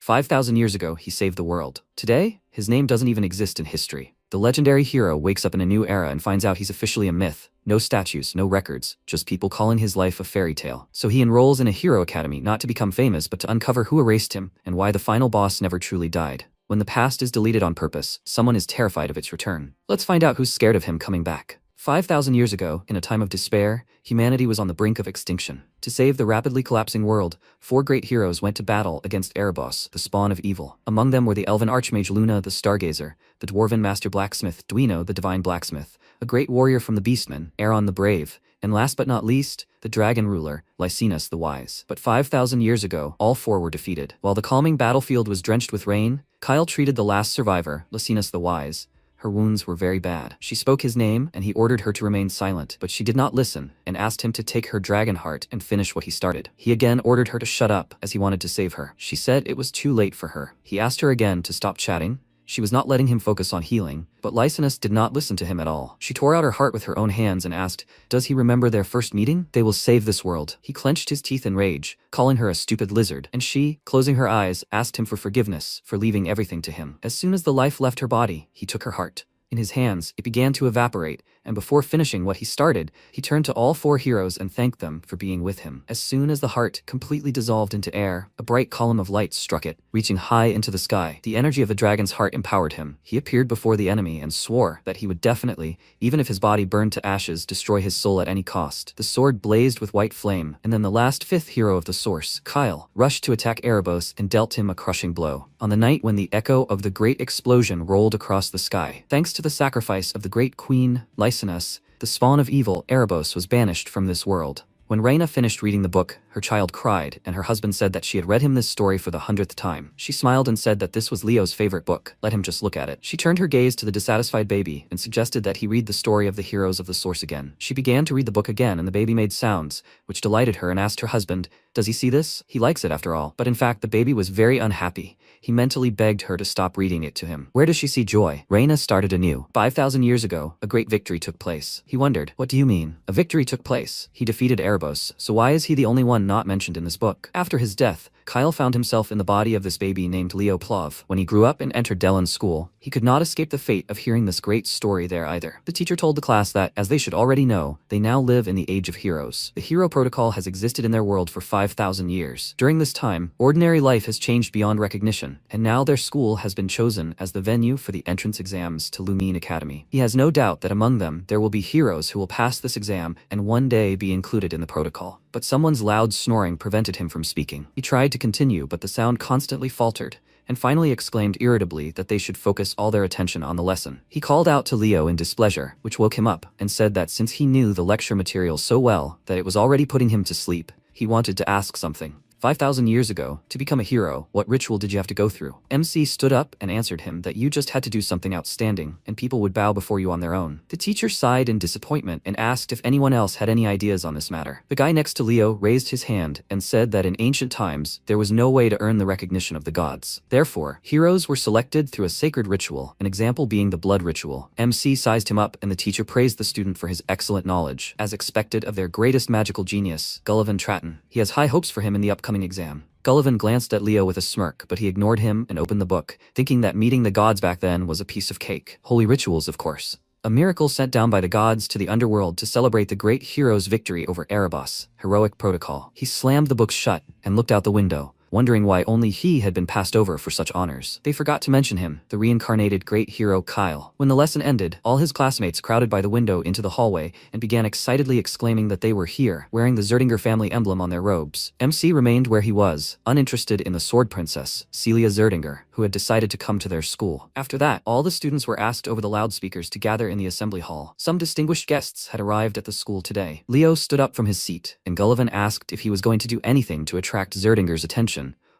5,000 years ago, he saved the world. Today, his name doesn't even exist in history. The legendary hero wakes up in a new era and finds out he's officially a myth. No statues, no records, just people calling his life a fairy tale. So he enrolls in a hero academy not to become famous but to uncover who erased him and why the final boss never truly died. When the past is deleted on purpose, someone is terrified of its return. Let's find out who's scared of him coming back. 5,000 years ago, in a time of despair, humanity was on the brink of extinction. To save the rapidly collapsing world, 4 great heroes went to battle against Erebos, the spawn of evil. Among them were the elven archmage Luna the Stargazer, the dwarven master blacksmith Duino the divine blacksmith, a great warrior from the Beastmen, Aeron the brave, and last but not least, the dragon ruler, Lycinus the wise. But 5,000 years ago, all 4 were defeated. While the calming battlefield was drenched with rain, Kyle treated the last survivor, Lycinus the wise. Her wounds were very bad. She spoke his name, and he ordered her to remain silent, but she did not listen, and asked him to take her dragon heart and finish what he started. He again ordered her to shut up, as he wanted to save her. She said it was too late for her. He asked her again to stop chatting. She was not letting him focus on healing, but Lycinus did not listen to him at all. She tore out her heart with her own hands and asked, "Does he remember their first meeting? They will save this world." He clenched his teeth in rage, calling her a stupid lizard, and she, closing her eyes, asked him for forgiveness for leaving everything to him. As soon as the life left her body, he took her heart. In his hands, it began to evaporate, and before finishing what he started, he turned to all 4 heroes and thanked them for being with him. As soon as the heart completely dissolved into air, a bright column of light struck it, reaching high into the sky. The energy of the dragon's heart empowered him. He appeared before the enemy and swore that he would definitely, even if his body burned to ashes, destroy his soul at any cost. The sword blazed with white flame, and then the last 5th hero of the source, Kyle, rushed to attack Erebos and dealt him a crushing blow. On the night when the echo of the great explosion rolled across the sky, thanks to the sacrifice of the great queen, Lycinus, the spawn of evil, Erebos was banished from this world. When Reyna finished reading the book, her child cried, and her husband said that she had read him this story for the 100th time. She smiled and said that this was Leo's favorite book. Let him just look at it. She turned her gaze to the dissatisfied baby and suggested that he read the story of the heroes of the source again. She began to read the book again, and the baby made sounds, which delighted her, and asked her husband, "Does he see this? He likes it after all." But in fact, the baby was very unhappy. He mentally begged her to stop reading it to him. Where does she see joy? Reyna started anew. 5,000 years ago, a great victory took place. He wondered, what do you mean? A victory took place. He defeated Erebos, so why is he the only one not mentioned in this book? After his death, Kyle found himself in the body of this baby named Leo Plov. When he grew up and entered Dellen's school, he could not escape the fate of hearing this great story there either. The teacher told the class that, as they should already know, they now live in the age of heroes. The hero protocol has existed in their world for 5,000 years. During this time, ordinary life has changed beyond recognition, and now their school has been chosen as the venue for the entrance exams to Lumine Academy. He has no doubt that among them there will be heroes who will pass this exam and one day be included in the protocol. But someone's loud snoring prevented him from speaking. He tried to continue, but the sound constantly faltered, and finally exclaimed irritably that they should focus all their attention on the lesson. He called out to Leo in displeasure, which woke him up, and said that since he knew the lecture material so well that it was already putting him to sleep, he wanted to ask something. 5,000 years ago, to become a hero, what ritual did you have to go through? MC stood up and answered him that you just had to do something outstanding, and people would bow before you on their own. The teacher sighed in disappointment and asked if anyone else had any ideas on this matter. The guy next to Leo raised his hand and said that in ancient times, there was no way to earn the recognition of the gods. Therefore, heroes were selected through a sacred ritual, an example being the blood ritual. MC sized him up, and the teacher praised the student for his excellent knowledge, as expected of their greatest magical genius, Gullivan Tratton. He has high hopes for him in the upcoming exam. Gullivan glanced at Leo with a smirk, but he ignored him and opened the book, thinking that meeting the gods back then was a piece of cake. Holy rituals, of course. A miracle sent down by the gods to the underworld to celebrate the great hero's victory over Erebos. Heroic protocol. He slammed the book shut and looked out the window, wondering why only he had been passed over for such honors. They forgot to mention him, the reincarnated great hero Kyle. When the lesson ended, all his classmates crowded by the window into the hallway and began excitedly exclaiming that they were here, wearing the Zerdinger family emblem on their robes. MC remained where he was, uninterested in the sword princess, Celia Zerdinger, who had decided to come to their school. After that, all the students were asked over the loudspeakers to gather in the assembly hall. Some distinguished guests had arrived at the school today. Leo stood up from his seat, and Gullivan asked if he was going to do anything to attract Zerdinger's attention.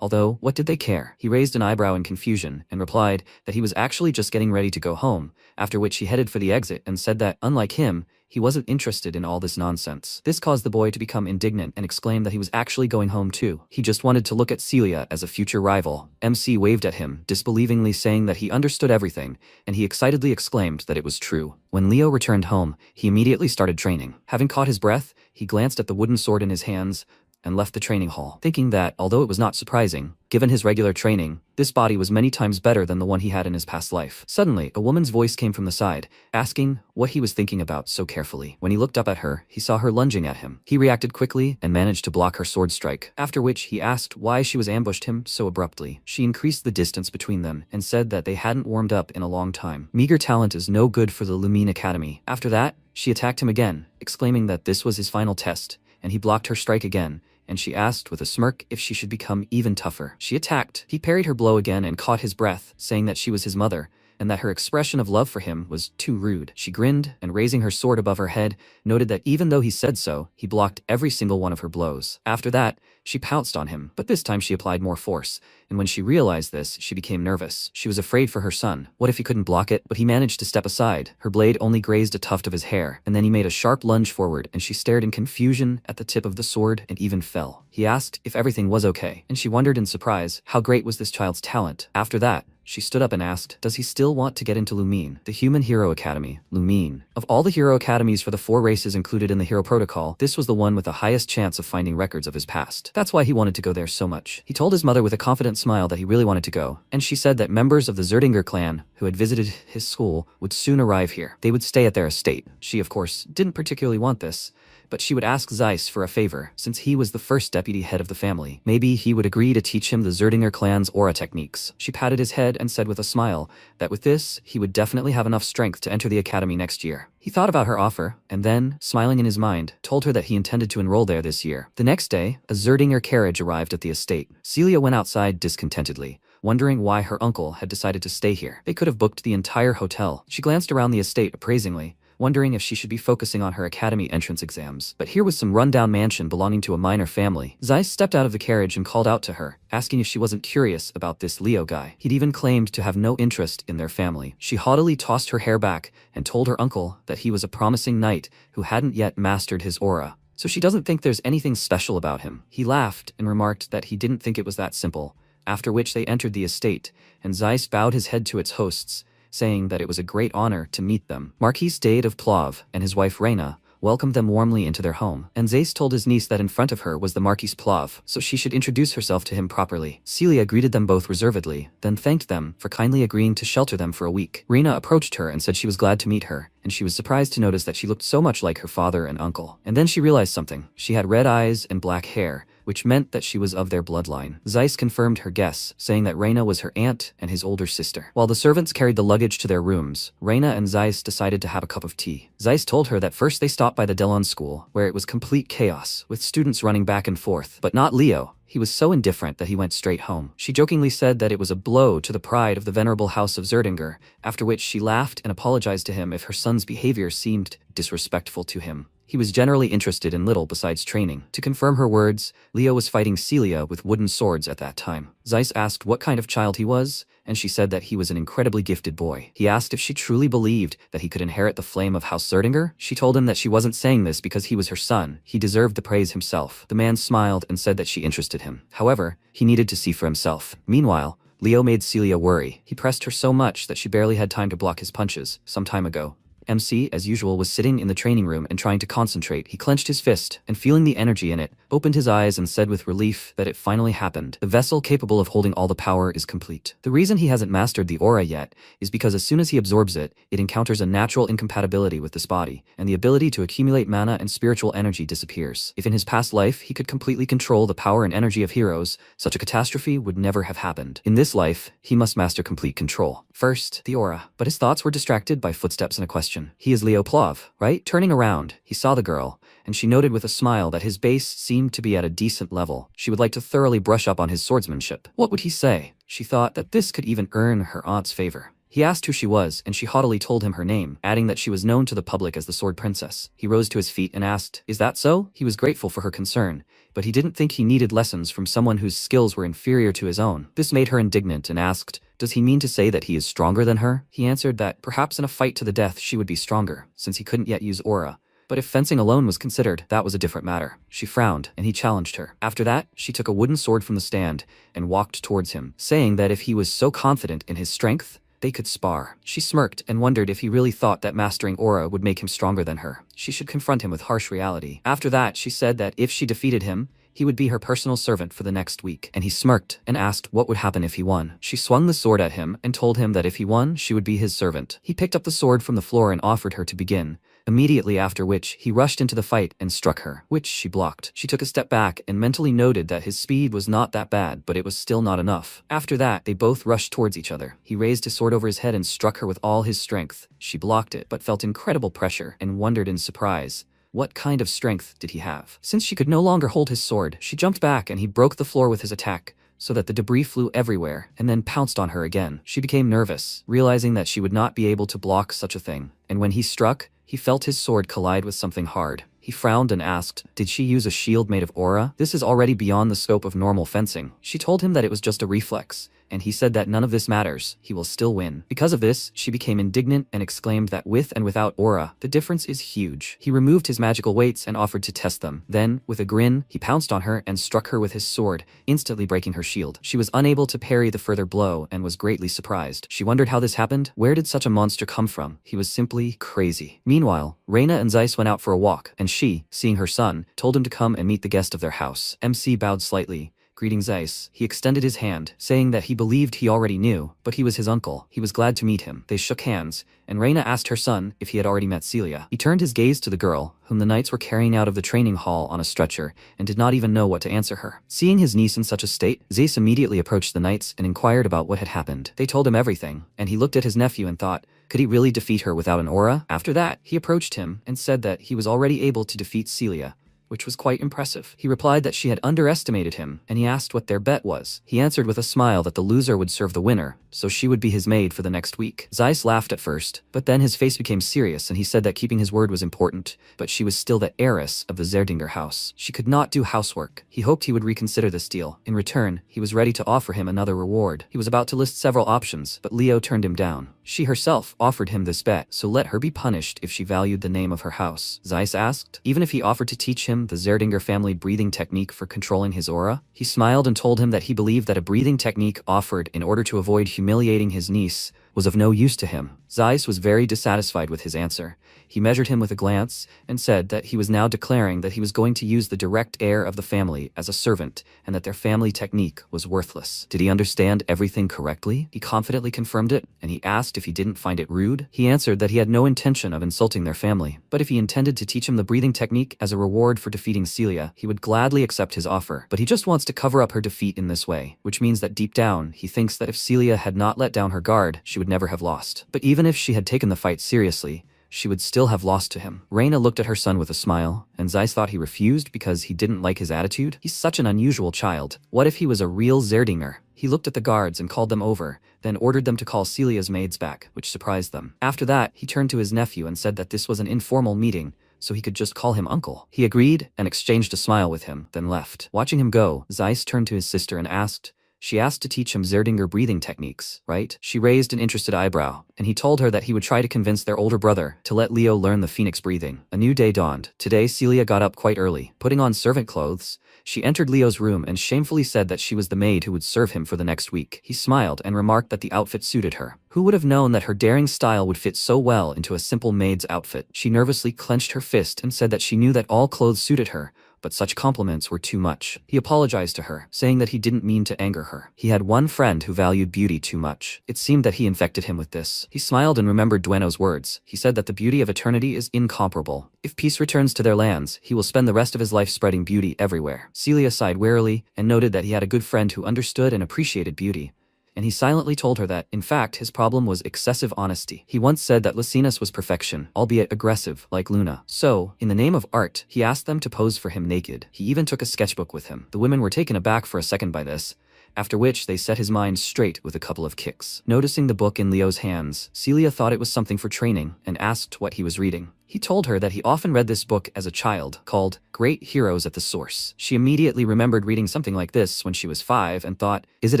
Although, what did they care? He raised an eyebrow in confusion and replied that he was actually just getting ready to go home, after which he headed for the exit and said that, unlike him, he wasn't interested in all this nonsense. This caused the boy to become indignant and exclaim that he was actually going home too. He just wanted to look at Celia as a future rival. MC waved at him, disbelievingly saying that he understood everything, and he excitedly exclaimed that it was true. When Leo returned home, he immediately started training. Having caught his breath, he glanced at the wooden sword in his hands, and left the training hall, thinking that, although it was not surprising, given his regular training, this body was many times better than the one he had in his past life. Suddenly, a woman's voice came from the side, asking what he was thinking about so carefully. When he looked up at her, he saw her lunging at him. He reacted quickly and managed to block her sword strike, after which he asked why she was ambushed him so abruptly. She increased the distance between them and said that they hadn't warmed up in a long time. Meager talent is no good for the Lumine Academy. After that, she attacked him again, exclaiming that this was his final test, and he blocked her strike again, and she asked with a smirk if she should become even tougher. She attacked. He parried her blow again and caught his breath, saying that she was his mother, and that her expression of love for him was too rude. She grinned, and raising her sword above her head, noted that even though he said so, he blocked every single one of her blows. After that, she pounced on him, but this time she applied more force, and when she realized this, she became nervous. She was afraid for her son. What if he couldn't block it? But he managed to step aside. Her blade only grazed a tuft of his hair, and then he made a sharp lunge forward, and she stared in confusion at the tip of the sword and even fell. He asked if everything was okay, and she wondered in surprise how great was this child's talent. After that, she stood up and asked, does he still want to get into Lumine, the Human Hero Academy, Lumine? Of all the hero academies for the 4 races included in the Hero Protocol, this was the one with the highest chance of finding records of his past. That's why he wanted to go there so much. He told his mother with a confident smile that he really wanted to go, and she said that members of the Zerdinger clan who had visited his school would soon arrive here. They would stay at their estate. She, of course, didn't particularly want this, but she would ask Zeiss for a favor, since he was the first deputy head of the family. Maybe he would agree to teach him the Zerdinger clan's aura techniques. She patted his head and said with a smile that with this, he would definitely have enough strength to enter the academy next year. He thought about her offer, and then, smiling in his mind, told her that he intended to enroll there this year. The next day, a Zerdinger carriage arrived at the estate. Celia went outside discontentedly, wondering why her uncle had decided to stay here. They could have booked the entire hotel. She glanced around the estate appraisingly, wondering if she should be focusing on her academy entrance exams. But here was some rundown mansion belonging to a minor family. Zeiss stepped out of the carriage and called out to her, asking if she wasn't curious about this Leo guy. He'd even claimed to have no interest in their family. She haughtily tossed her hair back and told her uncle that he was a promising knight who hadn't yet mastered his aura, so she doesn't think there's anything special about him. He laughed and remarked that he didn't think it was that simple, after which they entered the estate, and Zeiss bowed his head to its hosts, saying that it was a great honor to meet them. Marquis Dade of Plov and his wife Reina welcomed them warmly into their home, and Zeiss told his niece that in front of her was the Marquis Plov, so she should introduce herself to him properly. Celia greeted them both reservedly, then thanked them for kindly agreeing to shelter them for a week. Reina approached her and said she was glad to meet her, and she was surprised to notice that she looked so much like her father and uncle. And then she realized something. She had red eyes and black hair, which meant that she was of their bloodline. Zeiss confirmed her guess, saying that Reina was her aunt and his older sister. While the servants carried the luggage to their rooms, Reina and Zeiss decided to have a cup of tea. Zeiss told her that first they stopped by the Delon school, where it was complete chaos, with students running back and forth. But not Leo. He was so indifferent that he went straight home. She jokingly said that it was a blow to the pride of the venerable house of Zerdinger, after which she laughed and apologized to him if her son's behavior seemed disrespectful to him. He was generally interested in little besides training. To confirm her words, Leo was fighting Celia with wooden swords at that time. Zeiss asked what kind of child he was, and she said that he was an incredibly gifted boy. He asked if she truly believed that he could inherit the flame of House Zerdinger. She told him that she wasn't saying this because he was her son. He deserved the praise himself. The man smiled and said that she interested him. However, he needed to see for himself. Meanwhile, Leo made Celia worry. He pressed her so much that she barely had time to block his punches. Some time ago, MC, as usual, was sitting in the training room and trying to concentrate. He clenched his fist, and feeling the energy in it, opened his eyes and said with relief that it finally happened. The vessel capable of holding all the power is complete. The reason he hasn't mastered the aura yet is because as soon as he absorbs it, it encounters a natural incompatibility with this body, and the ability to accumulate mana and spiritual energy disappears. If in his past life he could completely control the power and energy of heroes, such a catastrophe would never have happened. In this life, he must master complete control. First, the aura. But his thoughts were distracted by footsteps and a question. He is Leo Plov, right? Turning around, he saw the girl, and she noted with a smile that his base seemed to be at a decent level. She would like to thoroughly brush up on his swordsmanship. What would he say? She thought that this could even earn her aunt's favor. He asked who she was, and she haughtily told him her name, adding that she was known to the public as the Sword Princess. He rose to his feet and asked, "Is that so?" He was grateful for her concern, but he didn't think he needed lessons from someone whose skills were inferior to his own. This made her indignant and asked, "Does he mean to say that he is stronger than her?" He answered that perhaps in a fight to the death she would be stronger, since he couldn't yet use aura. But if fencing alone was considered, that was a different matter. She frowned, and he challenged her. After that, she took a wooden sword from the stand and walked towards him, saying that if he was so confident in his strength, they could spar. She smirked and wondered if he really thought that mastering aura would make him stronger than her. She should confront him with harsh reality. After that, she said that if she defeated him, he would be her personal servant for the next week. And he smirked and asked what would happen if he won. She swung the sword at him and told him that if he won, she would be his servant. He picked up the sword from the floor and offered her to begin, immediately after which he rushed into the fight and struck her, which she blocked. She took a step back and mentally noted that his speed was not that bad, but it was still not enough. After that, they both rushed towards each other. He raised his sword over his head and struck her with all his strength. She blocked it, but felt incredible pressure and wondered in surprise, what kind of strength did he have? Since she could no longer hold his sword, she jumped back and he broke the floor with his attack, so that the debris flew everywhere, and then pounced on her again. She became nervous, realizing that she would not be able to block such a thing, and when he struck, he felt his sword collide with something hard. He frowned and asked, did she use a shield made of aura? This is already beyond the scope of normal fencing. She told him that it was just a reflex, and he said that none of this matters, he will still win. Because of this, she became indignant and exclaimed that with and without aura, the difference is huge. He removed his magical weights and offered to test them. Then, with a grin, he pounced on her and struck her with his sword, instantly breaking her shield. She was unable to parry the further blow and was greatly surprised. She wondered how this happened. Where did such a monster come from? He was simply crazy. Meanwhile, Reina and Zeiss went out for a walk, and she, seeing her son, told him to come and meet the guest of their house. MC bowed slightly, greeting Zeiss. He extended his hand, saying that he believed he already knew, but he was his uncle. He was glad to meet him. They shook hands, and Reina asked her son if he had already met Celia. He turned his gaze to the girl, whom the knights were carrying out of the training hall on a stretcher, and did not even know what to answer her. Seeing his niece in such a state, Zeiss immediately approached the knights and inquired about what had happened. They told him everything, and he looked at his nephew and thought, could he really defeat her without an aura? After that, he approached him and said that he was already able to defeat Celia, which was quite impressive. He replied that she had underestimated him, and he asked what their bet was. He answered with a smile that the loser would serve the winner, so she would be his maid for the next week. Zeiss laughed at first, but then his face became serious and he said that keeping his word was important, but she was still the heiress of the Zerdinger house. She could not do housework. He hoped he would reconsider this deal. In return, he was ready to offer him another reward. He was about to list several options, but Leo turned him down. She herself offered him this bet, so let her be punished if she valued the name of her house. Zeiss asked, even if he offered to teach him the Zerdinger family breathing technique for controlling his aura? He smiled and told him that he believed that a breathing technique offered in order to avoid humiliating his niece was of no use to him. Zeiss was very dissatisfied with his answer. He measured him with a glance and said that he was now declaring that he was going to use the direct heir of the family as a servant and that their family technique was worthless. Did he understand everything correctly? He confidently confirmed it, and he asked if he didn't find it rude. He answered that he had no intention of insulting their family, but if he intended to teach him the breathing technique as a reward for defeating Celia, he would gladly accept his offer. But he just wants to cover up her defeat in this way, which means that deep down, he thinks that if Celia had not let down her guard, she would never have lost. But even if she had taken the fight seriously, she would still have lost to him. Reina looked at her son with a smile, and Zeiss thought he refused because he didn't like his attitude. He's such an unusual child. What if he was a real Zerdinger? He looked at the guards and called them over, then ordered them to call Celia's maids back, which surprised them. After that, he turned to his nephew and said that this was an informal meeting, so he could just call him uncle. He agreed and exchanged a smile with him, then left. Watching him go, Zeiss turned to his sister and asked, she asked to teach him Zerdinger breathing techniques, right? She raised an interested eyebrow, and he told her that he would try to convince their older brother to let Leo learn the phoenix breathing. A new day dawned. Today, Celia got up quite early. Putting on servant clothes, she entered Leo's room and shamefully said that she was the maid who would serve him for the next week. He smiled and remarked that the outfit suited her. Who would have known that her daring style would fit so well into a simple maid's outfit? She nervously clenched her fist and said that she knew that all clothes suited her, but such compliments were too much. He apologized to her, saying that he didn't mean to anger her. He had one friend who valued beauty too much. It seemed that he infected him with this. He smiled and remembered Dueno's words. He said that the beauty of eternity is incomparable. If peace returns to their lands, he will spend the rest of his life spreading beauty everywhere. Celia sighed wearily and noted that he had a good friend who understood and appreciated beauty, and he silently told her that, in fact, his problem was excessive honesty. He once said that Lysinus was perfection, albeit aggressive, like Luna. So, in the name of art, he asked them to pose for him naked. He even took a sketchbook with him. The women were taken aback for a second by this, after which they set his mind straight with a couple of kicks. Noticing the book in Leo's hands, Celia thought it was something for training and asked what he was reading. He told her that he often read this book as a child, called Great Heroes at the Source. She immediately remembered reading something like this when she was 5 and thought, is it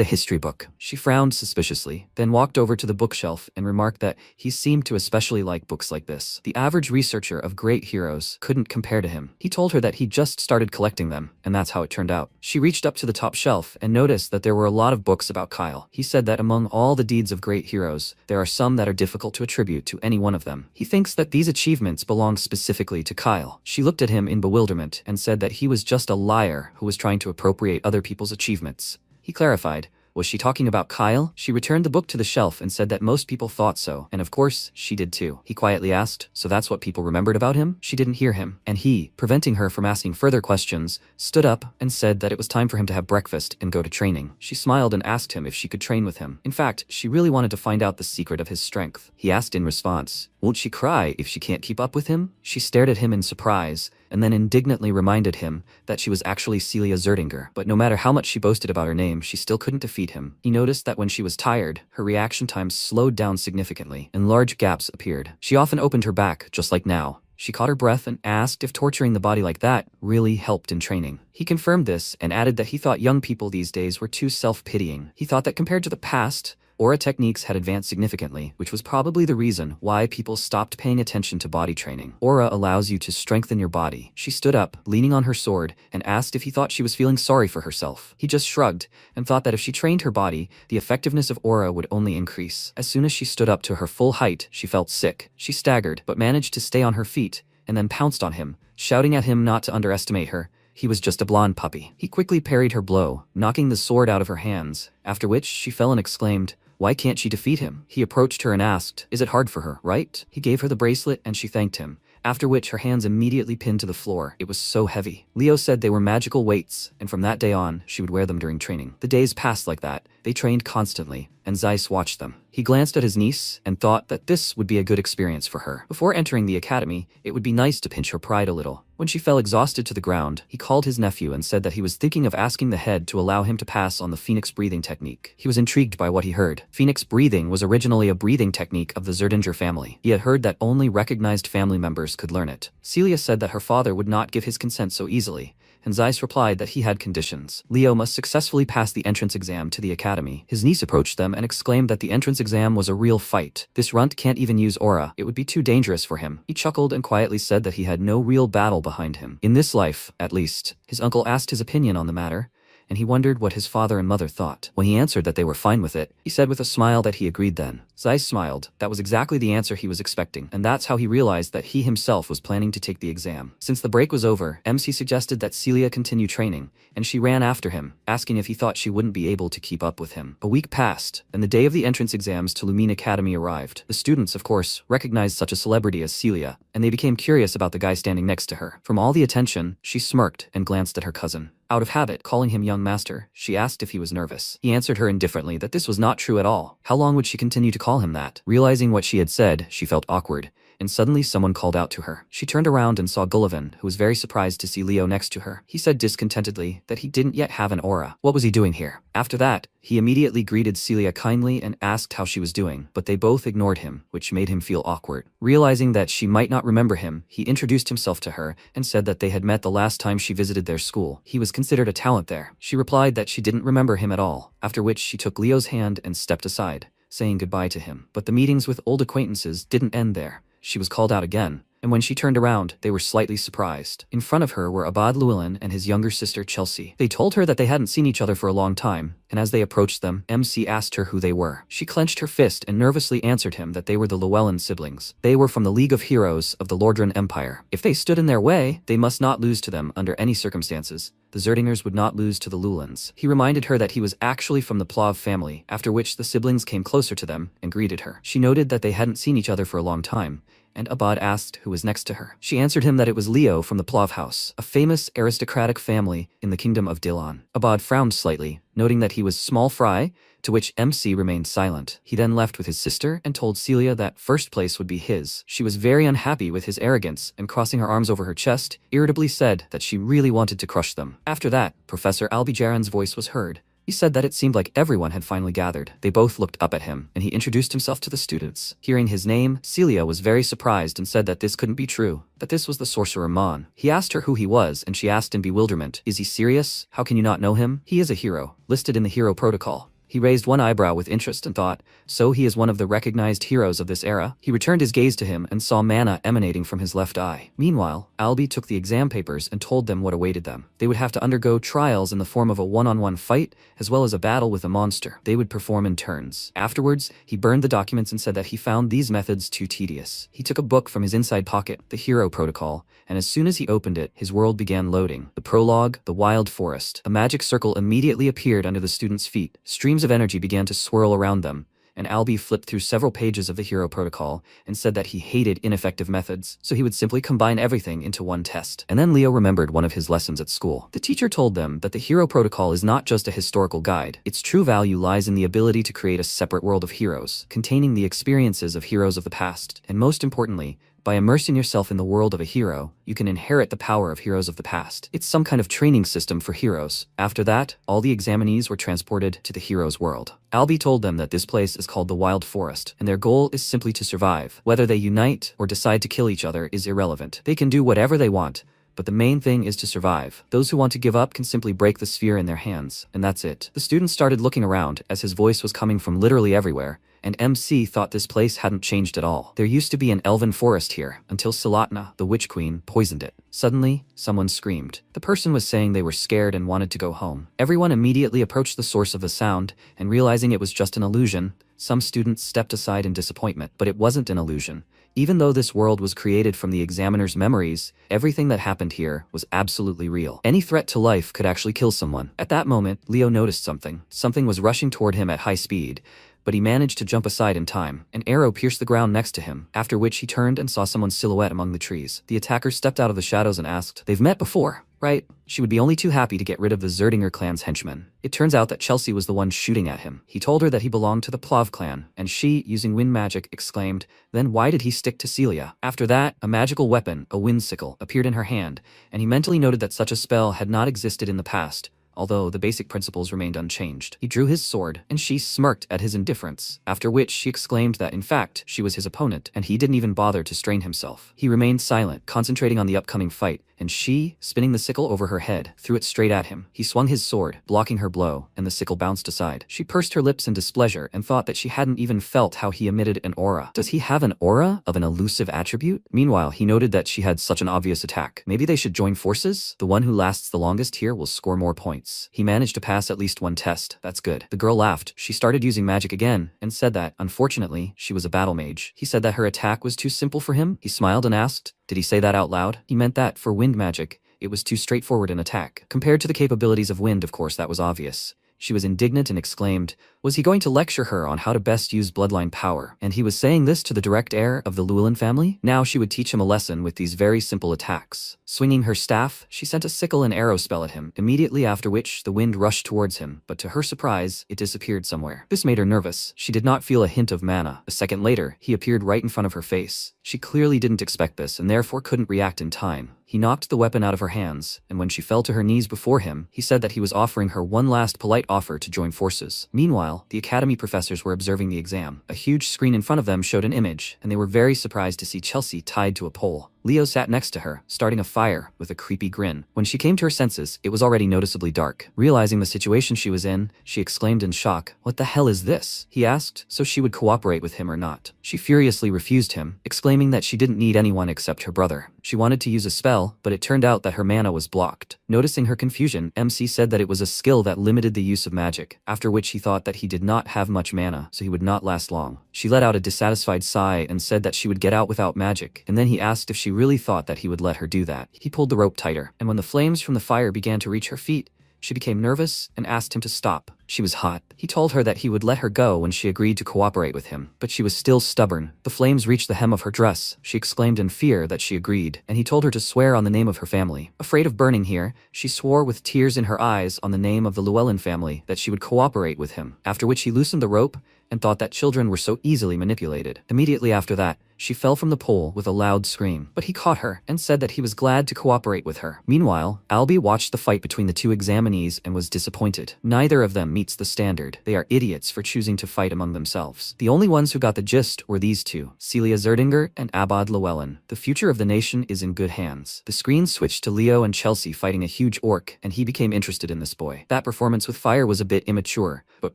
a history book? She frowned suspiciously, then walked over to the bookshelf and remarked that he seemed to especially like books like this. The average researcher of great heroes couldn't compare to him. He told her that he just started collecting them, and that's how it turned out. She reached up to the top shelf and noticed that there were a lot of books about Kyle. He said that among all the deeds of great heroes, there are some that are difficult to attribute to any one of them. He thinks that these achievements achievements belonged specifically to Kyle. She looked at him in bewilderment and said that he was just a liar who was trying to appropriate other people's achievements. He clarified, was she talking about Kyle? She returned the book to the shelf and said that most people thought so, and of course, she did too. He quietly asked, so that's what people remembered about him? She didn't hear him, and he, preventing her from asking further questions, stood up and said that it was time for him to have breakfast and go to training. She smiled and asked him if she could train with him. In fact, she really wanted to find out the secret of his strength. He asked in response, won't she cry if she can't keep up with him? She stared at him in surprise, and then indignantly reminded him that she was actually Celia Zerdinger. But no matter how much she boasted about her name, she still couldn't defeat him. He noticed that when she was tired, her reaction times slowed down significantly, and large gaps appeared. She often opened her back, just like now. She caught her breath and asked if torturing the body like that really helped in training. He confirmed this and added that he thought young people these days were too self-pitying. He thought that compared to the past, aura techniques had advanced significantly, which was probably the reason why people stopped paying attention to body training. Aura allows you to strengthen your body. She stood up, leaning on her sword, and asked if he thought she was feeling sorry for herself. He just shrugged and thought that if she trained her body, the effectiveness of aura would only increase. As soon as she stood up to her full height, she felt sick. She staggered, but managed to stay on her feet, and then pounced on him, shouting at him not to underestimate her. He was just a blonde puppy. He quickly parried her blow, knocking the sword out of her hands, after which she fell and exclaimed, why can't she defeat him? He approached her and asked, is it hard for her, right? He gave her the bracelet and she thanked him, after which her hands immediately pinned to the floor. It was so heavy. Leo said they were magical weights, and from that day on, she would wear them during training. The days passed like that. They trained constantly, and Zeiss watched them. He glanced at his niece and thought that this would be a good experience for her. Before entering the academy, it would be nice to pinch her pride a little. When she fell exhausted to the ground, he called his nephew and said that he was thinking of asking the head to allow him to pass on the phoenix breathing technique. He was intrigued by what he heard. Phoenix breathing was originally a breathing technique of the Zerdinger family. He had heard that only recognized family members could learn it. Celia said that her father would not give his consent so easily, and Zeiss replied that he had conditions. Leo must successfully pass the entrance exam to the academy. His niece approached them and exclaimed that the entrance exam was a real fight. This runt can't even use aura. It would be too dangerous for him. He chuckled and quietly said that he had no real battle behind him. In this life, at least. His uncle asked his opinion on the matter, and he wondered what his father and mother thought. When he answered that they were fine with it, he said with a smile that he agreed then. Zeiss smiled. That was exactly the answer he was expecting, and that's how he realized that he himself was planning to take the exam. Since the break was over, MC suggested that Celia continue training, and she ran after him, asking if he thought she wouldn't be able to keep up with him. A week passed, and the day of the entrance exams to Lumine Academy arrived. The students, of course, recognized such a celebrity as Celia, and they became curious about the guy standing next to her. From all the attention, she smirked and glanced at her cousin. Out of habit, calling him young master, she asked if he was nervous. He answered her indifferently that this was not true at all. How long would she continue to call him that? Realizing what she had said, she felt awkward, and suddenly someone called out to her. She turned around and saw Gullivan, who was very surprised to see Leo next to her. He said discontentedly that he didn't yet have an aura. What was he doing here? After that, he immediately greeted Celia kindly and asked how she was doing, but they both ignored him, which made him feel awkward. Realizing that she might not remember him, he introduced himself to her and said that they had met the last time she visited their school. He was considered a talent there. She replied that she didn't remember him at all, after which she took Leo's hand and stepped aside, saying goodbye to him. But the meetings with old acquaintances didn't end there. She was called out again, and when she turned around, they were slightly surprised. In front of her were Abad Llewellyn and his younger sister Chelsea. They told her that they hadn't seen each other for a long time, and as they approached them, MC asked her who they were. She clenched her fist and nervously answered him that they were the Llewellyn siblings. They were from the League of Heroes of the Lordran Empire. If they stood in their way, they must not lose to them under any circumstances. The Zerdingers would not lose to the Llewellyns. He reminded her that he was actually from the Plav family, after which the siblings came closer to them and greeted her. She noted that they hadn't seen each other for a long time, and Abad asked who was next to her. She answered him that it was Leo from the Plav house, a famous aristocratic family in the kingdom of Dilan. Abad frowned slightly, noting that he was small fry, to which MC remained silent. He then left with his sister and told Celia that first place would be his. She was very unhappy with his arrogance and, crossing her arms over her chest, irritably said that she really wanted to crush them. After that, Professor Albijaran's voice was heard. He said that it seemed like everyone had finally gathered. They both looked up at him, and he introduced himself to the students. Hearing his name, Celia was very surprised and said that this couldn't be true, that this was the sorcerer Mon. He asked her who he was, and she asked in bewilderment, "Is he serious? How can you not know him? He is a hero, listed in the hero protocol. He raised one eyebrow with interest and thought, so he is one of the recognized heroes of this era? He returned his gaze to him and saw mana emanating from his left eye. Meanwhile, Albie took the exam papers and told them what awaited them. They would have to undergo trials in the form of a one-on-one fight, as well as a battle with a monster. They would perform in turns. Afterwards, he burned the documents and said that he found these methods too tedious. He took a book from his inside pocket, the Hero Protocol, and as soon as he opened it, his world began loading. The prologue, the wild forest. A magic circle immediately appeared under the student's feet. Streams of energy began to swirl around them, and Albie flipped through several pages of the Hero Protocol and said that he hated ineffective methods, so he would simply combine everything into one test. And then Leo remembered one of his lessons at school. The teacher told them that the Hero Protocol is not just a historical guide. Its true value lies in the ability to create a separate world of heroes, containing the experiences of heroes of the past, and most importantly, by immersing yourself in the world of a hero, you can inherit the power of heroes of the past. It's some kind of training system for heroes. After that, all the examinees were transported to the hero's world. Albie told them that this place is called the Wild Forest, and their goal is simply to survive. Whether they unite or decide to kill each other is irrelevant. They can do whatever they want, but the main thing is to survive. Those who want to give up can simply break the sphere in their hands, and that's it. The students started looking around as his voice was coming from literally everywhere, and MC thought this place hadn't changed at all. There used to be an elven forest here, until Salatna, the Witch Queen, poisoned it. Suddenly, someone screamed. The person was saying they were scared and wanted to go home. Everyone immediately approached the source of the sound, and realizing it was just an illusion, some students stepped aside in disappointment. But it wasn't an illusion. Even though this world was created from the examiner's memories, everything that happened here was absolutely real. Any threat to life could actually kill someone. At that moment, Leo noticed something. Something was rushing toward him at high speed, but he managed to jump aside in time. An arrow pierced the ground next to him, after which he turned and saw someone's silhouette among the trees. The attacker stepped out of the shadows and asked, "They've met before, right?" She would be only too happy to get rid of the Zerdinger clan's henchmen. It turns out that Chelsea was the one shooting at him. He told her that he belonged to the Plav clan, and she, using wind magic, exclaimed, "Then why did he stick to Celia?" After that, a magical weapon, a wind sickle, appeared in her hand, and he mentally noted that such a spell had not existed in the past, although the basic principles remained unchanged. He drew his sword, and she smirked at his indifference, after which she exclaimed that in fact, she was his opponent, and he didn't even bother to strain himself. He remained silent, concentrating on the upcoming fight, and she, spinning the sickle over her head, threw it straight at him. He swung his sword, blocking her blow, and the sickle bounced aside. She pursed her lips in displeasure and thought that she hadn't even felt how he emitted an aura. Does he have an aura of an elusive attribute? Meanwhile, he noted that she had such an obvious attack. Maybe they should join forces? The one who lasts the longest here will score more points. He managed to pass at least one test. That's good. The girl laughed. She started using magic again, and said that, unfortunately, she was a battle mage. He said that her attack was too simple for him. He smiled and asked, did he say that out loud? He meant that, for wind magic, it was too straightforward an attack. Compared to the capabilities of wind, of course, that was obvious. She was indignant and exclaimed, was he going to lecture her on how to best use bloodline power? And he was saying this to the direct heir of the Llewellyn family? Now she would teach him a lesson with these very simple attacks. Swinging her staff, she sent a sickle and arrow spell at him, immediately after which the wind rushed towards him, but to her surprise, it disappeared somewhere. This made her nervous. She did not feel a hint of mana. A second later, he appeared right in front of her face. She clearly didn't expect this and therefore couldn't react in time. He knocked the weapon out of her hands, and when she fell to her knees before him, he said that he was offering her one last polite offer to join forces. Meanwhile, the academy professors were observing the exam. A huge screen in front of them showed an image, and they were very surprised to see Chelsea tied to a pole. Leo sat next to her, starting a fire, with a creepy grin. When she came to her senses, it was already noticeably dark. Realizing the situation she was in, she exclaimed in shock, "What the hell is this?" He asked, so she would cooperate with him or not. She furiously refused him, exclaiming that she didn't need anyone except her brother. She wanted to use a spell, but it turned out that her mana was blocked. Noticing her confusion, MC said that it was a skill that limited the use of magic, after which he thought that he did not have much mana, so he would not last long. She let out a dissatisfied sigh and said that she would get out without magic, and then he asked if she really thought that he would let her do that. He pulled the rope tighter, and when the flames from the fire began to reach her feet, she became nervous and asked him to stop. She was hot. He told her that he would let her go when she agreed to cooperate with him, but she was still stubborn. The flames reached the hem of her dress. She exclaimed in fear that she agreed, and he told her to swear on the name of her family. Afraid of burning here, she swore with tears in her eyes on the name of the Llewellyn family that she would cooperate with him, after which he loosened the rope and thought that children were so easily manipulated. Immediately after that, she fell from the pole with a loud scream. But he caught her and said that he was glad to cooperate with her. Meanwhile, Albie watched the fight between the two examinees and was disappointed. Neither of them meets the standard. They are idiots for choosing to fight among themselves. The only ones who got the gist were these two, Celia Zerdinger and Abad Llewellyn. The future of the nation is in good hands. The screen switched to Leo and Chelsea fighting a huge orc, and he became interested in this boy. That performance with fire was a bit immature, but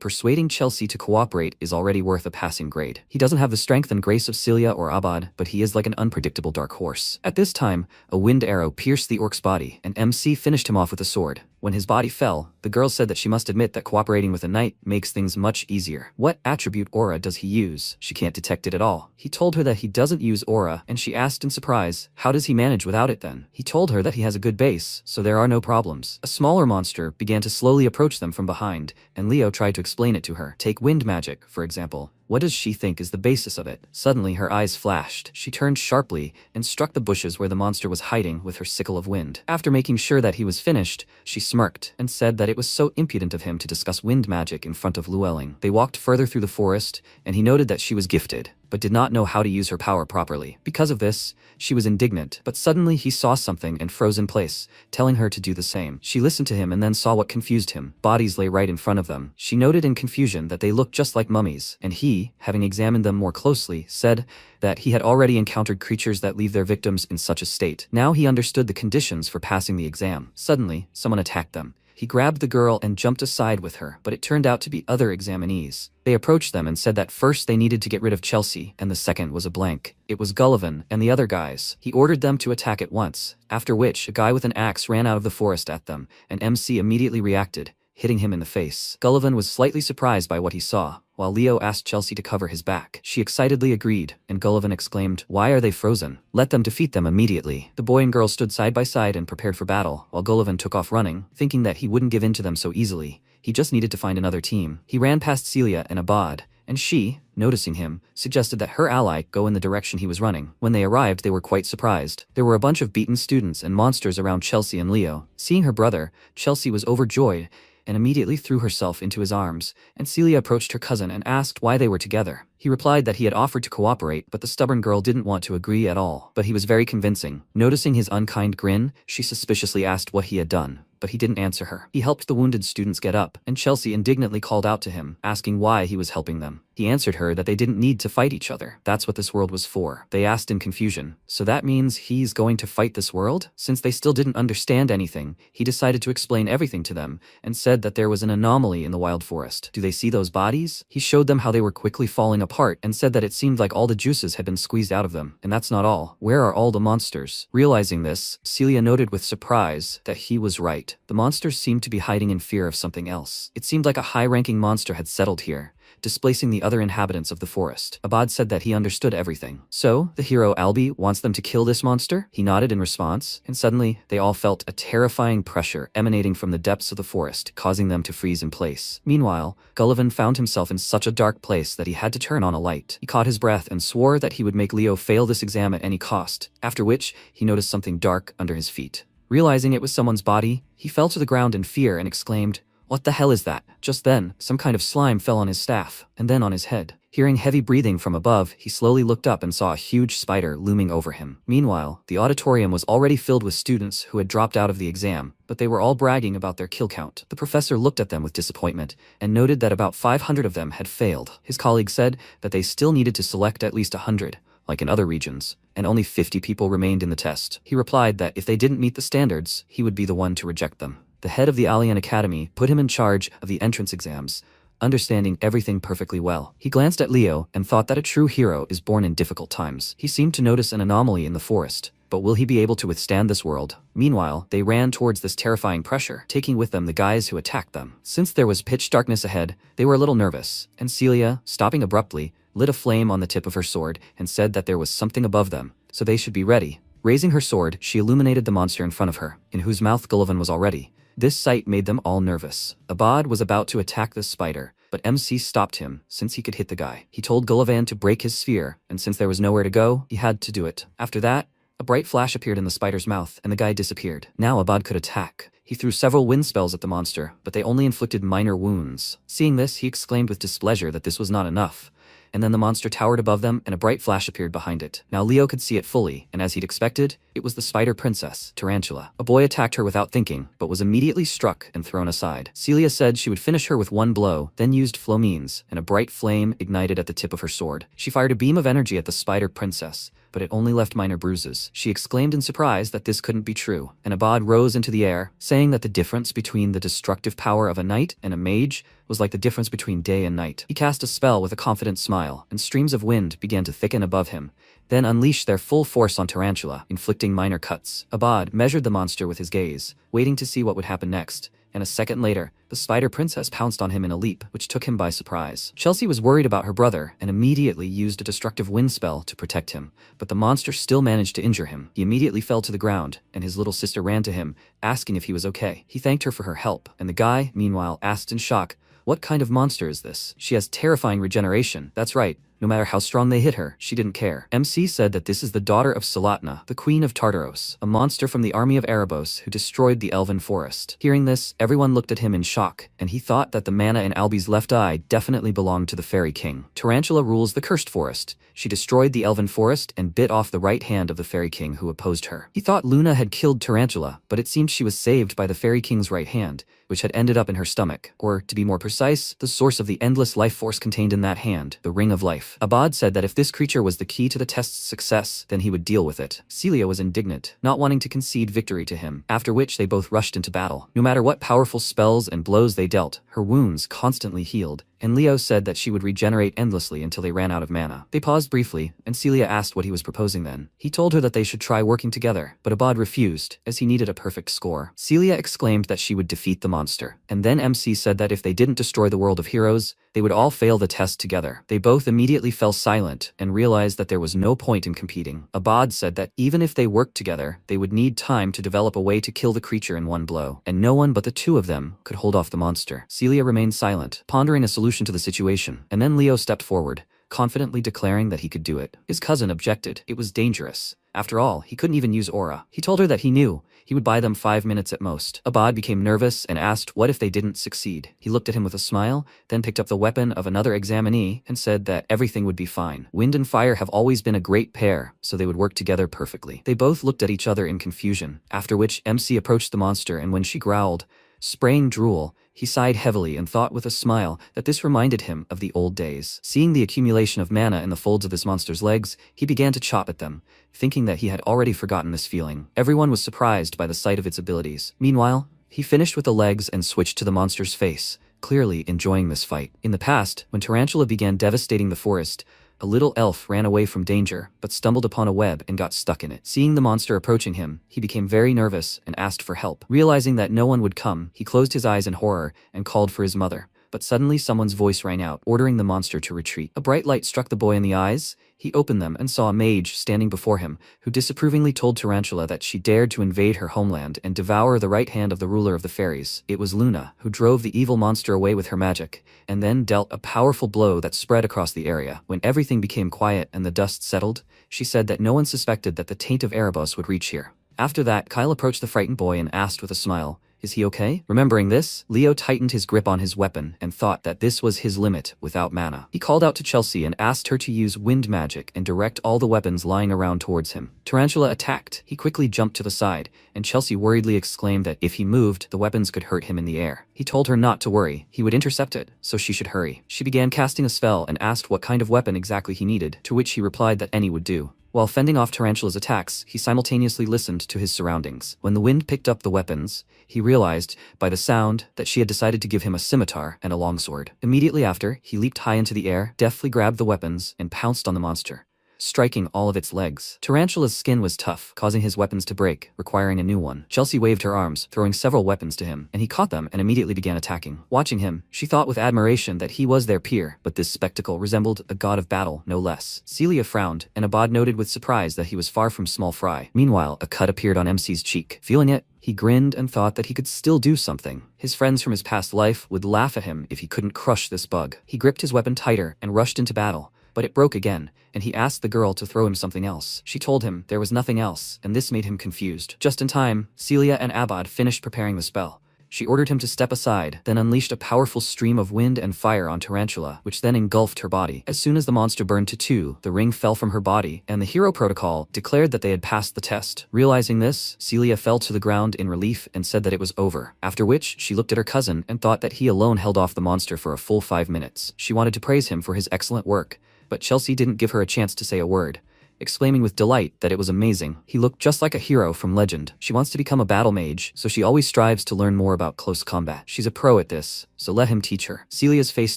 persuading Chelsea to cooperate is already worth a passing grade. He doesn't have the strength and grace of Celia or Abad, but he is like an unpredictable dark horse. At this time, a wind arrow pierced the orc's body, and MC finished him off with a sword. When his body fell, the girl said that she must admit that cooperating with a knight makes things much easier. What attribute aura does he use? She can't detect it at all. He told her that he doesn't use aura, and she asked in surprise, how does he manage without it then? He told her that he has a good base, so there are no problems. A smaller monster began to slowly approach them from behind, and Leo tried to explain it to her. Take wind magic, for example. What does she think is the basis of it? Suddenly her eyes flashed. She turned sharply and struck the bushes where the monster was hiding with her sickle of wind. After making sure that he was finished, she smirked and said that it was so impudent of him to discuss wind magic in front of Llewellyn. They walked further through the forest, and he noted that she was gifted, but did not know how to use her power properly. Because of this, she was indignant, but suddenly he saw something and froze in place, telling her to do the same. She listened to him and then saw what confused him. Bodies lay right in front of them. She noted in confusion that they looked just like mummies, and he, having examined them more closely, said that he had already encountered creatures that leave their victims in such a state. Now he understood the conditions for passing the exam. Suddenly, someone attacked them. He grabbed the girl and jumped aside with her, but it turned out to be other examinees. They approached them and said that first they needed to get rid of Chelsea, and the second was a blank. It was Gullivan and the other guys. He ordered them to attack at once, after which a guy with an axe ran out of the forest at them, and MC immediately reacted, hitting him in the face. Gullivan was slightly surprised by what he saw, while Leo asked Chelsea to cover his back. She excitedly agreed, and Gullivan exclaimed, "Why are they frozen? Let them defeat them immediately." The boy and girl stood side by side and prepared for battle, while Gullivan took off running, thinking that he wouldn't give in to them so easily. He just needed to find another team. He ran past Celia and Abad, and she, noticing him, suggested that her ally go in the direction he was running. When they arrived, they were quite surprised. There were a bunch of beaten students and monsters around Chelsea and Leo. Seeing her brother, Chelsea was overjoyed and immediately threw herself into his arms, and Celia approached her cousin and asked why they were together. He replied that he had offered to cooperate, but the stubborn girl didn't want to agree at all. But he was very convincing. Noticing his unkind grin, she suspiciously asked what he had done, but he didn't answer her. He helped the wounded students get up, and Chelsea indignantly called out to him, asking why he was helping them. He answered her that they didn't need to fight each other. That's what this world was for. They asked in confusion, so that means he's going to fight this world? Since they still didn't understand anything, he decided to explain everything to them, and said that there was an anomaly in the wild forest. Do they see those bodies? He showed them how they were quickly falling apart, and said that it seemed like all the juices had been squeezed out of them. And that's not all. Where are all the monsters? Realizing this, Celia noted with surprise that he was right. The monsters seemed to be hiding in fear of something else. It seemed like a high-ranking monster had settled here, displacing the other inhabitants of the forest. Abad said that he understood everything. So, the hero Albie wants them to kill this monster? He nodded in response, and suddenly, they all felt a terrifying pressure emanating from the depths of the forest, causing them to freeze in place. Meanwhile, Gullivan found himself in such a dark place that he had to turn on a light. He caught his breath and swore that he would make Leo fail this exam at any cost, after which, he noticed something dark under his feet. Realizing it was someone's body, he fell to the ground in fear and exclaimed, "What the hell is that?" Just then, some kind of slime fell on his staff, and then on his head. Hearing heavy breathing from above, he slowly looked up and saw a huge spider looming over him. Meanwhile, the auditorium was already filled with students who had dropped out of the exam, but they were all bragging about their kill count. The professor looked at them with disappointment, and noted that about 500 of them had failed. His colleague said that they still needed to select at least 100, like in other regions, and only 50 people remained in the test. He replied that if they didn't meet the standards, he would be the one to reject them. The head of the Alien Academy put him in charge of the entrance exams, understanding everything perfectly well. He glanced at Leo and thought that a true hero is born in difficult times. He seemed to notice an anomaly in the forest, but will he be able to withstand this world? Meanwhile, they ran towards this terrifying pressure, taking with them the guys who attacked them. Since there was pitch darkness ahead, they were a little nervous, and Celia, stopping abruptly, lit a flame on the tip of her sword and said that there was something above them, so they should be ready. Raising her sword, she illuminated the monster in front of her, in whose mouth Gullivan was already. This sight made them all nervous. Abad was about to attack the spider, but MC stopped him, since he could hit the guy. He told Gullivan to break his sphere, and since there was nowhere to go, he had to do it. After that, a bright flash appeared in the spider's mouth, and the guy disappeared. Now Abad could attack. He threw several wind spells at the monster, but they only inflicted minor wounds. Seeing this, he exclaimed with displeasure that this was not enough, and then the monster towered above them and a bright flash appeared behind it. Now Leo could see it fully, and as he'd expected, it was the spider princess, Tarantula. A boy attacked her without thinking, but was immediately struck and thrown aside. Celia said she would finish her with one blow, then used flamines, and a bright flame ignited at the tip of her sword. She fired a beam of energy at the spider princess, but it only left minor bruises. She exclaimed in surprise that this couldn't be true, and Abad rose into the air, saying that the difference between the destructive power of a knight and a mage was like the difference between day and night. He cast a spell with a confident smile, and streams of wind began to thicken above him, then unleashed their full force on Tarantula, inflicting minor cuts. Abad measured the monster with his gaze, waiting to see what would happen next, and a second later, the spider princess pounced on him in a leap, which took him by surprise. Chelsea was worried about her brother and immediately used a destructive wind spell to protect him, but the monster still managed to injure him. He immediately fell to the ground, and his little sister ran to him, asking if he was okay. He thanked her for her help, and the guy, meanwhile, asked in shock, "What kind of monster is this? She has terrifying regeneration." That's right. No matter how strong they hit her, she didn't care. MC said that this is the daughter of Salatna, the queen of Tartaros, a monster from the army of Erebos who destroyed the elven forest. Hearing this, everyone looked at him in shock, and he thought that the mana in Albi's left eye definitely belonged to the fairy king. Tarantula rules the cursed forest. She destroyed the elven forest and bit off the right hand of the fairy king who opposed her. He thought Luna had killed Tarantula, but it seemed she was saved by the fairy king's right hand, which had ended up in her stomach, or, to be more precise, the source of the endless life force contained in that hand, the Ring of Life. Abad said that if this creature was the key to the test's success, then he would deal with it. Celia was indignant, not wanting to concede victory to him, after which they both rushed into battle. No matter what powerful spells and blows they dealt, her wounds constantly healed, and Leo said that she would regenerate endlessly until they ran out of mana. They paused briefly, and Celia asked what he was proposing then. He told her that they should try working together, but Abad refused, as he needed a perfect score. Celia exclaimed that she would defeat the monster, and then MC said that if they didn't destroy the world of heroes, they would all fail the test together. They both immediately fell silent and realized that there was no point in competing. Abad said that even if they worked together, they would need time to develop a way to kill the creature in one blow, and no one but the two of them could hold off the monster. Celia remained silent, pondering a solution to the situation, and then Leo stepped forward, confidently declaring that he could do it. His cousin objected. It was dangerous. After all, he couldn't even use aura. He told her that he knew he would buy them 5 minutes at most. Abad became nervous and asked what if they didn't succeed. He looked at him with a smile, then picked up the weapon of another examinee and said that everything would be fine. Wind and fire have always been a great pair, so they would work together perfectly. They both looked at each other in confusion, after which MC approached the monster, and when she growled, spraying drool, he sighed heavily and thought with a smile that this reminded him of the old days. Seeing the accumulation of mana in the folds of this monster's legs, he began to chop at them, thinking that he had already forgotten this feeling. Everyone was surprised by the sight of its abilities. Meanwhile, he finished with the legs and switched to the monster's face, clearly enjoying this fight. In the past, when Tarantula began devastating the forest, a little elf ran away from danger, but stumbled upon a web and got stuck in it. Seeing the monster approaching him, he became very nervous and asked for help. Realizing that no one would come, he closed his eyes in horror and called for his mother. But suddenly someone's voice rang out, ordering the monster to retreat. A bright light struck the boy in the eyes. He opened them and saw a mage standing before him, who disapprovingly told Tarantula that she dared to invade her homeland and devour the right hand of the ruler of the fairies. It was Luna, who drove the evil monster away with her magic, and then dealt a powerful blow that spread across the area. When everything became quiet and the dust settled, she said that no one suspected that the taint of Erebos would reach here. After that, Kyle approached the frightened boy and asked with a smile, "Is he okay?" Remembering this, Leo tightened his grip on his weapon and thought that this was his limit without mana. He called out to Chelsea and asked her to use wind magic and direct all the weapons lying around towards him. Tarantula attacked. He quickly jumped to the side, and Chelsea worriedly exclaimed that if he moved, the weapons could hurt him in the air. He told her not to worry, he would intercept it, so she should hurry. She began casting a spell and asked what kind of weapon exactly he needed, to which he replied that any would do. While fending off Tarantula's attacks, he simultaneously listened to his surroundings. When the wind picked up the weapons, he realized, by the sound, that she had decided to give him a scimitar and a longsword. Immediately after, he leaped high into the air, deftly grabbed the weapons, and pounced on the monster, striking all of its legs. Tarantula's skin was tough, causing his weapons to break, requiring a new one. Chelsea waved her arms, throwing several weapons to him, and he caught them and immediately began attacking. Watching him, she thought with admiration that he was their peer, but this spectacle resembled a god of battle, no less. Celia frowned, and Abad noted with surprise that he was far from small fry. Meanwhile, a cut appeared on MC's cheek. Feeling it, he grinned and thought that he could still do something. His friends from his past life would laugh at him if he couldn't crush this bug. He gripped his weapon tighter and rushed into battle, but it broke again, and he asked the girl to throw him something else. She told him there was nothing else, and this made him confused. Just in time, Celia and Abad finished preparing the spell. She ordered him to step aside, then unleashed a powerful stream of wind and fire on Tarantula, which then engulfed her body. As soon as the monster burned to two, the ring fell from her body, and the hero protocol declared that they had passed the test. Realizing this, Celia fell to the ground in relief and said that it was over, after which she looked at her cousin and thought that he alone held off the monster for a full 5 minutes. She wanted to praise him for his excellent work, but Chelsea didn't give her a chance to say a word, exclaiming with delight that it was amazing. He looked just like a hero from legend. She wants to become a battle mage, so she always strives to learn more about close combat. She's a pro at this, so let him teach her. Celia's face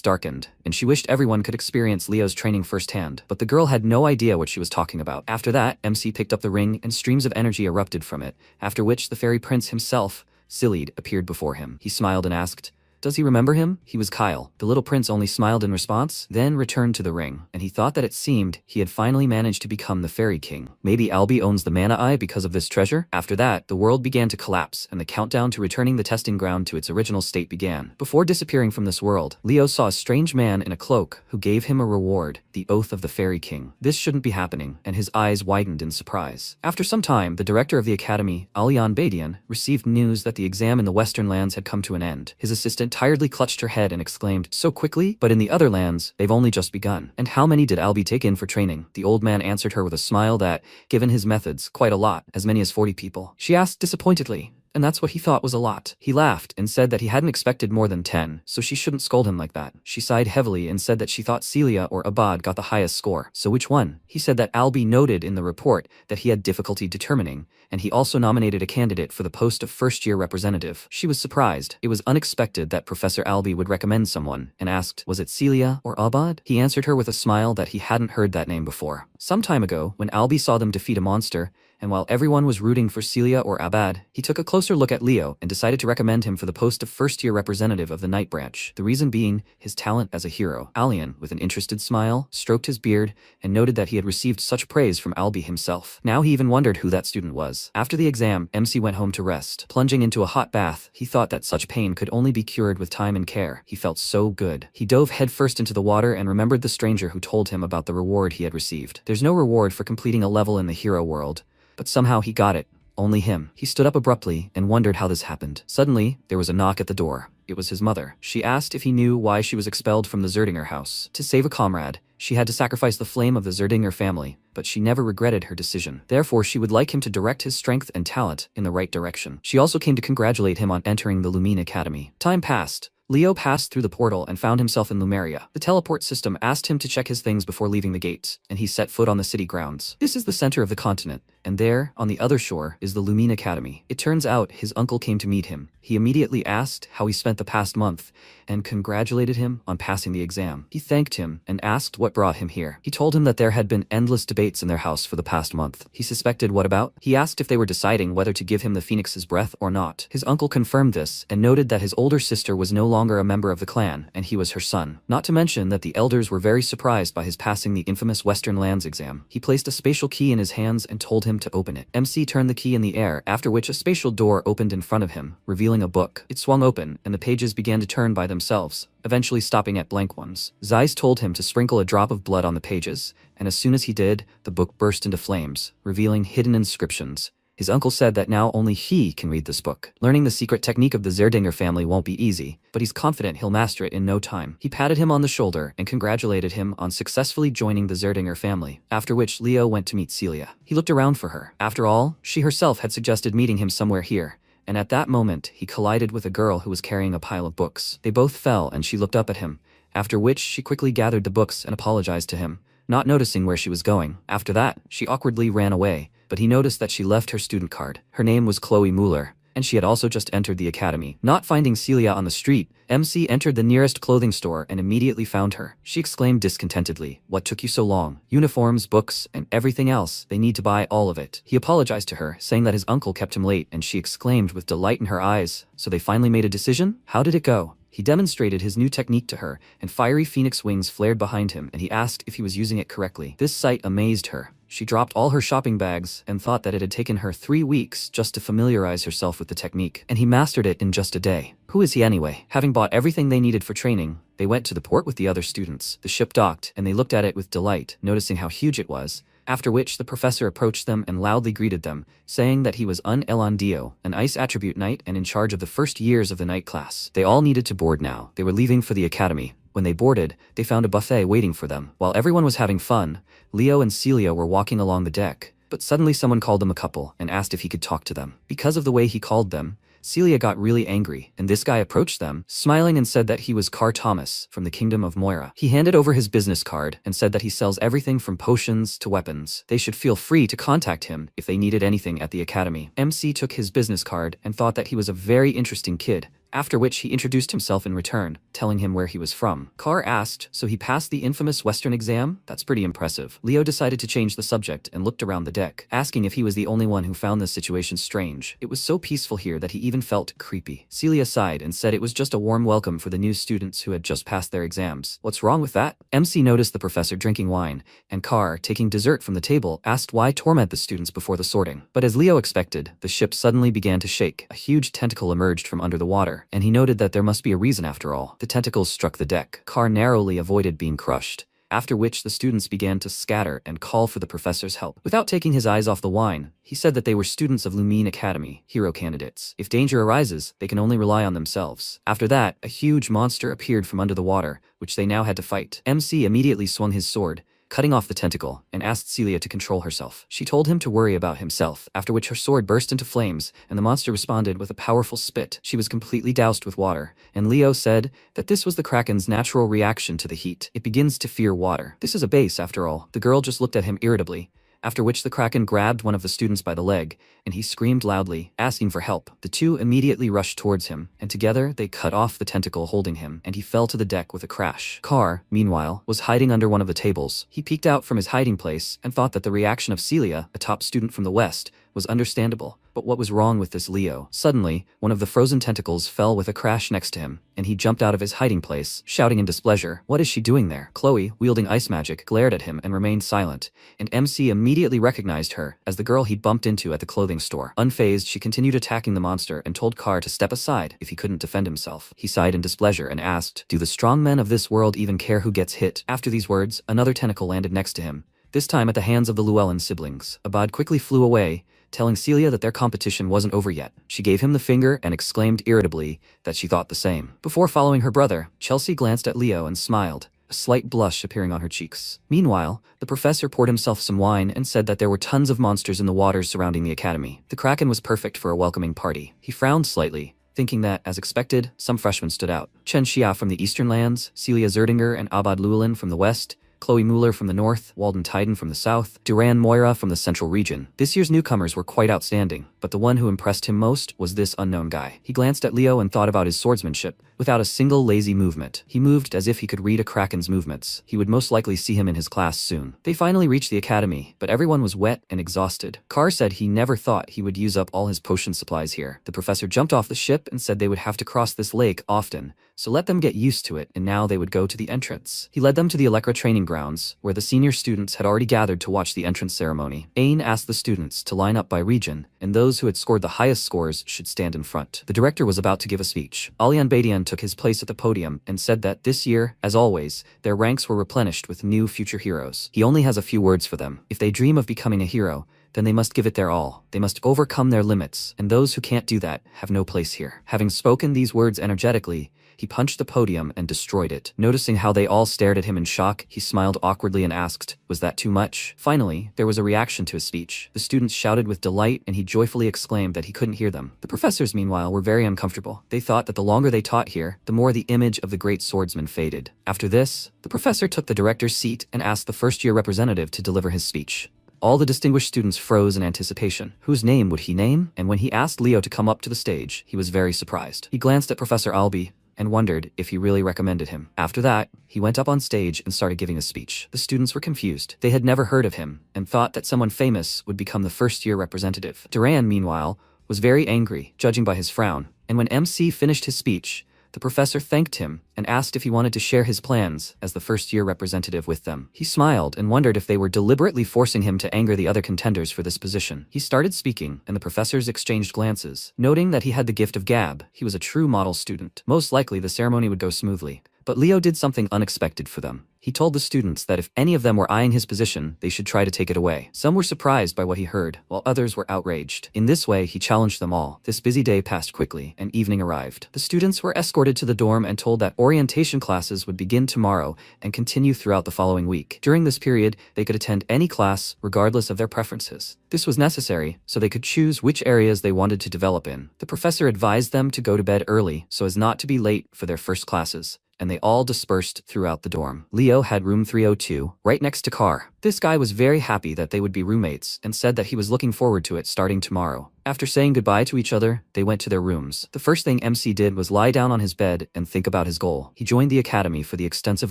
darkened, and she wished everyone could experience Leo's training firsthand, but the girl had no idea what she was talking about. After that, MC picked up the ring and streams of energy erupted from it, after which the fairy prince himself, Sillied, appeared before him. He smiled and asked, "Does he remember him?" He was Kyle. The little prince only smiled in response, then returned to the ring, and he thought that it seemed he had finally managed to become the fairy king. Maybe Albie owns the mana eye because of this treasure? After that, the world began to collapse, and the countdown to returning the testing ground to its original state began. Before disappearing from this world, Leo saw a strange man in a cloak who gave him a reward, the oath of the fairy king. This shouldn't be happening, and his eyes widened in surprise. After some time, the director of the academy, Alian Badian, received news that the exam in the Western lands had come to an end. His assistant tiredly clutched her head and exclaimed, "So quickly? But in the other lands, they've only just begun. And how many did Albie take in for training?" The old man answered her with a smile that, given his methods, quite a lot, as many as 40 people. She asked disappointedly, and that's what he thought was a lot. He laughed and said that he hadn't expected more than 10, so she shouldn't scold him like that. She sighed heavily and said that she thought Celia or Abad got the highest score. So which one? He said that Albie noted in the report that he had difficulty determining, and he also nominated a candidate for the post of first-year representative. She was surprised. It was unexpected that Professor Albie would recommend someone, and asked, was it Celia or Abad? He answered her with a smile that he hadn't heard that name before. Some time ago, when Albie saw them defeat a monster, and while everyone was rooting for Celia or Abad, he took a closer look at Leo and decided to recommend him for the post of first-year representative of the Night Branch, the reason being his talent as a hero. Alian, with an interested smile, stroked his beard and noted that he had received such praise from Albie himself. Now he even wondered who that student was. After the exam, MC went home to rest. Plunging into a hot bath, he thought that such pain could only be cured with time and care. He felt so good. He dove headfirst into the water and remembered the stranger who told him about the reward he had received. There's no reward for completing a level in the hero world, but somehow he got it. Only him. He stood up abruptly and wondered how this happened. Suddenly, there was a knock at the door. It was his mother. She asked if he knew why she was expelled from the Zerdinger house. To save a comrade, she had to sacrifice the flame of the Zerdinger family, but she never regretted her decision. Therefore, she would like him to direct his strength and talent in the right direction. She also came to congratulate him on entering the Lumine Academy. Time passed. Leo passed through the portal and found himself in Lumeria. The teleport system asked him to check his things before leaving the gates, and he set foot on the city grounds. This is the center of the continent, and there, on the other shore, is the Lumine Academy. It turns out his uncle came to meet him. He immediately asked how he spent the past month, and congratulated him on passing the exam. He thanked him and asked what brought him here. He told him that there had been endless debates in their house for the past month. He suspected what about? He asked if they were deciding whether to give him the Phoenix's breath or not. His uncle confirmed this, and noted that his older sister was no longer a member of the clan, and he was her son. Not to mention that the elders were very surprised by his passing the infamous Western Lands exam. He placed a spatial key in his hands and told him to open it. MC turned the key in the air, after which a spatial door opened in front of him, revealing a book. It swung open, and the pages began to turn by themselves, eventually stopping at blank ones. Zeiss told him to sprinkle a drop of blood on the pages, and as soon as he did, the book burst into flames, revealing hidden inscriptions. His uncle said that now only he can read this book. Learning the secret technique of the Zerdinger family won't be easy, but he's confident he'll master it in no time. He patted him on the shoulder and congratulated him on successfully joining the Zerdinger family, after which Leo went to meet Celia. He looked around for her. After all, she herself had suggested meeting him somewhere here, and at that moment, he collided with a girl who was carrying a pile of books. They both fell and she looked up at him, after which she quickly gathered the books and apologized to him, not noticing where she was going. After that, she awkwardly ran away, but he noticed that she left her student card. Her name was Chloe Mueller, and she had also just entered the academy. Not finding Celia on the street, MC entered the nearest clothing store and immediately found her. She exclaimed discontentedly, "What took you so long? Uniforms, books, and everything else. They need to buy all of it." He apologized to her, saying that his uncle kept him late, and she exclaimed with delight in her eyes, "So they finally made a decision? How did it go?" He demonstrated his new technique to her, and fiery phoenix wings flared behind him, and he asked if he was using it correctly. This sight amazed her. She dropped all her shopping bags and thought that it had taken her 3 weeks just to familiarize herself with the technique, and he mastered it in just a day. Who is he anyway? Having bought everything they needed for training, they went to the port with the other students. The ship docked, and they looked at it with delight, noticing how huge it was, after which the professor approached them and loudly greeted them, saying that he was un elandio, an ice attribute knight and in charge of the first years of the knight class. They all needed to board now. They were leaving for the academy. When they boarded, they found a buffet waiting for them. While everyone was having fun, Leo and Celia were walking along the deck, but suddenly someone called them a couple and asked if he could talk to them. Because of the way he called them, Celia got really angry, and this guy approached them, smiling and said that he was Car Thomas from the Kingdom of Moira. He handed over his business card and said that he sells everything from potions to weapons. They should feel free to contact him if they needed anything at the academy. MC took his business card and thought that he was a very interesting kid, after which he introduced himself in return, telling him where he was from. Carr asked, so he passed the infamous Western exam? That's pretty impressive. Leo decided to change the subject and looked around the deck, asking if he was the only one who found this situation strange. It was so peaceful here that he even felt creepy. Celia sighed and said it was just a warm welcome for the new students who had just passed their exams. What's wrong with that? MC noticed the professor drinking wine, and Carr, taking dessert from the table, asked why torment the students before the sorting. But as Leo expected, the ship suddenly began to shake. A huge tentacle emerged from under the water, and he noted that there must be a reason after all. The tentacles struck the deck. Carr narrowly avoided being crushed, after which the students began to scatter and call for the professor's help. Without taking his eyes off the wine, he said that they were students of Lumine Academy, hero candidates. If danger arises, they can only rely on themselves. After that, a huge monster appeared from under the water, which they now had to fight. MC immediately swung his sword, cutting off the tentacle, and asked Celia to control herself. She told him to worry about himself, after which her sword burst into flames, and the monster responded with a powerful spit. She was completely doused with water, and Leo said that this was the Kraken's natural reaction to the heat. It begins to fear water. This is a base, after all. The girl just looked at him irritably, after which the Kraken grabbed one of the students by the leg, and he screamed loudly, asking for help. The two immediately rushed towards him, and together they cut off the tentacle holding him, and he fell to the deck with a crash. Carr, meanwhile, was hiding under one of the tables. He peeked out from his hiding place and thought that the reaction of Celia, a top student from the West, was understandable. But what was wrong with this Leo? Suddenly, one of the frozen tentacles fell with a crash next to him, and he jumped out of his hiding place, shouting in displeasure, "What is she doing there?" Chloe, wielding ice magic, glared at him and remained silent, and MC immediately recognized her as the girl he'd bumped into at the clothing store. Unfazed, she continued attacking the monster and told Carr to step aside if he couldn't defend himself. He sighed in displeasure and asked, "Do the strong men of this world even care who gets hit?" After these words, another tentacle landed next to him, this time at the hands of the Llewellyn siblings. Abad quickly flew away, telling Celia that their competition wasn't over yet. She gave him the finger and exclaimed irritably that she thought the same. Before following her brother, Chelsea glanced at Leo and smiled, a slight blush appearing on her cheeks. Meanwhile, the professor poured himself some wine and said that there were tons of monsters in the waters surrounding the academy. The Kraken was perfect for a welcoming party. He frowned slightly, thinking that, as expected, some freshmen stood out. Chen Xia from the eastern lands, Celia Zerdinger and Abad Llewellyn from the west, Chloe Mueller from the north, Walden Tyden from the south, Duran Moira from the central region. This year's newcomers were quite outstanding, but the one who impressed him most was this unknown guy. He glanced at Leo and thought about his swordsmanship. Without a single lazy movement, he moved as if he could read a Kraken's movements. He would most likely see him in his class soon. They finally reached the academy, but everyone was wet and exhausted. Carr said he never thought he would use up all his potion supplies here. The professor jumped off the ship and said they would have to cross this lake often, so let them get used to it, and now they would go to the entrance. He led them to the Electra training grounds, where the senior students had already gathered to watch the entrance ceremony. Ain asked the students to line up by region, and those who had scored the highest scores should stand in front. The director was about to give a speech. Alian Badian took his place at the podium and said that this year, as always, their ranks were replenished with new future heroes. He only has a few words for them. If they dream of becoming a hero, then they must give it their all. They must overcome their limits, and those who can't do that have no place here. Having spoken these words energetically, he punched the podium and destroyed it. Noticing how they all stared at him in shock, he smiled awkwardly and asked, "Was that too much?" Finally, there was a reaction to his speech. The students shouted with delight, and he joyfully exclaimed that he couldn't hear them. The professors, meanwhile, were very uncomfortable. They thought that the longer they taught here, the more the image of the great swordsman faded. After this, the professor took the director's seat and asked the first-year representative to deliver his speech. All the distinguished students froze in anticipation. Whose name would he name? And when he asked Leo to come up to the stage, he was very surprised. He glanced at Professor Albi and wondered if he really recommended him. After that, he went up on stage and started giving a speech. The students were confused. They had never heard of him and thought that someone famous would become the first-year representative. Duran, meanwhile, was very angry, judging by his frown, and when MC finished his speech, the professor thanked him and asked if he wanted to share his plans as the first-year representative with them. He smiled and wondered if they were deliberately forcing him to anger the other contenders for this position. He started speaking, and the professors exchanged glances. Noting that he had the gift of gab, he was a true model student. Most likely the ceremony would go smoothly. But Leo did something unexpected for them. He told the students that if any of them were eyeing his position, they should try to take it away. Some were surprised by what he heard, while others were outraged. In this way, he challenged them all. This busy day passed quickly, and evening arrived. The students were escorted to the dorm and told that orientation classes would begin tomorrow and continue throughout the following week. During this period, they could attend any class, regardless of their preferences. This was necessary, so they could choose which areas they wanted to develop in. The professor advised them to go to bed early so as not to be late for their first classes, and they all dispersed throughout the dorm. Leo had room 302, right next to Car. This guy was very happy that they would be roommates and said that he was looking forward to it starting tomorrow. After saying goodbye to each other, they went to their rooms. The first thing MC did was lie down on his bed and think about his goal. He joined the academy for the extensive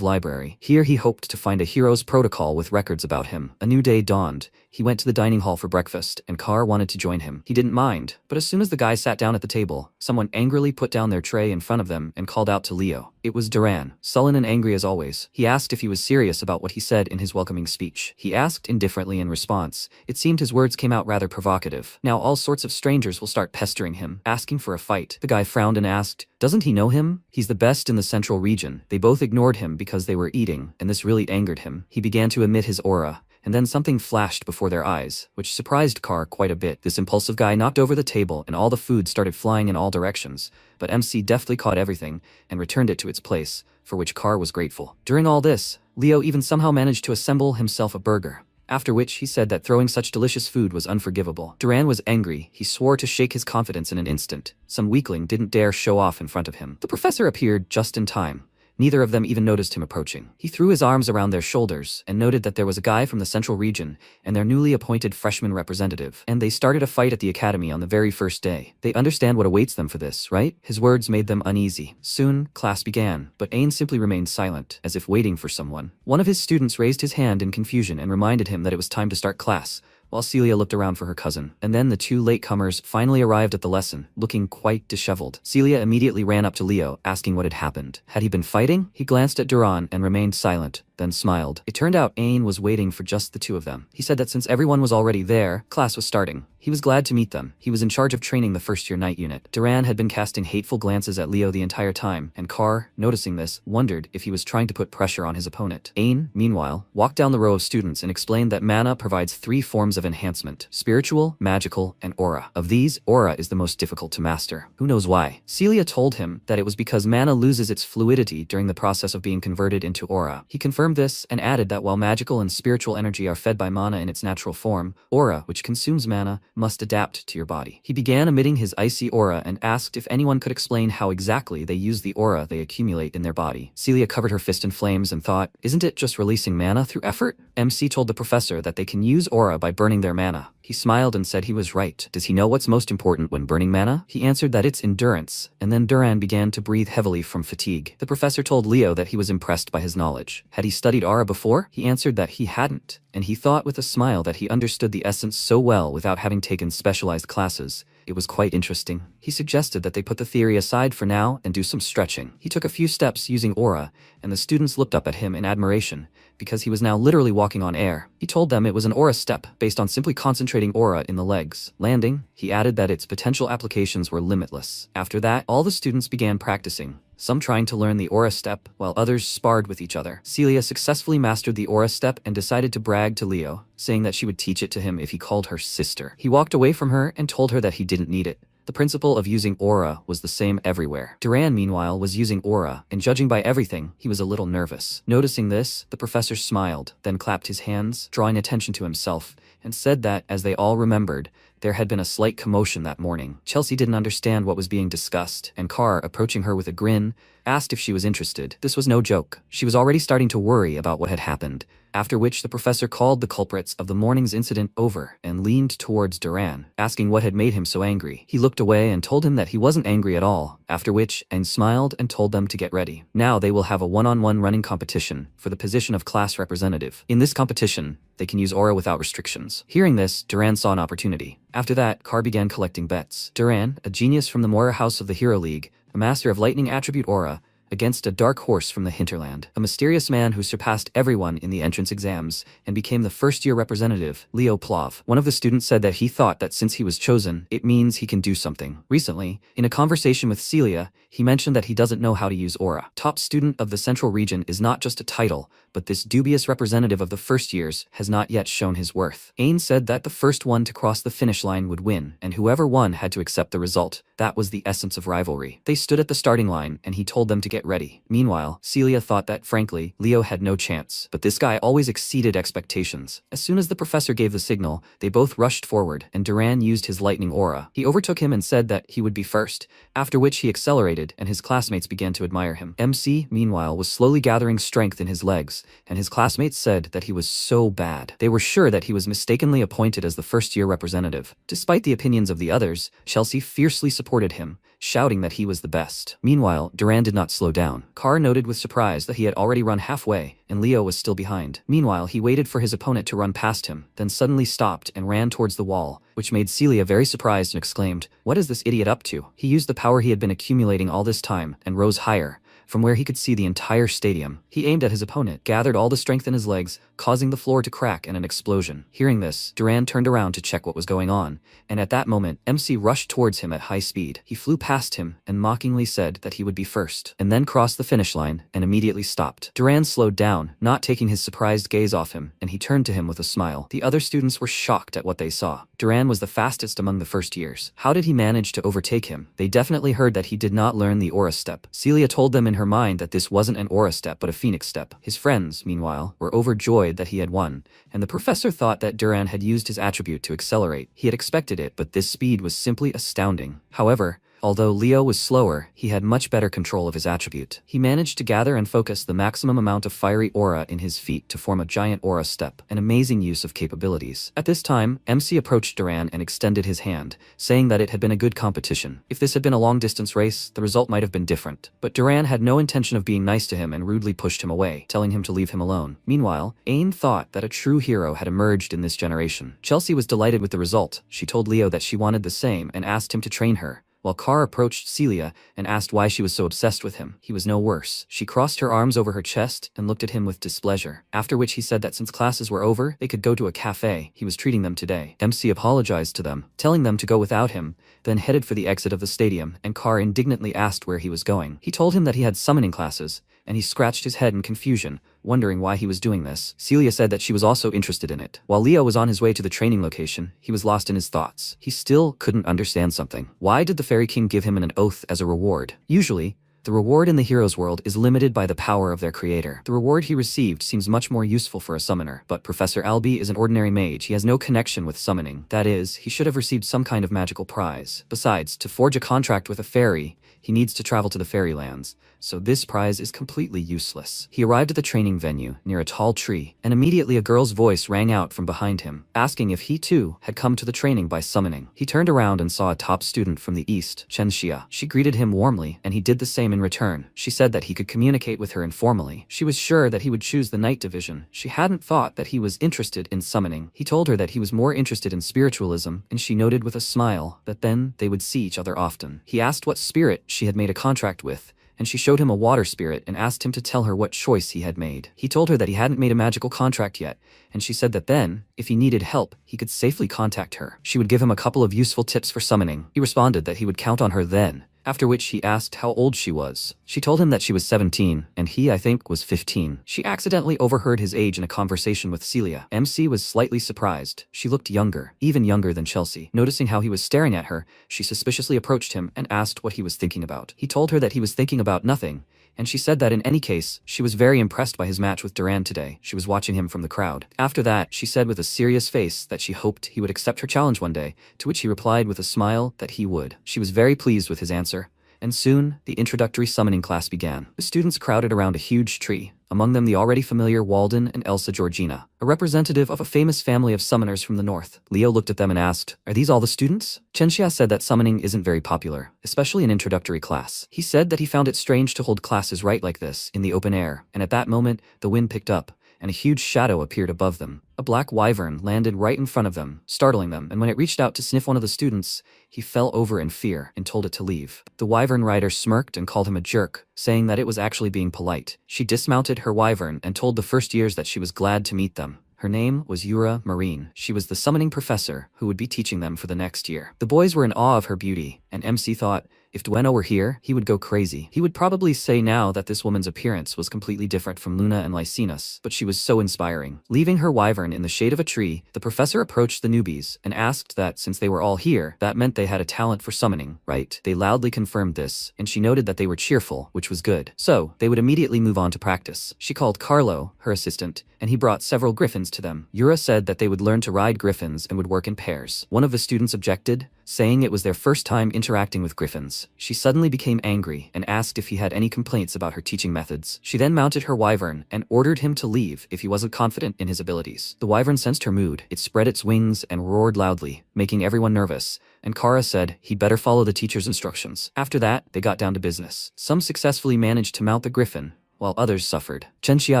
library. Here he hoped to find a hero's protocol with records about him. A new day dawned. He went to the dining hall for breakfast, and Car wanted to join him. He didn't mind, but as soon as the guys sat down at the table, someone angrily put down their tray in front of them and called out to Leo. It was Duran, sullen and angry as always. He asked if he was serious about what he said in his welcoming speech. He asked indifferently in response. It seemed his words came out rather provocative. Now all sorts of strangers will start pestering him, asking for a fight. The guy frowned and asked, "Doesn't he know him? He's the best in the central region." They both ignored him because they were eating, and this really angered him. He began to emit his aura, and then something flashed before their eyes, which surprised Car quite a bit. This impulsive guy knocked over the table and all the food started flying in all directions, but MC deftly caught everything and returned it to its place, for which Car was grateful. During all this, Leo even somehow managed to assemble himself a burger, after which he said that throwing such delicious food was unforgivable. Duran was angry. He swore to shake his confidence in an instant. Some weakling didn't dare show off in front of him. The professor appeared just in time. Neither of them even noticed him approaching. He threw his arms around their shoulders and noted that there was a guy from the central region and their newly appointed freshman representative, and they started a fight at the academy on the very first day. They understand what awaits them for this, right? His words made them uneasy. Soon, class began, but Ain simply remained silent, as if waiting for someone. One of his students raised his hand in confusion and reminded him that it was time to start class, while Celia looked around for her cousin. And then the two latecomers finally arrived at the lesson, looking quite disheveled. Celia immediately ran up to Leo, asking what had happened. Had he been fighting? He glanced at Duran and remained silent, then smiled. It turned out Ain was waiting for just the two of them. He said that since everyone was already there, class was starting. He was glad to meet them. He was in charge of training the first-year night unit. Duran had been casting hateful glances at Leo the entire time, and Car, noticing this, wondered if he was trying to put pressure on his opponent. Ain, meanwhile, walked down the row of students and explained that mana provides 3 forms of enhancement: spiritual, magical, and aura. Of these, aura is the most difficult to master. Who knows why? Celia told him that it was because mana loses its fluidity during the process of being converted into aura. He confirmed this and added that while magical and spiritual energy are fed by mana in its natural form, aura, which consumes mana, must adapt to your body. He began emitting his icy aura and asked if anyone could explain how exactly they use the aura they accumulate in their body. Celia covered her fist in flames and thought, isn't it just releasing mana through effort? MC told the professor that they can use aura by burning their mana. He smiled and said he was right. Does he know what's most important when burning mana? He answered that it's endurance, and then Duran began to breathe heavily from fatigue. The professor told Leo that he was impressed by his knowledge. Had he studied aura before? He answered that he hadn't, and he thought with a smile that he understood the essence so well without having taken specialized classes. It was quite interesting. He suggested that they put the theory aside for now and do some stretching. He took a few steps using aura, and the students looked up at him in admiration, because he was now literally walking on air. He told them it was an aura step based on simply concentrating aura in the legs. Landing, he added that its potential applications were limitless. After that, all the students began practicing, some trying to learn the aura step, while others sparred with each other. Celia successfully mastered the aura step and decided to brag to Leo, saying that she would teach it to him if he called her sister. He walked away from her and told her that he didn't need it. The principle of using aura was the same everywhere. Duran, meanwhile, was using aura, and judging by everything, he was a little nervous. Noticing this, the professor smiled, then clapped his hands, drawing attention to himself, and said that, as they all remembered, there had been a slight commotion that morning. Chelsea didn't understand what was being discussed, and Carr, approaching her with a grin, asked if she was interested. This was no joke. She was already starting to worry about what had happened, after which the professor called the culprits of the morning's incident over and leaned towards Duran, asking what had made him so angry. He looked away and told him that he wasn't angry at all, after which Aang smiled and told them to get ready. Now they will have a one-on-one running competition for the position of class representative. In this competition, they can use aura without restrictions. Hearing this, Duran saw an opportunity. After that, Carr began collecting bets. Duran, a genius from the Moira House of the Hero League, a master of lightning attribute aura, against a dark horse from the hinterland, a mysterious man who surpassed everyone in the entrance exams and became the first-year representative, Leo Plov. One of the students said that he thought that since he was chosen, it means he can do something. Recently, in a conversation with Celia, he mentioned that he doesn't know how to use aura. Top student of the Central Region is not just a title, but this dubious representative of the first years has not yet shown his worth. Ain said that the first one to cross the finish line would win, and whoever won had to accept the result. That was the essence of rivalry. They stood at the starting line, and he told them to get ready. Meanwhile, Celia thought that, frankly, Leo had no chance. But this guy always exceeded expectations. As soon as the professor gave the signal, they both rushed forward, and Duran used his lightning aura. He overtook him and said that he would be first, after which he accelerated, and his classmates began to admire him. MC, meanwhile, was slowly gathering strength in his legs, and his classmates said that he was so bad. They were sure that he was mistakenly appointed as the first-year representative. Despite the opinions of the others, Chelsea fiercely supported him, shouting that he was the best. Meanwhile, Duran did not slow down. Carr noted with surprise that he had already run halfway, and Leo was still behind. Meanwhile, he waited for his opponent to run past him, then suddenly stopped and ran towards the wall, which made Celia very surprised and exclaimed, "What is this idiot up to?" He used the power he had been accumulating all this time, and rose higher, from where he could see the entire stadium. He aimed at his opponent, gathered all the strength in his legs, causing the floor to crack and an explosion. Hearing this, Duran turned around to check what was going on, and at that moment, MC rushed towards him at high speed. He flew past him and mockingly said that he would be first, and then crossed the finish line and immediately stopped. Duran slowed down, not taking his surprised gaze off him, and he turned to him with a smile. The other students were shocked at what they saw. Duran was the fastest among the first years. How did he manage to overtake him? They definitely heard that he did not learn the aura step. Celia told them in her mind that this wasn't an aura step but a phoenix step. His friends, meanwhile, were overjoyed that he had won, and the professor thought that Duran had used his attribute to accelerate. He had expected it, but this speed was simply astounding. However, although Leo was slower, he had much better control of his attribute. He managed to gather and focus the maximum amount of fiery aura in his feet to form a giant aura step, an amazing use of capabilities. At this time, MC approached Duran and extended his hand, saying that it had been a good competition. If this had been a long-distance race, the result might have been different. But Duran had no intention of being nice to him and rudely pushed him away, telling him to leave him alone. Meanwhile, Ain thought that a true hero had emerged in this generation. Chelsea was delighted with the result. She told Leo that she wanted the same and asked him to train her, while Carr approached Celia and asked why she was so obsessed with him. He was no worse. She crossed her arms over her chest and looked at him with displeasure, after which he said that since classes were over, they could go to a cafe. He was treating them today. MC apologized to them, telling them to go without him, then headed for the exit of the stadium, and Carr indignantly asked where he was going. He told him that he had summoning classes, and he scratched his head in confusion, wondering why he was doing this. Celia said that she was also interested in it. While Leo was on his way to the training location, he was lost in his thoughts. He still couldn't understand something. Why did the Fairy King give him an oath as a reward? Usually, the reward in the hero's world is limited by the power of their creator. The reward he received seems much more useful for a summoner, but Professor Albie is an ordinary mage. He has no connection with summoning. That is, he should have received some kind of magical prize. Besides, to forge a contract with a fairy, he needs to travel to the fairylands, so this prize is completely useless. He arrived at the training venue, near a tall tree, and immediately a girl's voice rang out from behind him, asking if he too had come to the training by summoning. He turned around and saw a top student from the east, Chen Xia. She greeted him warmly, and he did the same in return. She said that he could communicate with her informally. She was sure that he would choose the night division. She hadn't thought that he was interested in summoning. He told her that he was more interested in spiritualism, and she noted with a smile that then they would see each other often. He asked what spirit she had made a contract with, and she showed him a water spirit and asked him to tell her what choice he had made. He told her that he hadn't made a magical contract yet, and she said that then, if he needed help, he could safely contact her. She would give him a couple of useful tips for summoning. He responded that he would count on her then, after which he asked how old she was. She told him that she was 17, and he, I think, was 15. She accidentally overheard his age in a conversation with Celia. MC was slightly surprised. She looked younger, even younger than Chelsea. Noticing how he was staring at her, she suspiciously approached him and asked what he was thinking about. He told her that he was thinking about nothing, and she said that in any case, she was very impressed by his match with Duran today. She was watching him from the crowd. After that, she said with a serious face that she hoped he would accept her challenge one day, to which he replied with a smile that he would. She was very pleased with his answer, and soon, the introductory summoning class began. The students crowded around a huge tree, among them the already familiar Walden and Elsa Georgina, a representative of a famous family of summoners from the north. Leo looked at them and asked, "Are these all the students?" Chenxia said that summoning isn't very popular, especially in introductory class. He said that he found it strange to hold classes right like this, in the open air, and at that moment, the wind picked up, and a huge shadow appeared above them. A black wyvern landed right in front of them, startling them, and when it reached out to sniff one of the students, he fell over in fear and told it to leave. The wyvern rider smirked and called him a jerk, saying that it was actually being polite. She dismounted her wyvern and told the first years that she was glad to meet them. Her name was Yura Marine. She was the summoning professor who would be teaching them for the next year. The boys were in awe of her beauty, and MC thought, if Dueno were here, he would go crazy. He would probably say now that this woman's appearance was completely different from Luna and Lycinus, but she was so inspiring. Leaving her wyvern in the shade of a tree, the professor approached the newbies and asked that since they were all here, that meant they had a talent for summoning, right? They loudly confirmed this, and she noted that they were cheerful, which was good. So, they would immediately move on to practice. She called Carlo, her assistant, and he brought several griffins to them. Yura said that they would learn to ride griffins and would work in pairs. One of the students objected, saying it was their first time interacting with griffins. She suddenly became angry and asked if he had any complaints about her teaching methods. She then mounted her wyvern and ordered him to leave if he wasn't confident in his abilities. The wyvern sensed her mood. It spread its wings and roared loudly, making everyone nervous, and Kara said he'd better follow the teacher's instructions. After that, they got down to business. Some successfully managed to mount the griffin, while others suffered. Chenxia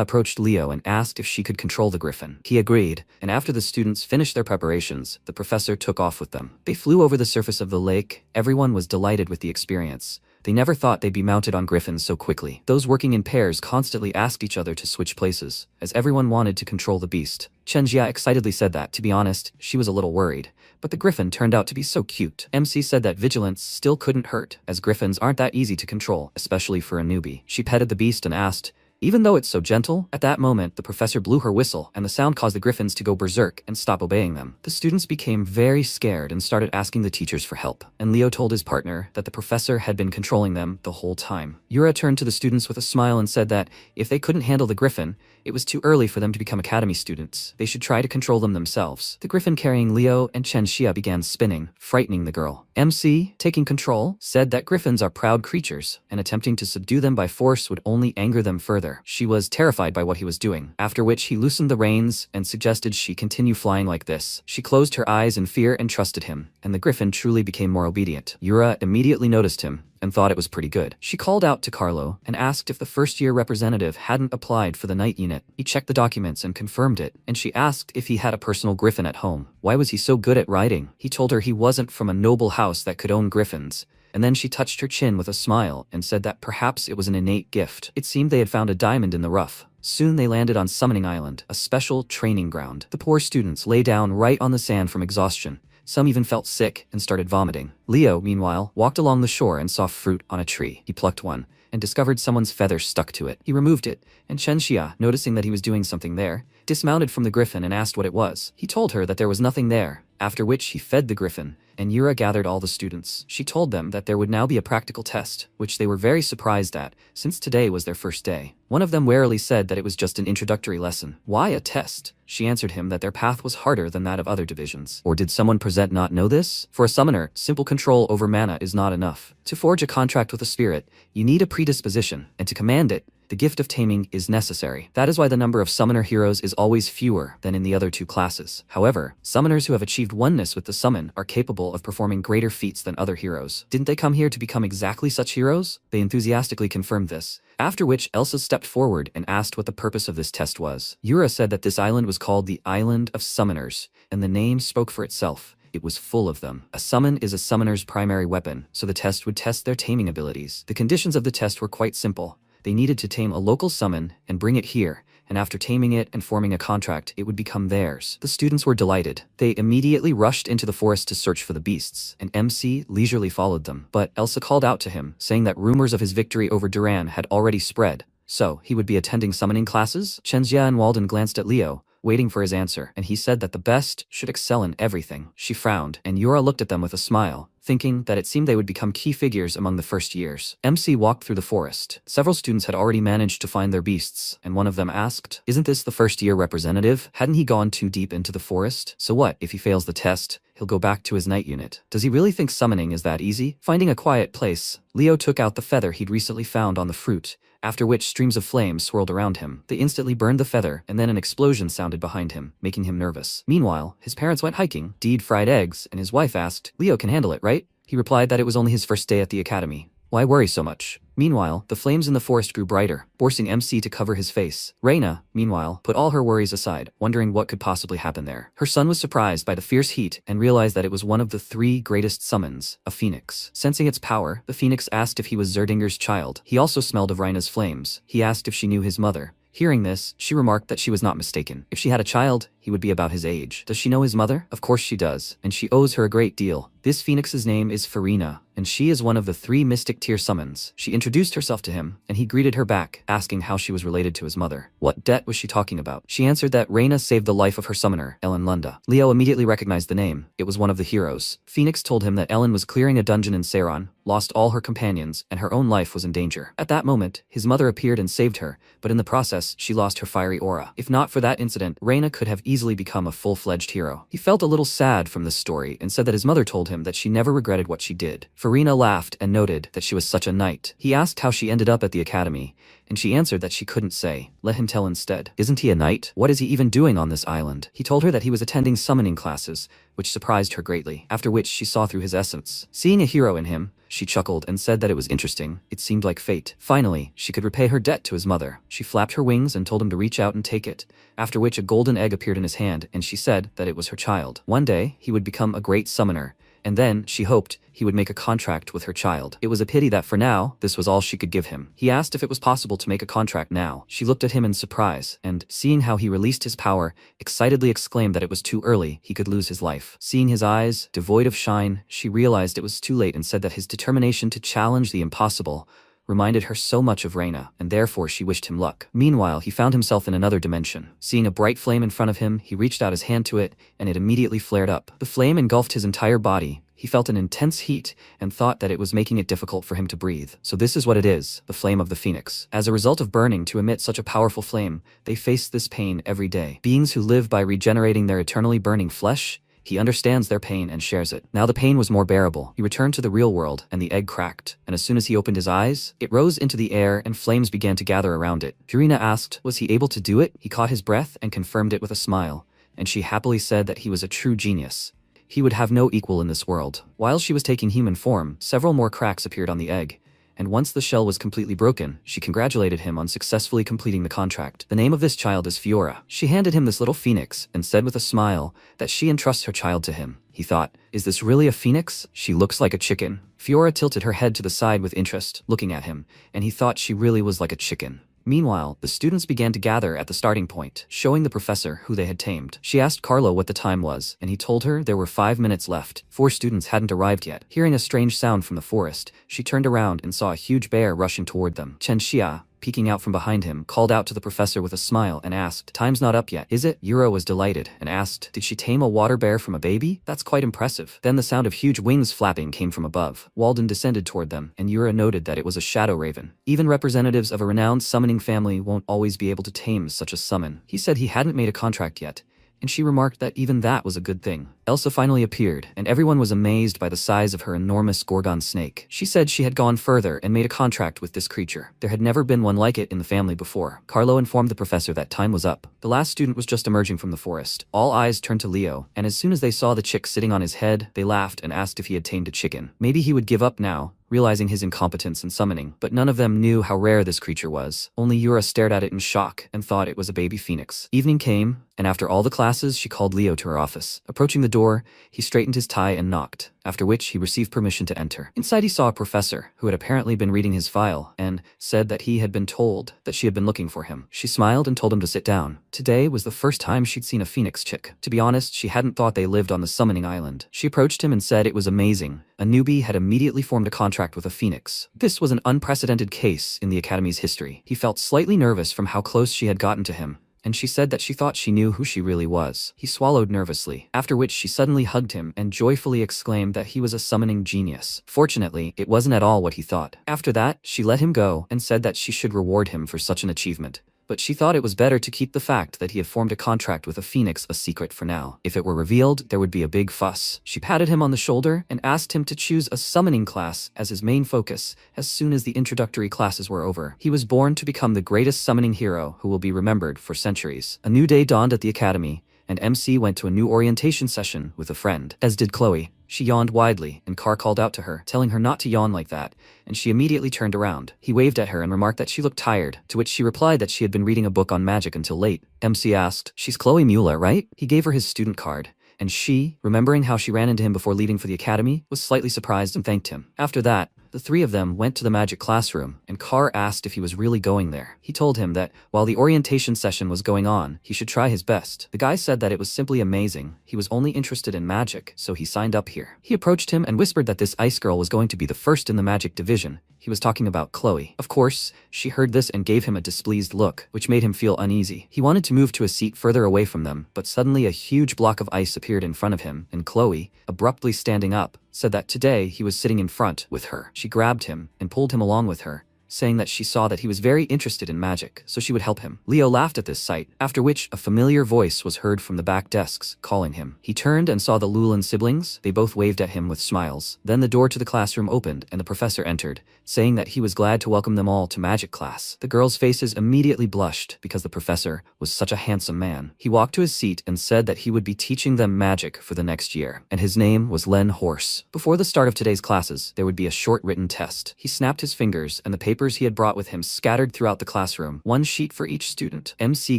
approached Leo and asked if she could control the griffin. He agreed, and after the students finished their preparations, the professor took off with them. They flew over the surface of the lake. Everyone was delighted with the experience. They never thought they'd be mounted on griffins so quickly. Those working in pairs constantly asked each other to switch places, as everyone wanted to control the beast. Chenxia excitedly said that, to be honest, she was a little worried. But the griffin turned out to be so cute. MC said that vigilance still couldn't hurt, as griffins aren't that easy to control, especially for a newbie. She petted the beast and asked, even though it's so gentle, at that moment the professor blew her whistle and the sound caused the griffins to go berserk and stop obeying them. The students became very scared and started asking the teachers for help, and Leo told his partner that the professor had been controlling them the whole time. Yura turned to the students with a smile and said that if they couldn't handle the griffin, it was too early for them to become academy students. They should try to control them themselves. The griffin carrying Leo and Chenxia began spinning, frightening the girl. MC, taking control, said that griffins are proud creatures, and attempting to subdue them by force would only anger them further. She was terrified by what he was doing, after which he loosened the reins and suggested she continue flying like this. She closed her eyes in fear and trusted him, and the griffin truly became more obedient. Yura immediately noticed him and thought it was pretty good. She called out to Carlo and asked if the first-year representative hadn't applied for the night unit. He checked the documents and confirmed it, and she asked if he had a personal griffin at home. Why was he so good at riding? He told her he wasn't from a noble house that could own griffins. And then she touched her chin with a smile and said that perhaps it was an innate gift. It seemed they had found a diamond in the rough. Soon they landed on Summoning Island, a special training ground. The poor students lay down right on the sand from exhaustion. Some even felt sick and started vomiting. Leo, meanwhile, walked along the shore and saw fruit on a tree. He plucked one and discovered someone's feather stuck to it. He removed it, and Chenxia, noticing that he was doing something there, dismounted from the griffin and asked what it was. He told her that there was nothing there, after which he fed the griffin, and Yura gathered all the students. She told them that there would now be a practical test, which they were very surprised at, since today was their first day. One of them warily said that it was just an introductory lesson. Why a test? She answered him that their path was harder than that of other divisions. Or did someone present not know this? For a summoner, simple control over mana is not enough. To forge a contract with a spirit, you need a predisposition, and to command it, the gift of taming is necessary. That is why the number of summoner heroes is always fewer than in the other two classes. However, summoners who have achieved oneness with the summon are capable of performing greater feats than other heroes. Didn't they come here to become exactly such heroes? They enthusiastically confirmed this. After which Elsa stepped forward and asked what the purpose of this test was. Yura said that this island was called the Island of Summoners, and the name spoke for itself. It was full of them. A summon is a summoner's primary weapon, so the test would test their taming abilities. The conditions of the test were quite simple. They needed to tame a local summon and bring it here, and after taming it and forming a contract, it would become theirs. The students were delighted. They immediately rushed into the forest to search for the beasts, and MC leisurely followed them. But Elsa called out to him, saying that rumors of his victory over Duran had already spread, so he would be attending summoning classes? Chenxia and Walden glanced at Leo, waiting for his answer, and he said that the best should excel in everything. She frowned, and Yura looked at them with a smile, thinking that it seemed they would become key figures among the first years. MC walked through the forest. Several students had already managed to find their beasts, and one of them asked, "Isn't this the first-year representative? Hadn't he gone too deep into the forest? So what, if he fails the test? He'll go back to his night unit. Does he really think summoning is that easy?" Finding a quiet place, Leo took out the feather he'd recently found on the fruit, after which streams of flame swirled around him. They instantly burned the feather, and then an explosion sounded behind him, making him nervous. Meanwhile, his parents went hiking, Deed fried eggs, and his wife asked, "Leo can handle it, right?" He replied that it was only his first day at the academy. Why worry so much? Meanwhile, the flames in the forest grew brighter, forcing MC to cover his face. Reina, meanwhile, put all her worries aside, wondering what could possibly happen there. Her son was surprised by the fierce heat and realized that it was one of the 3 greatest summons, a phoenix. Sensing its power, the phoenix asked if he was Zerdinger's child. He also smelled of Reina's flames. He asked if she knew his mother. Hearing this, she remarked that she was not mistaken. If she had a child, he would be about his age. Does she know his mother? Of course she does, and she owes her a great deal. This phoenix's name is Farina, and she is one of the 3 mystic tier summons. She introduced herself to him, and he greeted her back, asking how she was related to his mother. What debt was she talking about? She answered that Reina saved the life of her summoner, Ellen Lunda. Leo immediately recognized the name. It was one of the heroes. Phoenix told him that Ellen was clearing a dungeon in Seiron, lost all her companions, and her own life was in danger. At that moment, his mother appeared and saved her, but in the process, she lost her fiery aura. If not for that incident, Reina could have easily become a full-fledged hero. He felt a little sad from this story and said that his mother told him that she never regretted what she did. Farina laughed and noted that she was such a knight. He asked how she ended up at the academy, and she answered that she couldn't say. Let him tell instead. Isn't he a knight? What is he even doing on this island? He told her that he was attending summoning classes, which surprised her greatly, after which she saw through his essence. Seeing a hero in him, she chuckled and said that it was interesting. It seemed like fate. Finally, she could repay her debt to his mother. She flapped her wings and told him to reach out and take it, after which a golden egg appeared in his hand, and she said that it was her child. One day, he would become a great summoner, and then, she hoped, he would make a contract with her child. It was a pity that for now, this was all she could give him. He asked if it was possible to make a contract now. She looked at him in surprise, and, seeing how he released his power, excitedly exclaimed that it was too early, he could lose his life. Seeing his eyes, devoid of shine, she realized it was too late and said that his determination to challenge the impossible reminded her so much of Reina, and therefore she wished him luck. Meanwhile, he found himself in another dimension. Seeing a bright flame in front of him, he reached out his hand to it, and it immediately flared up. The flame engulfed his entire body. He felt an intense heat and thought that it was making it difficult for him to breathe. So this is what it is, the flame of the phoenix. As a result of burning to emit such a powerful flame, they face this pain every day. Beings who live by regenerating their eternally burning flesh, he understands their pain and shares it. Now the pain was more bearable. He returned to the real world, and the egg cracked. And as soon as he opened his eyes, it rose into the air and flames began to gather around it. Purina asked, was he able to do it? He caught his breath and confirmed it with a smile, and she happily said that he was a true genius. He would have no equal in this world. While she was taking human form, several more cracks appeared on the egg, and once the shell was completely broken, she congratulated him on successfully completing the contract. The name of this child is Fiora. She handed him this little phoenix and said with a smile that she entrusts her child to him. He thought, is this really a phoenix? She looks like a chicken. Fiora tilted her head to the side with interest, looking at him, and he thought she really was like a chicken. Meanwhile, the students began to gather at the starting point, showing the professor who they had tamed. She asked Carlo what the time was, and he told her there were 5 minutes left. 4 students hadn't arrived yet. Hearing a strange sound from the forest, she turned around and saw a huge bear rushing toward them. Chen Xia, peeking out from behind him, called out to the professor with a smile and asked, time's not up yet, is it? Yura was delighted and asked, did she tame a water bear from a baby? That's quite impressive. Then the sound of huge wings flapping came from above. Walden descended toward them, and Yura noted that it was a shadow raven. Even representatives of a renowned summoning family won't always be able to tame such a summon. He said he hadn't made a contract yet, and she remarked that even that was a good thing. Elsa finally appeared, and everyone was amazed by the size of her enormous Gorgon snake. She said she had gone further and made a contract with this creature. There had never been one like it in the family before. Carlo informed the professor that time was up. The last student was just emerging from the forest. All eyes turned to Leo, and as soon as they saw the chick sitting on his head, they laughed and asked if he had tamed a chicken. Maybe he would give up now, realizing his incompetence in summoning, but none of them knew how rare this creature was. Only Yura stared at it in shock and thought it was a baby phoenix. Evening came, and after all the classes, she called Leo to her office. Approaching the door, he straightened his tie and knocked, after which he received permission to enter. Inside he saw a professor, who had apparently been reading his file, and said that he had been told that she had been looking for him. She smiled and told him to sit down. Today was the first time she'd seen a phoenix chick. To be honest, she hadn't thought they lived on the summoning island. She approached him and said it was amazing. A newbie had immediately formed a contract with a phoenix. This was an unprecedented case in the Academy's history. He felt slightly nervous from how close she had gotten to him, and she said that she thought she knew who she really was. He swallowed nervously, after which she suddenly hugged him and joyfully exclaimed that he was a summoning genius. Fortunately, it wasn't at all what he thought. After that, she let him go and said that she should reward him for such an achievement. But she thought it was better to keep the fact that he had formed a contract with a phoenix a secret for now. If it were revealed, there would be a big fuss. She patted him on the shoulder and asked him to choose a summoning class as his main focus as soon as the introductory classes were over. He was born to become the greatest summoning hero who will be remembered for centuries. A new day dawned at the academy, and MC went to a new orientation session with a friend, as did Chloe. She yawned widely, and Carr called out to her, telling her not to yawn like that, and she immediately turned around. He waved at her and remarked that she looked tired, to which she replied that she had been reading a book on magic until late. MC asked, "She's Chloe Mueller, right?" He gave her his student card, and she, remembering how she ran into him before leaving for the academy, was slightly surprised and thanked him. After that, the three of them went to the magic classroom, and Carr asked if he was really going there. He told him that, while the orientation session was going on, he should try his best. The guy said that it was simply amazing, he was only interested in magic, so he signed up here. He approached him and whispered that this ice girl was going to be the first in the magic division. He was talking about Chloe. Of course, she heard this and gave him a displeased look, which made him feel uneasy. He wanted to move to a seat further away from them, but suddenly a huge block of ice appeared in front of him, and Chloe, abruptly standing up, said that today he was sitting in front with her. She grabbed him and pulled him along with her, saying that she saw that he was very interested in magic, so she would help him. Leo laughed at this sight, after which a familiar voice was heard from the back desks, calling him. He turned and saw the Lulin siblings. They both waved at him with smiles. Then the door to the classroom opened and the professor entered, saying that he was glad to welcome them all to magic class. The girls' faces immediately blushed because the professor was such a handsome man. He walked to his seat and said that he would be teaching them magic for the next year, and his name was Len Horse. Before the start of today's classes, there would be a short written test. He snapped his fingers and the papers he had brought with him scattered throughout the classroom, one sheet for each student. MC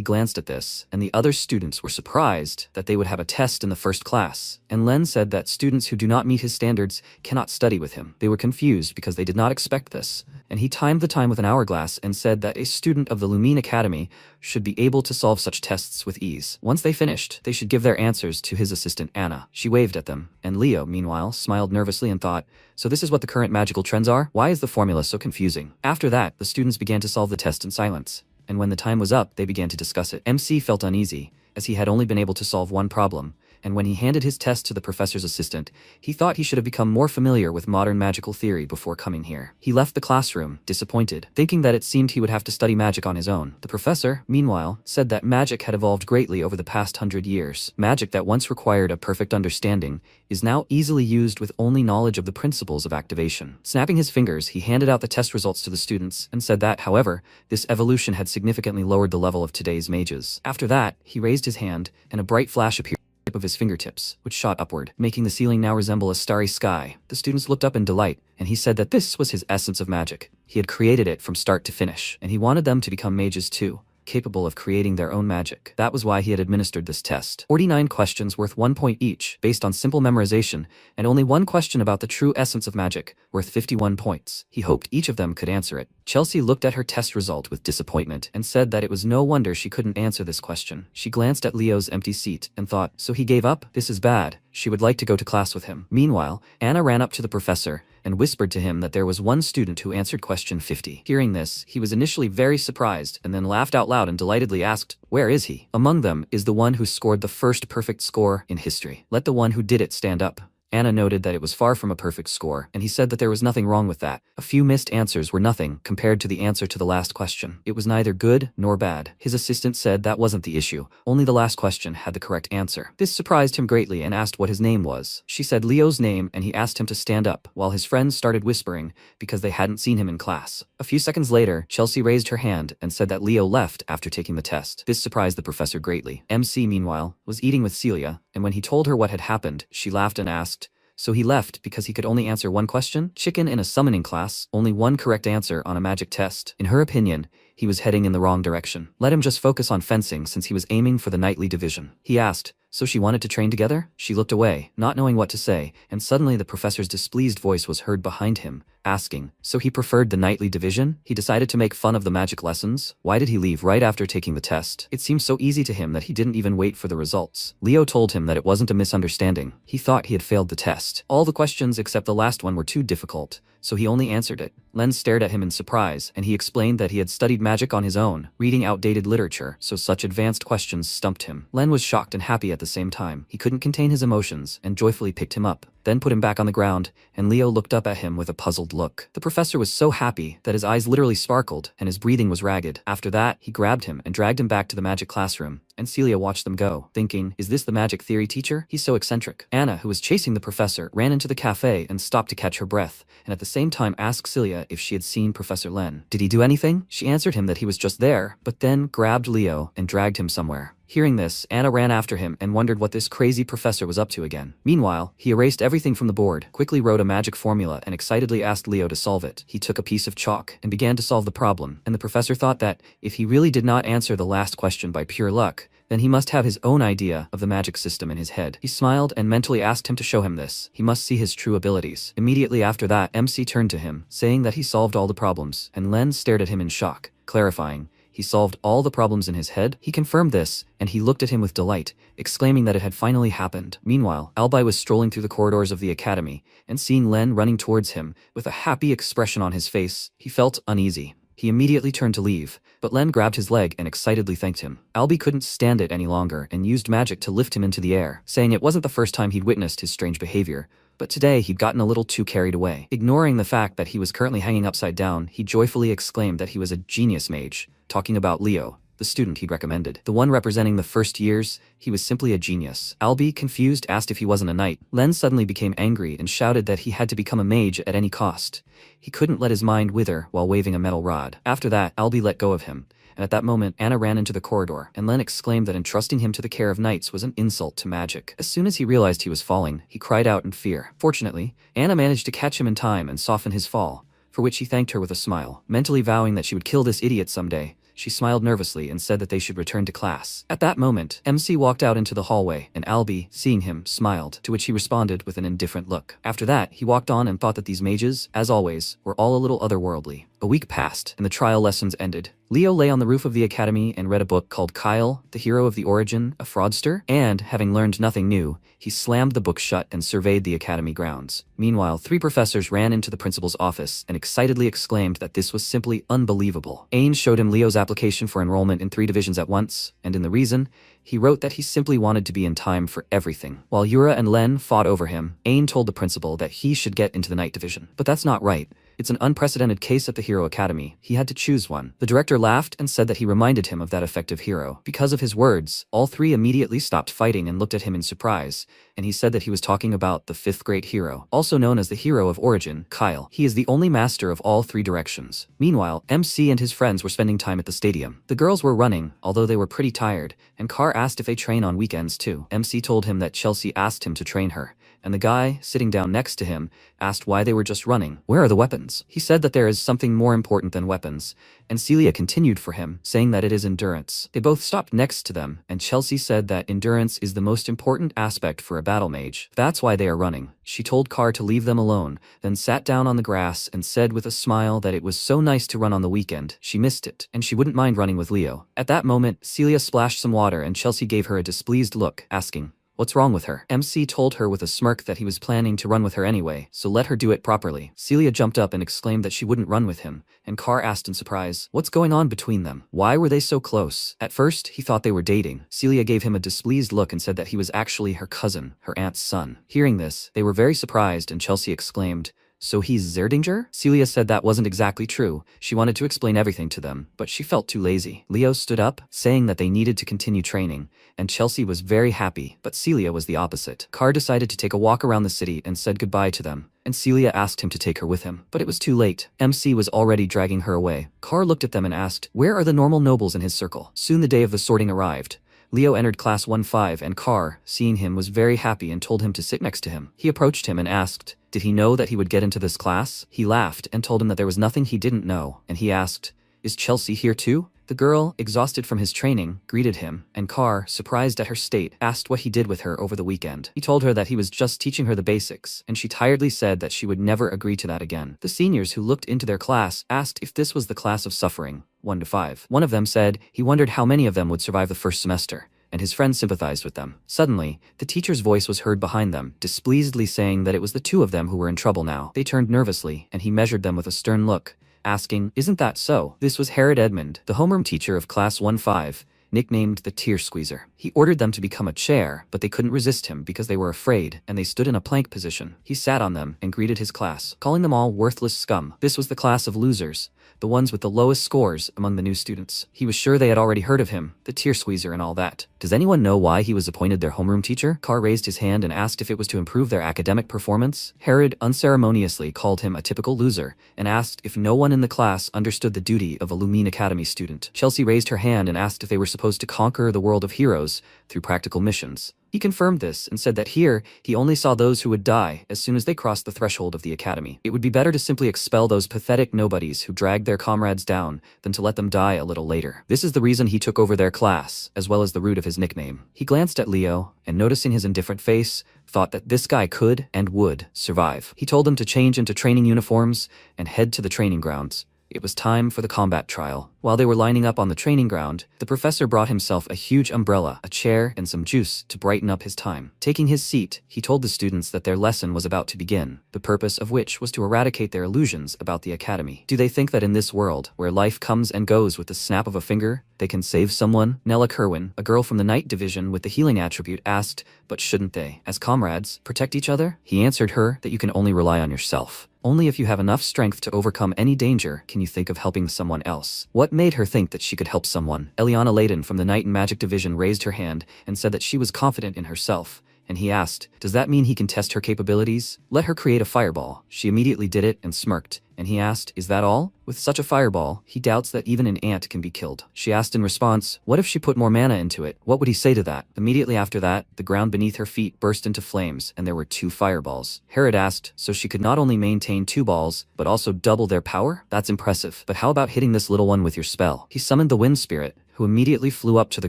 glanced at this, and the other students were surprised that they would have a test in the first class, and Len said that students who do not meet his standards cannot study with him. They were confused because they did not expect this, and he timed the time with an hourglass and said that a student of the Lumine Academy should be able to solve such tests with ease. Once they finished, they should give their answers to his assistant Anna. She waved at them, and Leo, meanwhile, smiled nervously and thought, "So this is what the current magical trends are? Why is the formula so confusing?" After that, the students began to solve the test in silence, and when the time was up, they began to discuss it. MC felt uneasy, as he had only been able to solve one problem, and when he handed his test to the professor's assistant, he thought he should have become more familiar with modern magical theory before coming here. He left the classroom, disappointed, thinking that it seemed he would have to study magic on his own. The professor, meanwhile, said that magic had evolved greatly over the past 100 years. Magic that once required a perfect understanding is now easily used with only knowledge of the principles of activation. Snapping his fingers, he handed out the test results to the students and said that, however, this evolution had significantly lowered the level of today's mages. After that, he raised his hand, and a bright flash appeared of his fingertips, which shot upward, making the ceiling now resemble a starry sky. The students looked up in delight, and he said that this was his essence of magic. He had created it from start to finish, and he wanted them to become mages too, capable of creating their own magic. That was why he had administered this test. 49 questions worth 1 point each, based on simple memorization, and only one question about the true essence of magic, worth 51 points. He hoped each of them could answer it. Chelsea looked at her test result with disappointment and said that it was no wonder she couldn't answer this question. She glanced at Leo's empty seat and thought, so he gave up? This is bad. She would like to go to class with him. Meanwhile, Anna ran up to the professor and whispered to him that there was one student who answered question 50. Hearing this, he was initially very surprised and then laughed out loud and delightedly asked, "Where is he?" Among them is the one who scored the first perfect score in history. Let the one who did it stand up. Anna noted that it was far from a perfect score, and he said that there was nothing wrong with that. A few missed answers were nothing compared to the answer to the last question. It was neither good nor bad. His assistant said that wasn't the issue, only the last question had the correct answer. This surprised him greatly and asked what his name was. She said Leo's name, and he asked him to stand up, while his friends started whispering because they hadn't seen him in class. A few seconds later, Chelsea raised her hand and said that Leo left after taking the test. This surprised the professor greatly. MC, meanwhile, was eating with Celia, and when he told her what had happened, she laughed and asked, "So he left because he could only answer one question? Chicken in a summoning class, only one correct answer on a magic test." In her opinion, he was heading in the wrong direction. Let him just focus on fencing since he was aiming for the knightly division. He asked, "So she wanted to train together?" She looked away, not knowing what to say, and suddenly the professor's displeased voice was heard behind him, asking, "So he preferred the knightly division? He decided to make fun of the magic lessons? Why did he leave right after taking the test? It seemed so easy to him that he didn't even wait for the results." Leo told him that it wasn't a misunderstanding. He thought he had failed the test. All the questions except the last one were too difficult, so he only answered it. Len stared at him in surprise, and he explained that he had studied magic on his own, reading outdated literature, so such advanced questions stumped him. Len was shocked and happy at the same time. He couldn't contain his emotions and joyfully picked him up, then put him back on the ground, and Leo looked up at him with a puzzled look. The professor was so happy that his eyes literally sparkled and his breathing was ragged. After that, he grabbed him and dragged him back to the magic classroom, and Celia watched them go, thinking, is this the magic theory teacher? He's so eccentric. Anna, who was chasing the professor, ran into the cafe and stopped to catch her breath, and at the same time asked Celia Celia if she had seen Professor Len. Did he do anything? She answered him that he was just there, but then grabbed Leo and dragged him somewhere. Hearing this, Anna ran after him and wondered what this crazy professor was up to again. Meanwhile, he erased everything from the board, quickly wrote a magic formula and excitedly asked Leo to solve it. He took a piece of chalk and began to solve the problem, and the professor thought that, if he really did not answer the last question by pure luck, then he must have his own idea of the magic system in his head. He smiled and mentally asked him to show him this. He must see his true abilities. Immediately after that, MC turned to him, saying that he solved all the problems, and Len stared at him in shock, clarifying, he solved all the problems in his head? He confirmed this, and he looked at him with delight, exclaiming that it had finally happened. Meanwhile, Albi was strolling through the corridors of the academy, and seeing Len running towards him, with a happy expression on his face, he felt uneasy. He immediately turned to leave, but Len grabbed his leg and excitedly thanked him. Albi couldn't stand it any longer and used magic to lift him into the air, saying it wasn't the first time he'd witnessed his strange behavior, but today he'd gotten a little too carried away. Ignoring the fact that he was currently hanging upside down, he joyfully exclaimed that he was a genius mage, talking about Leo, the student he'd recommended. The one representing the first years, he was simply a genius. Albi, confused, asked if he wasn't a knight. Len suddenly became angry and shouted that he had to become a mage at any cost. He couldn't let his mind wither while waving a metal rod. After that, Albi let go of him, and at that moment Anna ran into the corridor, and Len exclaimed that entrusting him to the care of knights was an insult to magic. As soon as he realized he was falling, he cried out in fear. Fortunately, Anna managed to catch him in time and soften his fall, for which he thanked her with a smile. Mentally vowing that she would kill this idiot someday, she smiled nervously and said that they should return to class. At that moment, MC walked out into the hallway, and Albi, seeing him, smiled, to which he responded with an indifferent look. After that, he walked on and thought that these mages, as always, were all a little otherworldly. A week passed, and the trial lessons ended. Leo lay on the roof of the academy and read a book called Kyle, the Hero of the Origin, a Fraudster, and, having learned nothing new, he slammed the book shut and surveyed the academy grounds. Meanwhile, 3 professors ran into the principal's office and excitedly exclaimed that this was simply unbelievable. Ain showed him Leo's application for enrollment in 3 divisions at once, and in the reason, he wrote that he simply wanted to be in time for everything. While Yura and Len fought over him, Ain told the principal that he should get into the night division. But that's not right. It's an unprecedented case at the Hero Academy. He had to choose one. The director laughed and said that he reminded him of that effective hero. Because of his words, all 3 immediately stopped fighting and looked at him in surprise, and he said that he was talking about the 5th great hero, also known as the Hero of Origin, Kyle. He is the only master of all 3 directions. Meanwhile, MC and his friends were spending time at the stadium. The girls were running, although they were pretty tired, and Carr asked if they train on weekends too. MC told him that Chelsea asked him to train her, and the guy, sitting down next to him, asked why they were just running. Where are the weapons? He said that there is something more important than weapons, and Celia continued for him, saying that it is endurance. They both stopped next to them, and Chelsea said that endurance is the most important aspect for a battle mage. That's why they are running. She told Carr to leave them alone, then sat down on the grass and said with a smile that it was so nice to run on the weekend. She missed it, and she wouldn't mind running with Leo. At that moment, Celia splashed some water and Chelsea gave her a displeased look, asking, "What's wrong with her?" MC told her with a smirk that he was planning to run with her anyway, so let her do it properly. Celia jumped up and exclaimed that she wouldn't run with him, and Carr asked in surprise, what's going on between them? Why were they so close? At first, he thought they were dating. Celia gave him a displeased look and said that he was actually her cousin, her aunt's son. Hearing this, they were very surprised and Chelsea exclaimed, "So he's Zerdinger?" Celia said that wasn't exactly true. She wanted to explain everything to them, but she felt too lazy. Leo stood up, saying that they needed to continue training, and Chelsea was very happy, but Celia was the opposite. Carr decided to take a walk around the city and said goodbye to them, and Celia asked him to take her with him. But it was too late. MC was already dragging her away. Carr looked at them and asked, where are the normal nobles in his circle? Soon the day of the sorting arrived. Leo entered class 1-5 and Carr, seeing him, was very happy and told him to sit next to him. He approached him and asked, did he know that he would get into this class? He laughed and told him that there was nothing he didn't know, and he asked, is Chelsea here too? The girl, exhausted from his training, greeted him, and Carr, surprised at her state, asked what he did with her over the weekend. He told her that he was just teaching her the basics, and she tiredly said that she would never agree to that again. The seniors who looked into their class asked if this was the class of suffering, 1-5. One of them said he wondered how many of them would survive the first semester, and his friends sympathized with them. Suddenly, the teacher's voice was heard behind them, displeasedly saying that it was the 2 of them who were in trouble now. They turned nervously, and he measured them with a stern look, asking, isn't that so? This was Herod Edmund, the homeroom teacher of class 1-5, nicknamed the Tear Squeezer. He ordered them to become a chair, but they couldn't resist him because they were afraid, and they stood in a plank position. He sat on them and greeted his class, calling them all worthless scum. This was the class of losers, the ones with the lowest scores among the new students. He was sure they had already heard of him, the Tear Squeezer and all that. Does anyone know why he was appointed their homeroom teacher? Carr raised his hand and asked if it was to improve their academic performance. Herod unceremoniously called him a typical loser and asked if no one in the class understood the duty of a Lumine Academy student. Chelsea raised her hand and asked if they were supposed to conquer the world of heroes through practical missions. He confirmed this and said that here, he only saw those who would die as soon as they crossed the threshold of the academy. It would be better to simply expel those pathetic nobodies who dragged their comrades down than to let them die a little later. This is the reason he took over their class, as well as the root of his nickname. He glanced at Leo, and noticing his indifferent face, thought that this guy could and would survive. He told them to change into training uniforms and head to the training grounds. It was time for the combat trial. While they were lining up on the training ground, the professor brought himself a huge umbrella, a chair, and some juice to brighten up his time. Taking his seat, he told the students that their lesson was about to begin, the purpose of which was to eradicate their illusions about the academy. Do they think that in this world, where life comes and goes with the snap of a finger, they can save someone? Nella Kerwin, a girl from the night division with the healing attribute, asked, but shouldn't they, as comrades, protect each other? He answered her that you can only rely on yourself. Only if you have enough strength to overcome any danger can you think of helping someone else. What made her think that she could help someone? Eliana Layden from the Night and Magic Division raised her hand and said that she was confident in herself. And he asked, does that mean he can test her capabilities? Let her create a fireball. She immediately did it and smirked. And he asked, is that all? With such a fireball, he doubts that even an ant can be killed. She asked in response, what if she put more mana into it? What would he say to that? Immediately after that, the ground beneath her feet burst into flames, and there were 2 fireballs. Herod asked, so she could not only maintain 2 balls, but also double their power? That's impressive. But how about hitting this little one with your spell? He summoned the wind spirit, who immediately flew up to the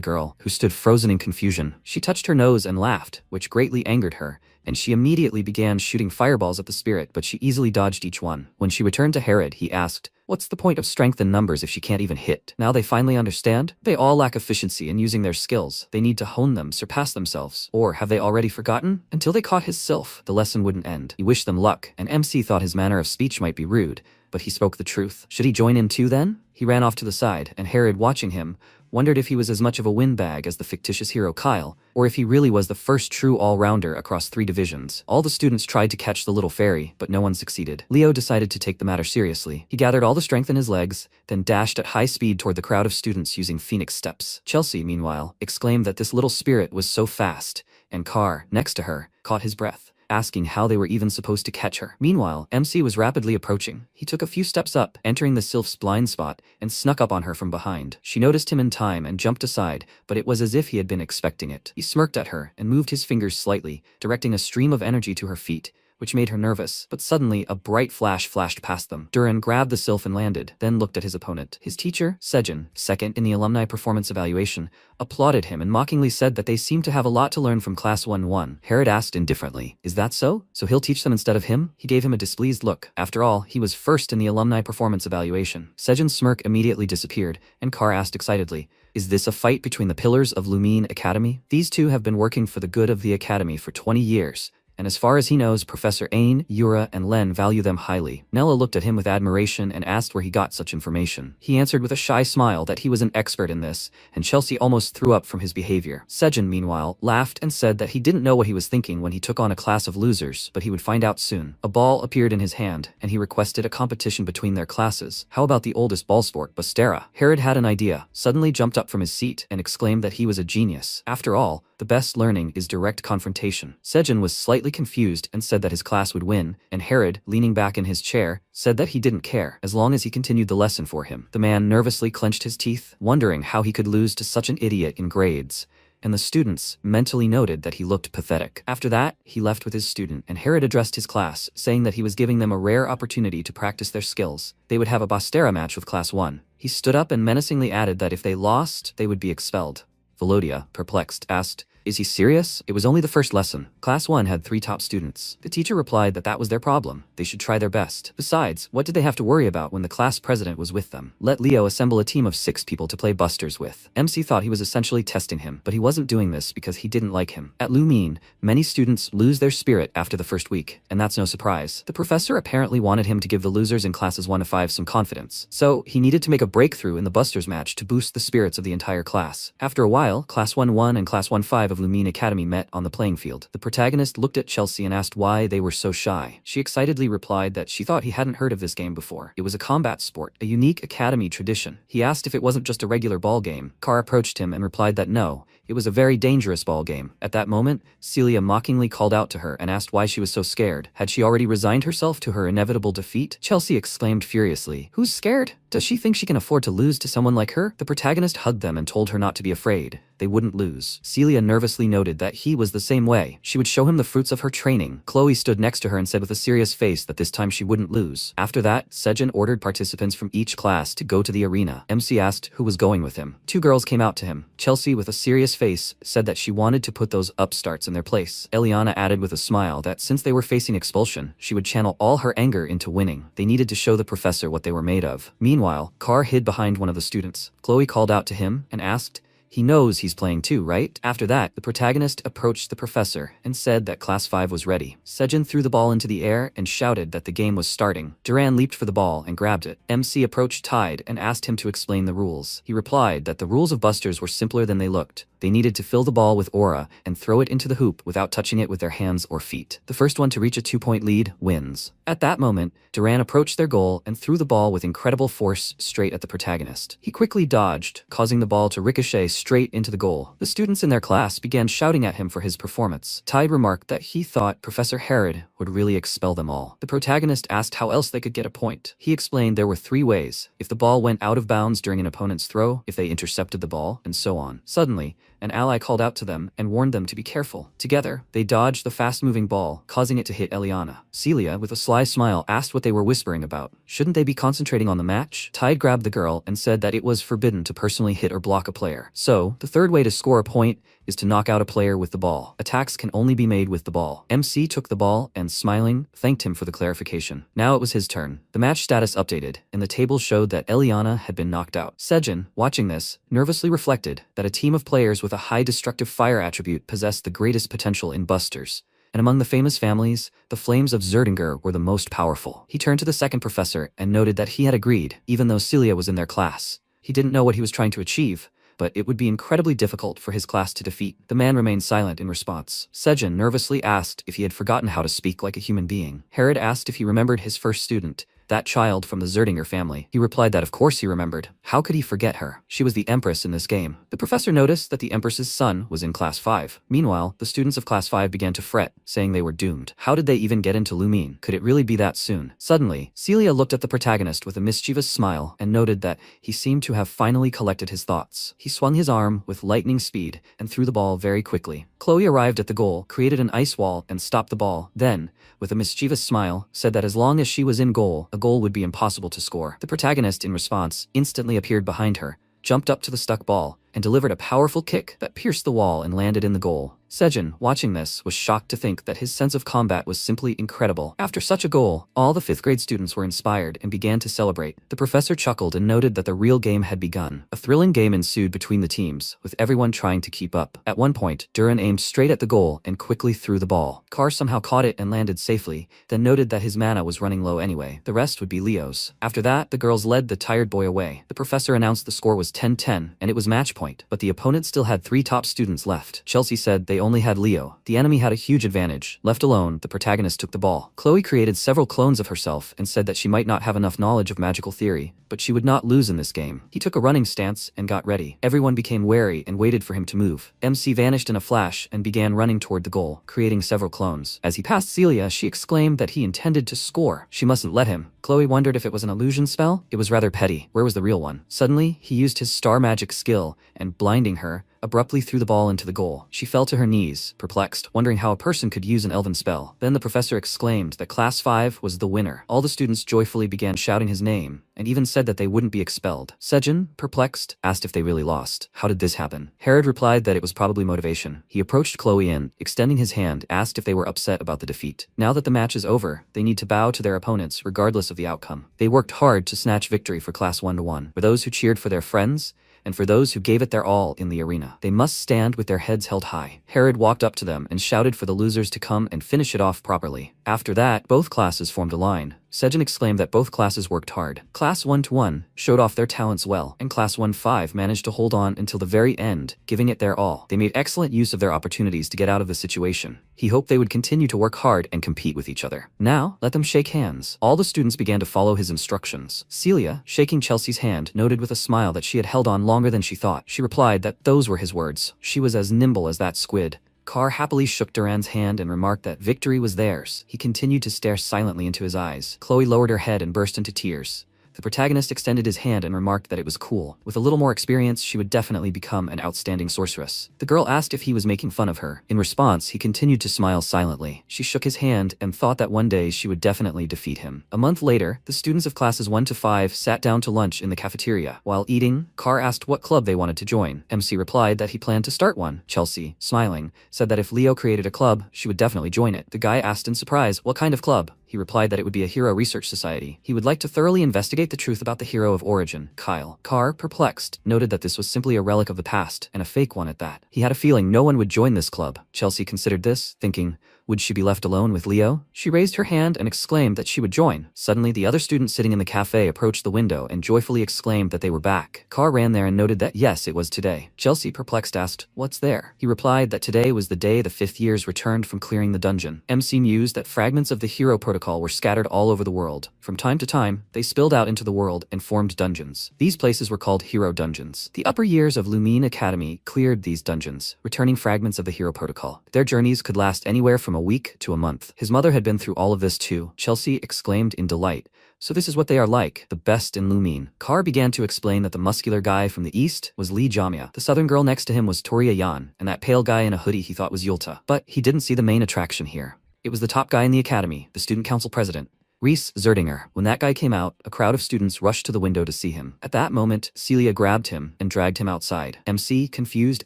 girl, who stood frozen in confusion. She touched her nose and laughed, which greatly angered her, and she immediately began shooting fireballs at the spirit, but she easily dodged each one. When she returned to Herod, he asked, what's the point of strength in numbers if she can't even hit? Now they finally understand? They all lack efficiency in using their skills. They need to hone them, surpass themselves. Or have they already forgotten? Until they caught his sylph, the lesson wouldn't end. He wished them luck, and MC thought his manner of speech might be rude, but he spoke the truth. Should he join in too then? He ran off to the side, and Herod, watching him, wondered if he was as much of a windbag as the fictitious hero Kyle, or if he really was the first true all-rounder across 3 divisions. All the students tried to catch the little fairy, but no one succeeded. Leo decided to take the matter seriously. He gathered all the strength in his legs, then dashed at high speed toward the crowd of students using phoenix steps. Chelsea, meanwhile, exclaimed that this little spirit was so fast, and Carr, next to her, caught his breath, asking how they were even supposed to catch her. Meanwhile, MC was rapidly approaching. He took a few steps up, entering the sylph's blind spot, and snuck up on her from behind. She noticed him in time and jumped aside, but it was as if he had been expecting it. He smirked at her and moved his fingers slightly, directing a stream of energy to her feet, which made her nervous, but suddenly a bright flash flashed past them. Duran grabbed the sylph and landed, then looked at his opponent. His teacher, Sejin, second in the alumni performance evaluation, applauded him and mockingly said that they seemed to have a lot to learn from class 1-1. Herod asked indifferently, is that so? So he'll teach them instead of him? He gave him a displeased look. After all, he was first in the alumni performance evaluation. Sejin's smirk immediately disappeared, and Carr asked excitedly, is this a fight between the pillars of Lumine Academy? These two have been working for the good of the academy for 20 years. And as far as he knows, Professor Ain, Yura, and Len value them highly. Nella looked at him with admiration and asked where he got such information. He answered with a shy smile that he was an expert in this, and Chelsea almost threw up from his behavior. Sejin, meanwhile, laughed and said that he didn't know what he was thinking when he took on a class of losers, but he would find out soon. A ball appeared in his hand, and he requested a competition between their classes. How about the oldest ball sport, Bastera? Herod had an idea, suddenly jumped up from his seat, and exclaimed that he was a genius. After all, the best learning is direct confrontation. Sejin was slightly confused and said that his class would win, and Herod, leaning back in his chair, said that he didn't care, as long as he continued the lesson for him. The man nervously clenched his teeth, wondering how he could lose to such an idiot in grades, and the students mentally noted that he looked pathetic. After that, he left with his student, and Herod addressed his class, saying that he was giving them a rare opportunity to practice their skills. They would have a Bastera match with Class 1. He stood up and menacingly added that if they lost, they would be expelled. Velodia, perplexed, asked, Is he serious? It was only the first lesson. Class 1 had 3 top students. The teacher replied that that was their problem. They should try their best. Besides, what did they have to worry about when the class president was with them? Let Leo assemble a team of 6 people to play busters with. MC thought he was essentially testing him, but he wasn't doing this because he didn't like him. At Lumine, many students lose their spirit after the first week, and that's no surprise. The professor apparently wanted him to give the losers in classes 1 to 5 some confidence, so he needed to make a breakthrough in the busters match to boost the spirits of the entire class. After a while, Class 1-1 and Class 1-5 of Lumine Academy met on the playing field. The protagonist looked at Chelsea and asked why they were so shy. She excitedly replied that she thought he hadn't heard of this game before. It was a combat sport, a unique academy tradition. He asked if it wasn't just a regular ball game. Car approached him and replied that no, it was a very dangerous ball game. At that moment, Celia mockingly called out to her and asked why she was so scared. Had she already resigned herself to her inevitable defeat? Chelsea exclaimed furiously, "Who's scared? Does she think she can afford to lose to someone like her?" The protagonist hugged them and told her not to be afraid. They wouldn't lose. Celia nervously noted that he was the same way. She would show him the fruits of her training. Chloe stood next to her and said with a serious face that this time she wouldn't lose. After that, Sejin ordered participants from each class to go to the arena. MC asked who was going with him. 2 girls came out to him. Chelsea, with a serious face, said that she wanted to put those upstarts in their place. Eliana added with a smile that since they were facing expulsion, she would channel all her anger into winning. They needed to show the professor what they were made of. Meanwhile, Carr hid behind one of the students. Chloe called out to him and asked, "He knows he's playing too, right?" After that, the protagonist approached the professor and said that Class 5 was ready. Sejin threw the ball into the air and shouted that the game was starting. Duran leaped for the ball and grabbed it. MC approached Tide and asked him to explain the rules. He replied that the rules of busters were simpler than they looked. They needed to fill the ball with aura and throw it into the hoop without touching it with their hands or feet. The first one to reach a 2-point lead wins. At that moment, Duran approached their goal and threw the ball with incredible force straight at the protagonist. He quickly dodged, causing the ball to ricochet straight into the goal. The students in their class began shouting at him for his performance. Tide remarked that he thought Professor Herod would really expel them all. The protagonist asked how else they could get a point. He explained there were 3 ways: if the ball went out of bounds during an opponent's throw, if they intercepted the ball, and so on. Suddenly, an ally called out to them and warned them to be careful. Together, they dodged the fast-moving ball, causing it to hit Eliana. Celia, with a sly smile, asked what they were whispering about. Shouldn't they be concentrating on the match? Tide grabbed the girl and said that it was forbidden to personally hit or block a player. So, the third way to score a point is to knock out a player with the ball. Attacks can only be made with the ball. MC took the ball and, smiling, thanked him for the clarification. Now it was his turn. The match status updated, and the table showed that Eliana had been knocked out. Sejin, watching this, nervously reflected that a team of players with a high destructive fire attribute possessed the greatest potential in busters. And among the famous families, the flames of Zerdinger were the most powerful. He turned to the second professor and noted that he had agreed, even though Celia was in their class. He didn't know what he was trying to achieve, but it would be incredibly difficult for his class to defeat. The man remained silent in response. Sejin nervously asked if he had forgotten how to speak like a human being. Herod asked if he remembered his first student, that child from the Zerdinger family. He replied that of course he remembered. How could he forget her? She was the Empress in this game. The professor noticed that the Empress's son was in Class 5. Meanwhile, the students of Class 5 began to fret, saying they were doomed. How did they even get into Lumine? Could it really be that soon? Suddenly, Celia looked at the protagonist with a mischievous smile and noted that he seemed to have finally collected his thoughts. He swung his arm with lightning speed and threw the ball very quickly. Chloe arrived at the goal, created an ice wall, and stopped the ball. Then, with a mischievous smile, said that as long as she was in goal, a goal would be impossible to score. The protagonist, in response, instantly appeared behind her, jumped up to the stuck ball, and delivered a powerful kick that pierced the wall and landed in the goal. Sejin, watching this, was shocked to think that his sense of combat was simply incredible. After such a goal, all the 5th grade students were inspired and began to celebrate. The professor chuckled and noted that the real game had begun. A thrilling game ensued between the teams, with everyone trying to keep up. At one point, Duran aimed straight at the goal and quickly threw the ball. Carr somehow caught it and landed safely, then noted that his mana was running low anyway. The rest would be Leo's. After that, the girls led the tired boy away. The professor announced the score was 10-10, and it was match point, but the opponent still had 3 top students left. Chelsea said they only had Leo. The enemy had a huge advantage. Left alone, the protagonist took the ball. Chloe created several clones of herself and said that she might not have enough knowledge of magical theory, but she would not lose in this game. He took a running stance and got ready. Everyone became wary and waited for him to move. MC vanished in a flash and began running toward the goal, creating several clones. As he passed Celia, she exclaimed that he intended to score. She mustn't let him. Chloe wondered if it was an illusion spell. It was rather petty. Where was the real one? Suddenly, he used his star magic skill and, blinding her, abruptly threw the ball into the goal. She fell to her knees, perplexed, wondering how a person could use an elven spell. Then the professor exclaimed that Class 5 was the winner. All the students joyfully began shouting his name, and even said that they wouldn't be expelled. Sejin, perplexed, asked if they really lost. How did this happen? Herod replied that it was probably motivation. He approached Chloe and, extending his hand, asked if they were upset about the defeat. Now that the match is over, they need to bow to their opponents regardless of the outcome. They worked hard to snatch victory for Class 1-1. For those who cheered for their friends, and for those who gave it their all in the arena. They must stand with their heads held high. Herod walked up to them and shouted for the losers to come and finish it off properly. After that, both classes formed a line. Sejin exclaimed that both classes worked hard. Class 1-1 showed off their talents well, and Class 1-5 managed to hold on until the very end, giving it their all. They made excellent use of their opportunities to get out of the situation. He hoped they would continue to work hard and compete with each other. Now, let them shake hands. All the students began to follow his instructions. Celia, shaking Chelsea's hand, noted with a smile that she had held on longer than she thought. She replied that those were his words. She was as nimble as that squid. Carr happily shook Duran's hand and remarked that victory was theirs. He continued to stare silently into his eyes. Chloe lowered her head and burst into tears. The protagonist extended his hand and remarked that it was cool. With a little more experience, she would definitely become an outstanding sorceress. The girl asked if he was making fun of her. In response, he continued to smile silently. She shook his hand and thought that one day she would definitely defeat him. A month later, the students of classes 1-5 sat down to lunch in the cafeteria. While eating, Carr asked what club they wanted to join. MC replied that he planned to start one. Chelsea, smiling, said that if Leo created a club, she would definitely join it. The guy asked in surprise, what kind of club? He replied that it would be a hero research society. He would like to thoroughly investigate the truth about the hero of origin, Kyle. Carr, perplexed, noted that this was simply a relic of the past, and a fake one at that. He had a feeling no one would join this club. Chelsea considered this, thinking, would she be left alone with Leo? She raised her hand and exclaimed that she would join. Suddenly, the other student sitting in the cafe approached the window and joyfully exclaimed that they were back. Carr ran there and noted that yes, it was today. Chelsea, perplexed, asked, what's there? He replied that today was the day the 5th years returned from clearing the dungeon. MC mused that fragments of the hero protocol were scattered all over the world. From time to time, they spilled out into the world and formed dungeons. These places were called hero dungeons. The upper years of Lumine Academy cleared these dungeons, returning fragments of the hero protocol. Their journeys could last anywhere from a week to a month. His mother had been through all of this too. Chelsea exclaimed in delight. So this is what they are like, the best in Lumine. Carr began to explain that the muscular guy from the east was Lee Jamia. The southern girl next to him was Toria Yan, and that pale guy in a hoodie he thought was Yulta. But he didn't see the main attraction here. It was the top guy in the academy, the student council president, Reese Zerdinger. When that guy came out, a crowd of students rushed to the window to see him. At that moment, Celia grabbed him and dragged him outside. MC, confused,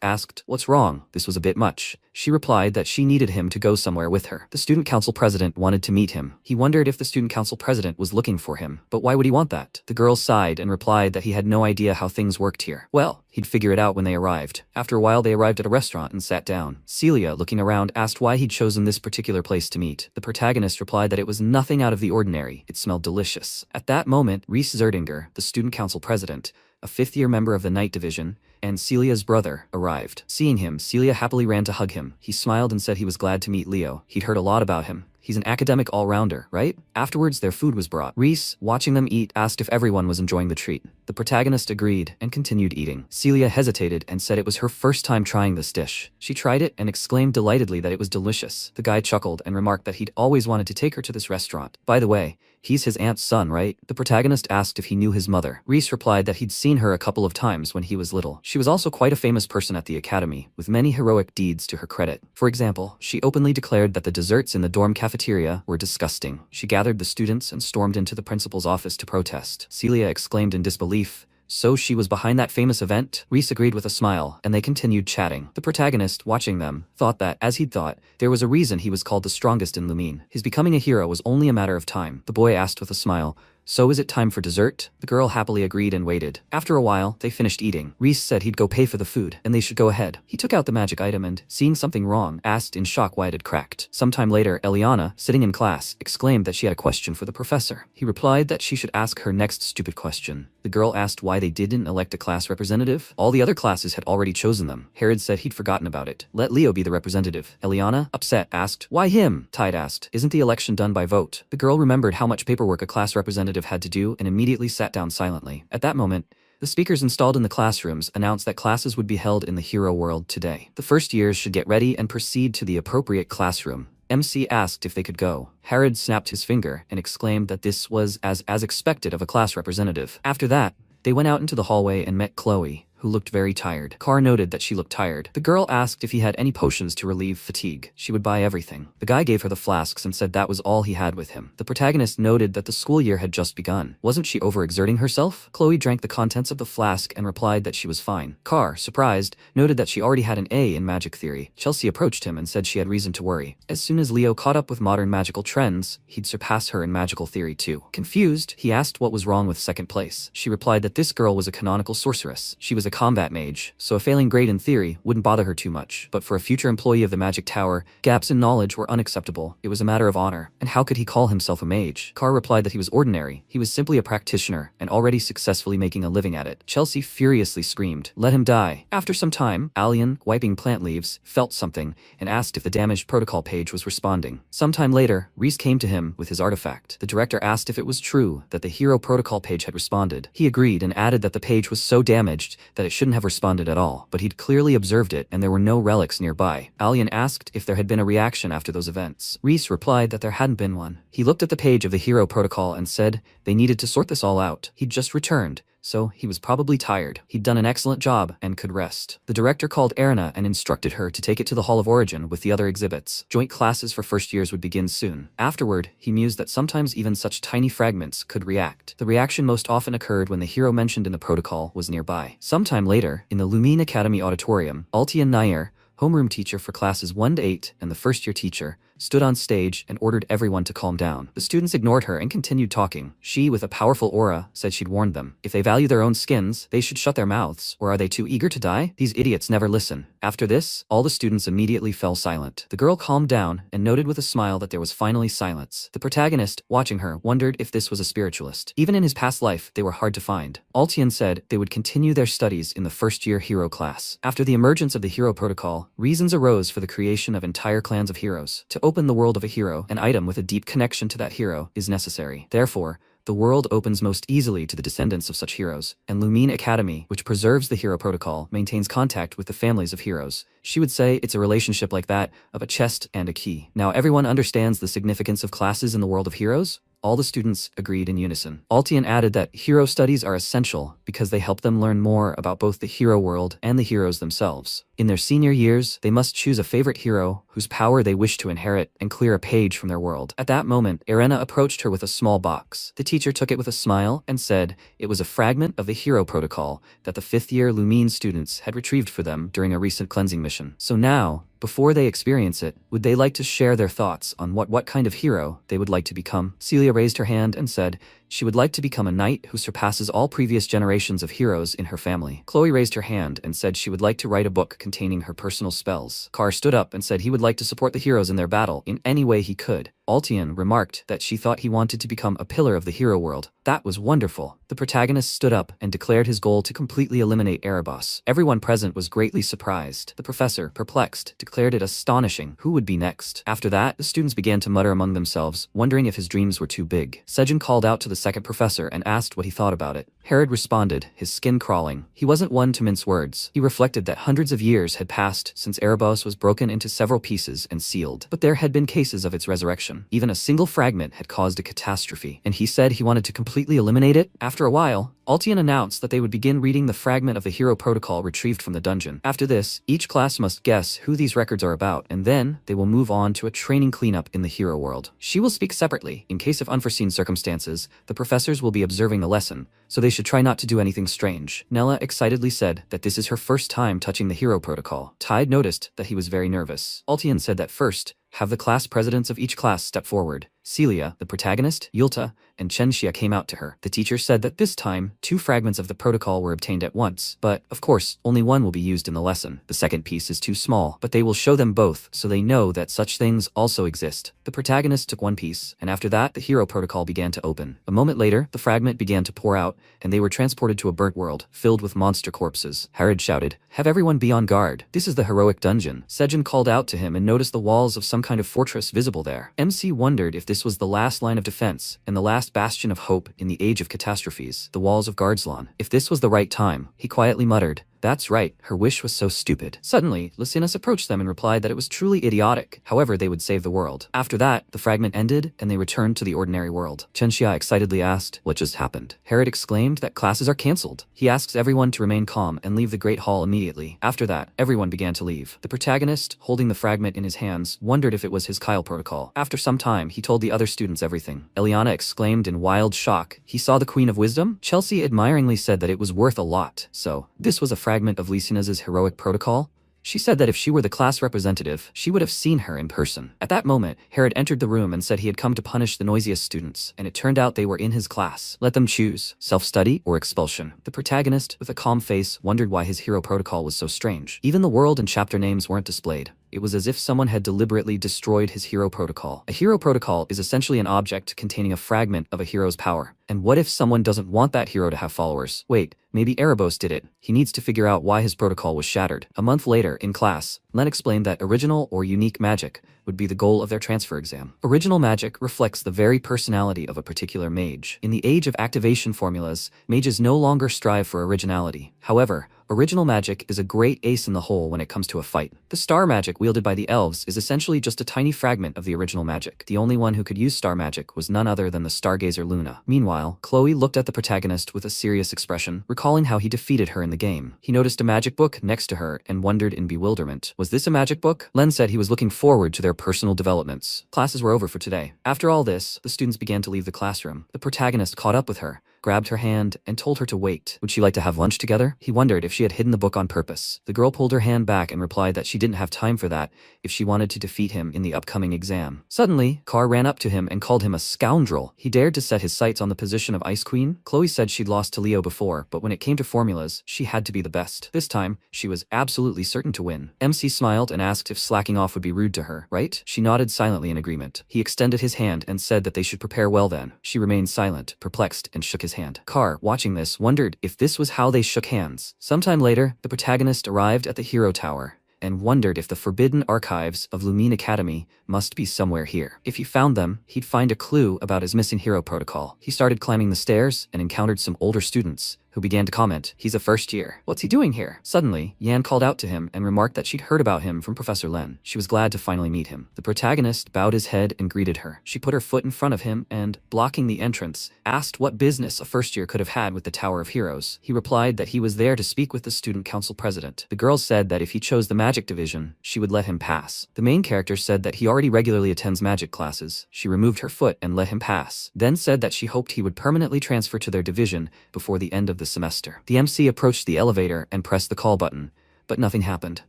asked, what's wrong? This was a bit much. She replied that she needed him to go somewhere with her. The student council president wanted to meet him. He wondered if the student council president was looking for him. But why would he want that? The girl sighed and replied that he had no idea how things worked here. Well, he'd figure it out when they arrived. After a while, they arrived at a restaurant and sat down. Celia, looking around, asked why he'd chosen this particular place to meet. The protagonist replied that it was nothing out of the ordinary. It smelled delicious. At that moment, Reese Zerdinger, the student council president, a 5th-year member of the Night Division, and Celia's brother, arrived. Seeing him, Celia happily ran to hug him. He smiled and said he was glad to meet Leo. He'd heard a lot about him. He's an academic all-rounder, right? Afterwards, their food was brought. Reese, watching them eat, asked if everyone was enjoying the treat. The protagonist agreed and continued eating. Celia hesitated and said it was her first time trying this dish. She tried it and exclaimed delightedly that it was delicious. The guy chuckled and remarked that he'd always wanted to take her to this restaurant. By the way, he's his aunt's son, right? The protagonist asked if he knew his mother. Reese replied that he'd seen her a couple of times when he was little. She was also quite a famous person at the academy, with many heroic deeds to her credit. For example, she openly declared that the desserts in the dorm cafeteria were disgusting. She gathered the students and stormed into the principal's office to protest. Celia exclaimed in disbelief, so she was behind that famous event? Reese agreed with a smile, and they continued chatting. The protagonist, watching them, thought that, as he'd thought, there was a reason he was called the strongest in Lumine. His becoming a hero was only a matter of time. The boy asked with a smile, so is it time for dessert? The girl happily agreed and waited. After a while, they finished eating. Reese said he'd go pay for the food, and they should go ahead. He took out the magic item and, seeing something wrong, asked in shock why it had cracked. Sometime later, Eliana, sitting in class, exclaimed that she had a question for the professor. He replied that she should ask her next stupid question. The girl asked why they didn't elect a class representative. All the other classes had already chosen them. Herod said he'd forgotten about it. Let Leo be the representative. Eliana, upset, asked, why him? Tide asked, isn't the election done by vote? The girl remembered how much paperwork a class representative had to do and immediately sat down silently. At that moment, the speakers installed in the classrooms announced that classes would be held in the hero world today. The first years should get ready and proceed to the appropriate classroom. MC asked if they could go. Herod snapped his finger and exclaimed that this was as expected of a class representative. After that, they went out into the hallway and met Chloe, who looked very tired. Carr noted that she looked tired. The girl asked if he had any potions to relieve fatigue. She would buy everything. The guy gave her the flasks and said that was all he had with him. The protagonist noted that the school year had just begun. Wasn't she overexerting herself? Chloe drank the contents of the flask and replied that she was fine. Carr, surprised, noted that she already had an A in magic theory. Chelsea approached him and said she had reason to worry. As soon as Leo caught up with modern magical trends, he'd surpass her in magical theory too. Confused, he asked what was wrong with second place. She replied that this girl was a canonical sorceress. She was a combat mage, so a failing grade in theory wouldn't bother her too much. But for a future employee of the magic tower, gaps in knowledge were unacceptable. It was a matter of honor. And how could he call himself a mage? Carr replied that he was ordinary. He was simply a practitioner and already successfully making a living at it. Chelsea furiously screamed, "Let him die." After some time, Alien, wiping plant leaves, felt something and asked if the damaged protocol page was responding. Sometime later, Reese came to him with his artifact. The director asked if it was true that the hero protocol page had responded. He agreed and added that the page was so damaged that it shouldn't have responded at all, but he'd clearly observed it and there were no relics nearby. Alien asked if there had been a reaction after those events. Reese replied that there hadn't been one. He looked at the page of the hero protocol and said they needed to sort this all out. He'd just returned, so he was probably tired. He'd done an excellent job and could rest. The director called Erina and instructed her to take it to the Hall of Origin with the other exhibits. Joint classes for first years would begin soon. Afterward, he mused that sometimes even such tiny fragments could react. The reaction most often occurred when the hero mentioned in the protocol was nearby. Sometime later, in the Lumine Academy auditorium, Altian Nair, homeroom teacher for classes 1 to 8 and the first-year teacher, stood on stage and ordered everyone to calm down. The students ignored her and continued talking. She, with a powerful aura, said she'd warned them. If they value their own skins, they should shut their mouths, or are they too eager to die? These idiots never listen. After this, all the students immediately fell silent. The girl calmed down and noted with a smile that there was finally silence. The protagonist, watching her, wondered if this was a spiritualist. Even in his past life, they were hard to find. Altian said they would continue their studies in the first-year hero class. After the emergence of the hero protocol, reasons arose for the creation of entire clans of heroes. To open the world of a hero, an item with a deep connection to that hero is necessary. Therefore, the world opens most easily to the descendants of such heroes, and Lumine Academy, which preserves the hero protocol, maintains contact with the families of heroes. She would say it's a relationship like that of a chest and a key. Now everyone understands the significance of classes in the world of heroes? All the students agreed in unison. Altian added that hero studies are essential because they help them learn more about both the hero world and the heroes themselves. In their senior years, they must choose a favorite hero whose power they wish to inherit and clear a page from their world. At that moment, Erina approached her with a small box. The teacher took it with a smile and said it was a fragment of the hero protocol that the 5th-year Lumine students had retrieved for them during a recent cleansing mission. So now, before they experience it, would they like to share their thoughts on what kind of hero they would like to become? Celia raised her hand and said she would like to become a knight who surpasses all previous generations of heroes in her family. Chloe raised her hand and said she would like to write a book containing her personal spells. Carr stood up and said he would like to support the heroes in their battle in any way he could. Altian remarked that she thought he wanted to become a pillar of the hero world. That was wonderful. The protagonist stood up and declared his goal to completely eliminate Erebos. Everyone present was greatly surprised. The professor, perplexed, declared it astonishing. Who would be next? After that, the students began to mutter among themselves, wondering if his dreams were too big. Sejin called out to the second professor and asked what he thought about it. Herod responded, his skin crawling. He wasn't one to mince words. He reflected that hundreds of years had passed since Erebos was broken into several pieces and sealed. But there had been cases of its resurrection. Even a single fragment had caused a catastrophe, and he said he wanted to completely eliminate it. After a while, Altian announced that they would begin reading the fragment of the hero protocol retrieved from the dungeon. After this, each class must guess who these records are about, and then they will move on to a training cleanup in the hero world. She will speak separately. In case of unforeseen circumstances, the professors will be observing the lesson, so they should try not to do anything strange. Nella excitedly said that this is her first time touching the hero protocol. Tide noticed that he was very nervous. Altian said that first, have the class presidents of each class step forward. Celia, the protagonist, Yulta, and Chenxia came out to her. The teacher said that this time, 2 fragments of the protocol were obtained at once, but, of course, only one will be used in the lesson. The second piece is too small, but they will show them both, so they know that such things also exist. The protagonist took one piece, and after that, the hero protocol began to open. A moment later, the fragment began to pour out, and they were transported to a burnt world, filled with monster corpses. Herod shouted, "Have everyone be on guard. This is the heroic dungeon." Sejin called out to him and noticed the walls of some kind of fortress visible there. MC wondered if this was the last line of defense and the last bastion of hope in the age of catastrophes, the walls of Guardslan. If this was the right time, he quietly muttered, That's right, her wish was so stupid. Suddenly, Lysinus approached them and replied that it was truly idiotic, however they would save the world. After that, the fragment ended, and they returned to the ordinary world. Chenxia excitedly asked, what just happened? Herod exclaimed that classes are cancelled. He asks everyone to remain calm and leave the Great Hall immediately. After that, everyone began to leave. The protagonist, holding the fragment in his hands, wondered if it was his Kyle protocol. After some time, he told the other students everything. Eliana exclaimed in wild shock, he saw the Queen of Wisdom? Chelsea admiringly said that it was worth a lot. So, this was a fragment of Lysinas's heroic protocol? She said that if she were the class representative, she would have seen her in person. At that moment, Herod entered the room and said he had come to punish the noisiest students, and it turned out they were in his class. Let them choose, self-study or expulsion. The protagonist, with a calm face, wondered why his hero protocol was so strange. Even the world and chapter names weren't displayed. It was as if someone had deliberately destroyed his hero protocol. A hero protocol is essentially an object containing a fragment of a hero's power. And what if someone doesn't want that hero to have followers? Wait, maybe Erebos did it. He needs to figure out why his protocol was shattered. A month later, in class, Len explained that original or unique magic would be the goal of their transfer exam. Original magic reflects the very personality of a particular mage. In the age of activation formulas, mages no longer strive for originality. However, original magic is a great ace in the hole when it comes to a fight. The star magic wielded by the elves is essentially just a tiny fragment of the original magic. The only one who could use star magic was none other than the stargazer Luna. Meanwhile, Chloe looked at the protagonist with a serious expression, recalling how he defeated her in the game. He noticed a magic book next to her and wondered in bewilderment. Was this a magic book? Len said he was looking forward to their personal developments. Classes were over for today. After all this, the students began to leave the classroom. The protagonist caught up with her, grabbed her hand, and told her to wait. Would she like to have lunch together? He wondered if she had hidden the book on purpose. The girl pulled her hand back and replied that she didn't have time for that if she wanted to defeat him in the upcoming exam. Suddenly, Carr ran up to him and called him a scoundrel. He dared to set his sights on the position of Ice Queen. Chloe said she'd lost to Leo before, but when it came to formulas, she had to be the best. This time, she was absolutely certain to win. MC smiled and asked if slacking off would be rude to her, right? She nodded silently in agreement. He extended his hand and said that they should prepare well then. She remained silent, perplexed, and shook his hand. Carr, watching this, wondered if this was how they shook hands. Sometime later, the protagonist arrived at the Hero Tower and wondered if the forbidden archives of Lumine Academy must be somewhere here. If he found them, he'd find a clue about his missing hero protocol. He started climbing the stairs and encountered some older students who began to comment, he's a first year. What's he doing here? Suddenly, Yan called out to him and remarked that she'd heard about him from Professor Len. She was glad to finally meet him. The protagonist bowed his head and greeted her. She put her foot in front of him and, blocking the entrance, asked what business a first year could have had with the Tower of Heroes. He replied that he was there to speak with the student council president. The girl said that if he chose the magic division, she would let him pass. The main character said that he already regularly attends magic classes. She removed her foot and let him pass, then said that she hoped he would permanently transfer to their division before the end of the semester. The MC approached the elevator and pressed the call button, but nothing happened.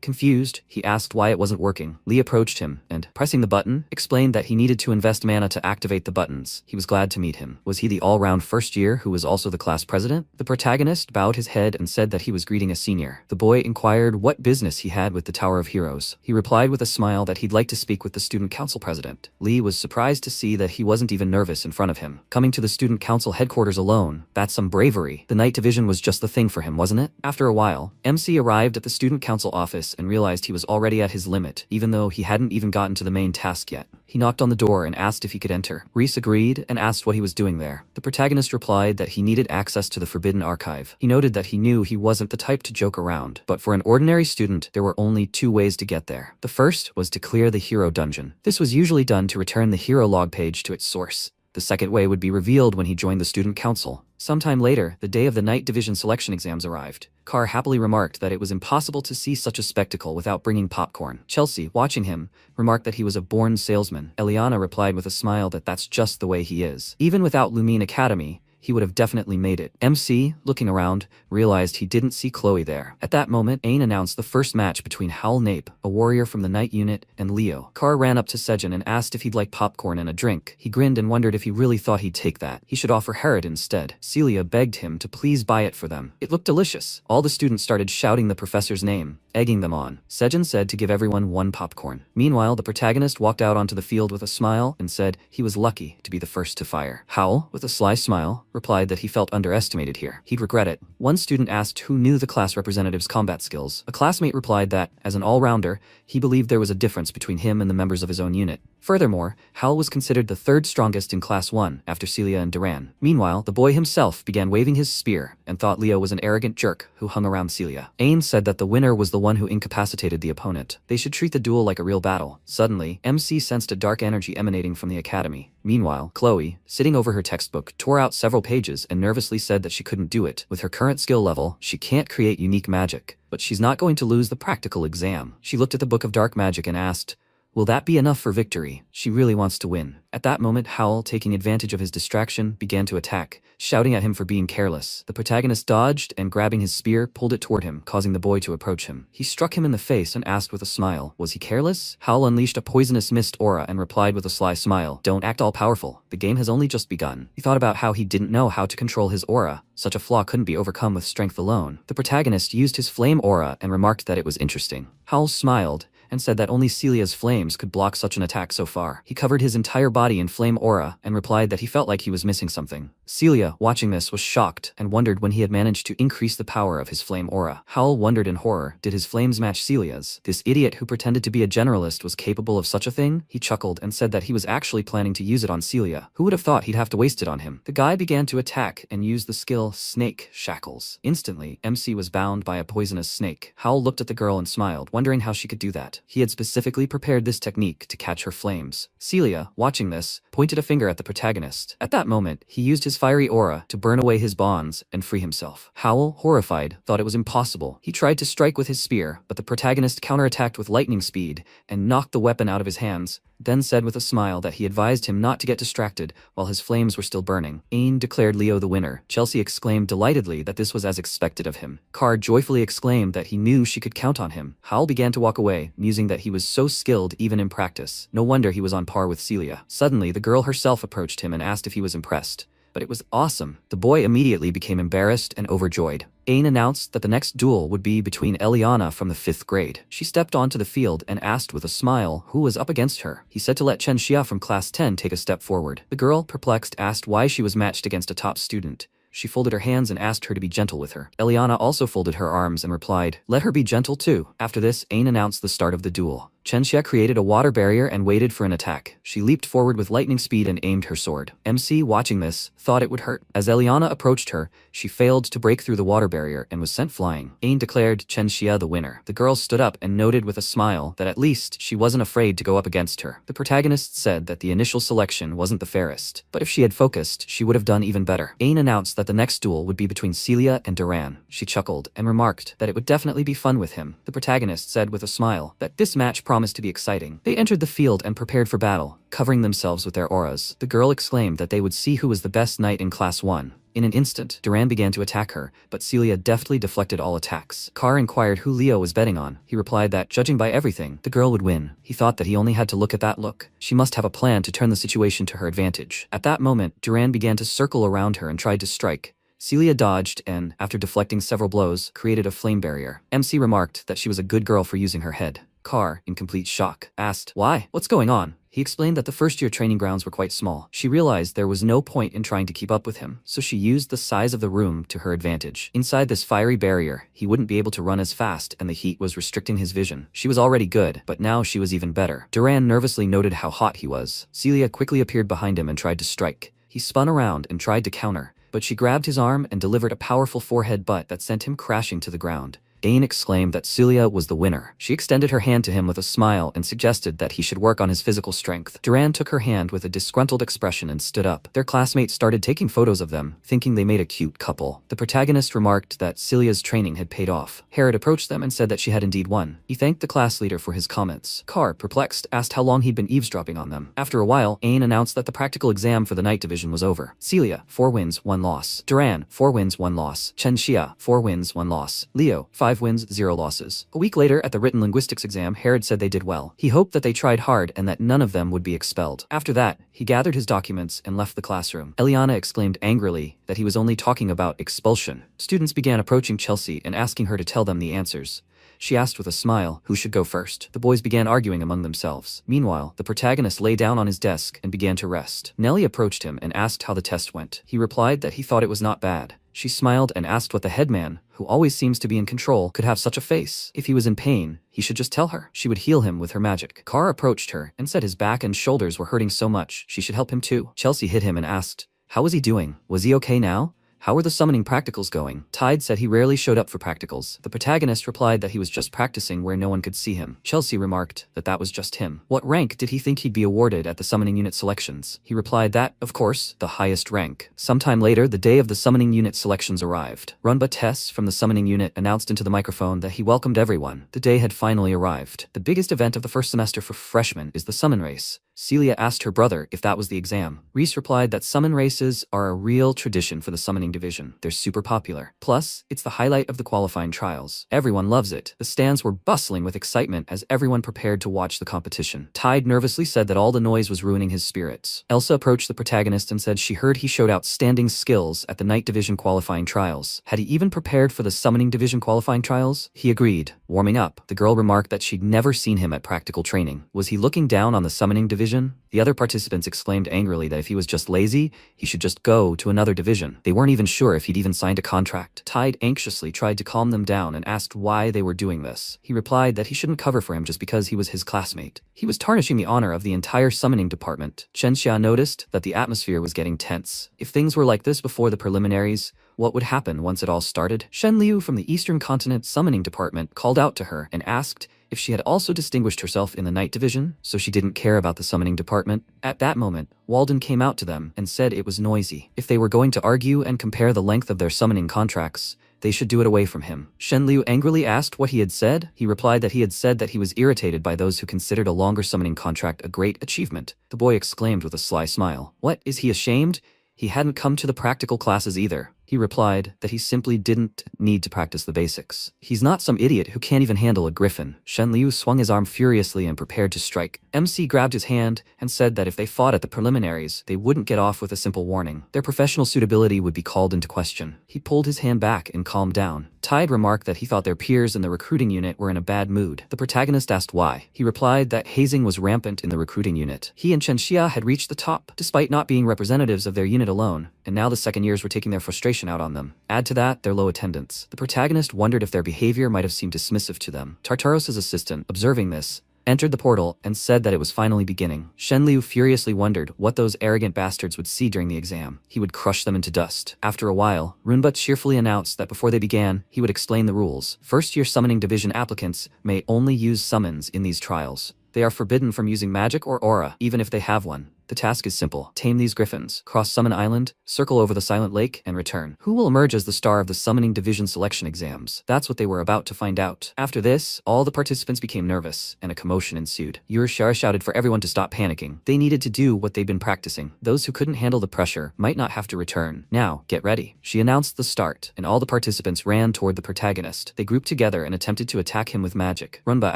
Confused, he asked why it wasn't working. Lee approached him and, pressing the button, explained that he needed to invest mana to activate the buttons. He was glad to meet him. Was he the all-round first year who was also the class president? The protagonist bowed his head and said that he was greeting a senior. The boy inquired what business he had with the Tower of Heroes. He replied with a smile that he'd like to speak with the student council president. Lee was surprised to see that he wasn't even nervous in front of him. Coming to the student council headquarters alone, that's some bravery. The night division was just the thing for him, wasn't it? After a while, MC arrived at the student council office and realized he was already at his limit, even though he hadn't even gotten to the main task yet. He knocked on the door and asked if he could enter. Reese agreed and asked what he was doing there. The protagonist replied that he needed access to the Forbidden Archive. He noted that he knew he wasn't the type to joke around, but for an ordinary student, there were only 2 ways to get there. The first was to clear the hero dungeon. This was usually done to return the hero log page to its source. The second way would be revealed when he joined the student council. Sometime later, the day of the night division selection exams arrived. Carr happily remarked that it was impossible to see such a spectacle without bringing popcorn. Chelsea, watching him, remarked that he was a born salesman. Eliana replied with a smile that that's just the way he is. Even without Lumine Academy, he would have definitely made it. MC, looking around, realized he didn't see Chloe there. At that moment, Ain announced the first match between Howl Nape, a warrior from the Night Unit, and Leo. Carr ran up to Sejin and asked if he'd like popcorn and a drink. He grinned and wondered if he really thought he'd take that. He should offer Herod instead. Celia begged him to please buy it for them. It looked delicious. All the students started shouting the professor's name, egging them on. Sejin said to give everyone 1 popcorn. Meanwhile, the protagonist walked out onto the field with a smile and said he was lucky to be the first to fire. Howl, with a sly smile, replied that he felt underestimated here. He'd regret it. One student asked who knew the class representative's combat skills. A classmate replied that, as an all-rounder, he believed there was a difference between him and the members of his own unit. Furthermore, Hal was considered the third strongest in Class 1 after Celia and Duran. Meanwhile, the boy himself began waving his spear and thought Leo was an arrogant jerk who hung around Celia. Aang said that the winner was the one who incapacitated the opponent. They should treat the duel like a real battle. Suddenly, MC sensed a dark energy emanating from the academy. Meanwhile, Chloe, sitting over her textbook, tore out several pages and nervously said that she couldn't do it. With her current skill level, she can't create unique magic. But she's not going to lose the practical exam. She looked at the Book of Dark Magic and asked, "Will that be enough for victory?" She really wants to win. At that moment, Howl, taking advantage of his distraction, began to attack, shouting at him for being careless. The protagonist dodged and, grabbing his spear, pulled it toward him, causing the boy to approach him. He struck him in the face and asked with a smile, was he careless? Howl unleashed a poisonous mist aura and replied with a sly smile, "Don't act all powerful. The game has only just begun." He thought about how he didn't know how to control his aura. Such a flaw couldn't be overcome with strength alone. The protagonist used his flame aura and remarked that it was interesting. Howl smiled and said that only Celia's flames could block such an attack so far. He covered his entire body in flame aura and replied that he felt like he was missing something. Celia, watching this, was shocked and wondered when he had managed to increase the power of his flame aura. Howl wondered in horror, did his flames match Celia's? This idiot who pretended to be a generalist was capable of such a thing? He chuckled and said that he was actually planning to use it on Celia. Who would have thought he'd have to waste it on him? The guy began to attack and used the skill Snake Shackles. Instantly, MC was bound by a poisonous snake. Howl looked at the girl and smiled, wondering how she could do that. He had specifically prepared this technique to catch her flames. Celia, watching this, pointed a finger at the protagonist. At that moment, he used his fiery aura to burn away his bonds and free himself. Howl, horrified, thought it was impossible. He tried to strike with his spear, but the protagonist counterattacked with lightning speed and knocked the weapon out of his hands, then said with a smile that he advised him not to get distracted while his flames were still burning. Aang declared Leo the winner. Chelsea exclaimed delightedly that this was as expected of him. Carr joyfully exclaimed that he knew she could count on him. Howl began to walk away, musing that he was so skilled even in practice. No wonder he was on par with Celia. Suddenly, the girl herself approached him and asked if he was impressed. But it was awesome. The boy immediately became embarrassed and overjoyed. Aang announced that the next duel would be between Eliana from the 5th grade. She stepped onto the field and asked with a smile who was up against her. He said to let Chen Xia from class 10 take a step forward. The girl, perplexed, asked why she was matched against a top student. She folded her hands and asked her to be gentle with her. Eliana also folded her arms and replied, "Let her be gentle too." After this, Aang announced the start of the duel. Chen Xia created a water barrier and waited for an attack. She leaped forward with lightning speed and aimed her sword. MC, watching this, thought it would hurt. As Eliana approached her, she failed to break through the water barrier and was sent flying. Aang declared Chen Xia the winner. The girl stood up and noted with a smile that at least she wasn't afraid to go up against her. The protagonist said that the initial selection wasn't the fairest, but if she had focused, she would have done even better. Aang announced that the next duel would be between Celia and Duran. She chuckled and remarked that it would definitely be fun with him. The protagonist said with a smile that this match promised to be exciting. They entered the field and prepared for battle, covering themselves with their auras. The girl exclaimed that they would see who was the best knight in class 1. In an instant, Duran began to attack her, but Celia deftly deflected all attacks. Carr inquired who Leo was betting on. He replied that, judging by everything, the girl would win. He thought that he only had to look at that look. She must have a plan to turn the situation to her advantage. At that moment, Duran began to circle around her and tried to strike. Celia dodged and, after deflecting several blows, created a flame barrier. MC remarked that she was a good girl for using her head. Carr, in complete shock, asked, "Why? What's going on?" He explained that the first-year training grounds were quite small. She realized there was no point in trying to keep up with him, so she used the size of the room to her advantage. Inside this fiery barrier, he wouldn't be able to run as fast and the heat was restricting his vision. She was already good, but now she was even better. Duran nervously noted how hot he was. Celia quickly appeared behind him and tried to strike. He spun around and tried to counter, but she grabbed his arm and delivered a powerful forehead butt that sent him crashing to the ground. Aang exclaimed that Celia was the winner. She extended her hand to him with a smile and suggested that he should work on his physical strength. Duran took her hand with a disgruntled expression and stood up. Their classmates started taking photos of them, thinking they made a cute couple. The protagonist remarked that Celia's training had paid off. Herod approached them and said that she had indeed won. He thanked the class leader for his comments. Carr, perplexed, asked how long he'd been eavesdropping on them. After a while, Aang announced that the practical exam for the night division was over. Celia, 4 wins, 1 loss. Duran, 4 wins, 1 loss. Chen Xia, 4 wins, 1 loss. Leo, 5 wins, 0 losses. A week later, at the written linguistics exam, Herod said they did well. He hoped that they tried hard and that none of them would be expelled. After that, he gathered his documents and left the classroom. Eliana exclaimed angrily that he was only talking about expulsion. Students began approaching Chelsea and asking her to tell them the answers. She asked with a smile, who should go first. The boys began arguing among themselves. Meanwhile, the protagonist lay down on his desk and began to rest. Nellie approached him and asked how the test went. He replied that he thought it was not bad. She smiled and asked what the headman, who always seems to be in control, could have such a face. If he was in pain, he should just tell her. She would heal him with her magic. Carr approached her and said his back and shoulders were hurting so much, she should help him too. Chelsea hit him and asked, how was he doing? Was he okay now? How were the summoning practicals going? Tide said he rarely showed up for practicals. The protagonist replied that he was just practicing where no one could see him. Chelsea remarked that that was just him. What rank did he think he'd be awarded at the summoning unit selections? He replied that, of course, the highest rank. Sometime later, the day of the summoning unit selections arrived. Runba Tess from the summoning unit announced into the microphone that he welcomed everyone. The day had finally arrived. The biggest event of the first semester for freshmen is the summon race. Celia asked her brother if that was the exam. Reese replied that summon races are a real tradition for the summoning division. They're super popular. Plus, it's the highlight of the qualifying trials. Everyone loves it. The stands were bustling with excitement as everyone prepared to watch the competition. Tide nervously said that all the noise was ruining his spirits. Elsa approached the protagonist and said she heard he showed outstanding skills at the night division qualifying trials. Had he even prepared for the summoning division qualifying trials? He agreed. Warming up, the girl remarked that she'd never seen him at practical training. Was he looking down on the summoning division? The other participants exclaimed angrily that if he was just lazy, he should just go to another division. They weren't even sure if he'd even signed a contract. Tide anxiously tried to calm them down and asked why they were doing this. He replied that he shouldn't cover for him just because he was his classmate. He was tarnishing the honor of the entire summoning department. Chenxia noticed that the atmosphere was getting tense. If things were like this before the preliminaries, what would happen once it all started? Shen Liu from the Eastern Continent Summoning Department called out to her and asked if she had also distinguished herself in the night division, so she didn't care about the summoning department. At that moment, Walden came out to them and said it was noisy. If they were going to argue and compare the length of their summoning contracts, they should do it away from him. Shen Liu angrily asked what he had said. He replied that he had said that he was irritated by those who considered a longer summoning contract a great achievement. The boy exclaimed with a sly smile. What, is he ashamed? He hadn't come to the practical classes either. He replied that he simply didn't need to practice the basics. He's not some idiot who can't even handle a griffin. Shen Liu swung his arm furiously and prepared to strike. MC grabbed his hand and said that if they fought at the preliminaries, they wouldn't get off with a simple warning. Their professional suitability would be called into question. He pulled his hand back and calmed down. Tide remarked that he thought their peers in the recruiting unit were in a bad mood. The protagonist asked why. He replied that hazing was rampant in the recruiting unit. He and Chenxia had reached the top, despite not being representatives of their unit alone, and now the second years were taking their frustration out on them. Add to that their low attendance. The protagonist wondered if their behavior might have seemed dismissive to them. Tartaros' assistant, observing this, entered the portal and said that it was finally beginning. Shen Liu furiously wondered what those arrogant bastards would see during the exam. He would crush them into dust. After a while, Runba cheerfully announced that before they began, he would explain the rules. First-year summoning division applicants may only use summons in these trials. They are forbidden from using magic or aura, even if they have one. The task is simple. Tame these griffins, cross Summon Island, circle over the Silent Lake, and return. Who will emerge as the star of the Summoning Division selection exams? That's what they were about to find out. After this, all the participants became nervous, and a commotion ensued. Yurishara shouted for everyone to stop panicking. They needed to do what they'd been practicing. Those who couldn't handle the pressure might not have to return. Now, get ready. She announced the start, and all the participants ran toward the protagonist. They grouped together and attempted to attack him with magic. Runba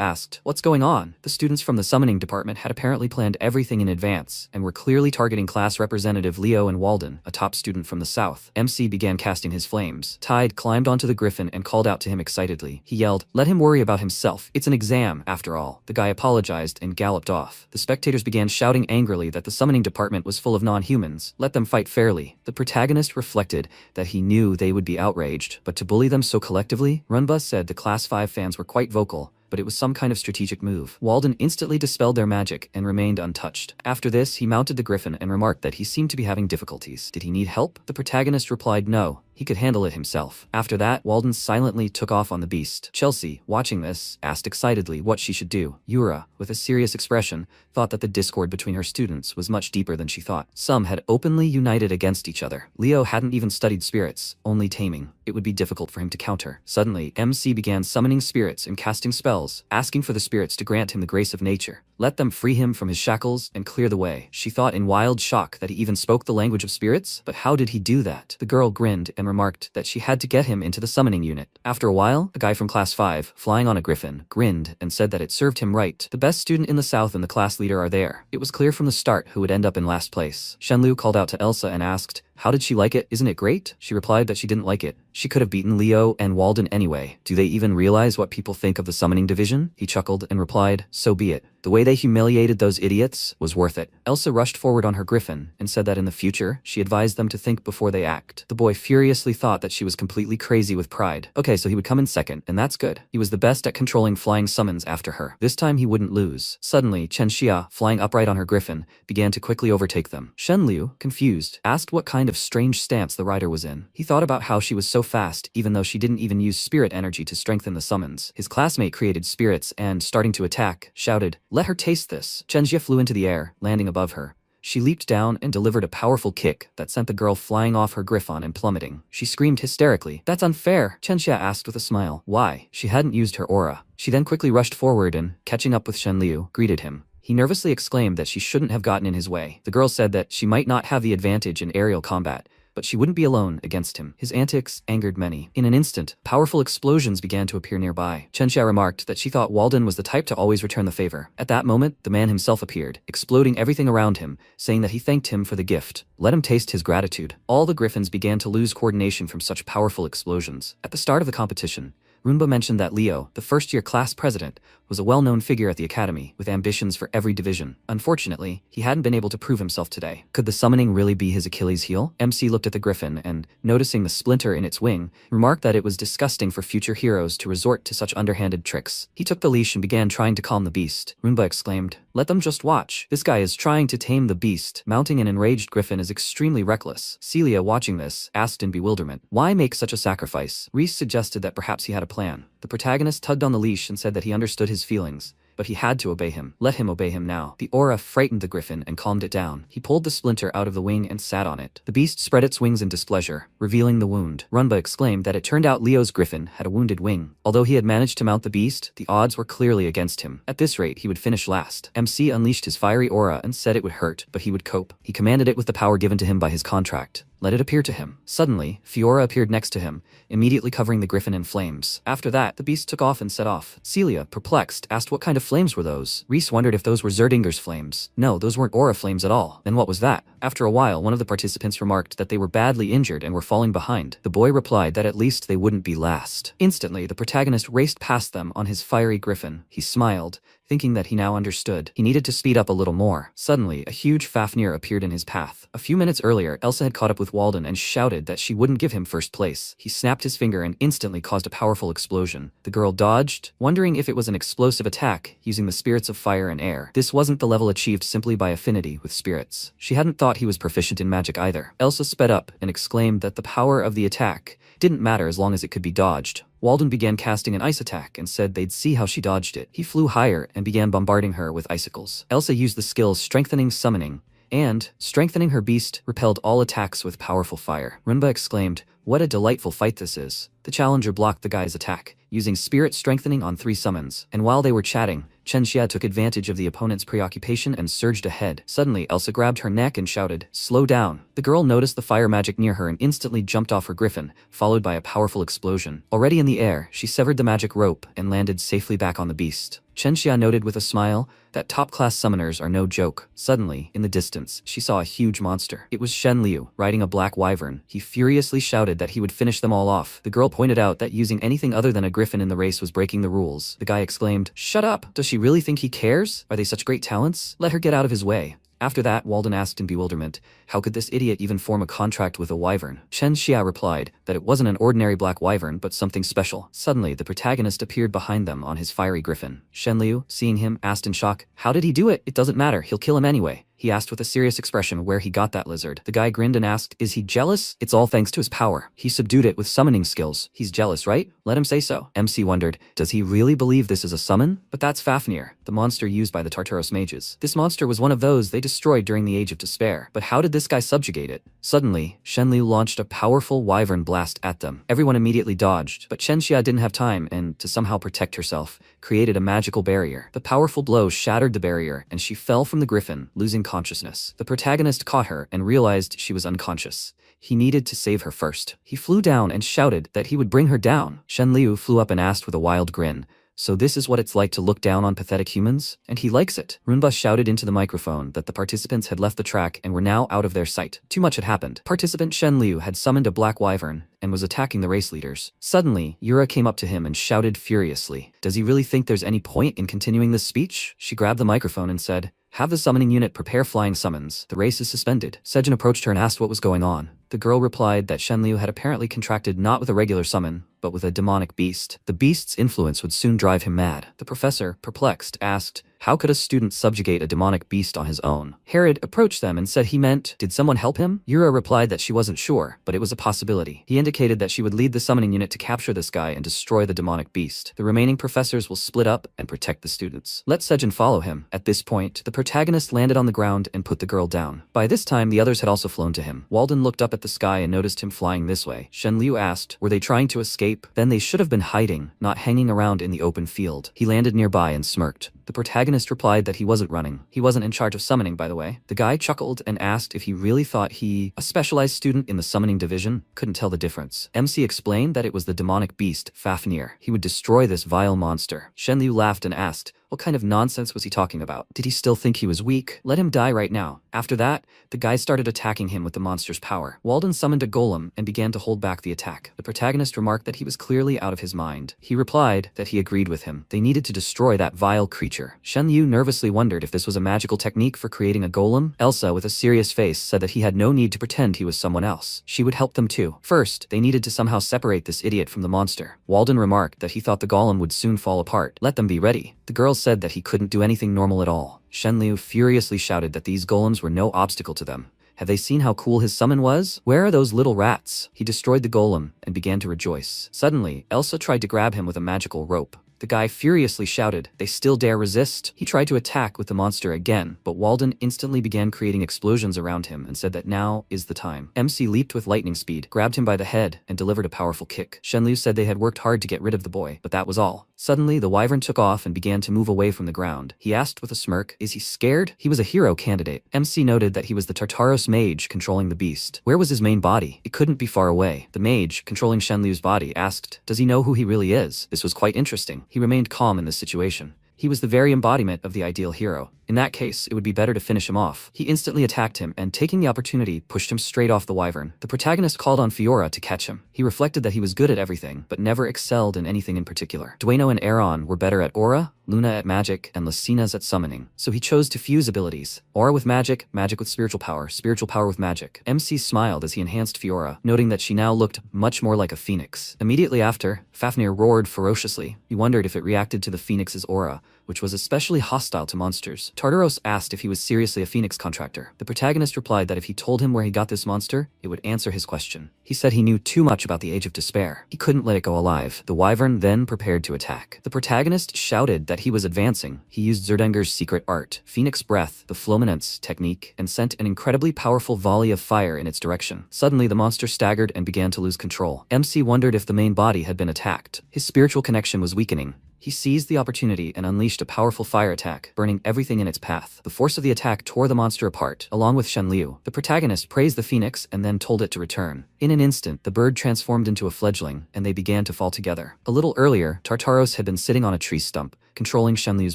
asked, "What's going on?" The students from the summoning department had apparently planned everything in advance, and were clearly targeting class representative Leo and Walden, a top student from the south. MC began casting his flames. Tide climbed onto the griffin and called out to him excitedly. He yelled, "Let him worry about himself. It's an exam, after all." The guy apologized and galloped off. The spectators began shouting angrily that the summoning department was full of non-humans. Let them fight fairly. The protagonist reflected that he knew they would be outraged, but to bully them so collectively? Runba said the Class 5 fans were quite vocal, but it was some kind of strategic move. Walden instantly dispelled their magic and remained untouched. After this, he mounted the griffin and remarked that he seemed to be having difficulties. Did he need help? The protagonist replied no. He could handle it himself. After that, Walden silently took off on the beast. Chelsea, watching this, asked excitedly what she should do. Yura, with a serious expression, thought that the discord between her students was much deeper than she thought. Some had openly united against each other. Leo hadn't even studied spirits, only taming. It would be difficult for him to counter. Suddenly, MC began summoning spirits and casting spells, asking for the spirits to grant him the grace of nature. Let them free him from his shackles and clear the way. She thought in wild shock that he even spoke the language of spirits, but how did he do that? The girl grinned and remarked that she had to get him into the summoning unit. After a while, a guy from Class 5, flying on a griffin, grinned and said that it served him right. The best student in the south and the class leader are there. It was clear from the start who would end up in last place. Shenlu called out to Elsa and asked, How did she like it? Isn't it great? She replied that she didn't like it. She could have beaten Leo and Walden anyway. Do they even realize what people think of the summoning division? He chuckled and replied, so be it. The way they humiliated those idiots was worth it. Elsa rushed forward on her griffin and said that in the future, she advised them to think before they act. The boy furiously thought that she was completely crazy with pride. Okay, so he would come in second, and that's good. He was the best at controlling flying summons after her. This time he wouldn't lose. Suddenly, Chen Xia, flying upright on her griffin, began to quickly overtake them. Shen Liu, confused, asked what kind of strange stance the rider was in. He thought about how she was so fast, even though she didn't even use spirit energy to strengthen the summons. His classmate created spirits and, starting to attack, shouted, "Let her taste this." Chen Xia flew into the air, landing above her. She leaped down and delivered a powerful kick that sent the girl flying off her griffon and plummeting. She screamed hysterically. "That's unfair," Chen Xia asked with a smile. Why? She hadn't used her aura. She then quickly rushed forward and, catching up with Shen Liu, greeted him. He nervously exclaimed that she shouldn't have gotten in his way. The girl said that she might not have the advantage in aerial combat, but she wouldn't be alone against him. His antics angered many. In an instant, powerful explosions began to appear nearby. Chen Xia remarked that she thought Walden was the type to always return the favor. At that moment, the man himself appeared, exploding everything around him, saying that he thanked him for the gift. Let him taste his gratitude. All the griffins began to lose coordination from such powerful explosions. At the start of the competition, Runba mentioned that Leo, the first-year class president, was a well-known figure at the academy, with ambitions for every division. Unfortunately, he hadn't been able to prove himself today. Could the summoning really be his Achilles heel? MC looked at the griffin and, noticing the splinter in its wing, remarked that it was disgusting for future heroes to resort to such underhanded tricks. He took the leash and began trying to calm the beast. Runba exclaimed, "Let them just watch. This guy is trying to tame the beast. Mounting an enraged griffin is extremely reckless." Celia, watching this, asked in bewilderment, "Why make such a sacrifice?" Reese suggested that perhaps he had a plan. The protagonist tugged on the leash and said that he understood his feelings, but he had to obey him. Let him obey him now. The aura frightened the griffin and calmed it down. He pulled the splinter out of the wing and sat on it. The beast spread its wings in displeasure, revealing the wound. Runba exclaimed that it turned out Leo's griffin had a wounded wing. Although he had managed to mount the beast, the odds were clearly against him. At this rate, he would finish last. MC unleashed his fiery aura and said it would hurt, but he would cope. He commanded it with the power given to him by his contract. Let it appear to him. Suddenly, Fiora appeared next to him, immediately covering the griffin in flames. After that, the beast took off and set off. Celia, perplexed, asked what kind of flames were those. Reese wondered if those were Zerdinger's flames. No, those weren't aura flames at all. Then what was that? After a while, one of the participants remarked that they were badly injured and were falling behind. The boy replied that at least they wouldn't be last. Instantly, the protagonist raced past them on his fiery griffin. He smiled, thinking that he now understood. He needed to speed up a little more. Suddenly, a huge Fafnir appeared in his path. A few minutes earlier, Elsa had caught up with Walden and shouted that she wouldn't give him first place. He snapped his finger and instantly caused a powerful explosion. The girl dodged, wondering if it was an explosive attack, using the spirits of fire and air. This wasn't the level achieved simply by affinity with spirits. She hadn't thought he was proficient in magic either. Elsa sped up and exclaimed that the power of the attack didn't matter as long as it could be dodged. Walden began casting an ice attack and said they'd see how she dodged it. He flew higher and began bombarding her with icicles. Elsa used the skills Strengthening Summoning, and, strengthening her beast, repelled all attacks with powerful fire. Runba exclaimed, "What a delightful fight this is." The challenger blocked the guy's attack, using spirit strengthening on 3 summons, and while they were chatting, Chen Xia took advantage of the opponent's preoccupation and surged ahead. Suddenly, Elsa grabbed her neck and shouted, "Slow down." The girl noticed the fire magic near her and instantly jumped off her griffin, followed by a powerful explosion. Already in the air, she severed the magic rope and landed safely back on the beast. Chen Xia noted with a smile that top-class summoners are no joke. Suddenly, in the distance, she saw a huge monster. It was Shen Liu, riding a black wyvern. He furiously shouted that he would finish them all off. The girl pointed out that using anything other than a griffin in the race was breaking the rules. The guy exclaimed, "Shut up! Does she really think he cares? Are they such great talents? Let her get out of his way." After that, Walden asked in bewilderment, how could this idiot even form a contract with a wyvern? Chen Xia replied that it wasn't an ordinary black wyvern but something special. Suddenly, the protagonist appeared behind them on his fiery griffin. Shen Liu, seeing him, asked in shock, "How did he do it? It doesn't matter, he'll kill him anyway." He asked with a serious expression where he got that lizard. The guy grinned and asked, "Is he jealous?" "It's all thanks to his power. He subdued it with summoning skills. He's jealous, right? Let him say so." MC wondered, does he really believe this is a summon? But that's Fafnir, the monster used by the Tartaros mages. This monster was one of those they destroyed during the Age of Despair. But how did this guy subjugate it? Suddenly, Shen Liu launched a powerful wyvern blast at them. Everyone immediately dodged, but Chen Xia didn't have time and, to somehow protect herself, created a magical barrier. The powerful blow shattered the barrier, and she fell from the griffin, losing consciousness. The protagonist caught her and realized she was unconscious. He needed to save her first. He flew down and shouted that he would bring her down. Shen Liu flew up and asked with a wild grin, "So this is what it's like to look down on pathetic humans? And he likes it." Runba shouted into the microphone that the participants had left the track and were now out of their sight. Too much had happened. Participant Shen Liu had summoned a black wyvern and was attacking the race leaders. Suddenly, Yura came up to him and shouted furiously, "Does he really think there's any point in continuing this speech?" She grabbed the microphone and said, "Have the summoning unit prepare flying summons. The race is suspended." Sejin approached her and asked what was going on. The girl replied that Shenliu had apparently contracted not with a regular summon, but with a demonic beast. The beast's influence would soon drive him mad. The professor, perplexed, asked, "How could a student subjugate a demonic beast on his own?" Herod approached them and said he meant, "Did someone help him?" Yura replied that she wasn't sure, but it was a possibility. He indicated that she would lead the summoning unit to capture this guy and destroy the demonic beast. The remaining professors will split up and protect the students. Let Sejin follow him. At this point, the protagonist landed on the ground and put the girl down. By this time, the others had also flown to him. Walden looked up at the sky and noticed him flying this way. Shen Liu asked, "Were they trying to escape? Then they should have been hiding, not hanging around in the open field." He landed nearby and smirked. The protagonist replied that he wasn't running. He wasn't in charge of summoning, by the way. The guy chuckled and asked if he really thought he, a specialized student in the summoning division, couldn't tell the difference. MC explained that it was the demonic beast, Fafnir. He would destroy this vile monster. Shen Liu laughed and asked, what kind of nonsense was he talking about? Did he still think he was weak? Let him die right now. After that, the guy started attacking him with the monster's power. Walden summoned a golem and began to hold back the attack. The protagonist remarked that he was clearly out of his mind. He replied that he agreed with him. They needed to destroy that vile creature. Shen Yu nervously wondered if this was a magical technique for creating a golem. Elsa, with a serious face, said that he had no need to pretend he was someone else. She would help them too. First, they needed to somehow separate this idiot from the monster. Walden remarked that he thought the golem would soon fall apart. Let them be ready. The girl said that he couldn't do anything normal at all. Shen Liu furiously shouted that these golems were no obstacle to them. Have they seen how cool his summon was? Where are those little rats? He destroyed the golem and began to rejoice. Suddenly, Elsa tried to grab him with a magical rope. The guy furiously shouted, "They still dare resist?" He tried to attack with the monster again, but Walden instantly began creating explosions around him and said that now is the time. MC leaped with lightning speed, grabbed him by the head, and delivered a powerful kick. Shenliu said they had worked hard to get rid of the boy, but that was all. Suddenly, the wyvern took off and began to move away from the ground. He asked with a smirk, "Is he scared?" He was a hero candidate. MC noted that he was the Tartaros mage controlling the beast. Where was his main body? It couldn't be far away. The mage, controlling Shenliu's body, asked, "Does he know who he really is?" This was quite interesting. He remained calm in this situation. He was the very embodiment of the ideal hero. In that case, it would be better to finish him off. He instantly attacked him and, taking the opportunity, pushed him straight off the wyvern. The protagonist called on Fiora to catch him. He reflected that he was good at everything, but never excelled in anything in particular. Dueno and Aaron were better at aura, Luna at magic, and Lucina's at summoning. So he chose to fuse abilities. Aura with magic, magic with spiritual power with magic. MC smiled as he enhanced Fiora, noting that she now looked much more like a phoenix. Immediately after, Fafnir roared ferociously. He wondered if it reacted to the phoenix's aura, which was especially hostile to monsters. Tartaros asked if he was seriously a phoenix contractor. The protagonist replied that if he told him where he got this monster, it would answer his question. He said he knew too much about the Age of Despair. He couldn't let it go alive. The wyvern then prepared to attack. The protagonist shouted that he was advancing. He used Zerdenger's secret art, Phoenix Breath, the Fluminance technique, and sent an incredibly powerful volley of fire in its direction. Suddenly, the monster staggered and began to lose control. MC wondered if the main body had been attacked. His spiritual connection was weakening. He seized the opportunity and unleashed a powerful fire attack, burning everything in its path. The force of the attack tore the monster apart, along with Shen Liu. The protagonist praised the phoenix and then told it to return. In an instant, the bird transformed into a fledgling, and they began to fall together. A little earlier, Tartaros had been sitting on a tree stump, controlling Shenliu's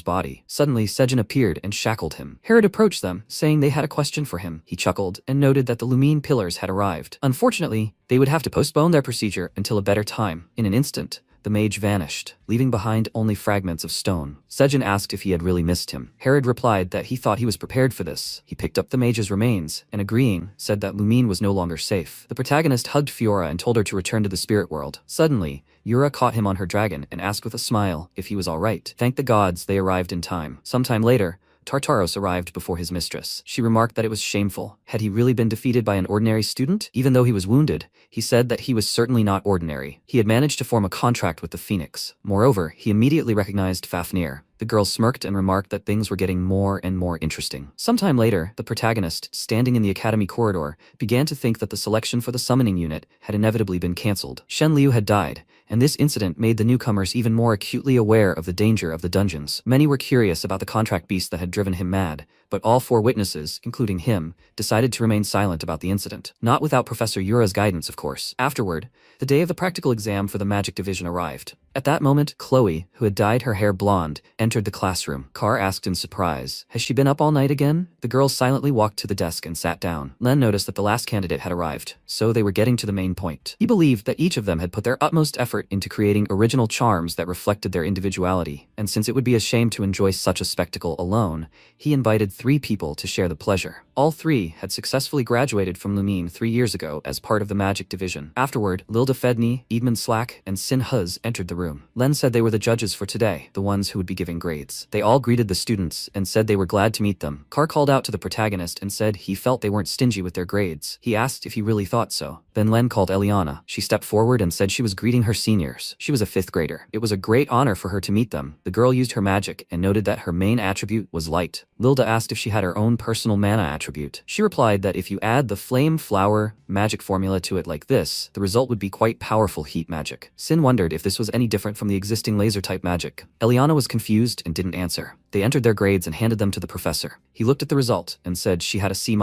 body. Suddenly, Sejin appeared and shackled him. Herod approached them, saying they had a question for him. He chuckled and noted that the Lumine pillars had arrived. Unfortunately, they would have to postpone their procedure until a better time. In an instant, the mage vanished, leaving behind only fragments of stone. Sejin asked if he had really missed him. Herod replied that he thought he was prepared for this. He picked up the mage's remains, and agreeing, said that Lumine was no longer safe. The protagonist hugged Fiora and told her to return to the spirit world. Suddenly, Yura caught him on her dragon and asked with a smile if he was all right. Thank the gods they arrived in time. Sometime later, Tartaros arrived before his mistress. She remarked that it was shameful. Had he really been defeated by an ordinary student? Even though he was wounded, he said that he was certainly not ordinary. He had managed to form a contract with the Phoenix. Moreover, he immediately recognized Fafnir. The girl smirked and remarked that things were getting more and more interesting. Sometime later, the protagonist, standing in the academy corridor, began to think that the selection for the summoning unit had inevitably been cancelled. Shen Liu had died, and this incident made the newcomers even more acutely aware of the danger of the dungeons. Many were curious about the contract beast that had driven him mad, but all 4 witnesses, including him, decided to remain silent about the incident. Not without Professor Yura's guidance, of course. Afterward, the day of the practical exam for the magic division arrived. At that moment, Chloe, who had dyed her hair blonde, entered the classroom. Carr asked in surprise, "Has she been up all night again?" The girl silently walked to the desk and sat down. Len noticed that the last candidate had arrived, so they were getting to the main point. He believed that each of them had put their utmost effort into creating original charms that reflected their individuality, and since it would be a shame to enjoy such a spectacle alone, he invited 3 people to share the pleasure. All 3 had successfully graduated from Lumine 3 years ago as part of the magic division. Afterward, Lilda Fedni, Edmund Slack, and Sin Huz entered the room. Len said they were the judges for today, the ones who would be giving grades. They all greeted the students and said they were glad to meet them. Carr called out to the protagonist and said he felt they weren't stingy with their grades. He asked if he really thought so. Then Len called Eliana. She stepped forward and said she was greeting her seniors. She was a 5th grader. It was a great honor for her to meet them. The girl used her magic and noted that her main attribute was light. Lilda asked if she had her own personal mana attribute. She replied that if you add the flame flower magic formula to it like this, the result would be quite powerful heat magic. Sin wondered if this was any different from the existing laser type magic. Eliana was confused and didn't answer. They entered their grades and handed them to the professor. He looked at the result and said she had a C-.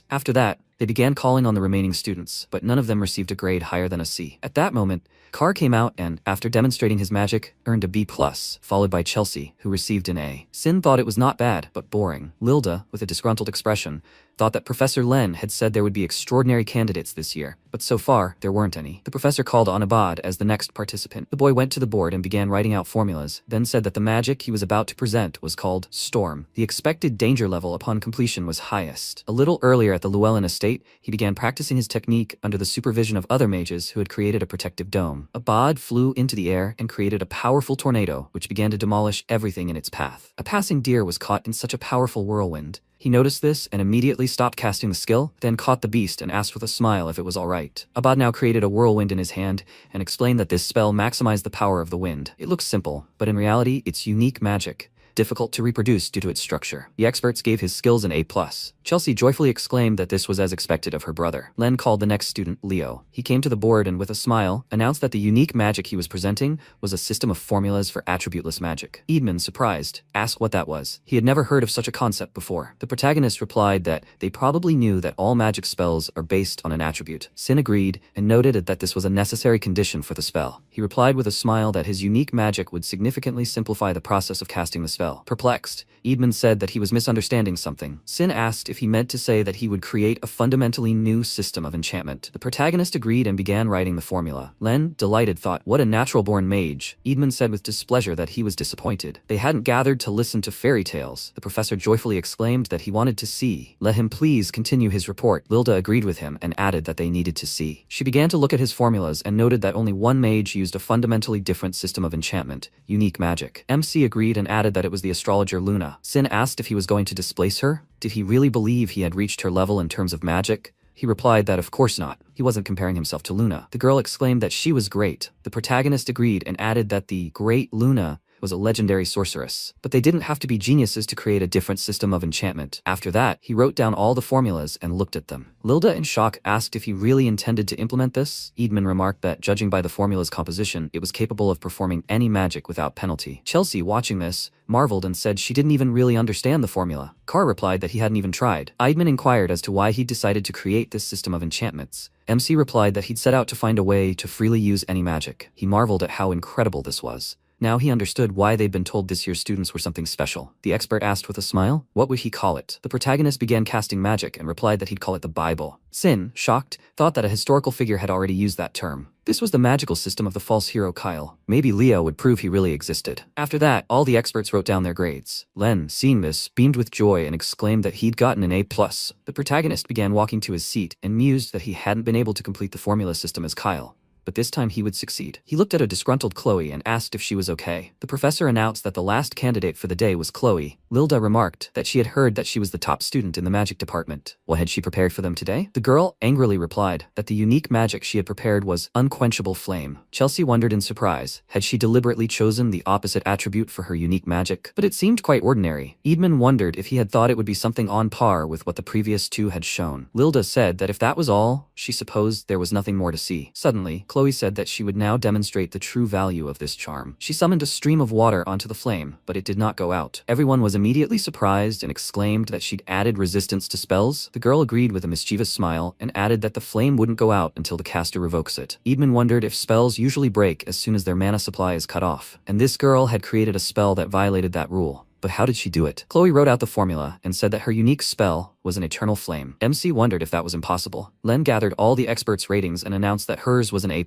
After that, they began calling on the remaining students, but none of them received a grade higher than a C. At that moment, Carr came out and, after demonstrating his magic, earned a B+, followed by Chelsea, who received an A. Sin thought it was not bad, but boring. Lilda, with a disgruntled expression, thought that Professor Len had said there would be extraordinary candidates this year, but so far, there weren't any. The professor called on Abad as the next participant. The boy went to the board and began writing out formulas, then said that the magic he was about to present was called Storm. The expected danger level upon completion was highest. A little earlier at the Llewellyn estate, he began practicing his technique under the supervision of other mages who had created a protective dome. Abad flew into the air and created a powerful tornado, which began to demolish everything in its path. A passing deer was caught in such a powerful whirlwind. He noticed this and immediately stopped casting the skill, then caught the beast and asked with a smile if it was alright. Abad now created a whirlwind in his hand and explained that this spell maximized the power of the wind. It looks simple, but in reality, it's unique magic, difficult to reproduce due to its structure. The experts gave his skills an A+. Chelsea joyfully exclaimed that this was as expected of her brother. Len called the next student Leo. He came to the board and with a smile, announced that the unique magic he was presenting was a system of formulas for attributeless magic. Edmund, surprised, asked what that was. He had never heard of such a concept before. The protagonist replied that they probably knew that all magic spells are based on an attribute. Sin agreed and noted that this was a necessary condition for the spell. He replied with a smile that his unique magic would significantly simplify the process of casting the spell. Perplexed, Edmund said that he was misunderstanding something. Sin asked if he meant to say that he would create a fundamentally new system of enchantment. The protagonist agreed and began writing the formula. Len, delighted, thought, what a natural-born mage. Edmund said with displeasure that he was disappointed. They hadn't gathered to listen to fairy tales. The professor joyfully exclaimed that he wanted to see. Let him please continue his report. Lilda agreed with him and added that they needed to see. She began to look at his formulas and noted that only one mage used a fundamentally different system of enchantment, unique magic. MC agreed and added that it was the astrologer Luna. Sin asked if he was going to displace her. Did he really believe he had reached her level in terms of magic? He replied that of course not. He wasn't comparing himself to Luna. The girl exclaimed that she was great. The protagonist agreed and added that the great Luna was a legendary sorceress. But they didn't have to be geniuses to create a different system of enchantment. After that, he wrote down all the formulas and looked at them. Lilda, in shock, asked if he really intended to implement this. Edmund remarked that, judging by the formula's composition, it was capable of performing any magic without penalty. Chelsea, watching this, marveled and said she didn't even really understand the formula. Carr replied that he hadn't even tried. Edmund inquired as to why he'd decided to create this system of enchantments. MC replied that he'd set out to find a way to freely use any magic. He marveled at how incredible this was. Now he understood why they'd been told this year's students were something special. The expert asked with a smile, what would he call it? The protagonist began casting magic and replied that he'd call it the Bible. Sin, shocked, thought that a historical figure had already used that term. This was the magical system of the false hero Kyle. Maybe Leo would prove he really existed. After that, all the experts wrote down their grades. Len, seeing this, beamed with joy and exclaimed that he'd gotten an A+. The protagonist began walking to his seat and mused that he hadn't been able to complete the formula system as Kyle, but this time he would succeed. He looked at a disgruntled Chloe and asked if she was okay. The professor announced that the last candidate for the day was Chloe. Lilda remarked that she had heard that she was the top student in the magic department. What had she prepared for them today? The girl angrily replied that the unique magic she had prepared was unquenchable flame. Chelsea wondered in surprise. Had she deliberately chosen the opposite attribute for her unique magic? But it seemed quite ordinary. Edmund wondered if he had thought it would be something on par with what the previous two had shown. Lilda said that if that was all, she supposed there was nothing more to see. Suddenly, Chloe said that she would now demonstrate the true value of this charm. She summoned a stream of water onto the flame, but it did not go out. Everyone was immediately surprised and exclaimed that she'd added resistance to spells. The girl agreed with a mischievous smile and added that the flame wouldn't go out until the caster revokes it. Eadman wondered if spells usually break as soon as their mana supply is cut off, and this girl had created a spell that violated that rule. But how did she do it? Chloe wrote out the formula and said that her unique spell was an eternal flame. MC wondered if that was impossible. Len gathered all the experts' ratings and announced that hers was an A+.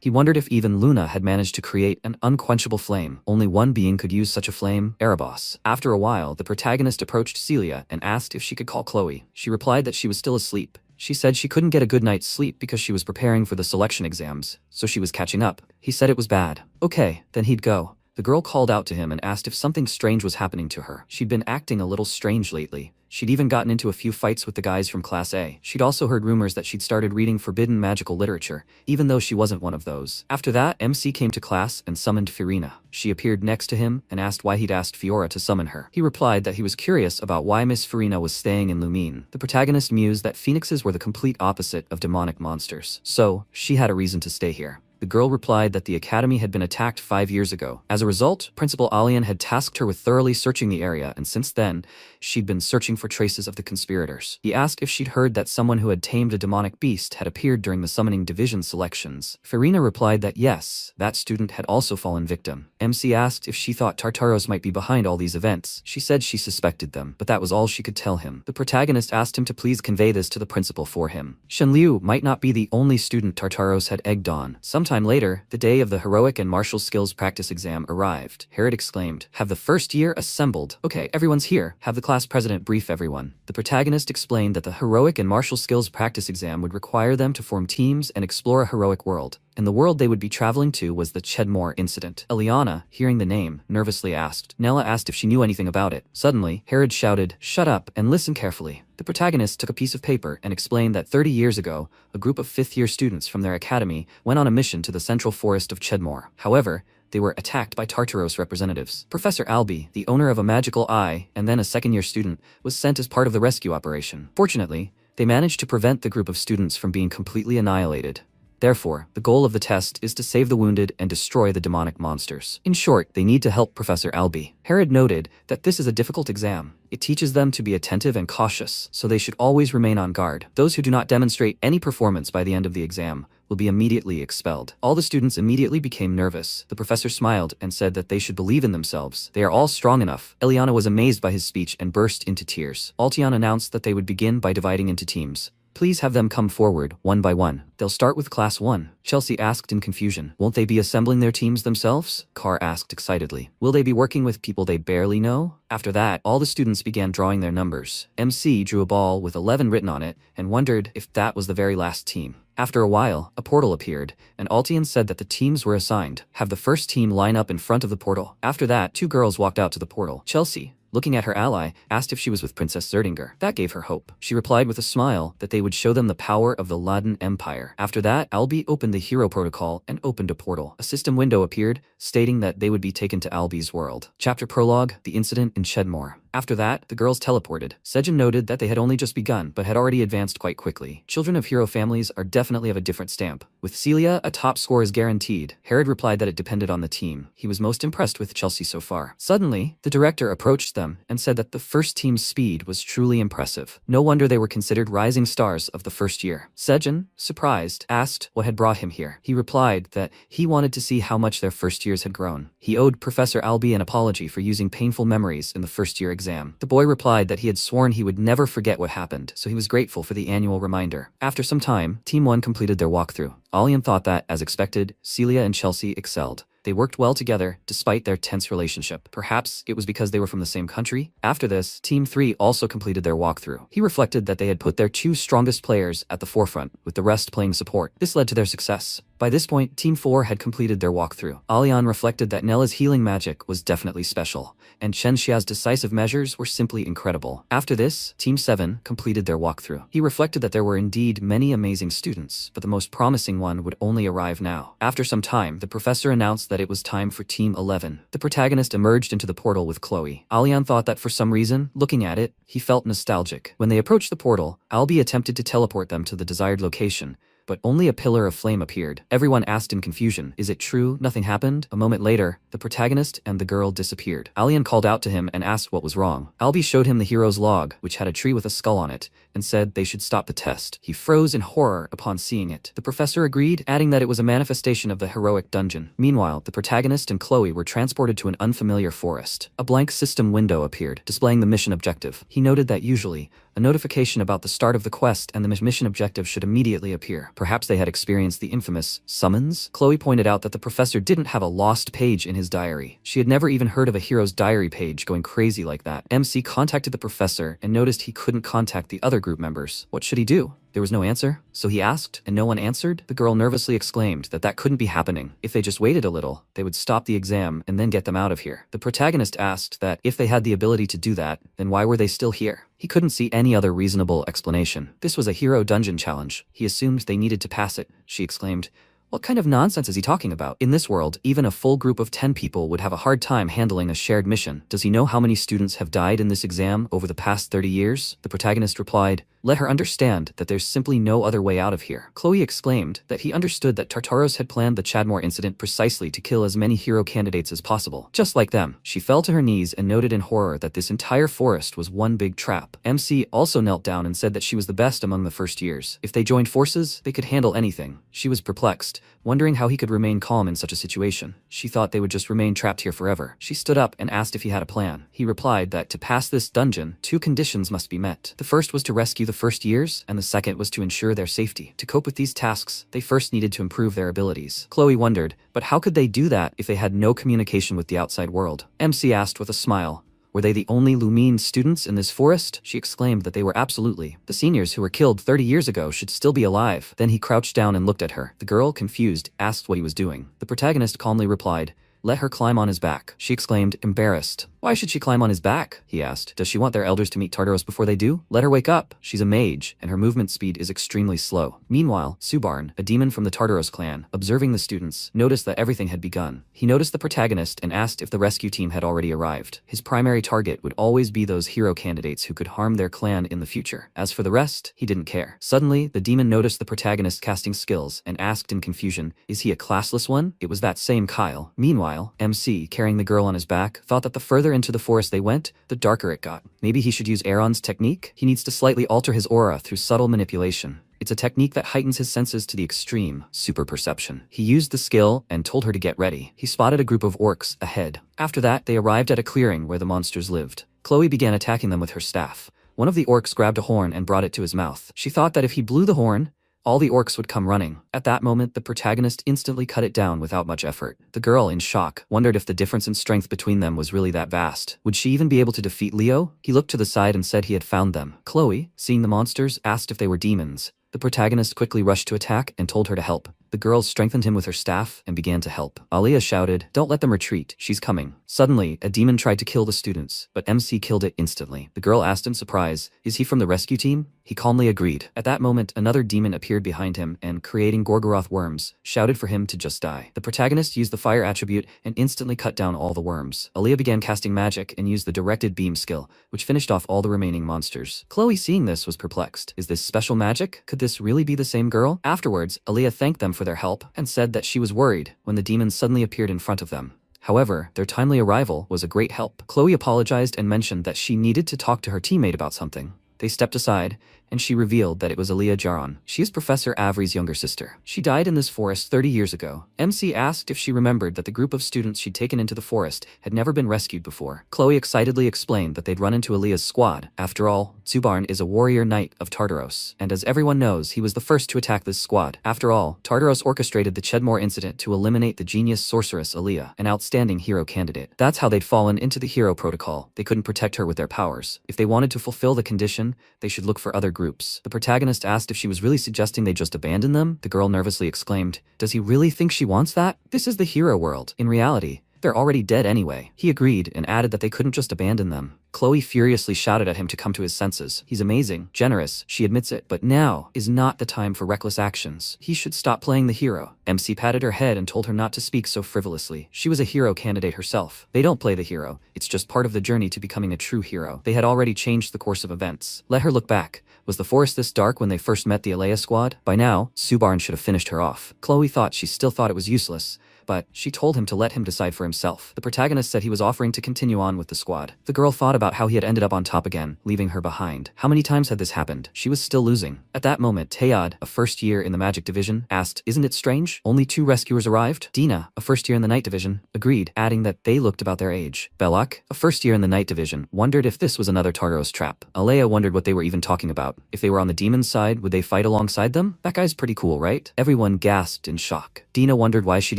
He wondered if even Luna had managed to create an unquenchable flame. Only one being could use such a flame, Erebos. After a while, the protagonist approached Celia and asked if she could call Chloe. She replied that she was still asleep. She said she couldn't get a good night's sleep because she was preparing for the selection exams, so she was catching up. He said it was bad. Okay, then he'd go. The girl called out to him and asked if something strange was happening to her. She'd been acting a little strange lately. She'd even gotten into a few fights with the guys from Class A. She'd also heard rumors that she'd started reading forbidden magical literature, even though she wasn't one of those. After that, MC came to class and summoned Fiorina. She appeared next to him and asked why he'd asked Fiora to summon her. He replied that he was curious about why Miss Fiorina was staying in Lumine. The protagonist mused that phoenixes were the complete opposite of demonic monsters, so she had a reason to stay here. The girl replied that the academy had been attacked 5 years ago. As a result, Principal Alian had tasked her with thoroughly searching the area, and since then, she'd been searching for traces of the conspirators. He asked if she'd heard that someone who had tamed a demonic beast had appeared during the summoning division selections. Fiorina replied that yes, that student had also fallen victim. MC asked if she thought Tartaros might be behind all these events. She said she suspected them, but that was all she could tell him. The protagonist asked him to please convey this to the principal for him. Shenliu might not be the only student Tartaros had egged on. Sometime later, the day of the heroic and martial skills practice exam arrived. Herod exclaimed, "Have the first year assembled. Okay, everyone's here. Have the class president brief everyone." The protagonist explained that the heroic and martial skills practice exam would require them to form teams and explore a heroic world, and the world they would be traveling to was the Chedmore incident. Eliana, hearing the name, nervously asked. Nella asked if she knew anything about it. Suddenly, Herod shouted, "Shut up and listen carefully." The protagonist took a piece of paper and explained that 30 years ago, a group of 5th-year students from their academy went on a mission to the central forest of Chedmore. However, they were attacked by Tartaros representatives. Professor Albi, the owner of a magical eye and then a second-year student, was sent as part of the rescue operation. Fortunately, they managed to prevent the group of students from being completely annihilated. Therefore, the goal of the test is to save the wounded and destroy the demonic monsters. In short, they need to help Professor Albi. Herod noted that this is a difficult exam. It teaches them to be attentive and cautious, so they should always remain on guard. Those who do not demonstrate any performance by the end of the exam will be immediately expelled. All the students immediately became nervous. The professor smiled and said that they should believe in themselves. They are all strong enough. Eliana was amazed by his speech and burst into tears. Altion announced that they would begin by dividing into teams. Please have them come forward, one by one. They'll start with Class 1. Chelsea asked in confusion. Won't they be assembling their teams themselves? Carr asked excitedly. Will they be working with people they barely know? After that, all the students began drawing their numbers. MC drew a ball with 11 written on it and wondered if that was the very last team. After a while, a portal appeared, and Altian said that the teams were assigned. Have the first team line up in front of the portal. After that, 2 girls walked out to the portal. Chelsea, looking at her ally, asked if she was with Princess Zerdinger. That gave her hope. She replied with a smile that they would show them the power of the Laden Empire. After that, Albi opened the hero protocol and opened a portal. A system window appeared, stating that they would be taken to Albi's world. Chapter Prologue, The Incident in Chedmore. After that, the girls teleported. Sejin noted that they had only just begun, but had already advanced quite quickly. Children of hero families are definitely of a different stamp. With Celia, a top score is guaranteed. Herod replied that it depended on the team. He was most impressed with Chelsea so far. Suddenly, the director approached them and said that the first team's speed was truly impressive. No wonder they were considered rising stars of the first year. Sejin, surprised, asked what had brought him here. He replied that he wanted to see how much their first years had grown. He owed Professor Albi an apology for using painful memories in the first year exam. The boy replied that he had sworn he would never forget what happened, so he was grateful for the annual reminder. After some time, Team 1 completed their walkthrough. Alian thought that, as expected, Celia and Chelsea excelled. They worked well together, despite their tense relationship. Perhaps it was because they were from the same country? After this, Team 3 also completed their walkthrough. He reflected that they had put their 2 strongest players at the forefront, with the rest playing support. This led to their success. By this point, Team 4 had completed their walkthrough. Alian reflected that Nella's healing magic was definitely special, and Chen Xia's decisive measures were simply incredible. After this, Team 7 completed their walkthrough. He reflected that there were indeed many amazing students, but the most promising one would only arrive now. After some time, the professor announced that it was time for Team 11. The protagonist emerged into the portal with Chloe. Alian thought that for some reason, looking at it, he felt nostalgic. When they approached the portal, Albi attempted to teleport them to the desired location, but only a pillar of flame appeared. Everyone asked in confusion, "Is it true? Nothing happened?" A moment later, the protagonist and the girl disappeared. Alian called out to him and asked what was wrong. Albie showed him the hero's log, which had a tree with a skull on it, and said they should stop the test. He froze in horror upon seeing it. The professor agreed, adding that it was a manifestation of the heroic dungeon. Meanwhile, the protagonist and Chloe were transported to an unfamiliar forest. A blank system window appeared, displaying the mission objective. He noted that usually, a notification about the start of the quest and the mission objective should immediately appear. Perhaps they had experienced the infamous summons? Chloe pointed out that the professor didn't have a lost page in his diary. She had never even heard of a hero's diary page going crazy like that. MC contacted the professor and noticed he couldn't contact the other group members. What should he do? There was no answer, so he asked, and no one answered. The girl nervously exclaimed that couldn't be happening. If they just waited a little, they would stop the exam and then get them out of here. The protagonist asked that if they had the ability to do that, then why were they still here? He couldn't see any other reasonable explanation. This was a hero dungeon challenge. He assumed they needed to pass it, she exclaimed. What kind of nonsense is he talking about? In this world, even a full group of 10 people would have a hard time handling a shared mission. Does he know how many students have died in this exam over the past 30 years? The protagonist replied, "Let her understand that there's simply no other way out of here." Chloe exclaimed that he understood that Tartaros had planned the Chadmore incident precisely to kill as many hero candidates as possible. Just like them. She fell to her knees and noted in horror that this entire forest was one big trap. MC also knelt down and said that she was the best among the first years. If they joined forces, they could handle anything. She was perplexed, wondering how he could remain calm in such a situation. She thought they would just remain trapped here forever. She stood up and asked if he had a plan. He replied that to pass this dungeon, 2 conditions must be met. The first was to rescue the first years, and the second was to ensure their safety. To cope with these tasks, they first needed to improve their abilities. Chloe wondered, but how could they do that if they had no communication with the outside world? MC asked with a smile, "Were they the only Lumine students in this forest?" She exclaimed that they were absolutely. The seniors who were killed 30 years ago should still be alive. Then he crouched down and looked at her. The girl, confused, asked what he was doing. The protagonist calmly replied, "Let her climb on his back." She exclaimed, embarrassed. "Why should she climb on his back?" he asked. "Does she want their elders to meet Tartaros before they do? Let her wake up. She's a mage, and her movement speed is extremely slow." Meanwhile, Subarn, a demon from the Tartaros clan, observing the students, noticed that everything had begun. He noticed the protagonist and asked if the rescue team had already arrived. His primary target would always be those hero candidates who could harm their clan in the future. As for the rest, he didn't care. Suddenly, the demon noticed the protagonist casting skills and asked in confusion, "Is he a classless one?" It was that same Kyle. Meanwhile, MC, carrying the girl on his back, thought that the further into the forest they went, the darker it got. Maybe he should use Aaron's technique? He needs to slightly alter his aura through subtle manipulation. It's a technique that heightens his senses to the extreme, super perception. He used the skill and told her to get ready. He spotted a group of orcs ahead. After that, they arrived at a clearing where the monsters lived. Chloe began attacking them with her staff. One of the orcs grabbed a horn and brought it to his mouth. She thought that if he blew the horn, all the orcs would come running. At that moment, the protagonist instantly cut it down without much effort. The girl, in shock, wondered if the difference in strength between them was really that vast. Would she even be able to defeat Leo? He looked to the side and said he had found them. Chloe, seeing the monsters, asked if they were demons. The protagonist quickly rushed to attack and told her to help. The girl strengthened him with her staff and began to help. Aliyah shouted, "Don't let them retreat, she's coming." Suddenly, a demon tried to kill the students, but MC killed it instantly. The girl asked in surprise, "Is he from the rescue team?" He calmly agreed. At that moment, another demon appeared behind him and, creating Gorgoroth worms, shouted for him to just die. The protagonist used the fire attribute and instantly cut down all the worms. Aliyah began casting magic and used the directed beam skill, which finished off all the remaining monsters. Chloe, seeing this, was perplexed. Is this special magic? Could this really be the same girl? Afterwards, Aliyah thanked them for their help and said that she was worried when the demons suddenly appeared in front of them. However, their timely arrival was a great help. Chloe apologized and mentioned that she needed to talk to her teammate about something. They stepped aside, and she revealed that it was Aliyah Jaron. She is Professor Avery's younger sister. She died in this forest 30 years ago. MC asked if she remembered that the group of students she'd taken into the forest had never been rescued before. Chloe excitedly explained that they'd run into Aliyah's squad. After all, Subarn is a warrior knight of Tartaros, and as everyone knows, he was the first to attack this squad. After all, Tartaros orchestrated the Chedmore incident to eliminate the genius sorceress Aliyah, an outstanding hero candidate. That's how they'd fallen into the hero protocol. They couldn't protect her with their powers. If they wanted to fulfill the condition, they should look for other groups. The protagonist asked if she was really suggesting they just abandon them. The girl nervously exclaimed, "Does he really think she wants that? This is the hero world. In reality, they're already dead anyway." He agreed and added that they couldn't just abandon them. Chloe furiously shouted at him to come to his senses. He's amazing, generous, she admits it, but now is not the time for reckless actions. He should stop playing the hero. MC patted her head and told her not to speak so frivolously. She was a hero candidate herself. They don't play the hero. It's just part of the journey to becoming a true hero. They had already changed the course of events. Let her look back. Was the forest this dark when they first met the Alea squad? By now, Subarn should have finished her off. Chloe thought she still thought it was useless, but she told him to let him decide for himself. The protagonist said he was offering to continue on with the squad. The girl thought about how he had ended up on top again, leaving her behind. How many times had this happened? She was still losing. At that moment, Teyad, a first year in the magic division, asked, "Isn't it strange? Only 2 rescuers arrived?" Dina, a first year in the night division, agreed, adding that they looked about their age. Belak, a first year in the night division, wondered if this was another Tartaros trap. Alea wondered what they were even talking about. If they were on the demon's side, would they fight alongside them? That guy's pretty cool, right? Everyone gasped in shock. Dina wondered why she'd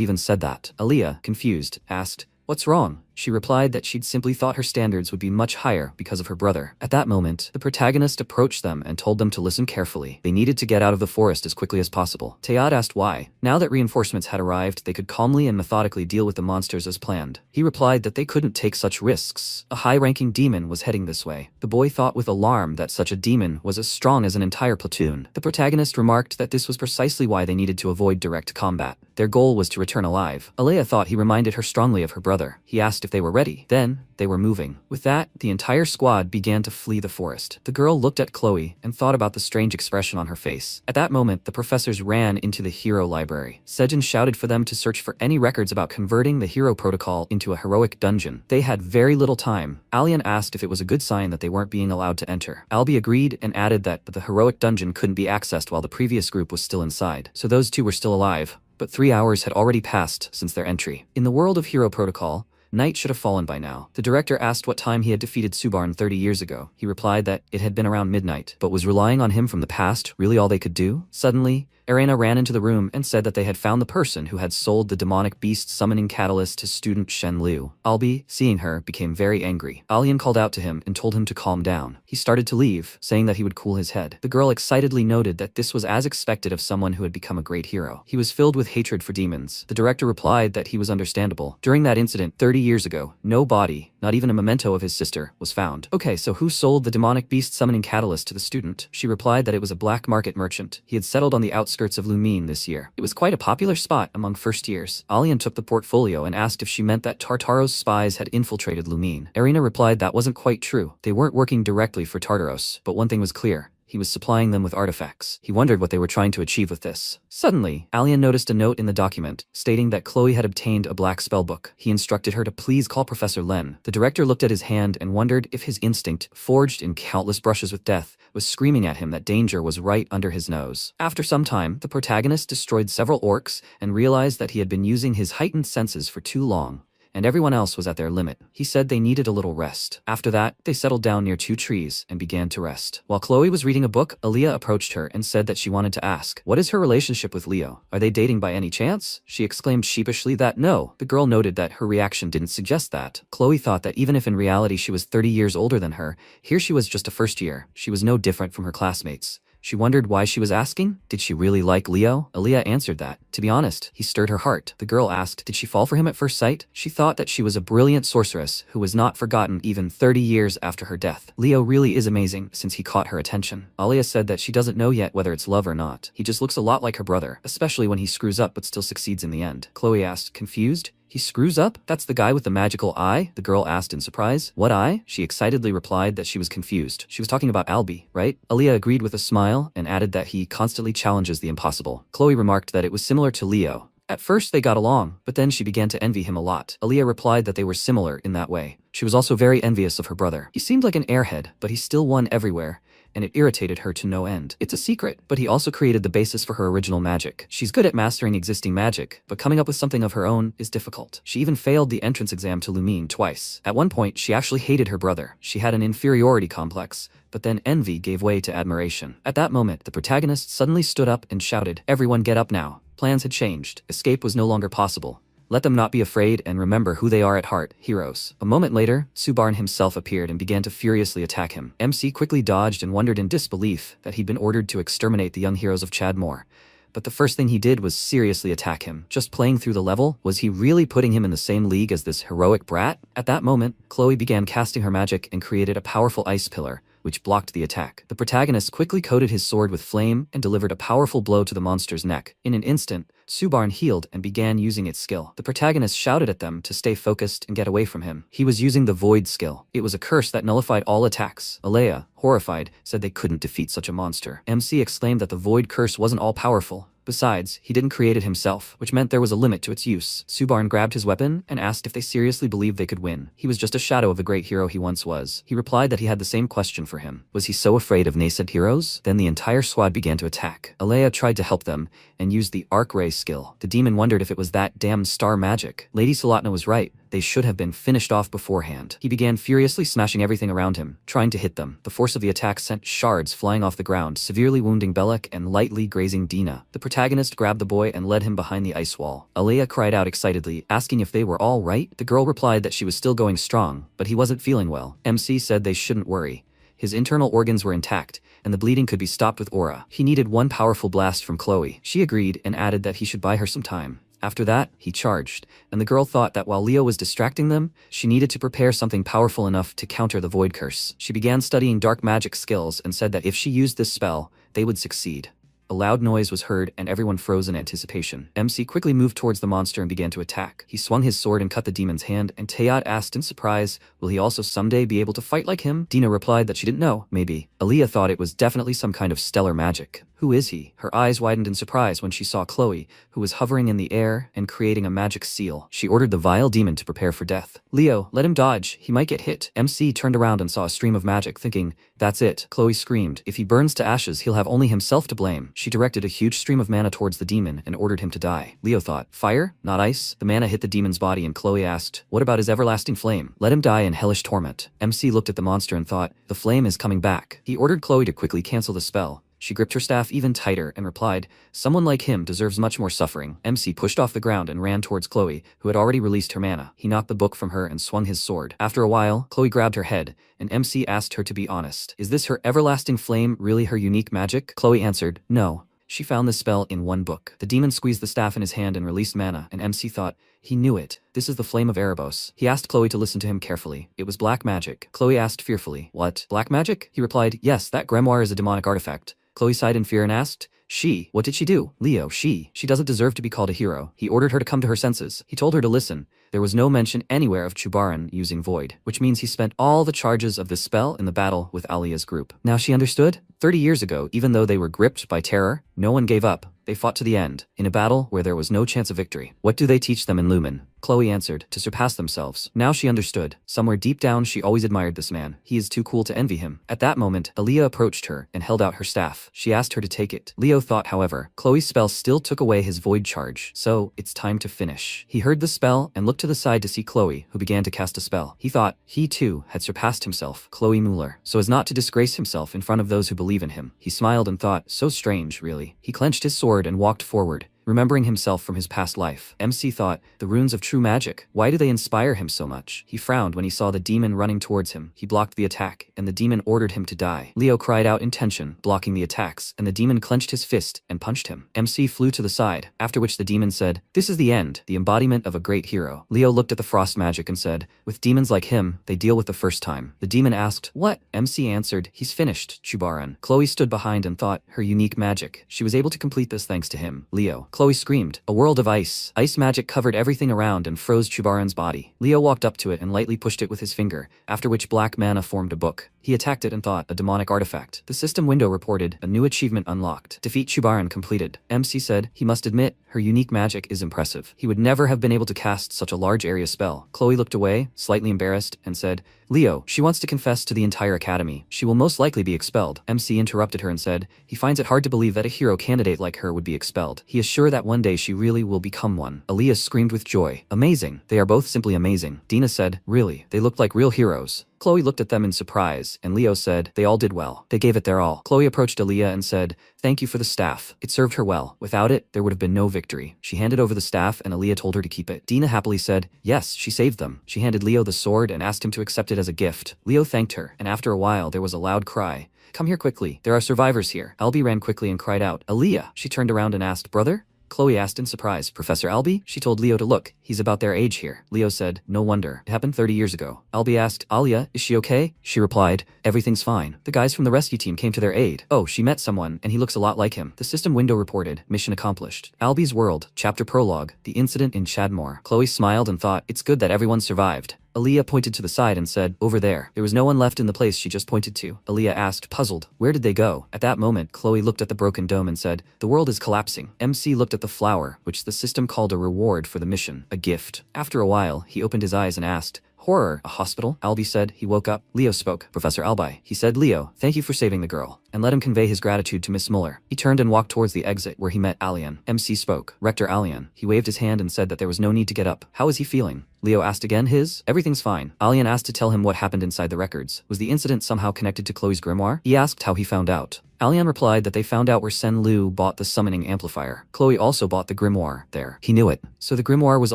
even said that. Alea, confused, asked, "What's wrong?" She replied that she'd simply thought her standards would be much higher because of her brother. At that moment, the protagonist approached them and told them to listen carefully. They needed to get out of the forest as quickly as possible. Teyad asked why. Now that reinforcements had arrived, they could calmly and methodically deal with the monsters as planned. He replied that they couldn't take such risks. A high-ranking demon was heading this way. The boy thought with alarm that such a demon was as strong as an entire platoon. The protagonist remarked that this was precisely why they needed to avoid direct combat. Their goal was to return alive. Alea thought he reminded her strongly of her brother. He asked if they were ready. Then, they were moving. With that, the entire squad began to flee the forest. The girl looked at Chloe and thought about the strange expression on her face. At that moment, the professors ran into the hero library. Sejin shouted for them to search for any records about converting the hero protocol into a heroic dungeon. They had very little time. Alian asked if it was a good sign that they weren't being allowed to enter. Albi agreed and added that the heroic dungeon couldn't be accessed while the previous group was still inside. So those two were still alive. But 3 hours had already passed since their entry. In the world of hero protocol, night should have fallen by now. The director asked what time he had defeated Subarn 30 years ago. He replied that it had been around midnight, but was relying on him from the past really all they could do? Suddenly, Arena ran into the room and said that they had found the person who had sold the demonic beast summoning catalyst to student Shen Liu. Albi, seeing her, became very angry. Alian called out to him and told him to calm down. He started to leave, saying that he would cool his head. The girl excitedly noted that this was as expected of someone who had become a great hero. He was filled with hatred for demons. The director replied that he was understandable. During that incident 30 years ago, no body, not even a memento of his sister, was found. Okay, so who sold the demonic beast summoning catalyst to the student? She replied that it was a black market merchant. He had settled on the outskirts of Lumine this year. It was quite a popular spot among first years. Alian took the portfolio and asked if she meant that Tartaros spies had infiltrated Lumine. Arena replied that wasn't quite true. They weren't working directly for Tartaros, but one thing was clear. He was supplying them with artifacts. He wondered what they were trying to achieve with this. Suddenly, Alian noticed a note in the document stating that Chloe had obtained a black spellbook. He instructed her to please call Professor Len. The director looked at his hand and wondered if his instinct, forged in countless brushes with death, was screaming at him that danger was right under his nose. After some time, the protagonist destroyed several orcs and realized that he had been using his heightened senses for too long, and everyone else was at their limit. He said they needed a little rest. After that, they settled down near 2 trees and began to rest. While Chloe was reading a book, Aaliyah approached her and said that she wanted to ask, what is her relationship with Leo? Are they dating by any chance? She exclaimed sheepishly that no. The girl noted that her reaction didn't suggest that. Chloe thought that even if in reality she was 30 years older than her, here she was just a first year. She was no different from her classmates. She wondered why she was asking. Did she really like Leo? Aaliyah answered that, to be honest, he stirred her heart. The girl asked, did she fall for him at first sight? She thought that she was a brilliant sorceress who was not forgotten even 30 years after her death. Leo really is amazing since he caught her attention. Aaliyah said that she doesn't know yet whether it's love or not. He just looks a lot like her brother, especially when he screws up but still succeeds in the end. Chloe asked, confused? He screws up? That's the guy with the magical eye? The girl asked in surprise. What eye? She excitedly replied that she was confused. She was talking about Albi, right? Aaliyah agreed with a smile and added that he constantly challenges the impossible. Chloe remarked that it was similar to Leo. At first they got along, but then she began to envy him a lot. Aaliyah replied that they were similar in that way. She was also very envious of her brother. He seemed like an airhead, but he still won everywhere, and it irritated her to no end. It's a secret, but he also created the basis for her original magic. She's good at mastering existing magic, but coming up with something of her own is difficult. She even failed the entrance exam to Lumine twice. At one point, she actually hated her brother. She had an inferiority complex, but then envy gave way to admiration. At that moment, the protagonist suddenly stood up and shouted, everyone get up now. Plans had changed. Escape was no longer possible. Let them not be afraid and remember who they are at heart, heroes. A moment later, Subarn himself appeared and began to furiously attack him. MC quickly dodged and wondered in disbelief that he'd been ordered to exterminate the young heroes of Chadmore. But the first thing he did was seriously attack him. Just playing through the level? Was he really putting him in the same league as this heroic brat? At that moment, Chloe began casting her magic and created a powerful ice pillar, which blocked the attack. The protagonist quickly coated his sword with flame and delivered a powerful blow to the monster's neck. In an instant, Subarn healed and began using its skill. The protagonist shouted at them to stay focused and get away from him. He was using the Void skill. It was a curse that nullified all attacks. Alea, horrified, said they couldn't defeat such a monster. MC exclaimed that the Void curse wasn't all-powerful. Besides, he didn't create it himself, which meant there was a limit to its use. Subarn grabbed his weapon and asked if they seriously believed they could win. He was just a shadow of the great hero he once was. He replied that he had the same question for him. Was he so afraid of nascent heroes? Then the entire squad began to attack. Alea tried to help them and used the Arc Ray skill. The demon wondered if it was that damned star magic. Lady Salatna was right. They should have been finished off beforehand. He began furiously smashing everything around him, trying to hit them. The force of the attack sent shards flying off the ground, severely wounding Belek and lightly grazing Dina. The protagonist grabbed the boy and led him behind the ice wall. Alea cried out excitedly, asking if they were all right. The girl replied that she was still going strong, but he wasn't feeling well. MC said they shouldn't worry. His internal organs were intact, and the bleeding could be stopped with aura. He needed one powerful blast from Chloe. She agreed and added that he should buy her some time. After that, he charged, and the girl thought that while Leo was distracting them, she needed to prepare something powerful enough to counter the Void Curse. She began studying dark magic skills and said that if she used this spell, they would succeed. A loud noise was heard and everyone froze in anticipation. MC quickly moved towards the monster and began to attack. He swung his sword and cut the demon's hand, and Teyat asked in surprise, will he also someday be able to fight like him? Dina replied that she didn't know, maybe. Alea thought it was definitely some kind of stellar magic. Who is he? Her eyes widened in surprise when she saw Chloe, who was hovering in the air and creating a magic seal. She ordered the vile demon to prepare for death. Leo, let him dodge, he might get hit. MC turned around and saw a stream of magic, thinking, that's it. Chloe screamed, if he burns to ashes, he'll have only himself to blame. She directed a huge stream of mana towards the demon and ordered him to die. Leo thought, fire? Not ice? The mana hit the demon's body and Chloe asked, what about his everlasting flame? Let him die in hellish torment. MC looked at the monster and thought, the flame is coming back. He ordered Chloe to quickly cancel the spell. She gripped her staff even tighter and replied, someone like him deserves much more suffering. MC pushed off the ground and ran towards Chloe, who had already released her mana. He knocked the book from her and swung his sword. After a while, Chloe grabbed her head, and MC asked her to be honest. Is this her everlasting flame really her unique magic? Chloe answered, no. She found this spell in one book. The demon squeezed the staff in his hand and released mana, and MC thought, he knew it. This is the flame of Erebos. He asked Chloe to listen to him carefully. It was black magic. Chloe asked fearfully, what? Black magic? He replied, yes, that grimoire is a demonic artifact. Chloe sighed in fear and asked, she, what did she do? Leo, she doesn't deserve to be called a hero. He ordered her to come to her senses. He told her to listen. There was no mention anywhere of Chubaran using Void, which means he spent all the charges of this spell in the battle with Alia's group. Now she understood? 30 years ago, even though they were gripped by terror, no one gave up. They fought to the end, in a battle where there was no chance of victory. What do they teach them in Lumen? Chloe answered, to surpass themselves. Now she understood. Somewhere deep down she always admired this man. He is too cool to envy him. At that moment, Alia approached her and held out her staff. She asked her to take it. Leo thought, however, Chloe's spell still took away his void charge, so it's time to finish. He heard the spell and looked to the side to see Chloe, who began to cast a spell. He thought he too had surpassed himself, Chloe Mueller, so as not to disgrace himself in front of those who believe in him. He smiled and thought, so strange, really. He clenched his sword and walked forward, remembering himself from his past life. MC thought, the runes of true magic, why do they inspire him so much? He frowned when he saw the demon running towards him. He blocked the attack, and the demon ordered him to die. Leo cried out in tension, blocking the attacks, and the demon clenched his fist and punched him. MC flew to the side, after which the demon said, this is the end, the embodiment of a great hero. Leo looked at the frost magic and said, with demons like him, they deal with the first time. The demon asked, what? MC answered, he's finished, Chubaran. Chloe stood behind and thought, her unique magic. She was able to complete this thanks to him. Leo. Chloe screamed, a world of ice. Ice magic covered everything around and froze Chubaran's body. Leo walked up to it and lightly pushed it with his finger, after which black mana formed a book. He attacked it and thought, a demonic artifact. The system window reported, a new achievement unlocked. Defeat Chubaran completed. MC said, he must admit, her unique magic is impressive. He would never have been able to cast such a large area spell. Chloe looked away, slightly embarrassed, and said, Leo, she wants to confess to the entire academy. She will most likely be expelled. MC interrupted her and said, he finds it hard to believe that a hero candidate like her would be expelled. He is sure that one day she really will become one. Aaliyah screamed with joy. Amazing. They are both simply amazing. Dina said, really, they looked like real heroes. Chloe looked at them in surprise, and Leo said, they all did well. They gave it their all. Chloe approached Aaliyah and said, thank you for the staff. It served her well. Without it, there would have been no victory. She handed over the staff and Aaliyah told her to keep it. Dina happily said, yes, she saved them. She handed Leo the sword and asked him to accept it as a gift. Leo thanked her, and after a while there was a loud cry. Come here quickly. There are survivors here. Albi ran quickly and cried out, Aaliyah. She turned around and asked, brother? Chloe asked in surprise. Professor Albie? She told Leo to look. He's about their age here. Leo said, no wonder. It happened 30 years ago. Albie asked, Alia, is she okay? She replied, everything's fine. The guys from the rescue team came to their aid. Oh, she met someone, and he looks a lot like him. The system window reported, mission accomplished. Albie's World, chapter prologue, the incident in Chadmore. Chloe smiled and thought, it's good that everyone survived. Aaliyah pointed to the side and said, over there. There was no one left in the place she just pointed to. Aaliyah asked, puzzled, where did they go? At that moment, Chloe looked at the broken dome and said, the world is collapsing. MC looked at the flower, which the system called a reward for the mission, a gift. After a while, he opened his eyes and asked, horror, a hospital? Albie said. He woke up. Leo spoke. Professor Albie. He said, Leo, thank you for saving the girl, and let him convey his gratitude to Miss Muller. He turned and walked towards the exit where he met Alian. MC spoke. Rector Alian. He waved his hand and said that there was no need to get up. How is he feeling? Leo asked again. Everything's fine. Alian asked to tell him what happened inside the records. Was the incident somehow connected to Chloe's grimoire? He asked how he found out. Alian replied that they found out where Sen Lu bought the summoning amplifier. Chloe also bought the grimoire there. He knew it. So the grimoire was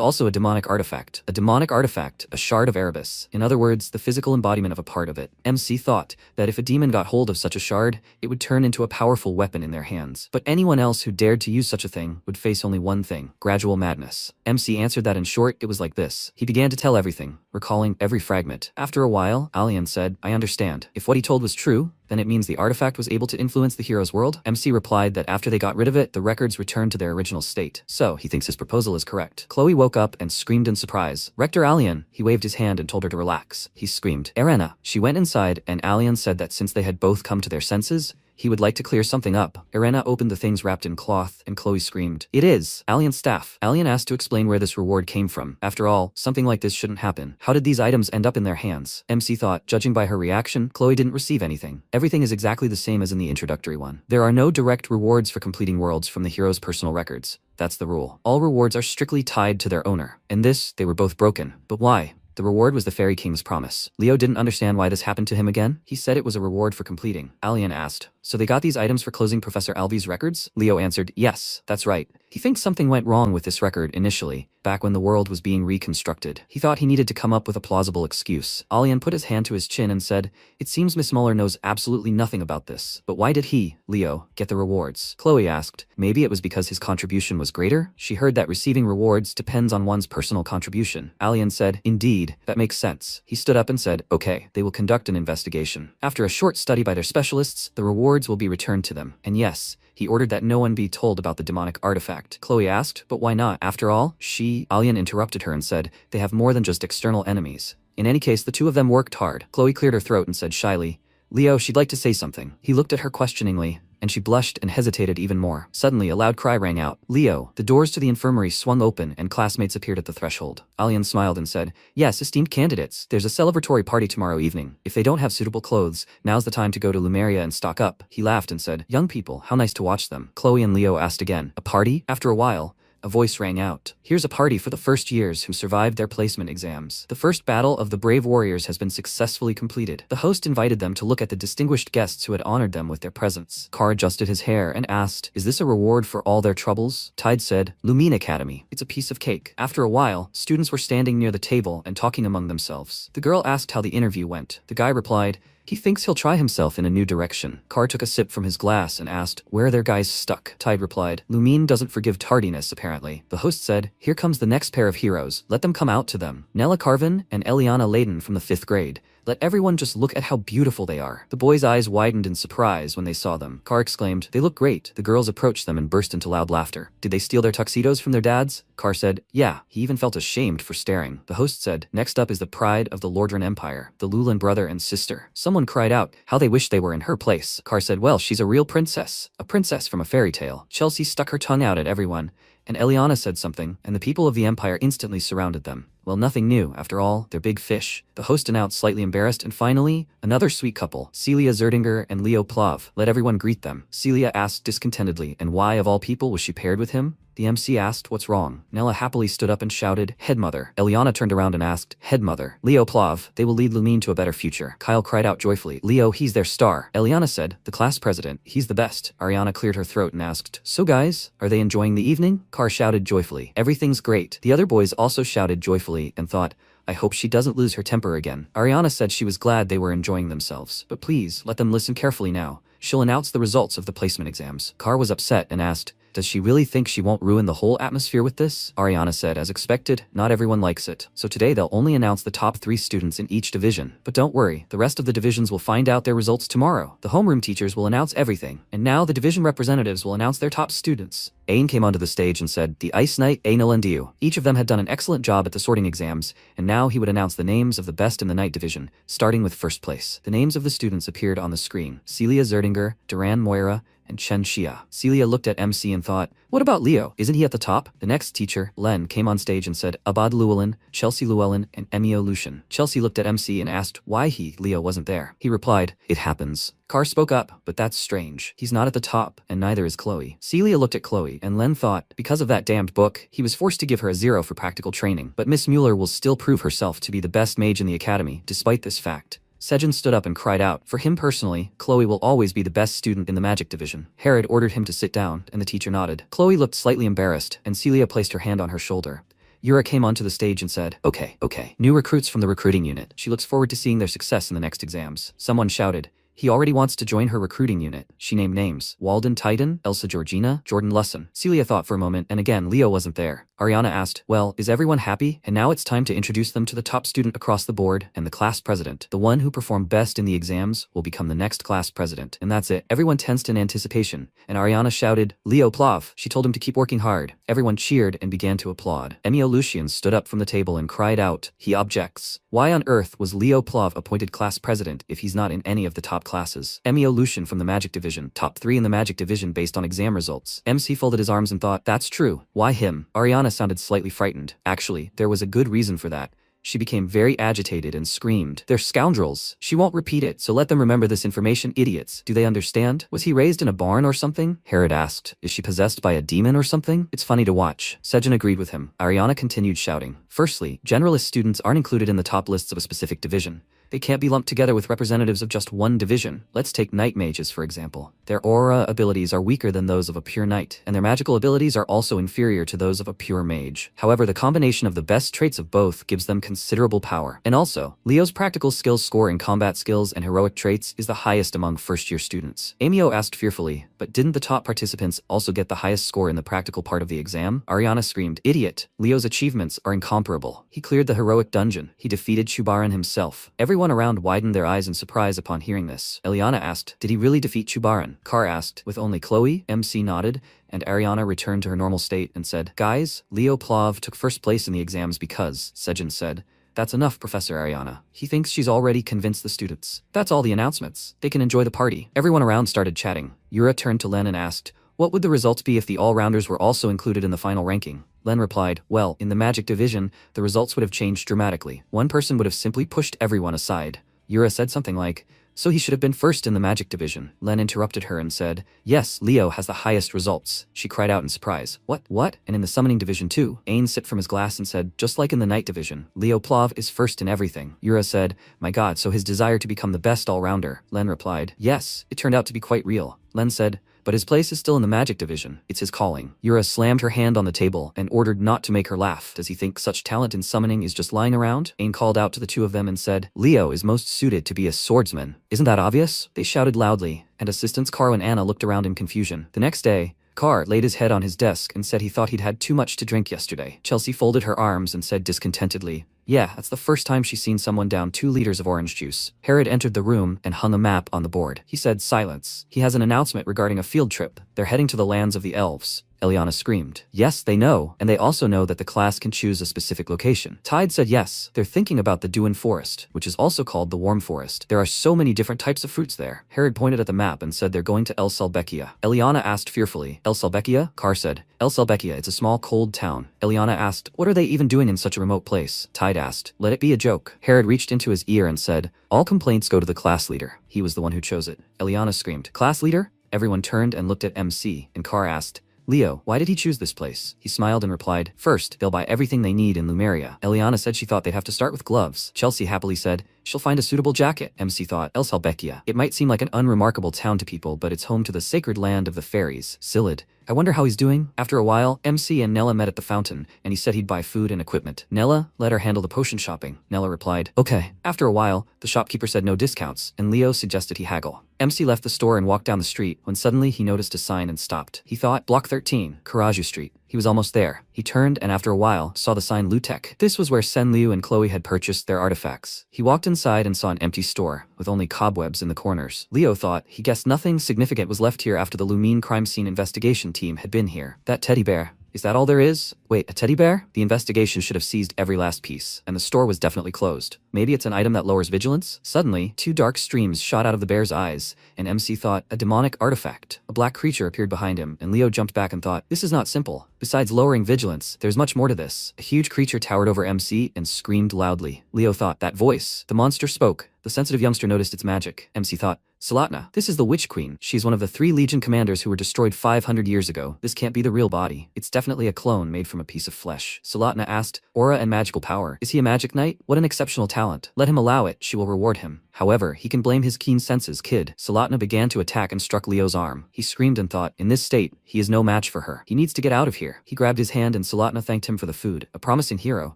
also a demonic artifact. A demonic artifact, a shard of Erebus. In other words, the physical embodiment of a part of it. MC thought that if a demon got hold of such a shard, it would turn into a powerful weapon in their hands. But anyone else who dared to use such a thing would face only one thing, gradual madness. MC answered that in short, it was like this. He began to tell everything, recalling every fragment. After a while, Alian said, I understand. If what he told was true, then it means the artifact was able to influence the hero's world? MC replied that after they got rid of it, the records returned to their original state. So, he thinks his proposal is correct. Chloe woke up and screamed in surprise. Rector Alian. He waved his hand and told her to relax. He screamed, Arena. She went inside, and Alian said that since they had both come to their senses, he would like to clear something up. Arena opened the things wrapped in cloth, and Chloe screamed, it is Alian's staff. Alian asked to explain where this reward came from. After all, something like this shouldn't happen. How did these items end up in their hands? MC thought, judging by her reaction, Chloe didn't receive anything. Everything is exactly the same as in the introductory one. There are no direct rewards for completing worlds from the hero's personal records. That's the rule. All rewards are strictly tied to their owner. In this, they were both broken. But why? The reward was the Fairy King's promise. Leo didn't understand why this happened to him again. He said it was a reward for completing. Alian asked, so they got these items for closing Professor Albie's records? Leo answered, yes, that's right. He thinks something went wrong with this record initially, back when the world was being reconstructed. He thought he needed to come up with a plausible excuse. Alian put his hand to his chin and said, it seems Miss Muller knows absolutely nothing about this. But why did he, Leo, get the rewards? Chloe asked, maybe it was because his contribution was greater? She heard that receiving rewards depends on one's personal contribution. Alian said, indeed, that makes sense. He stood up and said, okay, they will conduct an investigation. After a short study by their specialists, the rewards will be returned to them. And yes, he ordered that no one be told about the demonic artifact. Chloe asked, but why not? After all, Alian interrupted her and said, they have more than just external enemies. In any case, the two of them worked hard. Chloe cleared her throat and said shyly, Leo, she'd like to say something. He looked at her questioningly, and she blushed and hesitated even more. Suddenly, a loud cry rang out. Leo! The doors to the infirmary swung open and classmates appeared at the threshold. Alian smiled and said, yes, esteemed candidates, there's a celebratory party tomorrow evening. If they don't have suitable clothes, now's the time to go to Lumeria and stock up. He laughed and said, young people, how nice to watch them. Chloe and Leo asked again, a party? After a while, a voice rang out. Here's a party for the first years who survived their placement exams. The first battle of the brave warriors has been successfully completed. The host invited them to look at the distinguished guests who had honored them with their presence. Carr adjusted his hair and asked, is this a reward for all their troubles? Tide said, Lumine Academy. It's a piece of cake. After a while, students were standing near the table and talking among themselves. The girl asked how the interview went. The guy replied, he thinks he'll try himself in a new direction. Carr took a sip from his glass and asked, where are their guys stuck? Tide replied, Lumine doesn't forgive tardiness, apparently. The host said, here comes the next pair of heroes. Let them come out to them. Nella Carvin and Eliana Layden from the 5th grade. Let everyone just look at how beautiful they are. The boys' eyes widened in surprise when they saw them. Carr exclaimed, they look great. The girls approached them and burst into loud laughter. Did they steal their tuxedos from their dads? Carr said, yeah. He even felt ashamed for staring. The host said, next up is the pride of the Lordran Empire, the Lulan brother and sister. Someone cried out, how they wish they were in her place. Carr said, well, she's a real princess. A princess from a fairy tale. Chelsea stuck her tongue out at everyone, and Eliana said something, and the people of the Empire instantly surrounded them. Well, nothing new. After all, they're big fish. The host announced, slightly embarrassed, and finally, another sweet couple, Celia Zerdinger and Leo Plav. Let everyone greet them. Celia asked discontentedly, and why, of all people, was she paired with him? The MC asked, what's wrong? Nella happily stood up and shouted, Headmother. Eliana turned around and asked, Headmother. Leo Plav, they will lead Lumine to a better future. Kyle cried out joyfully, Leo, he's their star. Eliana said, the class president, he's the best. Ariana cleared her throat and asked, so guys, are they enjoying the evening? Carr shouted joyfully, everything's great. The other boys also shouted joyfully and thought, I hope she doesn't lose her temper again. Ariana said she was glad they were enjoying themselves, but please, let them listen carefully now. She'll announce the results of the placement exams. Carr was upset and asked, Does she really think she won't ruin the whole atmosphere with this? Ariana said, as expected, not everyone likes it. So today they'll only announce the top 3 students in each division. But don't worry, the rest of the divisions will find out their results tomorrow. The homeroom teachers will announce everything, and now the division representatives will announce their top students. Ain came onto the stage and said, "The Ice Knight, Ainul and Diu. Each of them had done an excellent job at the sorting exams, and now he would announce the names of the best in the night division, starting with first place." The names of the students appeared on the screen: Celia Zerdinger, Duran Moira, and Chen Xia. Celia looked at MC and thought, what about Leo? Isn't he at the top? The next teacher, Len, came on stage and said, Abad Llewellyn, Chelsea Llewellyn, and Emio Lucian. Chelsea looked at MC and asked why Leo wasn't there. He replied, "It happens." Carr spoke up, "But that's strange. He's not at the top, and neither is Chloe." Celia looked at Chloe, and Len thought, because of that damned book, he was forced to give her a 0 for practical training. But Miss Mueller will still prove herself to be the best mage in the academy, despite this fact. Sejin stood up and cried out, for him personally, Chloe will always be the best student in the magic division. Herod ordered him to sit down, and the teacher nodded. Chloe looked slightly embarrassed, and Celia placed her hand on her shoulder. Yura came onto the stage and said, okay. New recruits from the recruiting unit. She looks forward to seeing their success in the next exams. Someone shouted, he already wants to join her recruiting unit. She named names: Walden Titan, Elsa Georgina, Jordan Lusson. Celia thought for a moment, and again Leo wasn't there. Ariana asked, well, is everyone happy? And now it's time to introduce them to the top student across the board and the class president. The one who performed best in the exams will become the next class president. And that's it. Everyone tensed in anticipation, and Ariana shouted, Leo Plav. She told him to keep working hard. Everyone cheered and began to applaud. Emio Lucian stood up from the table and cried out, he objects. Why on earth was Leo Plav appointed class president if he's not in any of the top classes? Emio Lucian from the Magic Division, top 3 in the Magic Division based on exam results. MC folded his arms and thought, that's true. Why him? Ariana sounded slightly frightened. Actually, there was a good reason for that. She became very agitated and screamed, they're scoundrels. She won't repeat it, so let them remember this information, idiots. Do they understand? Was he raised in a barn or something? Herod asked. Is she possessed by a demon or something? It's funny to watch. Sejin agreed with him. Ariana continued shouting. Firstly, generalist students aren't included in the top lists of a specific division. They can't be lumped together with representatives of just one division. Let's take night mages, for example. Their aura abilities are weaker than those of a pure knight, and their magical abilities are also inferior to those of a pure mage. However, the combination of the best traits of both gives them considerable power. And also, Leo's practical skills score in combat skills and heroic traits is the highest among first-year students. Amio asked fearfully, but didn't the top participants also get the highest score in the practical part of the exam? Ariana screamed, idiot. Leo's achievements are incomparable. He cleared the heroic dungeon. He defeated Chubaran himself. Everyone around widened their eyes in surprise upon hearing this. Eliana asked, did he really defeat Chubaran? Carr asked, with only Chloe? MC nodded, and Ariana returned to her normal state and said, guys, Leo Plav took first place in the exams because, Sejin said, that's enough, Professor Ariana. He thinks she's already convinced the students. That's all the announcements. They can enjoy the party. Everyone around started chatting. Yura turned to Len and asked, what would the results be if the all-rounders were also included in the final ranking? Len replied, well, in the Magic Division, the results would have changed dramatically. One person would have simply pushed everyone aside. Yura said something like, so he should have been first in the Magic Division. Len interrupted her and said, yes, Leo has the highest results. She cried out in surprise. What? And in the Summoning Division too? Ain sipped from his glass and said, just like in the Night Division, Leo Plav is first in everything. Yura said, my god, so his desire to become the best all-rounder. Len replied, yes, it turned out to be quite real. Len said, but his place is still in the Magic Division. It's his calling. Yura slammed her hand on the table and ordered not to make her laugh. Does he think such talent in summoning is just lying around? Ain called out to the two of them and said, Leo is most suited to be a swordsman. Isn't that obvious? They shouted loudly, and assistants Caro and Anna looked around in confusion. The next day, Carr laid his head on his desk and said he thought he'd had too much to drink yesterday. Chelsea folded her arms and said discontentedly, yeah, that's the first time she's seen someone down 2 liters of orange juice. Herod entered the room and hung a map on the board. He said, silence. He has an announcement regarding a field trip. They're heading to the lands of the elves. Eliana screamed. Yes, they know, and they also know that the class can choose a specific location. Tide said yes, they're thinking about the Duin Forest, which is also called the Warm Forest. There are so many different types of fruits there. Herod pointed at the map and said they're going to El Salbekia. Eliana asked fearfully, El Salbekia? Carr said, El Salbekia, it's a small cold town. Eliana asked, what are they even doing in such a remote place? Tide asked, let it be a joke. Herod reached into his ear and said, all complaints go to the class leader. He was the one who chose it. Eliana screamed, class leader? Everyone turned and looked at MC, and Carr asked, Leo, why did he choose this place? He smiled and replied, first, they'll buy everything they need in Lumeria. Eliana said she thought they'd have to start with gloves. Chelsea happily said, she'll find a suitable jacket. MC thought, El Salbekia. It might seem like an unremarkable town to people, but it's home to the sacred land of the fairies, Silid, I wonder how he's doing. After a while, MC and Nella met at the fountain, and he said he'd buy food and equipment. Nella let her handle the potion shopping. Nella replied, okay. After a while, the shopkeeper said no discounts, and Leo suggested he haggle. MC left the store and walked down the street when suddenly he noticed a sign and stopped. He thought, Block 13, Karaju Street. He was almost there. He turned and after a while saw the sign Lutek. This was where Sen Liu and Chloe had purchased their artifacts. He walked inside and saw an empty store with only cobwebs in the corners. Leo thought he guessed nothing significant was left here after the Lumine crime scene investigation team had been here. That teddy bear. Is that all there is? Wait, a teddy bear? The investigation should have seized every last piece, and the store was definitely closed. Maybe it's an item that lowers vigilance? Suddenly, 2 dark streams shot out of the bear's eyes, and MC thought, a demonic artifact. A black creature appeared behind him, and Leo jumped back and thought, this is not simple. Besides lowering vigilance, there's much more to this. A huge creature towered over MC and screamed loudly. Leo thought, that voice. The monster spoke. The sensitive youngster noticed its magic. MC thought, Salatna, this is the Witch Queen. She's one of the 3 Legion commanders who were destroyed 500 years ago. This can't be the real body. It's definitely a clone made from a piece of flesh. Salatna asked, aura and magical power. Is he a magic knight? What an exceptional talent. Let him allow it, she will reward him. However, he can blame his keen senses, kid. Salatna began to attack and struck Leo's arm. He screamed and thought, in this state, he is no match for her. He needs to get out of here. He grabbed his hand and Salatna thanked him for the food. A promising hero.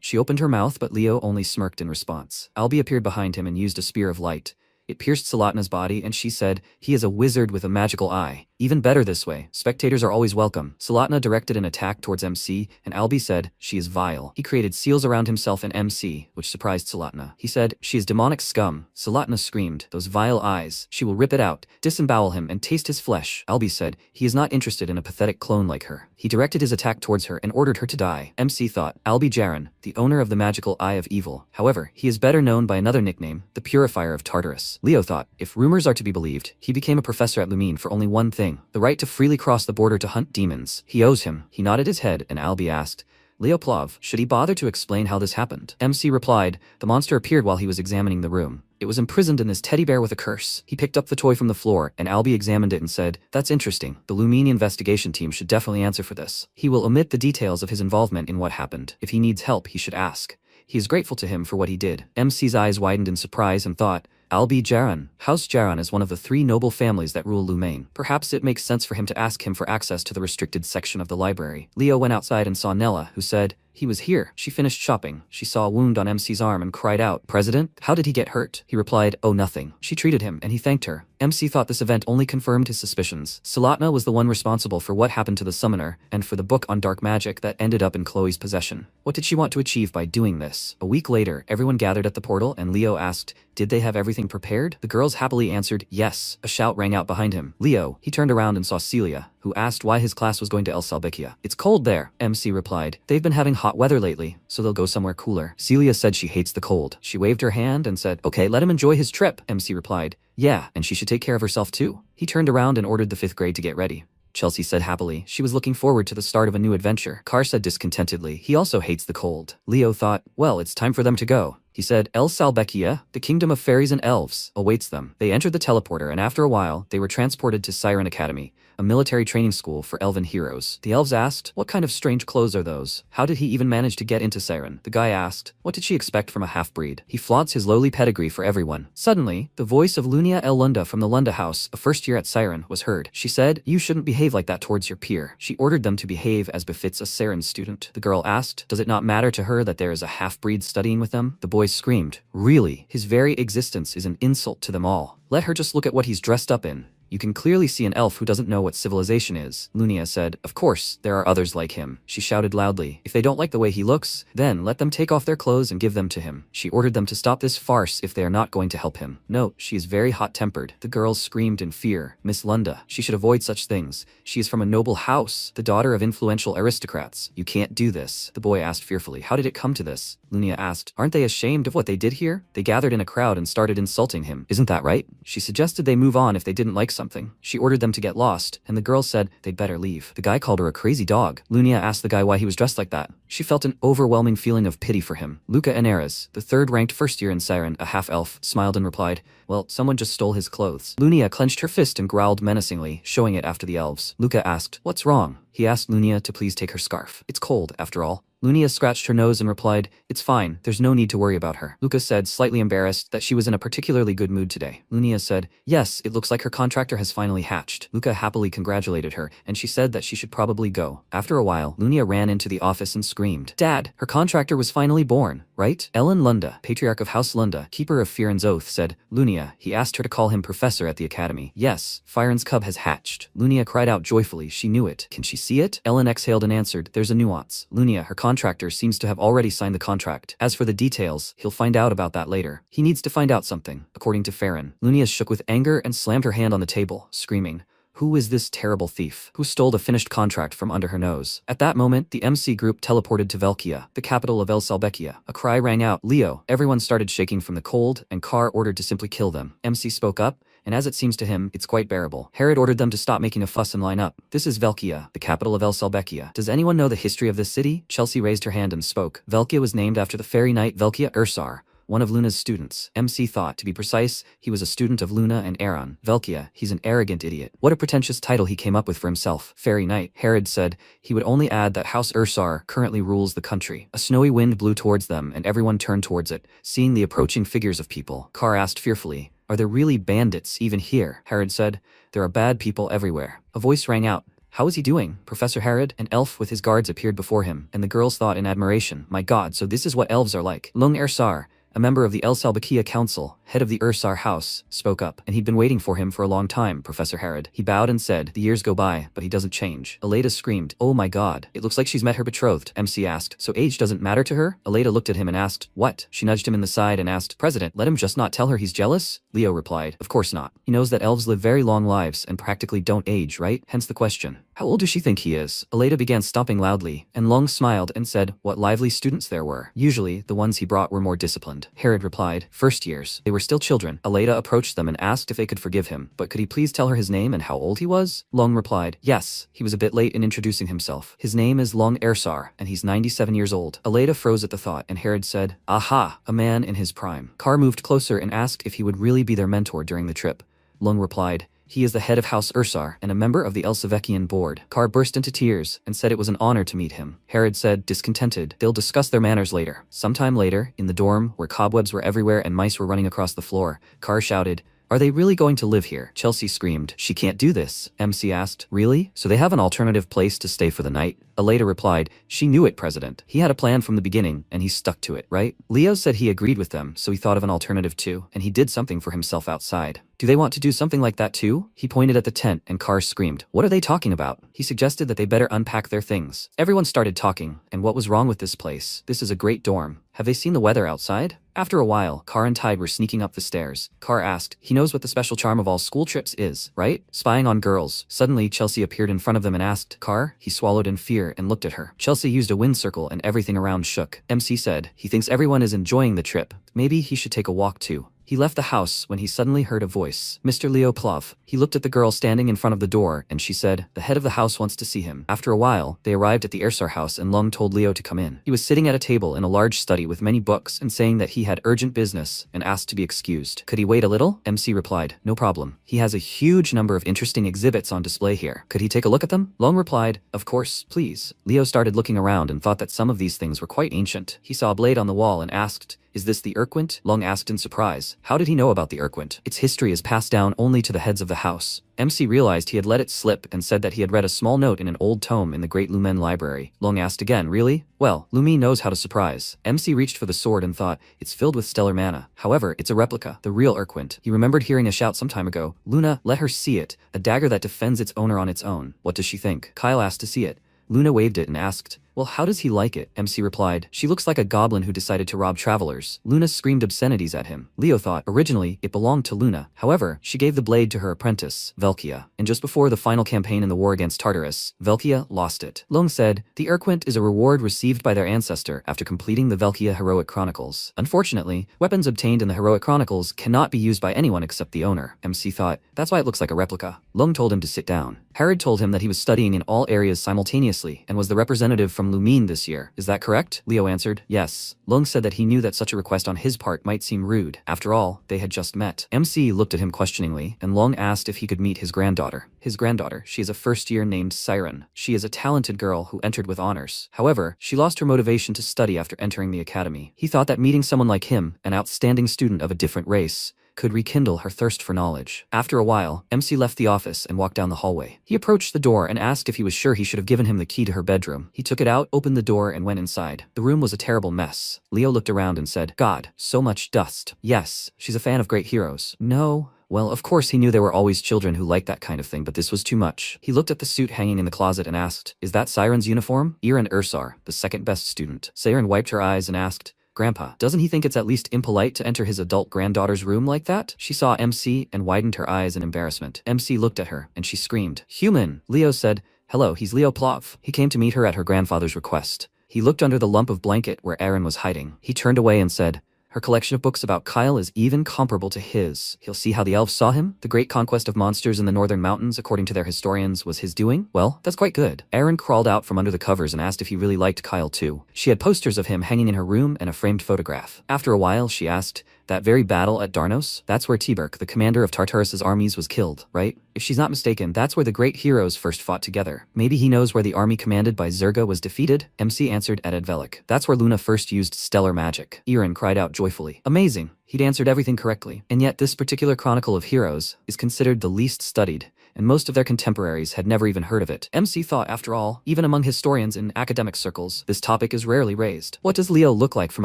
She opened her mouth but Leo only smirked in response. Albi appeared behind him and used a spear of light. It pierced Salatna's body and she said, he is a wizard with a magical eye. Even better this way. Spectators are always welcome. Salatna directed an attack towards MC, and Albi said, she is vile. He created seals around himself and MC, which surprised Salatna. He said, she is demonic scum. Salatna screamed, those vile eyes. She will rip it out, disembowel him, and taste his flesh. Albi said, he is not interested in a pathetic clone like her. He directed his attack towards her and ordered her to die. MC thought, Albi Jaron, the owner of the magical Eye of Evil. However, he is better known by another nickname, the Purifier of Tartarus. Leo thought, if rumors are to be believed, he became a professor at Lumine for only one thing, the right to freely cross the border to hunt demons. He owes him. He nodded his head and Albi asked, Leo Plov, should he bother to explain how this happened? MC replied, the monster appeared while he was examining the room. It was imprisoned in this teddy bear with a curse. He picked up the toy from the floor, and Albi examined it and said, that's interesting. The Lumini investigation team should definitely answer for this. He will omit the details of his involvement in what happened. If he needs help, he should ask. He is grateful to him for what he did. MC's eyes widened in surprise and thought, Albi Jaron. House Jaron is one of the 3 noble families that rule Lumaine. Perhaps it makes sense for him to ask him for access to the restricted section of the library. Leo went outside and saw Nella, who said, he was here. She finished shopping. She saw a wound on MC's arm and cried out, President, how did he get hurt? He replied, oh nothing. She treated him and he thanked her. MC thought this event only confirmed his suspicions. Salatna was the one responsible for what happened to the summoner and for the book on dark magic that ended up in Chloe's possession. What did she want to achieve by doing this? A week later, everyone gathered at the portal and Leo asked, did they have everything prepared? The girls happily answered, yes. A shout rang out behind him. Leo, he turned around and saw Celia, who asked why his class was going to El Salbekia. It's cold there, MC replied. They've been having hot weather lately, so they'll go somewhere cooler. Celia said she hates the cold. She waved her hand and said, okay, let him enjoy his trip. MC replied, yeah, and she should take care of herself too. He turned around and ordered the 5th grade to get ready. Chelsea said happily. She was looking forward to the start of a new adventure. Carr said discontentedly. He also hates the cold. Leo thought, well, it's time for them to go. He said, El Salbekia, the kingdom of fairies and elves, awaits them. They entered the teleporter and after a while, they were transported to Siren Academy, a military training school for elven heroes. The elves asked, what kind of strange clothes are those? How did he even manage to get into Siren? The guy asked, what did she expect from a half-breed? He flaunts his lowly pedigree for everyone. Suddenly, the voice of Lunia El Lunda from the Lunda house, a first year at Siren, was heard. She said, you shouldn't behave like that towards your peer. She ordered them to behave as befits a Siren student. The girl asked, does it not matter to her that there is a half-breed studying with them? The boy screamed, really? His very existence is an insult to them all. Let her just look at what he's dressed up in. You can clearly see an elf who doesn't know what civilization is. Lunia said, of course, there are others like him. She shouted loudly, if they don't like the way he looks, then let them take off their clothes and give them to him. She ordered them to stop this farce if they are not going to help him. Note, she is very hot-tempered. The girls screamed in fear. Miss Lunda, she should avoid such things. She is from a noble house, the daughter of influential aristocrats. You can't do this. The boy asked fearfully, how did it come to this? Lunia asked, aren't they ashamed of what they did here? They gathered in a crowd and started insulting him. Isn't that right? She suggested they move on if they didn't like something. She ordered them to get lost, and the girls said they'd better leave. The guy called her a crazy dog. Lunia asked the guy why he was dressed like that. She felt an overwhelming feeling of pity for him. Luca Enares, the 3rd-ranked first year in Siren, a half-elf, smiled and replied, well, someone just stole his clothes. Lunia clenched her fist and growled menacingly, showing it after the elves. Luca asked, what's wrong? He asked Lunia to please take her scarf. It's cold, after all. Lunia scratched her nose and replied, "It's fine, there's no need to worry about her." Luca said, slightly embarrassed, that she was in a particularly good mood today. Lunia said, "Yes, it looks like her contractor has finally hatched." Luca happily congratulated her, and she said that she should probably go. After a while, Lunia ran into the office and screamed, "Dad, her contractor was finally born, right?" Ellen Lunda, patriarch of House Lunda, keeper of Firen's oath, said, "Lunia, he asked her to call him professor at the academy." "Yes, Firen's cub has hatched." Lunia cried out joyfully, she knew it. "Can she see it?" Ellen exhaled and answered, "There's a nuance. Lunia, her contractor, seems to have already signed the contract. As for the details, he'll find out about that later. He needs to find out something, according to Farron." Lunia shook with anger and slammed her hand on the table, screaming, "Who is this terrible thief? Who stole the finished contract from under her nose?" At that moment, the MC group teleported to Velkia, the capital of El Salbekia. A cry rang out, "Leo!" Everyone started shaking from the cold, and Carr ordered to simply kill them. MC spoke up, and as it seems to him, it's quite bearable. Herod ordered them to stop making a fuss and line up. "This is Velkia, the capital of El Salbekia. Does anyone know the history of this city?" Chelsea raised her hand and spoke. Velkia was named after the fairy knight Velkia Ursar, one of Luna's students. MC thought, to be precise, he was a student of Luna and Aaron. Velkia, he's an arrogant idiot. What a pretentious title he came up with for himself. Fairy Knight. Herod said he would only add that House Ursar currently rules the country. A snowy wind blew towards them and everyone turned towards it, seeing the approaching figures of people. Carr asked fearfully, "Are there really bandits even here?" Herod said, "There are bad people everywhere." A voice rang out, "How is he doing, Professor Herod?" An elf with his guards appeared before him, and the girls thought in admiration, "My god, so this is what elves are like." Lung Ersar, a member of the El Salbakia Council, head of the Ursar House, spoke up, and he'd been waiting for him for a long time, Professor Herod. He bowed and said, "The years go by, but he doesn't change." Aleda screamed, "Oh my god, it looks like she's met her betrothed." MC asked, "So age doesn't matter to her?" Aleda looked at him and asked, "What?" She nudged him in the side and asked, "President, let him just not tell her he's jealous?" Leo replied, "Of course not. He knows that elves live very long lives and practically don't age, right? Hence the question. How old does she think he is?" Aleda began stomping loudly, and Lung smiled and said, "What lively students there were. Usually, the ones he brought were more disciplined." Herod replied, "First years. They were still children." Aleda approached them and asked if they could forgive him, but could he please tell her his name and how old he was? Lung replied, "Yes." He was a bit late in introducing himself. "His name is Lung Ersar, and he's 97 years old." Aleda froze at the thought, and Herod said, "Aha, a man in his prime." Carr moved closer and asked if he would really be their mentor during the trip. Lung replied, "He is the head of House Ursar and a member of the Elsavekian board." Carr burst into tears and said it was an honor to meet him. Herod said, discontented, "They'll discuss their manners later." Sometime later, in the dorm, where cobwebs were everywhere and mice were running across the floor, Carr shouted, "Are they really going to live here?" Chelsea screamed, "She can't do this." MC asked, "Really? So they have an alternative place to stay for the night?" Aleda replied, "She knew it, President. He had a plan from the beginning, and he stuck to it, right?" Leo said he agreed with them, so he thought of an alternative too, and he did something for himself outside. "Do they want to do something like that too?" He pointed at the tent, and Carr screamed, "What are they talking about?" He suggested that they better unpack their things. Everyone started talking, and what was wrong with this place? This is a great dorm. Have they seen the weather outside? After a while, Carr and Tide were sneaking up the stairs. Carr asked, "He knows what the special charm of all school trips is, right? Spying on girls." Suddenly, Chelsea appeared in front of them and asked, "Carr?" He swallowed in fear and looked at her. Chelsea used a wind circle and everything around shook. MC said, "He thinks everyone is enjoying the trip. Maybe he should take a walk too." He left the house when he suddenly heard a voice. "Mr. Leo Plov." He looked at the girl standing in front of the door, and she said, "The head of the house wants to see him." After a while, they arrived at the Ersar house and Lung told Leo to come in. He was sitting at a table in a large study with many books and saying that he had urgent business and asked to be excused. Could he wait a little? MC replied, "No problem. He has a huge number of interesting exhibits on display here. Could he take a look at them?" Lung replied, "Of course, please." Leo started looking around and thought that some of these things were quite ancient. He saw a blade on the wall and asked, "Is this the Urquint?" Lung asked in surprise. How did he know about the Urquint? Its history is passed down only to the heads of the house. MC realized he had let it slip and said that he had read a small note in an old tome in the Great Lumen Library. Lung asked again, "Really? Well, Lumi knows how to surprise." MC reached for the sword and thought, it's filled with stellar mana. However, it's a replica, the real Urquint. He remembered hearing a shout some time ago, "Luna, let her see it, a dagger that defends its owner on its own." What does she think? Kyle asked to see it. Luna waved it and asked, "Well, how does he like it?" MC replied, "She looks like a goblin who decided to rob travelers." Luna screamed obscenities at him. Leo thought, originally, it belonged to Luna. However, she gave the blade to her apprentice, Velkia. And just before the final campaign in the war against Tartarus, Velkia lost it. Lung said, "The Urquint is a reward received by their ancestor after completing the Velkia Heroic Chronicles. Unfortunately, weapons obtained in the Heroic Chronicles cannot be used by anyone except the owner." MC thought, that's why it looks like a replica. Lung told him to sit down. Herod told him that he was studying in all areas simultaneously and was the representative from from Lumine this year, is that correct? Leo answered, yes. Lung said that he knew that such a request on his part might seem rude. After all, they had just met. MC looked at him questioningly, and Lung asked if he could meet his granddaughter. His granddaughter, she is a first year named Siren. She is a talented girl who entered with honors. However, she lost her motivation to study after entering the academy. He thought that meeting someone like him, an outstanding student of a different race, could rekindle her thirst for knowledge. After a while, MC left the office and walked down the hallway. He approached the door and asked if he was sure he should have given him the key to her bedroom. He took it out, opened the door, and went inside. The room was a terrible mess. Leo looked around and said, God, so much dust. Yes, she's a fan of great heroes. No. Well, of course he knew there were always children who liked that kind of thing, but this was too much. He looked at the suit hanging in the closet and asked, is that Siren's uniform? Iran Ursar, the second best student. Siren wiped her eyes and asked, Grandpa, doesn't he think it's at least impolite to enter his adult granddaughter's room like that? She saw MC and widened her eyes in embarrassment. MC looked at her, and she screamed, Human! Leo said, hello, he's Leo Plov. He came to meet her at her grandfather's request. He looked under the lump of blanket where Aaron was hiding. He turned away and said, her collection of books about Kyle is even comparable to his. He'll see how the elves saw him. The great conquest of monsters in the northern mountains, according to their historians, was his doing. Well, that's quite good. Aaron crawled out from under the covers and asked if he really liked Kyle too. She had posters of him hanging in her room and a framed photograph. After a while, she asked, that very battle at Darnos? That's where Tiberk, the commander of Tartarus's armies, was killed, right? If she's not mistaken, that's where the great heroes first fought together. Maybe he knows where the army commanded by Zerga was defeated? MC answered at Edvelik. That's where Luna first used stellar magic. Iran cried out joyfully. Amazing! He'd answered everything correctly. And yet this particular chronicle of heroes is considered the least studied, and most of their contemporaries had never even heard of it. MC thought, after all, even among historians in academic circles, this topic is rarely raised. What does Leo look like from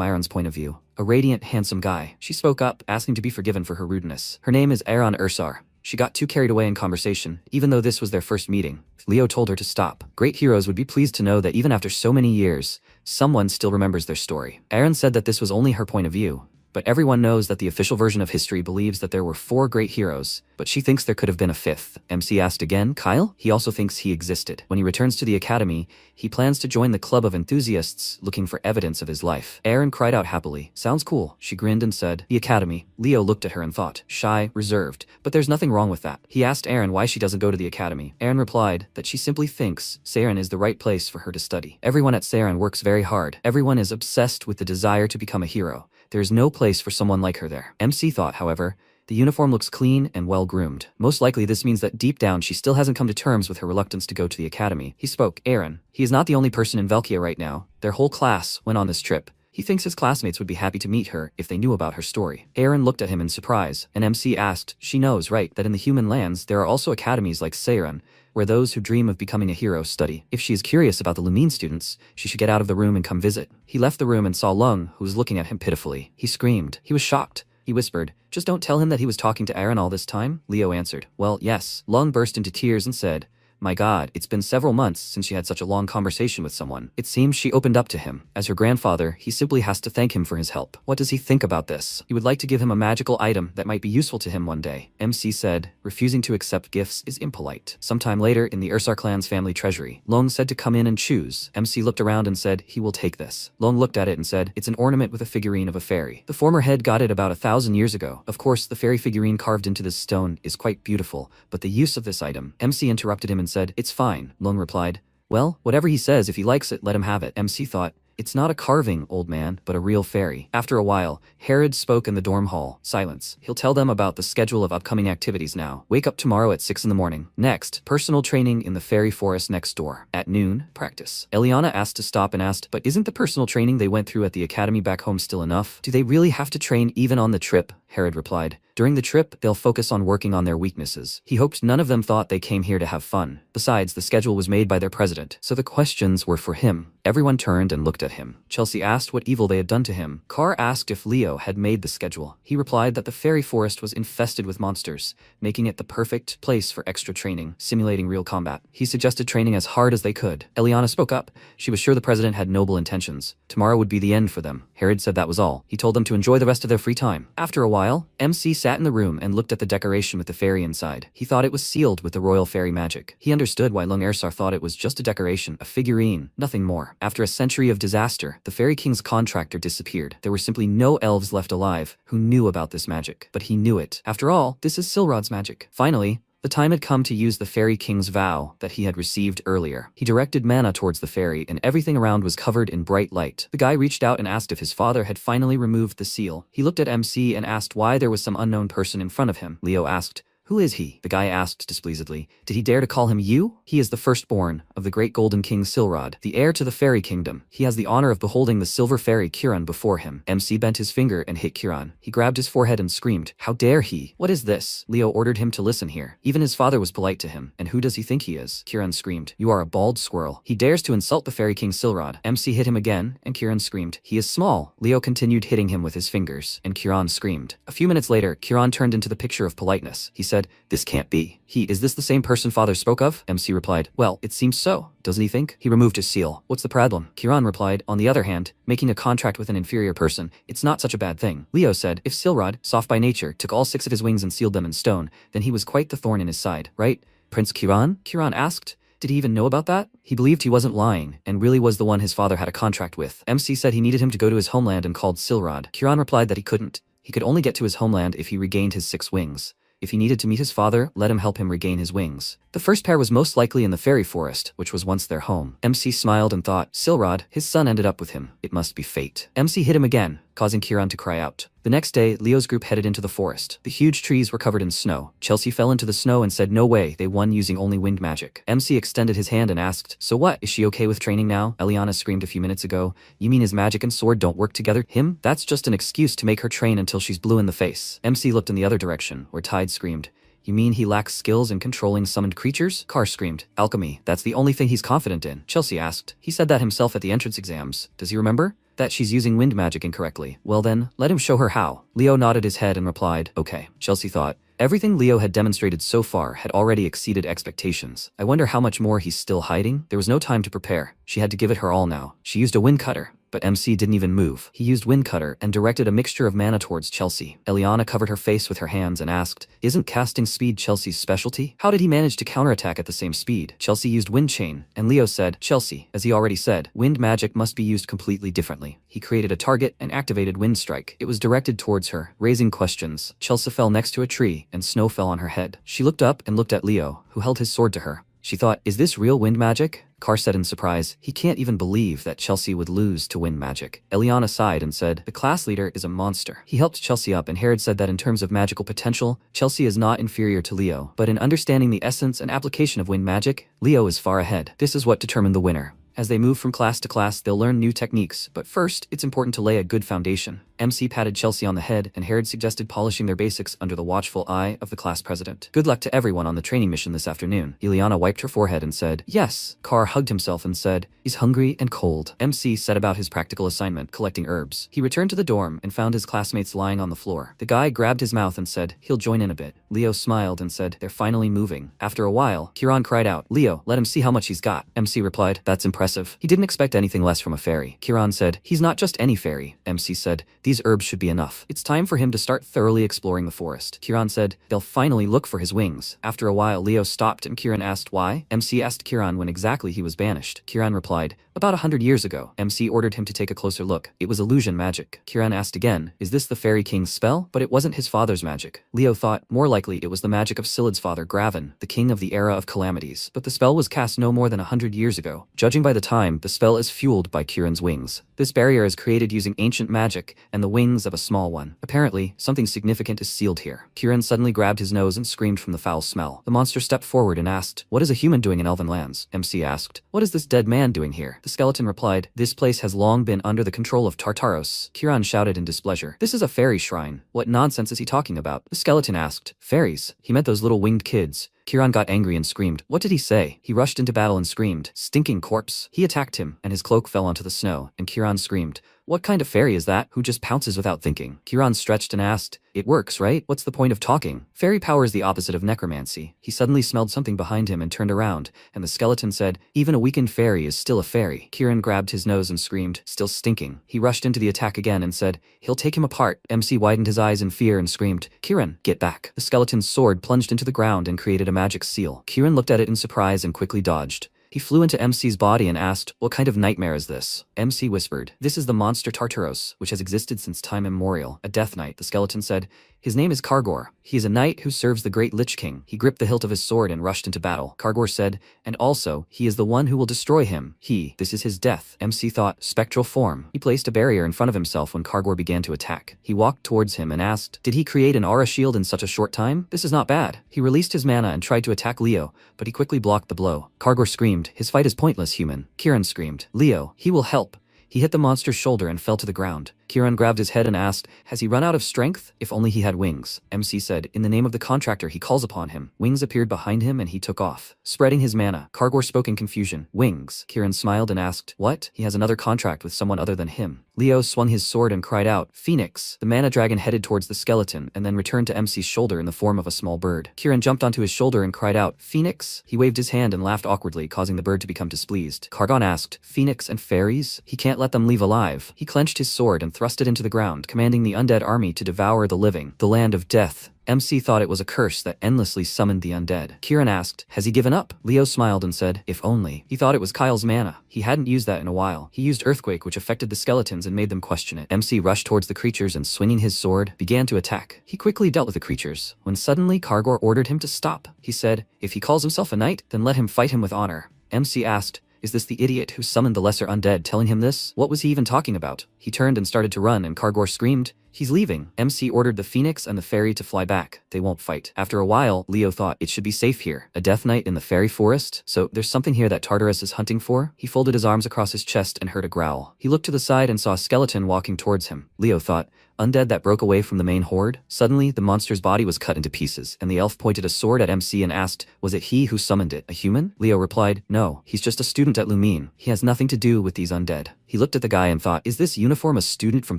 Aaron's point of view? A radiant, handsome guy. She spoke up, asking to be forgiven for her rudeness. Her name is Aaron Ursar. She got too carried away in conversation, even though this was their first meeting. Leo told her to stop. Great heroes would be pleased to know that even after so many years, someone still remembers their story. Aaron said that this was only her point of view, but everyone knows that the official version of history believes that there were 4 great heroes, but she thinks there could have been a 5th. MC asked again, Kyle? He also thinks he existed. When he returns to the academy, he plans to join the club of enthusiasts looking for evidence of his life. Aaron cried out happily. Sounds cool. She grinned and said, the academy. Leo looked at her and thought, shy, reserved, but there's nothing wrong with that. He asked Aaron why she doesn't go to the academy. Aaron replied that she simply thinks Saren is the right place for her to study. Everyone at Saren works very hard. Everyone is obsessed with the desire to become a hero. There is no place for someone like her there. MC thought, however, the uniform looks clean and well-groomed. Most likely this means that deep down she still hasn't come to terms with her reluctance to go to the academy. He spoke, Aaron. He is not the only person in Velkia right now. Their whole class went on this trip. He thinks his classmates would be happy to meet her if they knew about her story. Aaron looked at him in surprise, and MC asked, she knows, right, that in the human lands there are also academies like Seiran, where those who dream of becoming a hero study. If she is curious about the Lumine students, she should get out of the room and come visit. He left the room and saw Lung, who was looking at him pitifully. He screamed. He was shocked. He whispered, just don't tell him that he was talking to Aaron all this time? Leo answered, well, yes. Lung burst into tears and said, my God, it's been several months since she had such a long conversation with someone. It seems she opened up to him. As her grandfather, he simply has to thank him for his help. What does he think about this? He would like to give him a magical item that might be useful to him one day. MC said, refusing to accept gifts is impolite. Sometime later, in the Ursar clan's family treasury, Long said to come in and choose. MC looked around and said, he will take this. Long looked at it and said, it's an ornament with a figurine of a fairy. The former head got it about 1,000 years ago. Of course, the fairy figurine carved into this stone is quite beautiful, but the use of this item. MC interrupted him and said, it's fine. Lung replied, well, whatever he says, if he likes it, let him have it. MC thought, it's not a carving, old man, but a real fairy. After a while, Herod spoke in the dorm hall. Silence. He'll tell them about the schedule of upcoming activities now. Wake up tomorrow at 6 in the morning. Next, personal training in the fairy forest next door. At noon, practice. Eliana asked to stop and asked, but isn't the personal training they went through at the academy back home still enough? Do they really have to train even on the trip? Herod replied. During the trip, they'll focus on working on their weaknesses. He hoped none of them thought they came here to have fun. Besides, the schedule was made by their president, so the questions were for him. Everyone turned and looked at him. Chelsea asked what evil they had done to him. Carr asked if Leo had made the schedule. He replied that the fairy forest was infested with monsters, making it the perfect place for extra training, simulating real combat. He suggested training as hard as they could. Eliana spoke up. She was sure the president had noble intentions. Tomorrow would be the end for them. Herod said that was all. He told them to enjoy the rest of their free time. After a while, MC sat in the room and looked at the decoration with the fairy inside. He thought it was sealed with the royal fairy magic. He understood why Lung Ersar thought it was just a decoration, a figurine, nothing more. After a century of disaster, the fairy king's contractor disappeared. There were simply no elves left alive who knew about this magic. But he knew it. After all, this is Silrod's magic. Finally, The time had come to use the Fairy King's vow that he had received earlier. He directed mana towards the fairy, and everything around was covered in bright light. The guy reached out and asked if his father had finally removed the seal. He looked at MC and asked why there was some unknown person in front of him. Leo asked, "Who is he?" The guy asked displeasedly, "Did he dare to call him you? He is the firstborn of the great golden king Silrod, the heir to the fairy kingdom. He has the honor of beholding the silver fairy Kiran before him." MC bent his finger and hit Kiran. He grabbed his forehead and screamed, "How dare he? What is this?" Leo ordered him to listen here. Even his father was polite to him. "And who does he think he is?" Kiran screamed, "You are a bald squirrel. He dares to insult the fairy king Silrod." MC hit him again, and Kiran screamed, "He is small." Leo continued hitting him with his fingers, and Kiran screamed. A few minutes later, Kiran turned into the picture of politeness. He said, "This can't be. Is this the same person father spoke of?" MC replied, "Well, it seems so. Doesn't he think?" He removed his seal. "What's the problem?" Kiran replied, "On the other hand, making a contract with an inferior person, it's not such a bad thing." Leo said, "If Silrod, soft by nature, took all 6 of his wings and sealed them in stone, then he was quite the thorn in his side, right? Prince Kiran?" Kiran asked. Did he even know about that? He believed he wasn't lying, and really was the one his father had a contract with. MC said he needed him to go to his homeland and called Silrod. Kiran replied that he couldn't. He could only get to his homeland if he regained his 6 wings. If he needed to meet his father, let him help him regain his wings. The first pair was most likely in the fairy forest, which was once their home. MC smiled and thought, Silrod, his son ended up with him. It must be fate. MC hit him again, causing Kiran to cry out. The next day, Leo's group headed into the forest. The huge trees were covered in snow. Chelsea fell into the snow and said no way, they won using only wind magic. MC extended his hand and asked, "So what, is she okay with training now?" Eliana screamed a few minutes ago. "You mean his magic and sword don't work together? Him? That's just an excuse to make her train until she's blue in the face." MC looked in the other direction, where Tide screamed, "You mean he lacks skills in controlling summoned creatures?" Carr screamed, "Alchemy, that's the only thing he's confident in." Chelsea asked, "He said that himself at the entrance exams. Does he remember?" "That she's using wind magic incorrectly." "Well then, let him show her how." Leo nodded his head and replied, "Okay." Chelsea thought, everything Leo had demonstrated so far had already exceeded expectations. I wonder how much more he's still hiding? There was no time to prepare. She had to give it her all now. She used a wind cutter. But MC didn't even move. He used wind cutter and directed a mixture of mana towards Chelsea. Eliana covered her face with her hands and asked, "Isn't casting speed Chelsea's specialty? How did he manage to counterattack at the same speed?" Chelsea used wind chain, and Leo said, "Chelsea, as he already said, wind magic must be used completely differently." He created a target and activated wind strike. It was directed towards her, raising questions. Chelsea fell next to a tree, and snow fell on her head. She looked up and looked at Leo, who held his sword to her. She thought, is this real wind magic? Carr said in surprise, he can't even believe that Chelsea would lose to wind magic. Eliana sighed and said, the class leader is a monster. He helped Chelsea up, and Herod said that in terms of magical potential, Chelsea is not inferior to Leo, but in understanding the essence and application of wind magic, Leo is far ahead. This is what determined the winner. As they move from class to class, they'll learn new techniques, but first, it's important to lay a good foundation. MC patted Chelsea on the head, and Herod suggested polishing their basics under the watchful eye of the class president. Good luck to everyone on the training mission this afternoon. Ileana wiped her forehead and said, yes. Carr hugged himself and said, he's hungry and cold. MC set about his practical assignment, collecting herbs. He returned to the dorm and found his classmates lying on the floor. The guy grabbed his mouth and said, he'll join in a bit. Leo smiled and said, they're finally moving. After a while, Kiran cried out, Leo, let him see how much he's got. MC replied, that's impressive. He didn't expect anything less from a fairy. Kiran said, he's not just any fairy. MC said, these herbs should be enough. It's time for him to start thoroughly exploring the forest. Kiran said, they'll finally look for his wings. After a while, Leo stopped and Kiran asked why. MC asked Kiran when exactly he was banished. Kiran replied, about 100 years ago. MC ordered him to take a closer look. It was illusion magic. Kiran asked again, is this the fairy king's spell? But it wasn't his father's magic. Leo thought, more likely it was the magic of Silid's father, Graven, the king of the era of calamities. But the spell was cast no more than 100 years ago. Judging by the time, the spell is fueled by Kiran's wings. This barrier is created using ancient magic and the wings of a small one. Apparently, something significant is sealed here. Kiran suddenly grabbed his nose and screamed from the foul smell. The monster stepped forward and asked, what is a human doing in elven lands? MC asked, what is this dead man doing here? The skeleton replied, this place has long been under the control of Tartaros. Kiran shouted in displeasure, this is a fairy shrine. What nonsense is he talking about? The skeleton asked, fairies? He meant those little winged kids. Kiran got angry and screamed, what did he say? He rushed into battle and screamed, stinking corpse. He attacked him, and his cloak fell onto the snow, and Kiran screamed, what kind of fairy is that, who just pounces without thinking? Kiran stretched and asked, it works, right? What's the point of talking? Fairy power is the opposite of necromancy. He suddenly smelled something behind him and turned around, and the skeleton said, even a weakened fairy is still a fairy. Kiran grabbed his nose and screamed, still stinking. He rushed into the attack again and said, he'll take him apart. MC widened his eyes in fear and screamed, Kiran, get back. The skeleton's sword plunged into the ground and created a magic seal. Kiran looked at it in surprise and quickly dodged. He flew into MC's body and asked, what kind of nightmare is this? MC whispered, this is the monster Tartaros, which has existed since time immemorial, a death knight. The skeleton said, His name is Kargor. He is a knight who serves the great Lich King. He gripped the hilt of his sword and rushed into battle. Kargor said, and also, he is the one who will destroy him. This is his death. MC thought, spectral form. He placed a barrier in front of himself when Kargor began to attack. He walked towards him and asked, did he create an aura shield in such a short time? This is not bad. He released his mana and tried to attack Leo, but he quickly blocked the blow. Kargor screamed, his fight is pointless, human. Kiran screamed, Leo, he will help. He hit the monster's shoulder and fell to the ground. Kiran grabbed his head and asked, has he run out of strength? If only he had wings. MC said, in the name of the contractor he calls upon him. Wings appeared behind him and he took off, spreading his mana. Kargor spoke in confusion. Wings. Kiran smiled and asked, what? He has another contract with someone other than him. Leo swung his sword and cried out, Phoenix. The mana dragon headed towards the skeleton and then returned to MC's shoulder in the form of a small bird. Kiran jumped onto his shoulder and cried out, Phoenix. He waved his hand and laughed awkwardly, causing the bird to become displeased. Kargon asked, Phoenix and fairies? He can't let them leave alive. He clenched his sword and thrust it into the ground, commanding the undead army to devour the living. The land of death. MC thought it was a curse that endlessly summoned the undead. Kiran asked, has he given up? Leo smiled and said, if only. He thought it was Kyle's mana. He hadn't used that in a while. He used Earthquake, which affected the skeletons and made them question it. MC rushed towards the creatures and swinging his sword, began to attack. He quickly dealt with the creatures, when suddenly Kargor ordered him to stop. He said, if he calls himself a knight, then let him fight him with honor. MC asked, is this the idiot who summoned the lesser undead telling him this? What was he even talking about? He turned and started to run and Kargor screamed, he's leaving. MC ordered the phoenix and the fairy to fly back. They won't fight. After a while, Leo thought it should be safe here. A death knight in the fairy forest? So there's something here that Tartarus is hunting for? He folded his arms across his chest and heard a growl. He looked to the side and saw a skeleton walking towards him. Leo thought, undead that broke away from the main horde? Suddenly, the monster's body was cut into pieces, and the elf pointed a sword at MC and asked, was it he who summoned it, a human? Leo replied, no, he's just a student at Lumine. He has nothing to do with these undead. He looked at the guy and thought, is this uniform a student from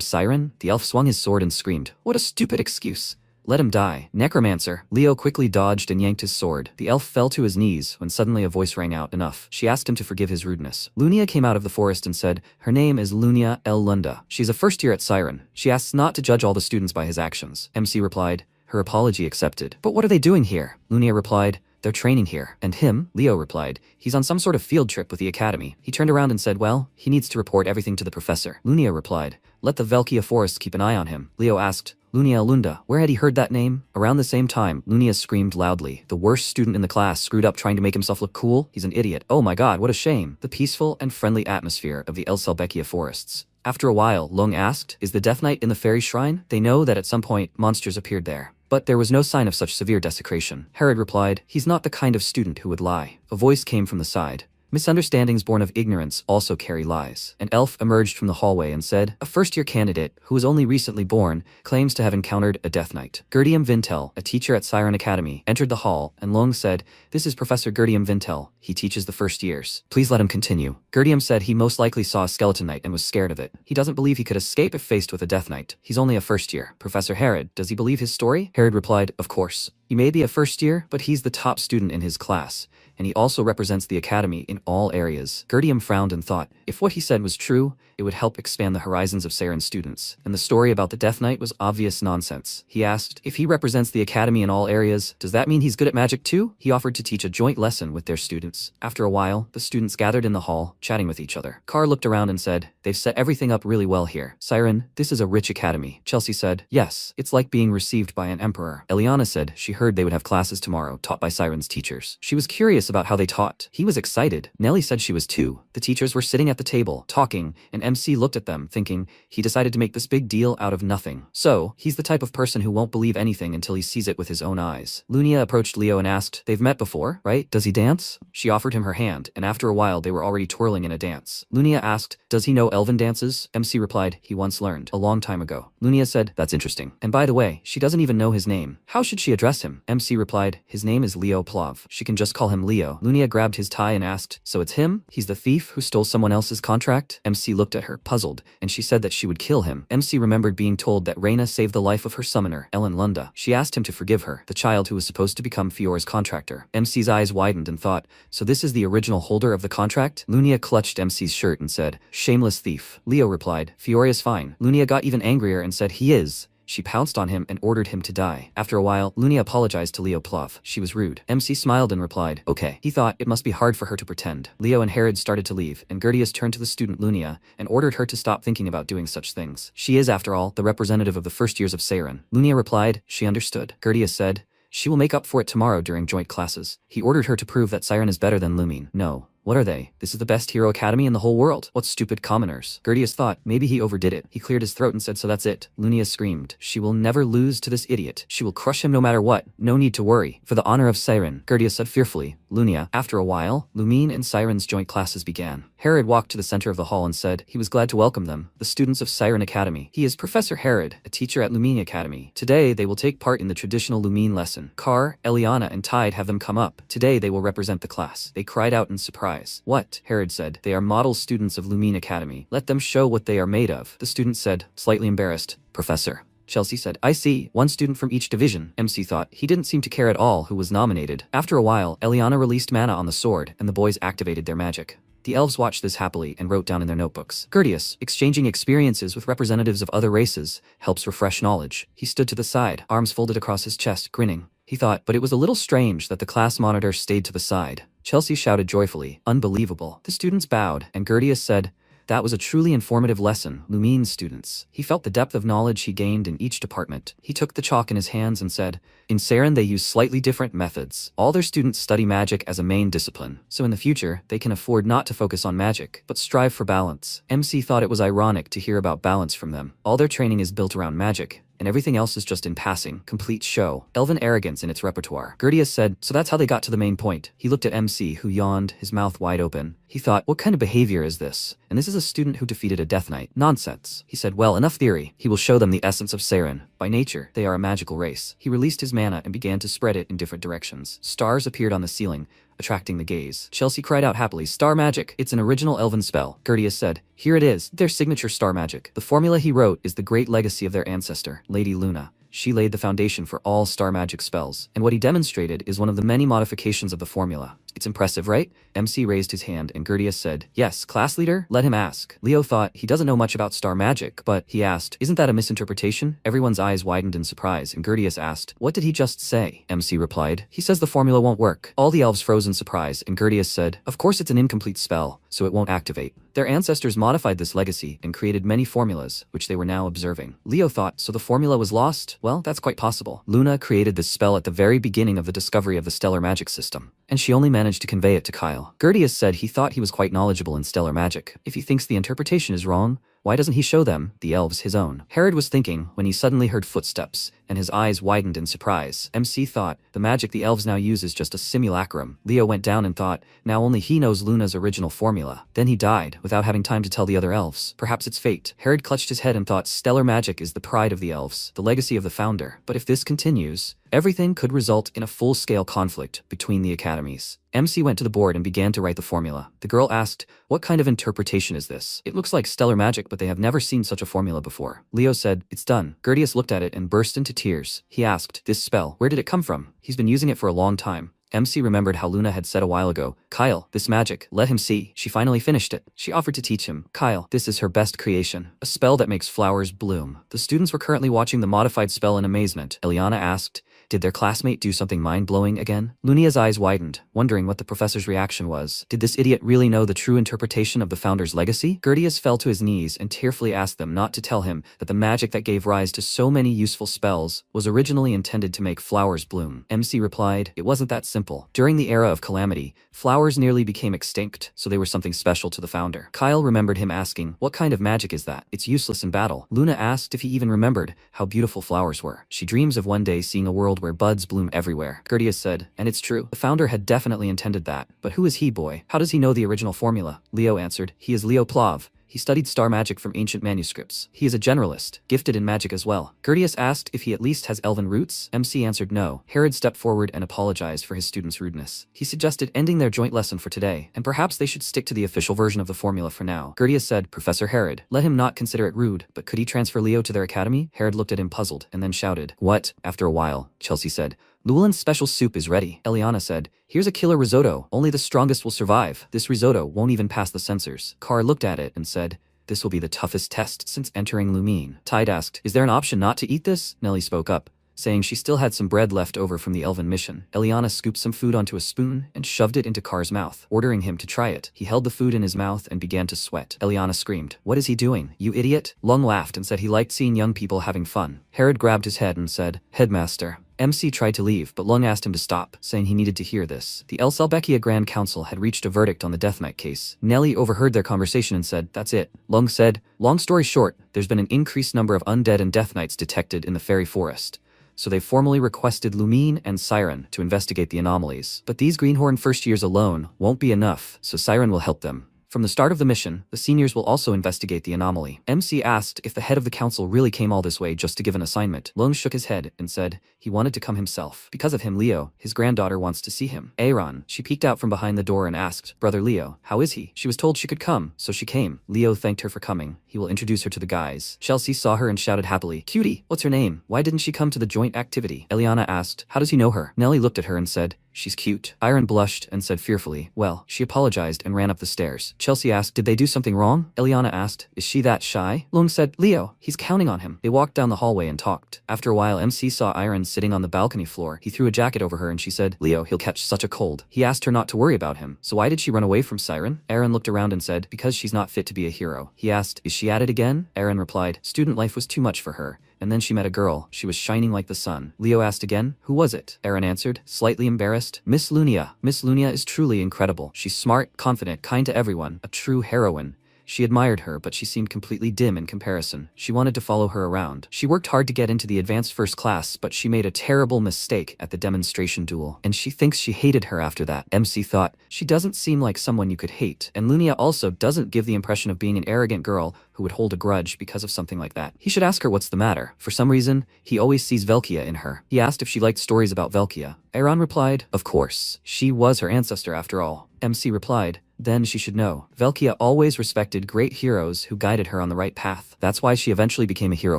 Siren? The elf swung his sword and screamed, what a stupid excuse. Let him die. Necromancer. Leo quickly dodged and yanked his sword. The elf fell to his knees when suddenly a voice rang out, enough. She asked him to forgive his rudeness. Lunia came out of the forest and said, her name is Lunia El Lunda. She's a first year at Siren. She asks not to judge all the students by his actions. MC replied, her apology accepted. But what are they doing here? Lunia replied, they're training here. And him? Leo replied, he's on some sort of field trip with the academy. He turned around and said, well, he needs to report everything to the professor. Lunia replied, let the Velkia forest keep an eye on him. Leo asked, Lunia Lunda, where had he heard that name? Around the same time, Lunia screamed loudly. The worst student in the class screwed up trying to make himself look cool. He's an idiot. Oh my god, what a shame. The peaceful and friendly atmosphere of the El Selbekia forests. After a while, Lung asked, is the Death Knight in the fairy shrine? They know that at some point, monsters appeared there. But there was no sign of such severe desecration. Herod replied, he's not the kind of student who would lie. A voice came from the side. Misunderstandings born of ignorance also carry lies. An elf emerged from the hallway and said, a first-year candidate, who was only recently born, claims to have encountered a Death Knight. Gerdium Vintel, a teacher at Siren Academy, entered the hall, and Long said, this is Professor Gerdium Vintel. He teaches the first years. Please let him continue. Gerdium said he most likely saw a skeleton knight and was scared of it. He doesn't believe he could escape if faced with a Death Knight. He's only a first year. Professor Herod, does he believe his story? Herod replied, of course. He may be a first year, but he's the top student in his class, and he also represents the academy in all areas. Gerdium frowned and thought, if what he said was true, it would help expand the horizons of Saren students. And the story about the Death Knight was obvious nonsense. He asked, if he represents the academy in all areas, does that mean he's good at magic too? He offered to teach a joint lesson with their students. After a while, the students gathered in the hall, chatting with each other. Carr looked around and said, they've set everything up really well here. Siren, this is a rich academy. Chelsea said, yes, it's like being received by an emperor. Eliana said she heard they would have classes tomorrow taught by Siren's teachers. She was curious about how they taught. He was excited. Nellie said she was too. The teachers were sitting at the table, talking, and MC looked at them, thinking, he decided to make this big deal out of nothing. So, he's the type of person who won't believe anything until he sees it with his own eyes. Lunia approached Leo and asked, they've met before, right? Does he dance? She offered him her hand, and after a while they were already twirling in a dance. Lunia asked, does he know elven dances? MC replied, he once learned, a long time ago. Lunia said, that's interesting. And by the way, she doesn't even know his name. How should she address him? MC replied, his name is Leo Plov. She can just call him Leo. Lunia grabbed his tie and asked, so it's him? He's the thief who stole someone else's contract? MC looked at her, puzzled, and she said that she would kill him. MC remembered being told that Reyna saved the life of her summoner, Ellen Lunda. She asked him to forgive her, the child who was supposed to become Fiora's contractor. MC's eyes widened and thought, so this is the original holder of the contract? Lunia clutched MC's shirt and said, shameless thief. Leo replied, Fiora is fine. Lunia got even angrier and said, he is. She pounced on him and ordered him to die. After a while, Lunia apologized to Leo Plov. She was rude. MC smiled and replied, okay. He thought it must be hard for her to pretend. Leo and Herod started to leave, and Gertius turned to the student Lunia and ordered her to stop thinking about doing such things. She is, after all, the representative of the first years of Siren. Lunia replied, she understood. Gertius said, she will make up for it tomorrow during joint classes. He ordered her to prove that Siren is better than Lumine. No. What are they? This is the best hero academy in the whole world. What stupid commoners. Gertius thought, maybe he overdid it. He cleared his throat and said, so that's it. Lunia screamed, she will never lose to this idiot. She will crush him no matter what. No need to worry. For the honor of Siren, Gertius said fearfully. Lunia. After a while, Lumine and Siren's joint classes began. Herod walked to the center of the hall and said he was glad to welcome them, the students of Siren Academy. He is Professor Herod, a teacher at Lumine Academy. Today, they will take part in the traditional Lumine lesson. Kar, Eliana, and Tide have them come up. Today, they will represent the class. They cried out in surprise. What? Herod said. They are model students of Lumine Academy. Let them show what they are made of. The student said, slightly embarrassed, Professor. Chelsea said, I see, one student from each division. MC thought he didn't seem to care at all who was nominated. After a while, Eliana released mana on the sword, and the boys activated their magic. The elves watched this happily and wrote down in their notebooks. Gertius, exchanging experiences with representatives of other races, helps refresh knowledge. He stood to the side, arms folded across his chest, grinning. He thought, but it was a little strange that the class monitor stayed to the side. Chelsea shouted joyfully, unbelievable. The students bowed, and Gertius said, that was a truly informative lesson, Lumine students. He felt the depth of knowledge he gained in each department. He took the chalk in his hands and said, in Siren they use slightly different methods. All their students study magic as a main discipline, so in the future, they can afford not to focus on magic, but strive for balance. MC thought it was ironic to hear about balance from them. All their training is built around magic, and everything else is just in passing, complete show. Elven arrogance in its repertoire. Gertius said, so that's how they got to the main point. He looked at MC, who yawned, his mouth wide open. He thought, what kind of behavior is this? And this is a student who defeated a Death Knight. Nonsense. He said, well, enough theory. He will show them the essence of Siren. By nature, they are a magical race. He released his mana and began to spread it in different directions. Stars appeared on the ceiling, attracting the gaze. Chelsea cried out happily, star magic. It's an original elven spell. Gertius said, here it is, their signature star magic. The formula he wrote is the great legacy of their ancestor, Lady Luna. She laid the foundation for all star magic spells, and what he demonstrated is one of the many modifications of the formula. It's impressive, right? MC raised his hand and Gertius said, yes, class leader, let him ask. Leo thought he doesn't know much about star magic, but he asked, isn't that a misinterpretation? Everyone's eyes widened in surprise, and Gertius asked, what did he just say? MC replied, he says the formula won't work. All the elves froze in surprise, and Gertius said, of course it's an incomplete spell, so it won't activate. Their ancestors modified this legacy and created many formulas, which they were now observing. Leo thought, so the formula was lost? Well, that's quite possible. Luna created this spell at the very beginning of the discovery of the stellar magic system, and she only managed to convey it to Kyle. Gertius said he thought he was quite knowledgeable in stellar magic. If he thinks the interpretation is wrong, why doesn't he show them, the elves, his own? Herod was thinking when he suddenly heard footsteps, and his eyes widened in surprise. MC thought, the magic the elves now use is just a simulacrum. Leo went down and thought, now only he knows Luna's original formula. Then he died, without having time to tell the other elves. Perhaps it's fate. Herod clutched his head and thought, stellar magic is the pride of the elves, the legacy of the founder. But if this continues, everything could result in a full-scale conflict between the academies. MC went to the board and began to write the formula. The girl asked, what kind of interpretation is this? It looks like stellar magic, but they have never seen such a formula before. Leo said, it's done. Gertius looked at it and burst into tears. He asked, this spell, where did it come from? He's been using it for a long time. MC remembered how Luna had said a while ago, Kyle, this magic, let him see. She finally finished it. She offered to teach him. Kyle, this is her best creation, a spell that makes flowers bloom. The students were currently watching the modified spell in amazement. Eliana asked, did their classmate do something mind-blowing again? Lunia's eyes widened, wondering what the professor's reaction was. Did this idiot really know the true interpretation of the founder's legacy? Gertius fell to his knees and tearfully asked them not to tell him that the magic that gave rise to so many useful spells was originally intended to make flowers bloom. MC replied, it wasn't that simple. During the era of calamity, flowers nearly became extinct, so they were something special to the founder. Kyle remembered him asking, what kind of magic is that? It's useless in battle. Luna asked if he even remembered how beautiful flowers were. She dreams of one day seeing a world where buds bloom everywhere. Gertius said, and it's true. The founder had definitely intended that. But who is he, boy? How does he know the original formula? Leo answered, he is Leo Plov. He studied star magic from ancient manuscripts. He is a generalist, gifted in magic as well. Gertius asked if he at least has elven roots. MC answered no. Herod stepped forward and apologized for his students' rudeness. He suggested ending their joint lesson for today, and perhaps they should stick to the official version of the formula for now. Gertius said, Professor Herod, let him not consider it rude, but could he transfer Leo to their academy? Herod looked at him puzzled, and then shouted, what? After a while, Chelsea said, Llewellyn's special soup is ready. Eliana said, here's a killer risotto. Only the strongest will survive. This risotto won't even pass the censors. Carr looked at it and said, This will be the toughest test since entering Lumine. Tide asked, is there an option not to eat this? Nelly spoke up, saying she still had some bread left over from the elven mission. Eliana scooped some food onto a spoon and shoved it into Car's mouth, ordering him to try it. He held the food in his mouth and began to sweat. Eliana screamed, what is he doing, you idiot? Lung laughed and said he liked seeing young people having fun. Herod grabbed his head and said, Headmaster. MC tried to leave, but Lung asked him to stop, saying he needed to hear this. The El Salbekia Grand Council had reached a verdict on the Death Knight case. Nelly overheard their conversation and said, that's it. Lung said, long story short, there's been an increased number of undead and Death Knights detected in the fairy forest. So they formally requested Lumine and Siren to investigate the anomalies. But these Greenhorn first years alone won't be enough, so Siren will help them. From the start of the mission, the seniors will also investigate the anomaly. MC asked if the head of the council really came all this way just to give an assignment. Lung shook his head and said he wanted to come himself. Because of him, Leo, his granddaughter, wants to see him. Aaron, she peeked out from behind the door and asked, Brother Leo, how is he? She was told she could come, so she came. Leo thanked her for coming. He will introduce her to the guys. Chelsea saw her and shouted happily, Cutie, what's her name? Why didn't she come to the joint activity? Eliana asked, how does he know her? Nelly looked at her and said, she's cute. Iron blushed and said fearfully, well, she apologized and ran up the stairs. Chelsea asked, did they do something wrong? Eliana asked, is she that shy? Lung said, Leo, he's counting on him. They walked down the hallway and talked. After a while, MC saw Iron sitting on the balcony floor. He threw a jacket over her and she said, Leo, he'll catch such a cold. He asked her not to worry about him. So why did she run away from Siren? Aaron looked around and said, because she's not fit to be a hero. He asked, is she at it again? Aaron replied, student life was too much for her. And then she met a girl. She was shining like the sun. Leo asked again, who was it? Aaron answered, slightly embarrassed, Miss Lunia. Miss Lunia is truly incredible. She's smart, confident, kind to everyone, a true heroine. She admired her, but she seemed completely dim in comparison. She wanted to follow her around. She worked hard to get into the advanced first class, but she made a terrible mistake at the demonstration duel. And she thinks she hated her after that. MC thought, she doesn't seem like someone you could hate. And Lunia also doesn't give the impression of being an arrogant girl who would hold a grudge because of something like that. He should ask her what's the matter. For some reason, he always sees Velkia in her. He asked if she liked stories about Velkia. Aaron replied, of course. She was her ancestor after all. MC replied, then she should know. Velkia always respected great heroes who guided her on the right path. That's why she eventually became a hero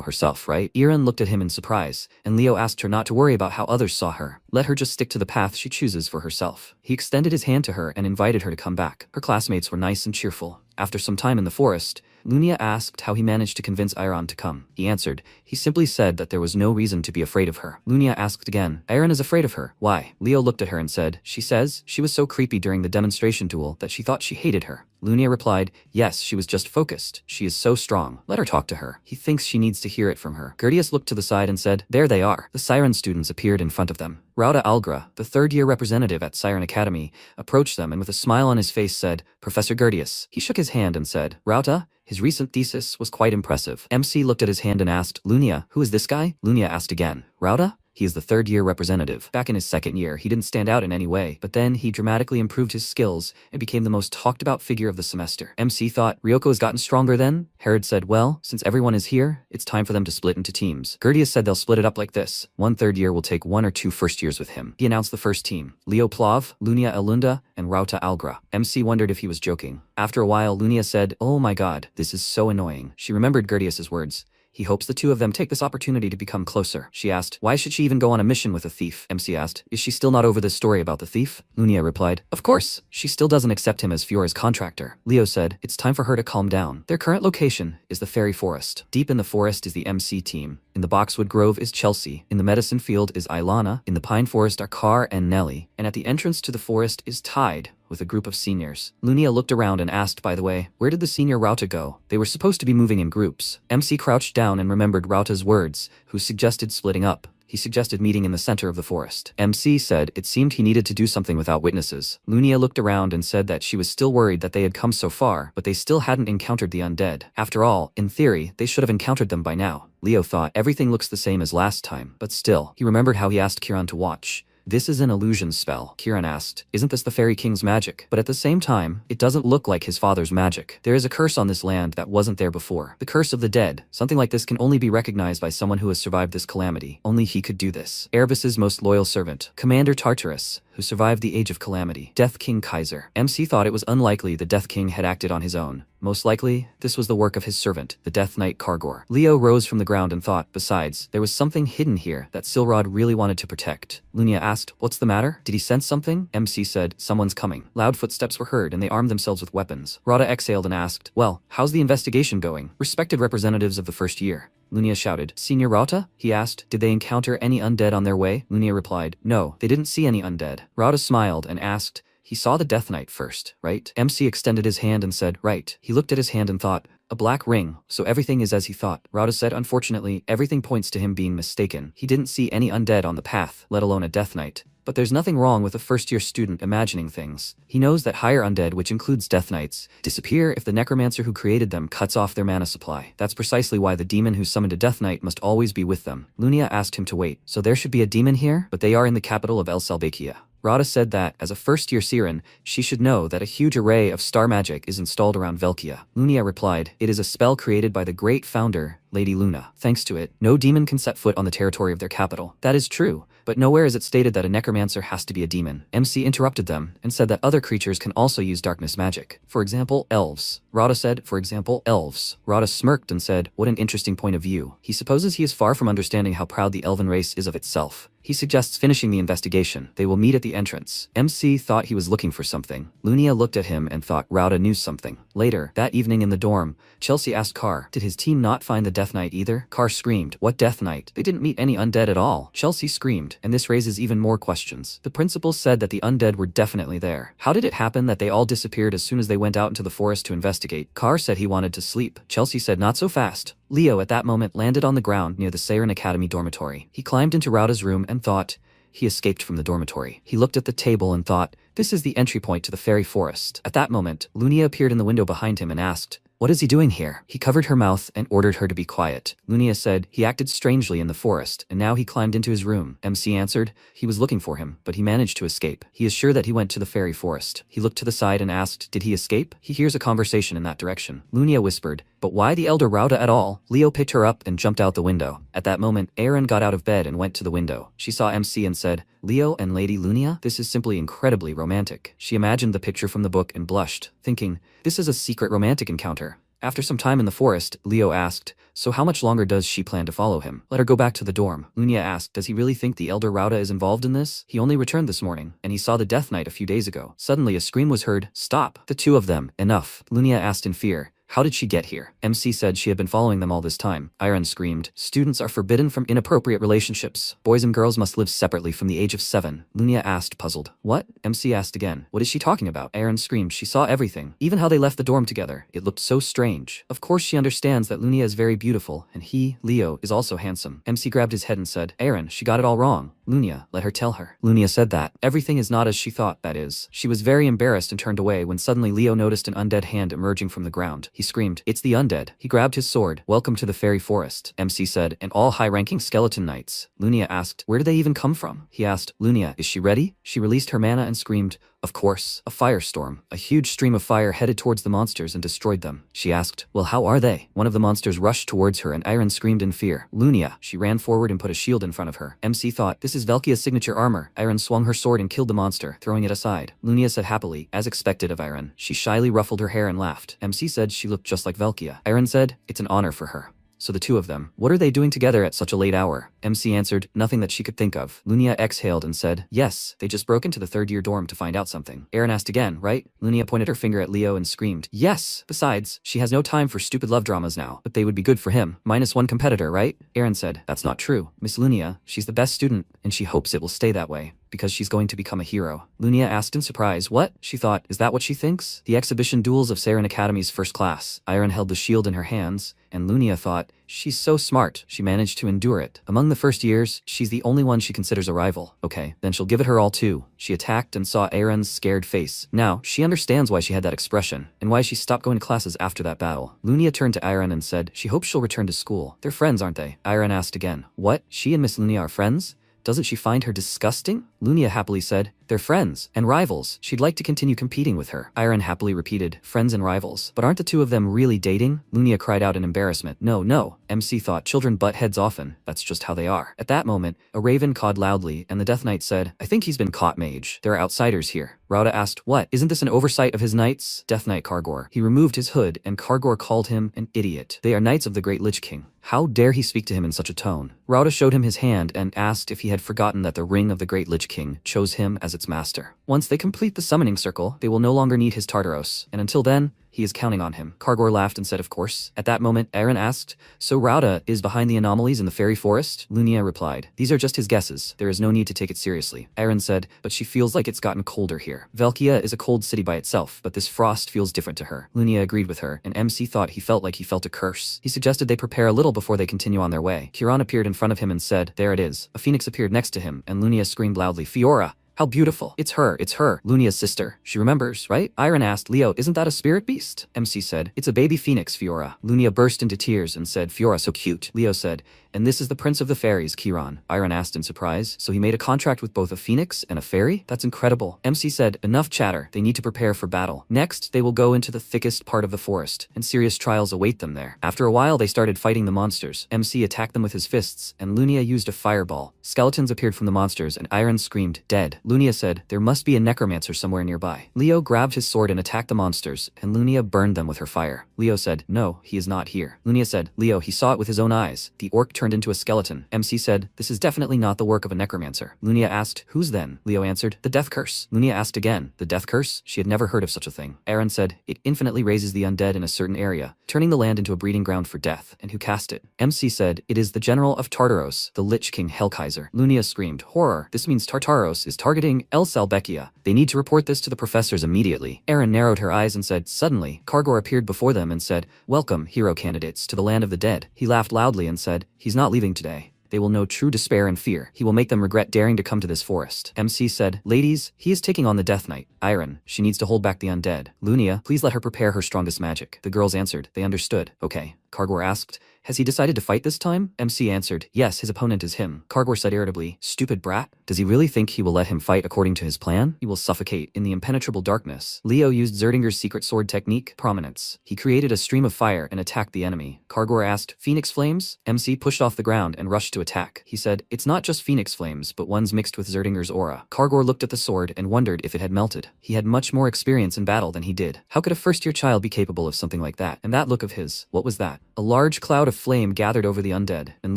herself, right? Aaron looked at him in surprise, and Leo asked her not to worry about how others saw her. Let her just stick to the path she chooses for herself. He extended his hand to her and invited her to come back. Her classmates were nice and cheerful. After some time in the forest, Lunia asked how he managed to convince Iron to come. He answered, he simply said that there was no reason to be afraid of her. Lunia asked again, Iron is afraid of her. Why? Leo looked at her and said, she says she was so creepy during the demonstration duel that she thought she hated her. Lunia replied, yes, she was just focused. She is so strong. Let her talk to her. He thinks she needs to hear it from her. Gertius looked to the side and said, there they are. The Siren students appeared in front of them. Rauta Algra, the third-year representative at Siren Academy, approached them and with a smile on his face said, Professor Gertius. He shook his hand and said, Rauta, his recent thesis was quite impressive. MC looked at his hand and asked, Lunia, who is this guy? Lunia asked again, Rauta? He is the third-year representative. Back in his second year, he didn't stand out in any way, but then he dramatically improved his skills and became the most talked-about figure of the semester. MC thought, Ryoko has gotten stronger then? Herod said, well, since everyone is here, it's time for them to split into teams. Gertius said they'll split it up like this. One third year will take 1 or 2 first years with him. He announced the first team. Leo Plav, Lunia Elunda, and Rauta Algra. MC wondered if he was joking. After a while, Lunia said, oh my god, this is so annoying. She remembered Gertius's words. He hopes the two of them take this opportunity to become closer. She asked, why should she even go on a mission with a thief? MC asked, is she still not over this story about the thief? Lunia replied, of course. She still doesn't accept him as Fiora's contractor. Leo said, it's time for her to calm down. Their current location is the fairy forest. Deep in the forest is the MC team. In the boxwood grove is Chelsea. In the medicine field is Ilana. In the pine forest are Car and Nelly. And at the entrance to the forest is Tide, with a group of seniors. Lunia looked around and asked, by the way, where did the senior Rauta go? They were supposed to be moving in groups. MC crouched down and remembered Rauta's words, who suggested splitting up. He suggested meeting in the center of the forest. MC said it seemed he needed to do something without witnesses. Lunia looked around and said that she was still worried that they had come so far, but they still hadn't encountered the undead. After all, in theory, they should have encountered them by now. Leo thought everything looks the same as last time, but still, he remembered how he asked Kiran to watch. This is an illusion spell, Kiran asked. Isn't this the Fairy King's magic? But at the same time, it doesn't look like his father's magic. There is a curse on this land that wasn't there before. The curse of the dead. Something like this can only be recognized by someone who has survived this calamity. Only he could do this. Erebus's most loyal servant, Commander Tartarus, who survived the Age of Calamity. Death King Kaiser. MC thought it was unlikely the Death King had acted on his own. Most likely, this was the work of his servant, the Death Knight Kargor. Leo rose from the ground and thought, besides, there was something hidden here that Silrod really wanted to protect. Lunia asked, what's the matter? Did he sense something? MC said, someone's coming. Loud footsteps were heard and they armed themselves with weapons. Rada exhaled and asked, well, how's the investigation going? Respected representatives of the first year. Lunia shouted, Senior Rata? He asked, did they encounter any undead on their way? Lunia replied, no, they didn't see any undead. Rata smiled and asked, he saw the Death Knight first, right? MC extended his hand and said, right. He looked at his hand and thought, a black ring, so everything is as he thought. Rada said, unfortunately, everything points to him being mistaken. He didn't see any undead on the path, let alone a Death Knight. But there's nothing wrong with a first-year student imagining things. He knows that higher undead, which includes Death Knights, disappear if the necromancer who created them cuts off their mana supply. That's precisely why the demon who summoned a Death Knight must always be with them. Lunia asked him to wait. So there should be a demon here? But they are in the capital of El Salvakia. Rada said that, as a first-year Siren, she should know that a huge array of star magic is installed around Velkia. Lunia replied, it is a spell created by the great founder, Lady Luna. Thanks to it, no demon can set foot on the territory of their capital. That is true, but nowhere is it stated that a necromancer has to be a demon. MC interrupted them and said that other creatures can also use darkness magic. For example, elves. Rada said, for example, elves. Rada smirked and said, what an interesting point of view. He supposes he is far from understanding how proud the elven race is of itself. He suggests finishing the investigation. They will meet at the entrance. MC thought he was looking for something. Lunia looked at him and thought Rada knew something. Later, that evening in the dorm, Chelsea asked Carr, did his team not find the Death Knight either? Carr screamed, what Death Knight? They didn't meet any undead at all. Chelsea screamed, and this raises even more questions. The principal said that the undead were definitely there. How did it happen that they all disappeared as soon as they went out into the forest to investigate? Carr said he wanted to sleep. Chelsea said not so fast. Leo at that moment landed on the ground near the Seiren Academy dormitory. He climbed into Rada's room and thought, he escaped from the dormitory. He looked at the table and thought, this is the entry point to the fairy forest. At that moment, Lunia appeared in the window behind him and asked, what is he doing here? He covered her mouth and ordered her to be quiet. Lunia said, he acted strangely in the forest, and now he climbed into his room. MC answered, he was looking for him, but he managed to escape. He is sure that he went to the fairy forest. He looked to the side and asked, did he escape? He hears a conversation in that direction. Lunia whispered, but why the elder Rauda at all? Leo picked her up and jumped out the window. At that moment, Aaron got out of bed and went to the window. She saw MC and said, Leo and Lady Lunia? This is simply incredibly romantic. She imagined the picture from the book and blushed, thinking, this is a secret romantic encounter. After some time in the forest, Leo asked, so how much longer does she plan to follow him? Let her go back to the dorm. Lunia asked, does he really think the elder Rauda is involved in this? He only returned this morning, and he saw the Death Knight a few days ago. Suddenly a scream was heard, stop! The two of them, enough. Lunia asked in fear, how did she get here? MC said she had been following them all this time. Iron screamed, students are forbidden from inappropriate relationships. Boys and girls must live separately from the age of 7. Lunia asked, puzzled. What? MC asked again. What is she talking about? Aaron screamed, she saw everything. Even how they left the dorm together. It looked so strange. Of course she understands that Lunia is very beautiful, and he, Leo, is also handsome. MC grabbed his head and said, Aaron, she got it all wrong. Lunia, let her tell her. Lunia said that. Everything is not as she thought, that is. She was very embarrassed and turned away when suddenly Leo noticed an undead hand emerging from the ground. He screamed, it's the undead. He grabbed his sword. Welcome to the fairy forest, MC said, and all high-ranking skeleton knights. Lunia asked, where do they even come from? He asked, Lunia, is she ready? She released her mana and screamed, of course. A firestorm. A huge stream of fire headed towards the monsters and destroyed them. She asked, well, how are they? One of the monsters rushed towards her and Iron screamed in fear. Lunia. She ran forward and put a shield in front of her. MC thought, this is Velkia's signature armor. Iron swung her sword and killed the monster, throwing it aside. Lunia said happily, as expected of Iron. She shyly ruffled her hair and laughed. MC said she looked just like Velkia. Iron said, it's an honor for her. So the two of them, what are they doing together at such a late hour? MC answered, nothing that she could think of. Lunia exhaled and said, yes, they just broke into the third-year dorm to find out something. Aaron asked again, right? Lunia pointed her finger at Leo and screamed, yes. Besides, she has no time for stupid love dramas now, but they would be good for him. -1 competitor, right? Aaron said, that's not true. Miss Lunia, she's the best student, and she hopes it will stay that way, because she's going to become a hero. Lunia asked in surprise, what? She thought, is that what she thinks? The exhibition duels of Seiren Academy's first class. Iron held the shield in her hands, and Lunia thought, she's so smart, she managed to endure it. Among the first years, she's the only one she considers a rival. Okay, then she'll give it her all too. She attacked and saw Aaron's scared face. Now, she understands why she had that expression, and why she stopped going to classes after that battle. Lunia turned to Aaron and said, she hopes she'll return to school. They're friends, aren't they? Aaron asked again, what? She and Miss Lunia are friends? Doesn't she find her disgusting? Lunia happily said, "They're friends and rivals. She'd like to continue competing with her." Iron happily repeated, "Friends and rivals. But aren't the two of them really dating?" Lunia cried out in embarrassment. No. MC thought children butt heads often. That's just how they are. At that moment, a raven cawed loudly and the Death Knight said, "I think he's been caught, mage. There are outsiders here." Rauda asked, "What? Isn't this an oversight of his knights?" Death Knight Kargor. He removed his hood and Kargor called him an idiot. "They are knights of the Great Lich King. How dare he speak to him in such a tone?" Rauda showed him his hand and asked if he had forgotten that the ring of the Great Lich King chose him as its master. Once they complete the summoning circle, they will no longer need his Tartaros, and until then, he is counting on him. Kargor laughed and said, "Of course." At that moment, Aaron asked, "So Rauda is behind the anomalies in the fairy forest?" Lunia replied, "These are just his guesses. There is no need to take it seriously." Aaron said, "But she feels like it's gotten colder here. Velkia is a cold city by itself, but this frost feels different to her." Lunia agreed with her, and MC thought he felt like he felt a curse. He suggested they prepare a little before they continue on their way. Kiran appeared in front of him and said, "There it is." A phoenix appeared next to him, and Lunia screamed loudly, "Fiora! How beautiful. It's her, Lunia's sister. She remembers, right?" Iron asked, "Leo, isn't that a spirit beast?" MC said, "It's a baby phoenix, Fiora." Lunia burst into tears and said, "Fiora, so cute." Leo said, "And this is the prince of the fairies, Kiran." Iron asked in surprise, "So he made a contract with both a phoenix and a fairy? That's incredible." MC said, "Enough chatter. They need to prepare for battle. Next, they will go into the thickest part of the forest, and serious trials await them there." After a while, they started fighting the monsters. MC attacked them with his fists, and Lunia used a fireball. Skeletons appeared from the monsters, and Iron screamed, "Dead." Lunia said, "There must be a necromancer somewhere nearby." Leo grabbed his sword and attacked the monsters, and Lunia burned them with her fire. Leo said, "No, he is not here." Lunia said, "Leo, he saw it with his own eyes. The orc turned into a skeleton." MC said, "This is definitely not the work of a necromancer." Lunia asked, "Whose then?" Leo answered, "The death curse." Lunia asked again, "The death curse?" She had never heard of such a thing. Aaron said, "It infinitely raises the undead in a certain area, turning the land into a breeding ground for death." "And who cast it?" MC said, "It is the general of Tartaros, the Lich King Hellkaiser." Lunia screamed, "Horror! This means Tartaros is targeting El Salbekia. They need to report this to the professors immediately." Aaron narrowed her eyes and said, "Suddenly, Kargor appeared before them and said, 'Welcome, hero candidates, to the land of the dead.' He laughed loudly and said, 'He's not leaving today. They will know true despair and fear. He will make them regret daring to come to this forest." MC said, "Ladies, he is taking on the Death Knight. Iron, she needs to hold back the undead. Lunia, please let her prepare her strongest magic." The girls answered. They understood. "Okay." Kargor asked, "Has he decided to fight this time?" MC answered, "Yes, his opponent is him." Kargor said irritably, "Stupid brat. Does he really think he will let him fight according to his plan? He will suffocate in the impenetrable darkness." Leo used Zerdinger's secret sword technique, Prominence. He created a stream of fire and attacked the enemy. Kargor asked, "Phoenix flames?" MC pushed off the ground and rushed to attack. He said, "It's not just phoenix flames, but one's mixed with Zerdinger's aura." Kargor looked at the sword and wondered if it had melted. He had much more experience in battle than he did. How could a first-year child be capable of something like that? And that look of his, what was that? A large cloud of flame gathered over the undead, and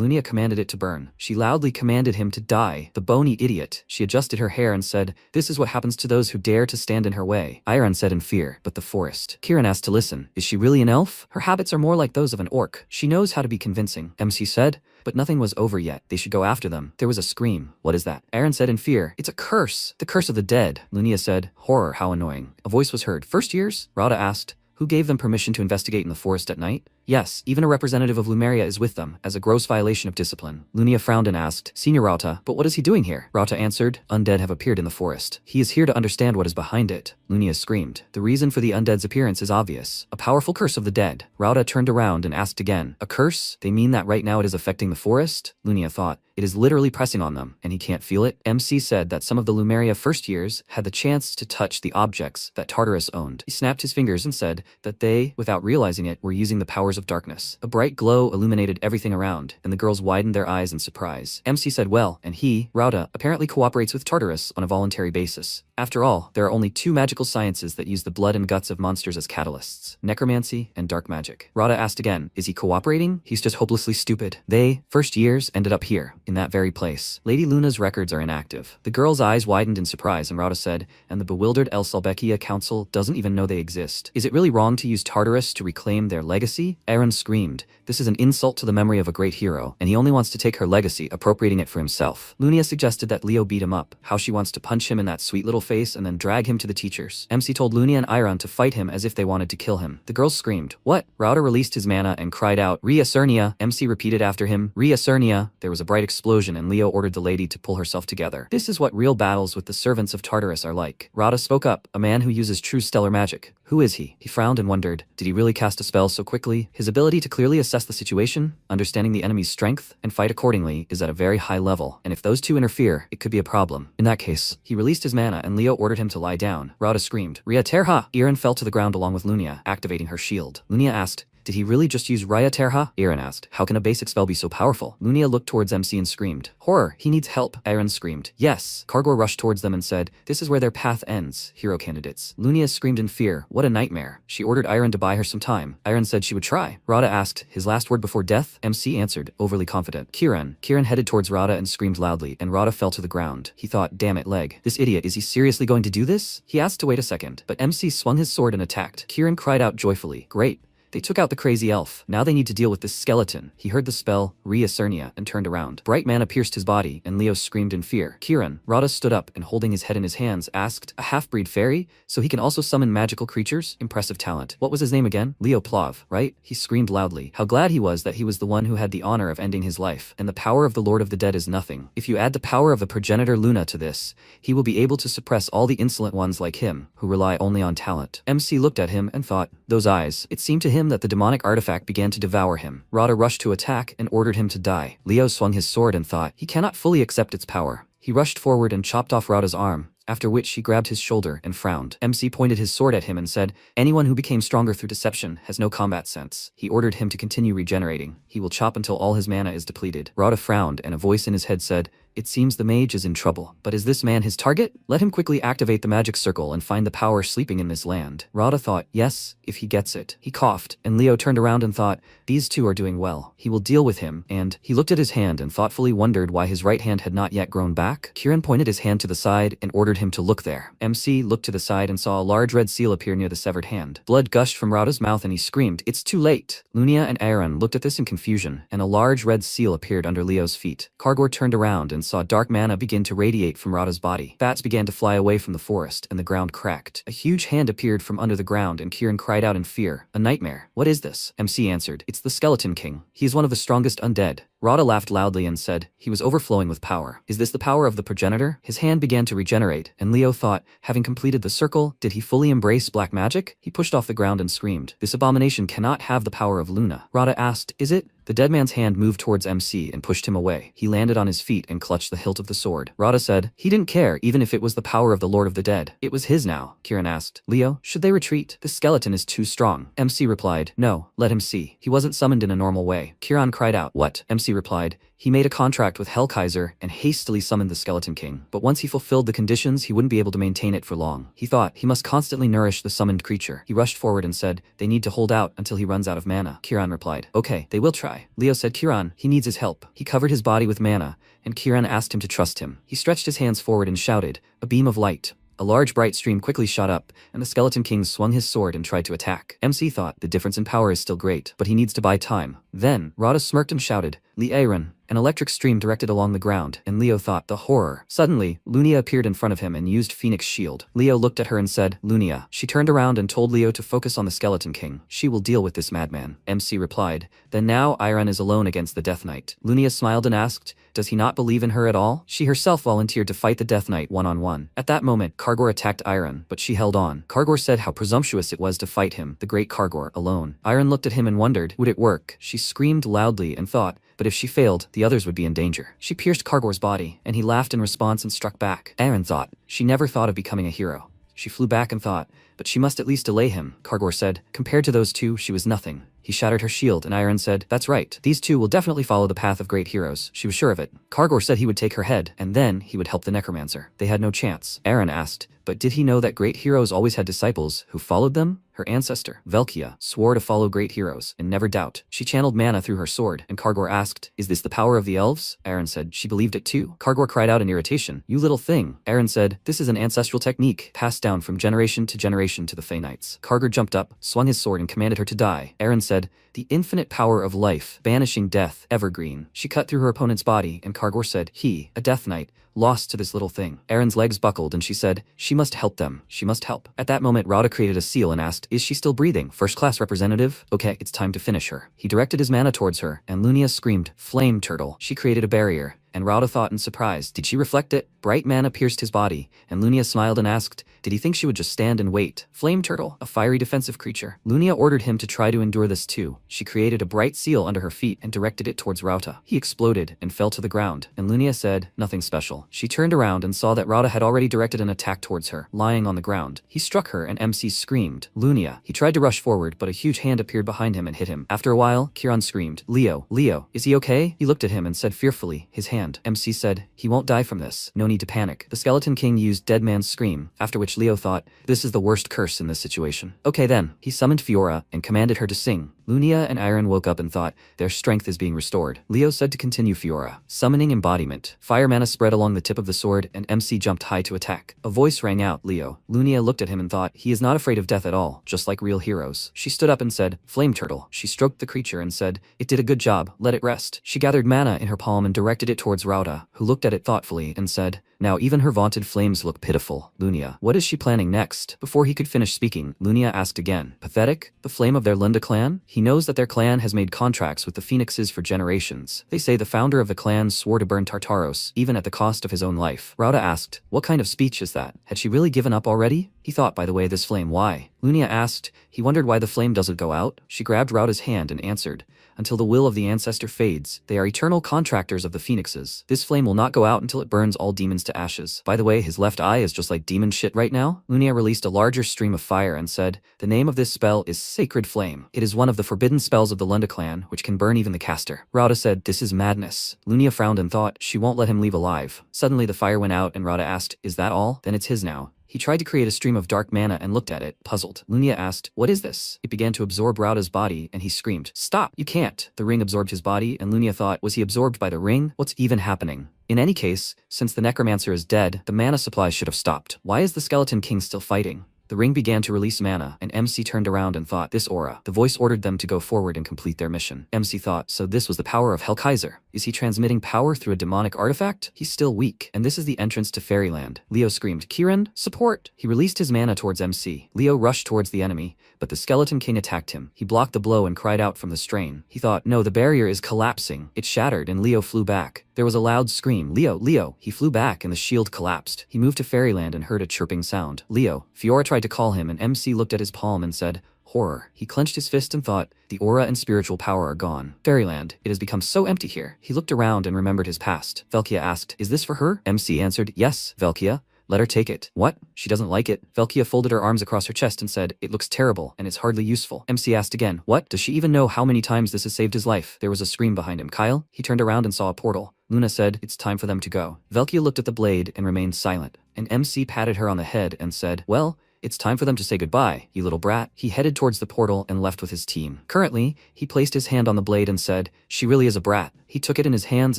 Lunia commanded it to burn. She loudly commanded him to die. The bony idiot. She adjusted her hair and said, "This is what happens to those who dare to stand in her way." Iron said in fear, "But the forest." Kiran asked to listen. "Is she really an elf? Her habits are more like those of an orc. She knows how to be convincing." MC said, "But nothing was over yet. They should go after them." There was a scream. "What is that?" Aaron said in fear, "It's a curse. The curse of the dead." Lunia said, "Horror, how annoying." A voice was heard. "First years?" Rauda asked, "Who gave them permission to investigate in the forest at night?" "Yes, even a representative of Lumeria is with them, as a gross violation of discipline." Lunia frowned and asked, "Senior Rauta, but what is he doing here?" Rauta answered, "Undead have appeared in the forest. He is here to understand what is behind it." Lunia screamed. The reason for the undead's appearance is obvious. A powerful curse of the dead. Rauta turned around and asked again, "A curse? They mean that right now it is affecting the forest?" Lunia thought, "It is literally pressing on them, and he can't feel it." MC said that some of the Lumeria first years had the chance to touch the objects that Tartarus owned. He snapped his fingers and said that they, without realizing it, were using the powers of darkness. A bright glow illuminated everything around, and the girls widened their eyes in surprise. MC said, "Well, and he, Rauta, apparently cooperates with Tartarus on a voluntary basis. After all, there are only two magical sciences that use the blood and guts of monsters as catalysts: necromancy and dark magic." Rauta asked again, "Is he cooperating? He's just hopelessly stupid." They, first years, ended up here, in that very place. Lady Luna's records are inactive. The girl's eyes widened in surprise, and Rauta said, "And the bewildered El Salbekia Council doesn't even know they exist. Is it really wrong to use Tartarus to reclaim their legacy?" Aaron screamed, "This is an insult to the memory of a great hero, and he only wants to take her legacy, appropriating it for himself." Lunia suggested that Leo beat him up, how she wants to punch him in that sweet little face and then drag him to the teachers. MC told Lunia and Iron to fight him as if they wanted to kill him. The girls screamed, "What?" Rauta released his mana and cried out, "Reasurnia." MC repeated after him, "Reasurnia." There was a bright explosion and Leo ordered the lady to pull herself together. This is what real battles with the servants of Tartarus are like. Rauta spoke up, "A man who uses true stellar magic. Who is he? He frowned and wondered, did he really cast a spell so quickly? His ability to clearly assess the situation, understanding the enemy's strength, and fight accordingly is at a very high level, and if those two interfere, it could be a problem. In that case, he released his mana and Leo ordered him to lie down. Rada screamed, Ria Terha! Eren fell to the ground along with Lunia, activating her shield. Lunia asked, did he really just use Raya Terha? Eren asked, how can a basic spell be so powerful? Lunia looked towards MC and screamed, horror, he needs help. Eren screamed, yes. Kargor rushed towards them and said, this is where their path ends, hero candidates. Lunia screamed in fear, what a nightmare. She ordered Eren to buy her some time. Eren said she would try. Rada asked, his last word before death? MC answered, overly confident. Kiran headed towards Rada and screamed loudly, and Rada fell to the ground. He thought, damn it, leg. This idiot, is he seriously going to do this? He asked to wait a second, but MC swung his sword and attacked. Kiran cried out joyfully, great. They took out the crazy elf. Now they need to deal with this skeleton. He heard the spell, Reacernia, and turned around. Bright mana pierced his body, and Leo screamed in fear. Rada stood up and holding his head in his hands asked, a half-breed fairy? So he can also summon magical creatures? Impressive talent. What was his name again? Leo Plav, right? He screamed loudly. How glad he was that he was the one who had the honor of ending his life. And the power of the Lord of the Dead is nothing. If you add the power of the progenitor Luna to this, he will be able to suppress all the insolent ones like him, who rely only on talent. MC looked at him and thought, those eyes. It seemed to him that the demonic artifact began to devour him. Rada rushed to attack and ordered him to die. Leo swung his sword and thought, he cannot fully accept its power. He rushed forward and chopped off Rada's arm, after which he grabbed his shoulder and frowned. MC pointed his sword at him and said, anyone who became stronger through deception has no combat sense. He ordered him to continue regenerating. He will chop until all his mana is depleted. Rada frowned and a voice in his head said, it seems the mage is in trouble. But is this man his target? Let him quickly activate the magic circle and find the power sleeping in this land. Rada thought, yes, if he gets it. He coughed, and Leo turned around and thought, these two are doing well. He will deal with him, and he looked at his hand and thoughtfully wondered why his right hand had not yet grown back. Kiran pointed his hand to the side and ordered him to look there. MC looked to the side and saw a large red seal appear near the severed hand. Blood gushed from Rada's mouth and he screamed, it's too late. Lunia and Eren looked at this in confusion, and a large red seal appeared under Leo's feet. Kargor turned around and saw dark mana begin to radiate from Rada's body. Bats began to fly away from the forest, and the ground cracked. A huge hand appeared from under the ground, and Kiran cried out in fear, a nightmare. What is this? MC answered, it's the Skeleton King. He is one of the strongest undead. Rada laughed loudly and said, he was overflowing with power. Is this the power of the progenitor? His hand began to regenerate, and Leo thought, having completed the circle, did he fully embrace black magic? He pushed off the ground and screamed, this abomination cannot have the power of Luna. Rada asked, is it? The dead man's hand moved towards MC and pushed him away. He landed on his feet and clutched the hilt of the sword. Rada said, he didn't care even if it was the power of the Lord of the Dead. It was his now. Kiran asked, Leo, should they retreat? The skeleton is too strong. MC replied, no, let him see. He wasn't summoned in a normal way. Kiran cried out, what? MC replied, he made a contract with Hellkaiser and hastily summoned the Skeleton King. But once he fulfilled the conditions, he wouldn't be able to maintain it for long. He thought he must constantly nourish the summoned creature. He rushed forward and said, they need to hold out until he runs out of mana. Kiran replied, okay, they will try. Leo said, Kiran, he needs his help. He covered his body with mana, and Kiran asked him to trust him. He stretched his hands forward and shouted, a beam of light. A large bright stream quickly shot up, and the Skeleton King swung his sword and tried to attack. MC thought the difference in power is still great, but he needs to buy time. Then, Rada smirked and shouted, Li Aaron. An electric stream directed along the ground, and Leo thought, the horror. Suddenly, Lunia appeared in front of him and used Phoenix Shield. Leo looked at her and said, Lunia. She turned around and told Leo to focus on the Skeleton King. She will deal with this madman. MC replied, then now Iron is alone against the Death Knight. Lunia smiled and asked, does he not believe in her at all? She herself volunteered to fight the Death Knight one-on-one. At that moment, Kargor attacked Iron, but she held on. Kargor said how presumptuous it was to fight him, the great Kargor, alone. Iron looked at him and wondered, would it work? She screamed loudly and thought, but if she failed, the others would be in danger. She pierced Kargor's body, and he laughed in response and struck back. Aaron thought, she never thought of becoming a hero. She flew back and thought, but she must at least delay him. Kargor said, compared to those two, she was nothing. He shattered her shield, and Iron said, that's right, these two will definitely follow the path of great heroes. She was sure of it. Kargor said he would take her head, and then he would help the necromancer. They had no chance. Aaron asked, but did he know that great heroes always had disciples who followed them? Her ancestor, Velkia, swore to follow great heroes and never doubt. She channeled mana through her sword, and Kargor asked, is this the power of the elves? Aaron said, she believed it too. Kargor cried out in irritation, you little thing. Aaron said, this is an ancestral technique, passed down from generation to generation to the Fey Knights. Kargor jumped up, swung his sword and commanded her to die. Aaron said, the infinite power of life, banishing death, evergreen. She cut through her opponent's body, and Kargor said, he, a Death Knight, lost to this little thing. Aaron's legs buckled and she said, she must help them. She must help. At that moment, Rada created a seal and asked, is she still breathing? First class representative? Okay, it's time to finish her. He directed his mana towards her, and Lunia screamed, flame turtle. She created a barrier, and Rauta thought in surprise, did she reflect it? Bright mana pierced his body, and Lunia smiled and asked, did he think she would just stand and wait? Flame Turtle, a fiery defensive creature. Lunia ordered him to try to endure this too. She created a bright seal under her feet and directed it towards Rauta. He exploded and fell to the ground, and Lunia said, nothing special. She turned around and saw that Rauta had already directed an attack towards her, lying on the ground. He struck her and MC screamed, Lunia. He tried to rush forward, but a huge hand appeared behind him and hit him. After a while, Kiran screamed, Leo, is he okay? He looked at him and said fearfully, his hand. MC said, he won't die from this. No need to panic. The Skeleton King used Dead Man's Scream, after which Leo thought, this is the worst curse in this situation. Okay then. He summoned Fiora and commanded her to sing. Lunia and Iron woke up and thought, their strength is being restored. Leo said to continue Fiora. Summoning Embodiment. Fire mana spread along the tip of the sword and MC jumped high to attack. A voice rang out, Leo. Lunia looked at him and thought, he is not afraid of death at all, just like real heroes. She stood up and said, Flame Turtle. She stroked the creature and said, it did a good job, let it rest. She gathered mana in her palm and directed it towards Rauta, who looked at it thoughtfully and said, now even her vaunted flames look pitiful. Lunia, what is she planning next? Before he could finish speaking, Lunia asked again, pathetic? The flame of their Linda clan? He knows that their clan has made contracts with the Phoenixes for generations. They say the founder of the clan swore to burn Tartaros, even at the cost of his own life. Rauta asked, what kind of speech is that? Had she really given up already? He thought, by the way, this flame, why? Lunia asked, he wondered why the flame doesn't go out. She grabbed Rauta's hand and answered, until the will of the ancestor fades. They are eternal contractors of the Phoenixes. This flame will not go out until it burns all demons to ashes. By the way, his left eye is just like demon shit right now. Lunia released a larger stream of fire and said, the name of this spell is Sacred Flame. It is one of the forbidden spells of the Lunda clan, which can burn even the caster. Rauta said, this is madness. Lunia frowned and thought, she won't let him leave alive. Suddenly the fire went out and Rauta asked, is that all? Then it's his now. He tried to create a stream of dark mana and looked at it, puzzled. Lunia asked, what is this? It began to absorb Rauta's body, and he screamed, stop, you can't. The ring absorbed his body, and Lunia thought, was he absorbed by the ring? What's even happening? In any case, since the necromancer is dead, the mana supply should have stopped. Why is the Skeleton King still fighting? The ring began to release mana, and MC turned around and thought, this aura. The voice ordered them to go forward and complete their mission. MC thought, so this was the power of Hellkaiser. Is he transmitting power through a demonic artifact? He's still weak, and this is the entrance to Fairyland. Leo screamed, Kiran, support! He released his mana towards MC. Leo rushed towards the enemy, but the Skeleton King attacked him. He blocked the blow and cried out from the strain. He thought, no, the barrier is collapsing. It shattered, and Leo flew back. There was a loud scream, Leo! He flew back, and the shield collapsed. He moved to Fairyland and heard a chirping sound. Leo. Fiora tried to call him, and MC looked at his palm and said, horror. He clenched his fist and thought, the aura and spiritual power are gone. Fairyland, it has become so empty here. He looked around and remembered his past. Velkia asked, is this for her? MC answered, yes, Velkia. Let her take it. What? She doesn't like it. Velkia folded her arms across her chest and said, it looks terrible, and it's hardly useful. MC asked again, what? Does she even know how many times this has saved his life? There was a scream behind him. Kyle? He turned around and saw a portal. Luna said, it's time for them to go. Velkia looked at the blade and remained silent. And MC patted her on the head and said, well, it's time for them to say goodbye, you little brat. He headed towards the portal and left with his team. Currently, he placed his hand on the blade and said, she really is a brat. He took it in his hands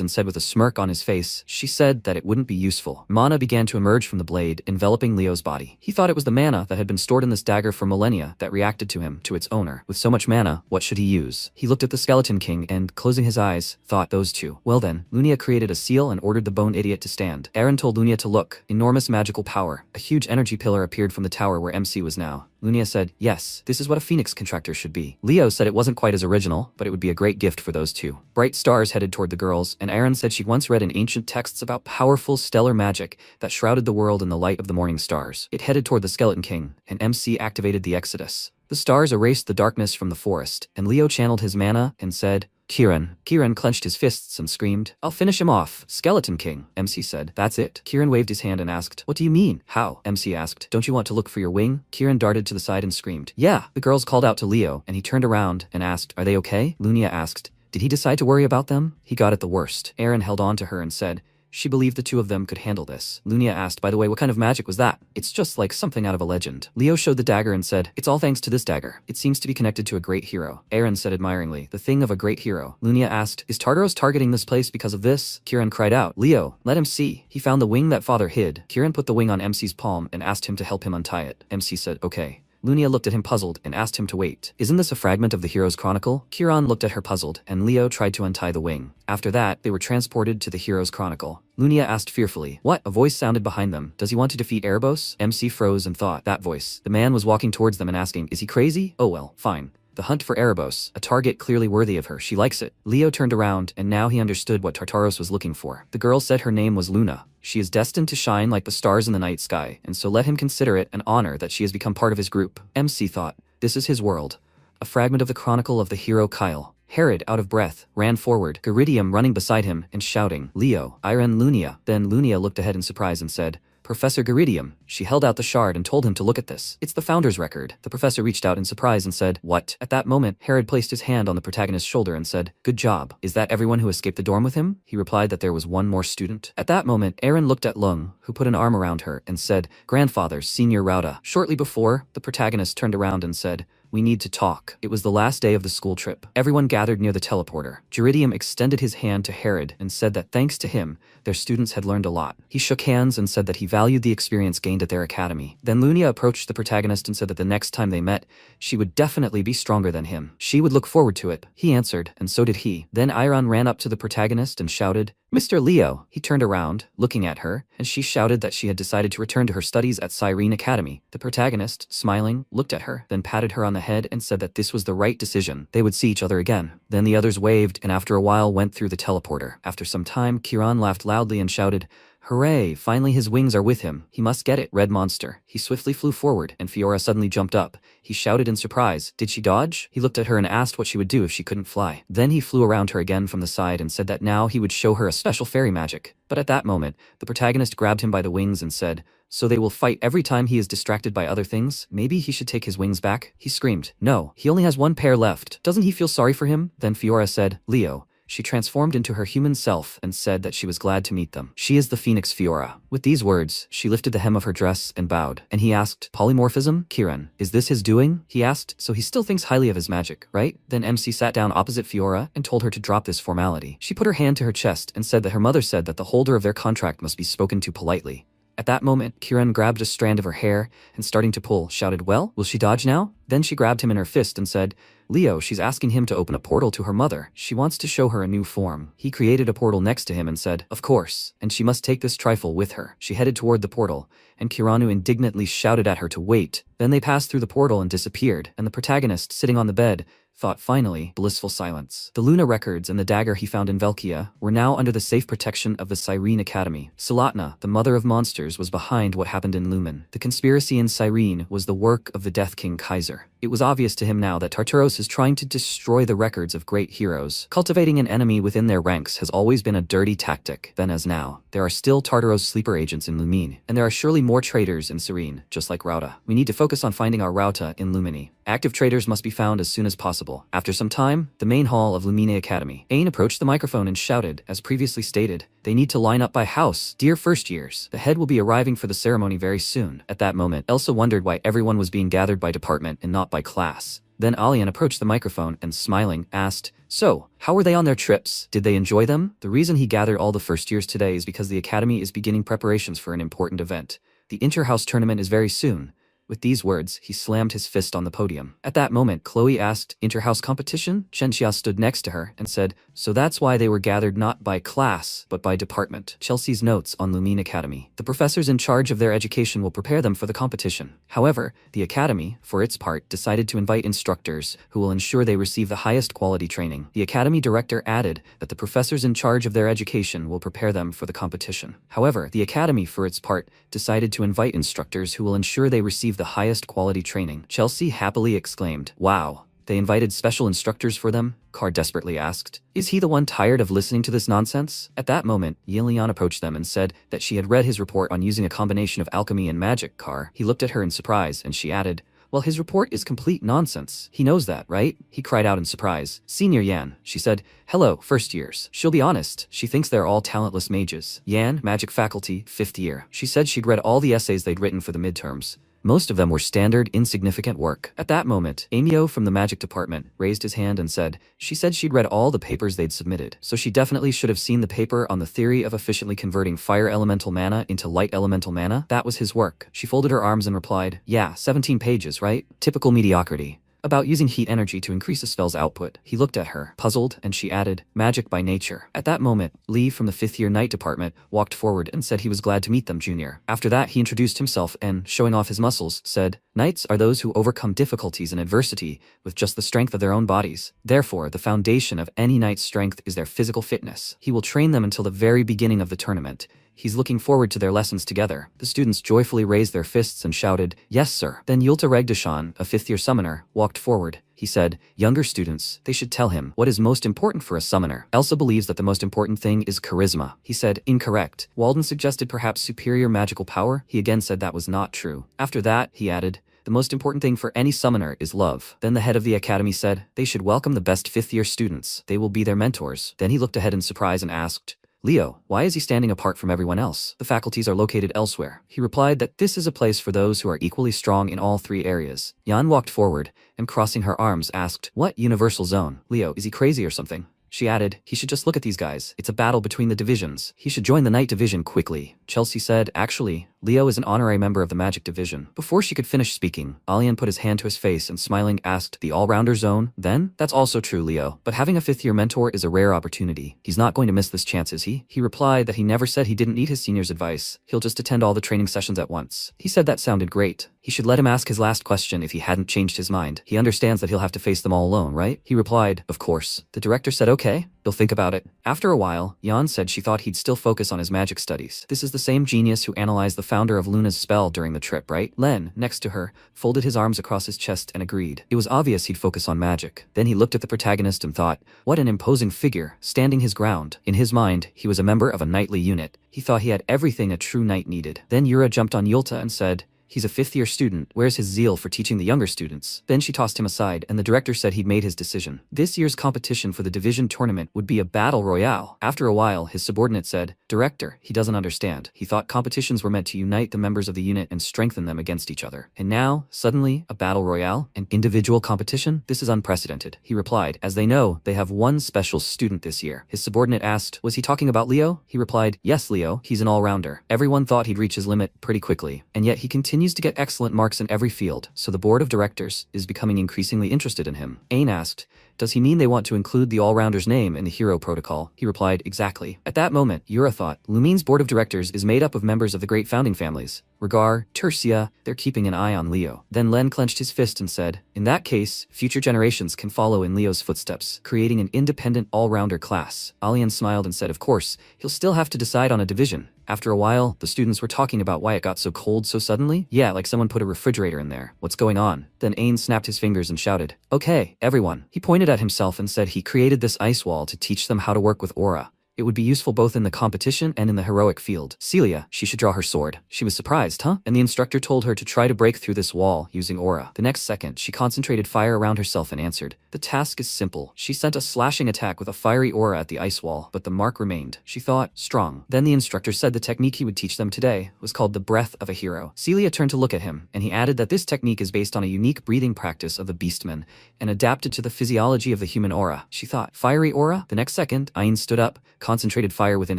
and said with a smirk on his face, she said that it wouldn't be useful. Mana began to emerge from the blade, enveloping Leo's body. He thought it was the mana that had been stored in this dagger for millennia that reacted to him, to its owner. With so much mana, what should he use? He looked at the Skeleton King and, closing his eyes, thought those two. Well then, Lunia created a seal and ordered the bone idiot to stand. Aaron told Lunia to look. Enormous magical power. A huge energy pillar appeared from the tower where MC was now. Lunia said, yes, this is what a phoenix contractor should be. Leo said it wasn't quite as original, but it would be a great gift for those two. Bright stars headed toward the girls, and Aaron said she once read in ancient texts about powerful stellar magic that shrouded the world in the light of the morning stars. It headed toward the Skeleton King, and MC activated the Exodus. The stars erased the darkness from the forest, and Leo channeled his mana and said, Kiran. Kiran clenched his fists and screamed, I'll finish him off. Skeleton King. MC said, that's it. Kiran waved his hand and asked, what do you mean? How? MC asked, don't you want to look for your wing? Kiran darted to the side and screamed, yeah. The girls called out to Leo, and he turned around and asked, are they okay? Lunia asked, did he decide to worry about them? He got it the worst. Aaron held on to her and said, she believed the two of them could handle this. Lunia asked, by the way, what kind of magic was that? It's just like something out of a legend. Leo showed the dagger and said, it's all thanks to this dagger. It seems to be connected to a great hero. Aaron said admiringly, the thing of a great hero. Lunia asked, is Tartaros targeting this place because of this? Kiran cried out, Leo, let him see. He found the wing that father hid. Kiran put the wing on MC's palm and asked him to help him untie it. MC said, okay. Lunia looked at him puzzled and asked him to wait. Isn't this a fragment of the hero's chronicle? Kiran looked at her puzzled, and Leo tried to untie the wing. After that, they were transported to the hero's chronicle. Lunia asked fearfully, what? A voice sounded behind them. Does he want to defeat Erebos? MC froze and thought, that voice. The man was walking towards them and asking, is he crazy? Oh well, fine. The hunt for Erebos, a target clearly worthy of her, she likes it. Leo turned around, and now he understood what Tartaros was looking for. The girl said her name was Luna. She is destined to shine like the stars in the night sky, and so let him consider it an honor that she has become part of his group. MC thought, this is his world. A fragment of the chronicle of the hero Kyle. Herod, out of breath, ran forward, Geridium running beside him and shouting, Leo, Iren Lunia. Then Lunia looked ahead in surprise and said, Professor Geridium. She held out the shard and told him to look at this. It's the founder's record. The professor reached out in surprise and said, what? At that moment, Herod placed his hand on the protagonist's shoulder and said, good job. Is that everyone who escaped the dorm with him? He replied that there was one more student. At that moment, Aaron looked at Lung, who put an arm around her and said, Grandfather, Senior Rauda. Shortly before, the protagonist turned around and said, we need to talk. It was the last day of the school trip. Everyone gathered near the teleporter. Geridium extended his hand to Herod and said that thanks to him, their students had learned a lot. He shook hands and said that he valued the experience gained at their academy. Then Lunia approached the protagonist and said that the next time they met, she would definitely be stronger than him. She would look forward to it. He answered, and so did he. Then Iron ran up to the protagonist and shouted, Mr. Leo. He turned around, looking at her, and she shouted that she had decided to return to her studies at Cyrene Academy. The protagonist, smiling, looked at her, then patted her on the head and said that this was the right decision. They would see each other again. Then the others waved and after a while went through the teleporter. After some time, Kiran laughed loudly and shouted, hooray, finally his wings are with him. He must get it, red monster. He swiftly flew forward, and Fiora suddenly jumped up. He shouted in surprise, did she dodge? He looked at her and asked what she would do if she couldn't fly. Then he flew around her again from the side and said that now he would show her a special fairy magic. But at that moment, the protagonist grabbed him by the wings and said, so they will fight every time he is distracted by other things? Maybe he should take his wings back? He screamed, no, he only has one pair left. Doesn't he feel sorry for him? Then Fiora said, Leo. She transformed into her human self and said that she was glad to meet them. She is the Phoenix Fiora. With these words, she lifted the hem of her dress and bowed. And he asked, polymorphism? Kiran, is this his doing? He asked, so he still thinks highly of his magic, right? Then MC sat down opposite Fiora and told her to drop this formality. She put her hand to her chest and said that her mother said that the holder of their contract must be spoken to politely. At that moment, Kiran grabbed a strand of her hair and starting to pull, shouted, well, will she dodge now? Then she grabbed him in her fist and said, Leo, she's asking him to open a portal to her mother. She wants to show her a new form. He created a portal next to him and said, of course, and she must take this trifle with her. She headed toward the portal, and Kiranu indignantly shouted at her to wait. Then they passed through the portal and disappeared, and the protagonist, sitting on the bed, thought finally, blissful silence. The Luna records and the dagger he found in Velkia were now under the safe protection of the Cyrene Academy. Salatna, the mother of monsters, was behind what happened in Lumen. The conspiracy in Cyrene was the work of the Death King Kaiser. It was obvious to him now that Tartaros is trying to destroy the records of great heroes. Cultivating an enemy within their ranks has always been a dirty tactic. Then as now, there are still Tartaros sleeper agents in Lumine, and there are surely more traitors in Serene, just like Rauta. We need to focus on finding our Rauta in Lumini. Active traitors must be found as soon as possible. After some time, the main hall of Lumine Academy. Ain approached the microphone and shouted, as previously stated, they need to line up by house. Dear first years, the head will be arriving for the ceremony very soon. At that moment, Elsa wondered why everyone was being gathered by department and not by class. Then Alian approached the microphone and, smiling, asked, so, how were they on their trips? Did they enjoy them? The reason he gathered all the first years today is because the academy is beginning preparations for an important event. The inter-house tournament is very soon. With these words, he slammed his fist on the podium. At that moment, Chloe asked, inter-house competition? Chenxia stood next to her and said, so that's why they were gathered not by class, but by department. Chelsea's notes on Lumine Academy. The professors in charge of their education will prepare them for the competition. However, the academy, for its part, decided to invite instructors who will ensure they receive the highest quality training. The academy director added that the professors in charge of their education will prepare them for the competition. However, the academy, for its part, decided to invite instructors who will ensure they receive the highest quality training. Chelsea happily exclaimed, wow. They invited special instructors for them? Carr desperately asked. Is he the one tired of listening to this nonsense? At that moment, Yilian approached them and said that she had read his report on using a combination of alchemy and magic. Carr. He looked at her in surprise and she added, well, his report is complete nonsense. He knows that, right? He cried out in surprise. Senior Yan, she said, hello, first years. She'll be honest, she thinks they're all talentless mages. Yan, magic faculty, 5th year. She said she'd read all the essays they'd written for the midterms. Most of them were standard, insignificant work. At that moment, Amio from the magic department raised his hand and said, she said she'd read all the papers they'd submitted, so she definitely should have seen the paper on the theory of efficiently converting fire elemental mana into light elemental mana. That was his work. She folded her arms and replied, yeah, 17 pages, right? Typical mediocrity. About using heat energy to increase a spell's output. He looked at her, puzzled, and she added, magic by nature. At that moment, Lee from the 5th year night department walked forward and said he was glad to meet them, Junior. After that, he introduced himself and, showing off his muscles, said, knights are those who overcome difficulties and adversity with just the strength of their own bodies. Therefore, the foundation of any knight's strength is their physical fitness. He will train them until the very beginning of the tournament. He's looking forward to their lessons together. The students joyfully raised their fists and shouted, yes, sir. Then Yulta Regdashan, a 5th year summoner, walked forward. He said, younger students, they should tell him what is most important for a summoner. Elsa believes that the most important thing is charisma. He said, incorrect. Walden suggested perhaps superior magical power. He again said that was not true. After that, he added, the most important thing for any summoner is love. Then the head of the academy said, they should welcome the best 5th year students. They will be their mentors. Then he looked ahead in surprise and asked, Leo, why is he standing apart from everyone else? The faculties are located elsewhere. He replied that this is a place for those who are equally strong in all 3 areas. Yan walked forward and, crossing her arms, asked, what universal zone? Leo, is he crazy or something? She added, he should just look at these guys. It's a battle between the divisions. He should join the Night Division quickly. Chelsea said, actually, Leo is an honorary member of the Magic Division. Before she could finish speaking, Alian put his hand to his face and smiling asked, the all-rounder zone? Then? That's also true, Leo. But having a 5th year mentor is a rare opportunity. He's not going to miss this chance, is he? He replied that he never said he didn't need his senior's advice. He'll just attend all the training sessions at once. He said that sounded great. He should let him ask his last question if he hadn't changed his mind. He understands that he'll have to face them all alone, right? He replied, of course. The director said, okay, he'll think about it. After a while, Yan said she thought he'd still focus on his magic studies. This is the same genius who analyzed the founder of Luna's spell during the trip, right? Len, next to her, folded his arms across his chest and agreed. It was obvious he'd focus on magic. Then he looked at the protagonist and thought, what an imposing figure, standing his ground. In his mind, he was a member of a knightly unit. He thought he had everything a true knight needed. Then Yura jumped on Yulta and said, he's a 5th year student. Where's his zeal for teaching the younger students? Then she tossed him aside and the director said he'd made his decision. This year's competition for the division tournament would be a battle royale. After a while, his subordinate said, director, he doesn't understand. He thought competitions were meant to unite the members of the unit and strengthen them against each other. And now, suddenly, a battle royale? An individual competition? This is unprecedented. He replied, as they know, they have one special student this year. His subordinate asked, was he talking about Leo? He replied, yes, Leo, he's an all-rounder. Everyone thought he'd reach his limit pretty quickly. And yet he continues to get excellent marks in every field, so the board of directors is becoming increasingly interested in him. Ain asked, does he mean they want to include the all-rounder's name in the hero protocol? He replied, exactly. At that moment, Yura thought, Lumine's board of directors is made up of members of the great founding families. Regar, Tercia, they're keeping an eye on Leo. Then Len clenched his fist and said, in that case, future generations can follow in Leo's footsteps, creating an independent all-rounder class. Alian smiled and said, of course, he'll still have to decide on a division. After a while, the students were talking about why it got so cold so suddenly. Yeah, like someone put a refrigerator in there. What's going on? Then Ain snapped his fingers and shouted, okay, everyone. He pointed at himself and said he created this ice wall to teach them how to work with aura. It would be useful both in the competition and in the heroic field. Celia, she should draw her sword. She was surprised, huh? And the instructor told her to try to break through this wall using aura. The next second, she concentrated fire around herself and answered, the task is simple. She sent a slashing attack with a fiery aura at the ice wall, but the mark remained. She thought, strong. Then the instructor said the technique he would teach them today was called the breath of a hero. Celia turned to look at him, and he added that this technique is based on a unique breathing practice of the beastman and adapted to the physiology of the human aura. She thought, fiery aura? The next second, Ain stood up, concentrated fire within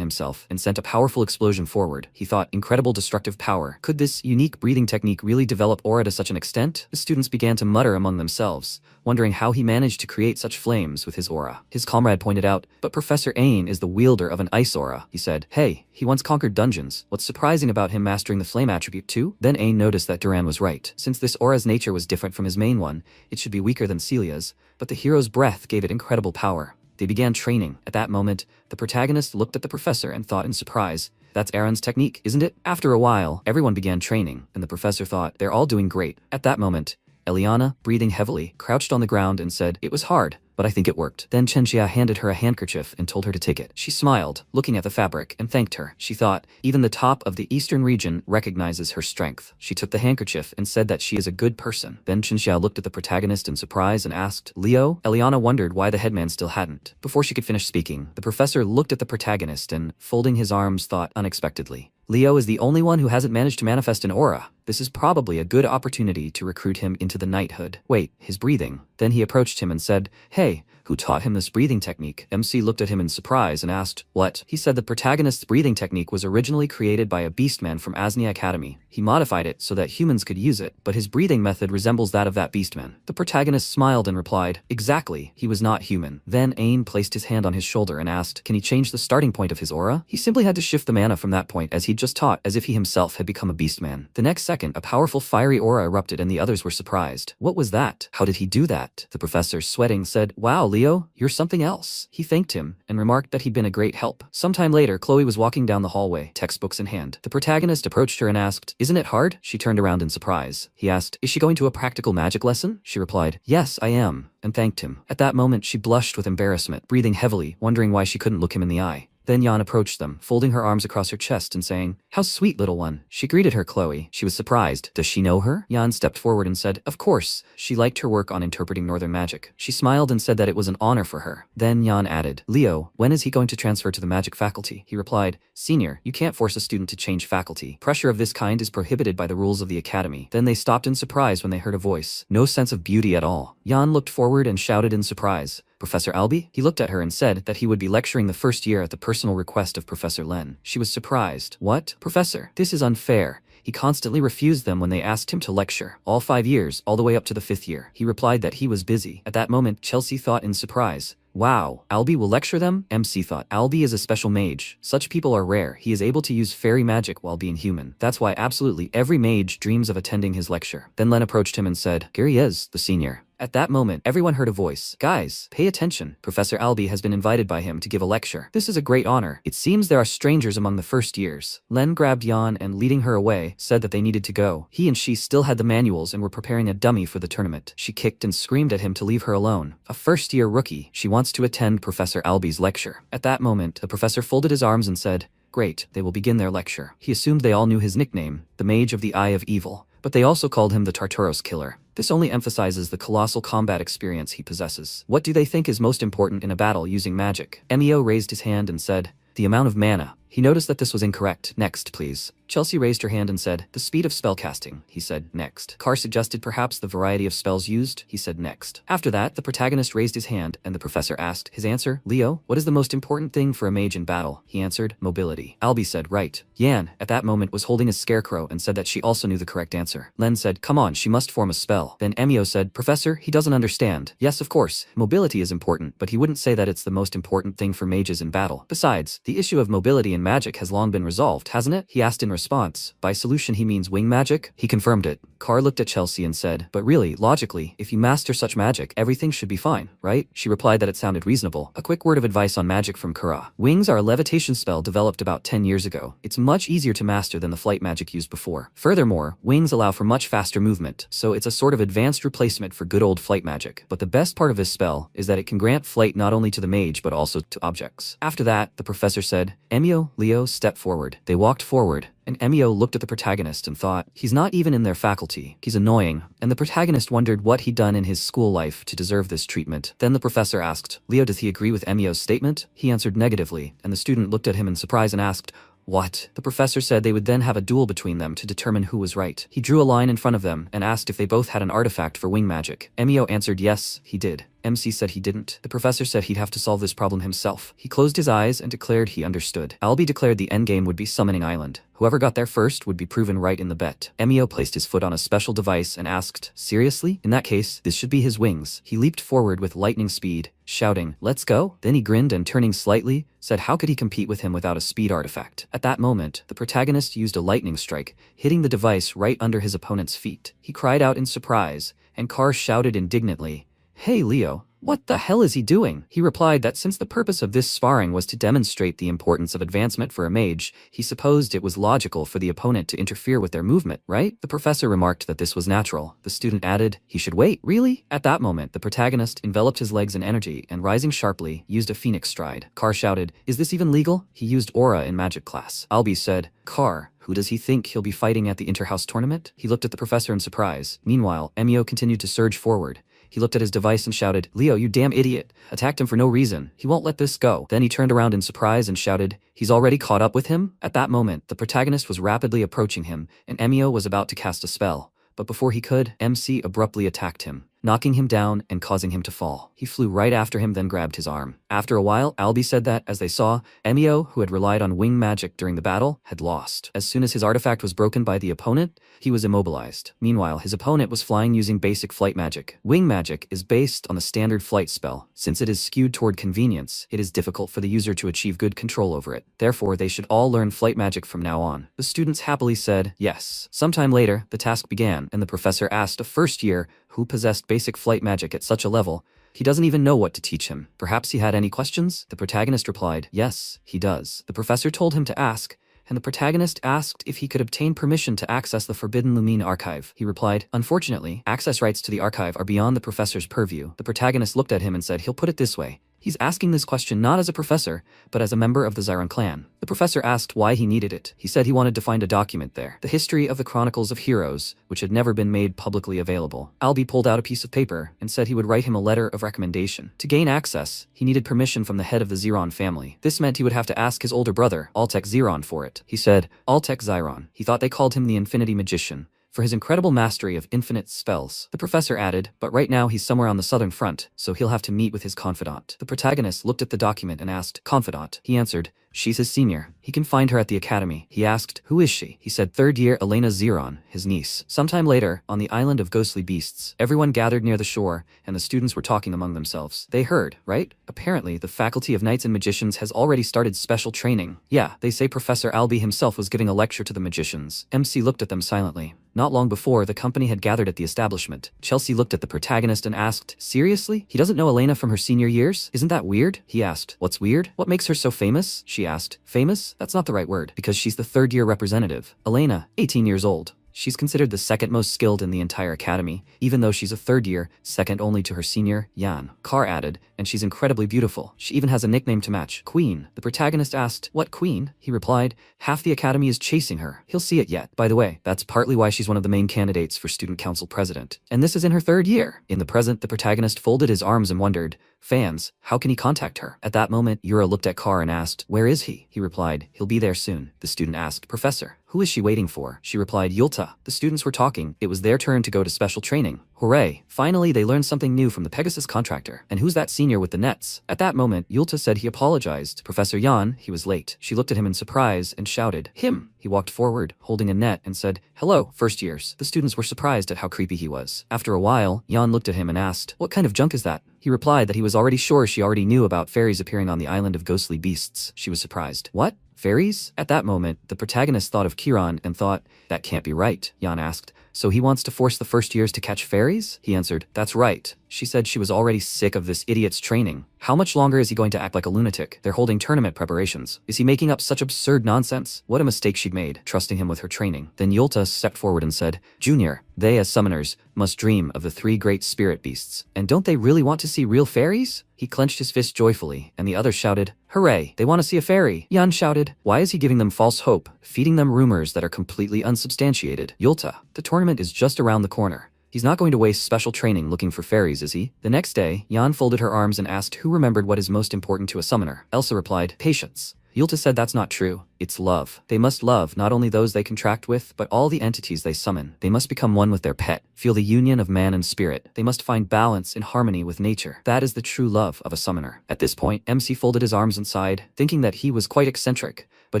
himself, and sent a powerful explosion forward. He thought, incredible destructive power. Could this unique breathing technique really develop aura to such an extent? The students began to mutter among themselves, wondering how he managed to create such flames with his aura. His comrade pointed out, but Professor Ain is the wielder of an ice aura. He said, hey, he once conquered dungeons. What's surprising about him mastering the flame attribute too? Then Ain noticed that Duran was right. Since this aura's nature was different from his main one, it should be weaker than Celia's, but the hero's breath gave it incredible power. They began training. At that moment, the protagonist looked at the professor and thought in surprise, that's Aaron's technique, isn't it? After a while, everyone began training, and the professor thought, they're all doing great. At that moment, Eliana, breathing heavily, crouched on the ground and said, it was hard, but I think it worked. Then Chenxia handed her a handkerchief and told her to take it. She smiled, looking at the fabric, and thanked her. She thought, even the top of the eastern region recognizes her strength. She took the handkerchief and said that she is a good person. Then Chenxia looked at the protagonist in surprise and asked, Leo? Eliana wondered why the headman still hadn't. Before she could finish speaking, the professor looked at the protagonist and, folding his arms, thought unexpectedly, Leo is the only one who hasn't managed to manifest an aura. This is probably a good opportunity to recruit him into the knighthood. Wait, his breathing. Then he approached him and said, hey, Who taught him this breathing technique? MC looked at him in surprise and asked, what? He said the protagonist's breathing technique was originally created by a beastman from Asnia Academy. He modified it so that humans could use it, but his breathing method resembles that of that beastman. The protagonist smiled and replied, exactly, he was not human. Then Ain placed his hand on his shoulder and asked, can he change the starting point of his aura? He simply had to shift the mana from that point as he'd just taught, as if he himself had become a beastman. The next second, a powerful fiery aura erupted and the others were surprised. What was that? How did he do that? The professor, sweating, said, wow, Leo, you're something else. He thanked him and remarked that he'd been a great help. Sometime later, Chloe was walking down the hallway, textbooks in hand. The protagonist approached her and asked, isn't it hard? She turned around in surprise. He asked, is she going to a practical magic lesson? She replied, yes, I am, and thanked him. At that moment, she blushed with embarrassment, breathing heavily, wondering why she couldn't look him in the eye. Then Yan approached them, folding her arms across her chest and saying, how sweet, little one. She greeted her Chloe. She was surprised. Does she know her? Yan stepped forward and said, of course. She liked her work on interpreting northern magic. She smiled and said that it was an honor for her. Then Yan added, Leo, when is he going to transfer to the magic faculty? He replied, senior, you can't force a student to change faculty. Pressure of this kind is prohibited by the rules of the academy. Then they stopped in surprise when they heard a voice. No sense of beauty at all. Yan looked forward and shouted in surprise, Professor Albie? He looked at her and said that he would be lecturing the first year at the personal request of Professor Len. She was surprised. What? Professor, this is unfair. He constantly refused them when they asked him to lecture. All 5 years, all the way up to the 5th year. He replied that he was busy. At that moment, Chelsea thought in surprise, wow, Albie will lecture them? MC thought, Albie is a special mage. Such people are rare. He is able to use fairy magic while being human. That's why absolutely every mage dreams of attending his lecture. Then Len approached him and said, here he is, the senior. At that moment, everyone heard a voice. Guys, pay attention. Professor Albie has been invited by him to give a lecture. This is a great honor. It seems there are strangers among the first years. Len grabbed Yan and, leading her away, said that they needed to go. He and she still had the manuals and were preparing a dummy for the tournament. She kicked and screamed at him to leave her alone. A first-year rookie. She wants to attend Professor Albie's lecture. At that moment, the professor folded his arms and said, great, they will begin their lecture. He assumed they all knew his nickname, the Mage of the Eye of Evil, but they also called him the Tartaros Killer. This only emphasizes the colossal combat experience he possesses. What do they think is most important in a battle using magic? Emio raised his hand and said, the amount of mana. He noticed that this was incorrect. Next, please. Chelsea raised her hand and said, the speed of spellcasting. He said, next. Carr suggested perhaps the variety of spells used. He said, next. After that, the protagonist raised his hand, and the professor asked, his answer, Leo, what is the most important thing for a mage in battle? He answered, mobility. Albie said, right. Yan, at that moment, was holding a scarecrow and said that she also knew the correct answer. Len said, come on, she must form a spell. Then Emio said, Professor, he doesn't understand. Yes, of course, mobility is important, but he wouldn't say that it's the most important thing for mages in battle. Besides, the issue of mobility in magic has long been resolved, hasn't it? He asked in response. By solution he means wing magic? He confirmed it. Carr looked at Chelsea and said, but really, logically, if you master such magic, everything should be fine, right? She replied that it sounded reasonable. A quick word of advice on magic from Kara. Wings are a levitation spell developed about 10 years ago. It's much easier to master than the flight magic used before. Furthermore, wings allow for much faster movement, so it's a sort of advanced replacement for good old flight magic. But the best part of this spell is that it can grant flight not only to the mage but also to objects. After that, the professor said, Emio, Leo, step forward. They walked forward, and Emio looked at the protagonist and thought, he's not even in their faculty. He's annoying. And the protagonist wondered what he'd done in his school life to deserve this treatment. Then the professor asked, Leo, does he agree with Emio's statement? He answered negatively, and the student looked at him in surprise and asked, what? The professor said they would then have a duel between them to determine who was right. He drew a line in front of them and asked if they both had an artifact for wing magic. Emio answered yes, he did. MC said he didn't. The professor said he'd have to solve this problem himself. He closed his eyes and declared he understood. Albie declared the endgame would be Summoning Island. Whoever got there first would be proven right in the bet. Emio placed his foot on a special device and asked, seriously? In that case, this should be his wings. He leaped forward with lightning speed, shouting, let's go. Then he grinned and turning slightly, said how could he compete with him without a speed artifact? At that moment, the protagonist used a lightning strike, hitting the device right under his opponent's feet. He cried out in surprise, and Carr shouted indignantly, hey Leo, what the hell is he doing? He replied that since the purpose of this sparring was to demonstrate the importance of advancement for a mage, he supposed it was logical for the opponent to interfere with their movement, right? The professor remarked that this was natural. The student added, he should wait, really? At that moment, the protagonist enveloped his legs in energy and rising sharply, used a phoenix stride. Carr shouted, is this even legal? He used aura in magic class. Albie said, Carr, who does he think he'll be fighting at the interhouse tournament? He looked at the professor in surprise. Meanwhile, Emio continued to surge forward. He looked at his device and shouted, Leo, you damn idiot. Attacked him for no reason. He won't let this go. Then he turned around in surprise and shouted, he's already caught up with him? At that moment, the protagonist was rapidly approaching him, and Emio was about to cast a spell. But before he could, MC abruptly attacked him. knocking him down and causing him to fall. He flew right after him, then grabbed his arm. After a while, Albie said that, as they saw, Emio, who had relied on wing magic during the battle, had lost. As soon as his artifact was broken by the opponent, he was immobilized. Meanwhile, his opponent was flying using basic flight magic. Wing magic is based on the standard flight spell. Since it is skewed toward convenience, it is difficult for the user to achieve good control over it. Therefore, they should all learn flight magic from now on. The students happily said yes. Sometime later, the task began, and the professor asked a first year who possessed basic flight magic at such a level. He doesn't even know what to teach him. Perhaps he had any questions? The protagonist replied, yes, he does. The professor told him to ask, and the protagonist asked if he could obtain permission to access the Forbidden Lumine archive. He replied, unfortunately, access rights to the archive are beyond the professor's purview. The protagonist looked at him and said he'll put it this way. He's asking this question not as a professor, but as a member of the Xiron clan. The professor asked why he needed it. He said he wanted to find a document there, the history of the Chronicles of Heroes, which had never been made publicly available. Albie pulled out a piece of paper and said he would write him a letter of recommendation. To gain access, he needed permission from the head of the Xiron family. This meant he would have to ask his older brother, Altec Xiron, for it. He said, Altec Xiron. He thought they called him the Infinity Magician, for his incredible mastery of infinite spells. The professor added, but right now he's somewhere on the southern front, so he'll have to meet with his confidant. The protagonist looked at the document and asked, confidant? He answered, she's his senior. He can find her at the academy. He asked, who is she? He said, third year Elena Xiron, his niece. Sometime later, on the island of ghostly beasts, everyone gathered near the shore, and the students were talking among themselves. They heard, right? Apparently, the Faculty of Knights and Magicians has already started special training. Yeah, they say Professor Albie himself was giving a lecture to the magicians. MC looked at them silently. Not long before, the company had gathered at the establishment. Chelsea looked at the protagonist and asked, seriously? He doesn't know Elena from her senior years? Isn't that weird? He asked, what's weird? What makes her so famous? She asked. Famous? That's not the right word, because she's the third-year representative. Elena, 18 years old. She's considered the second most skilled in the entire academy, even though she's a third year, second only to her senior, Yan. Carr added, and she's incredibly beautiful. She even has a nickname to match, Queen. The protagonist asked, what queen? He replied, half the academy is chasing her. He'll see it yet. By the way, that's partly why she's one of the main candidates for student council president. And this is in her third year. In the present, the protagonist folded his arms and wondered, fans, how can he contact her? At that moment, Yura looked at Carr and asked, where is he? He replied, he'll be there soon. The student asked, Professor, who is she waiting for? She replied, Yulta. The students were talking. It was their turn to go to special training. Hooray! Finally, they learned something new from the Pegasus contractor. And who's that senior with the nets? At that moment, Yulta said he apologized. Professor Yan, he was late. She looked at him in surprise and shouted, him! He walked forward, holding a net, and said, hello, first years. The students were surprised at how creepy he was. After a while, Yan looked at him and asked, what kind of junk is that? He replied that he was already sure she already knew about fairies appearing on the island of ghostly beasts. She was surprised. What? Fairies? At that moment, the protagonist thought of Kiran and thought, that can't be right. Yan asked, so he wants to force the first years to catch fairies? He answered, that's right. She said she was already sick of this idiot's training. How much longer is he going to act like a lunatic? They're holding tournament preparations. Is he making up such absurd nonsense? What a mistake she'd made, trusting him with her training. Then Yulta stepped forward and said, Junior, they as summoners must dream of the three great spirit beasts. And don't they really want to see real fairies? He clenched his fist joyfully, and the others shouted, hooray, they want to see a fairy. Yan shouted, why is he giving them false hope, feeding them rumors that are completely unsubstantiated? Yulta, the tournament is just around the corner. He's not going to waste special training looking for fairies, is he? The next day, Yan folded her arms and asked who remembered what is most important to a summoner. Elsa replied, patience. Yulta said that's not true. It's love. They must love not only those they contract with, but all the entities they summon. They must become one with their pet, feel the union of man and spirit. They must find balance in harmony with nature. That is the true love of a summoner. At this point, MC folded his arms and sighed, thinking that he was quite eccentric, but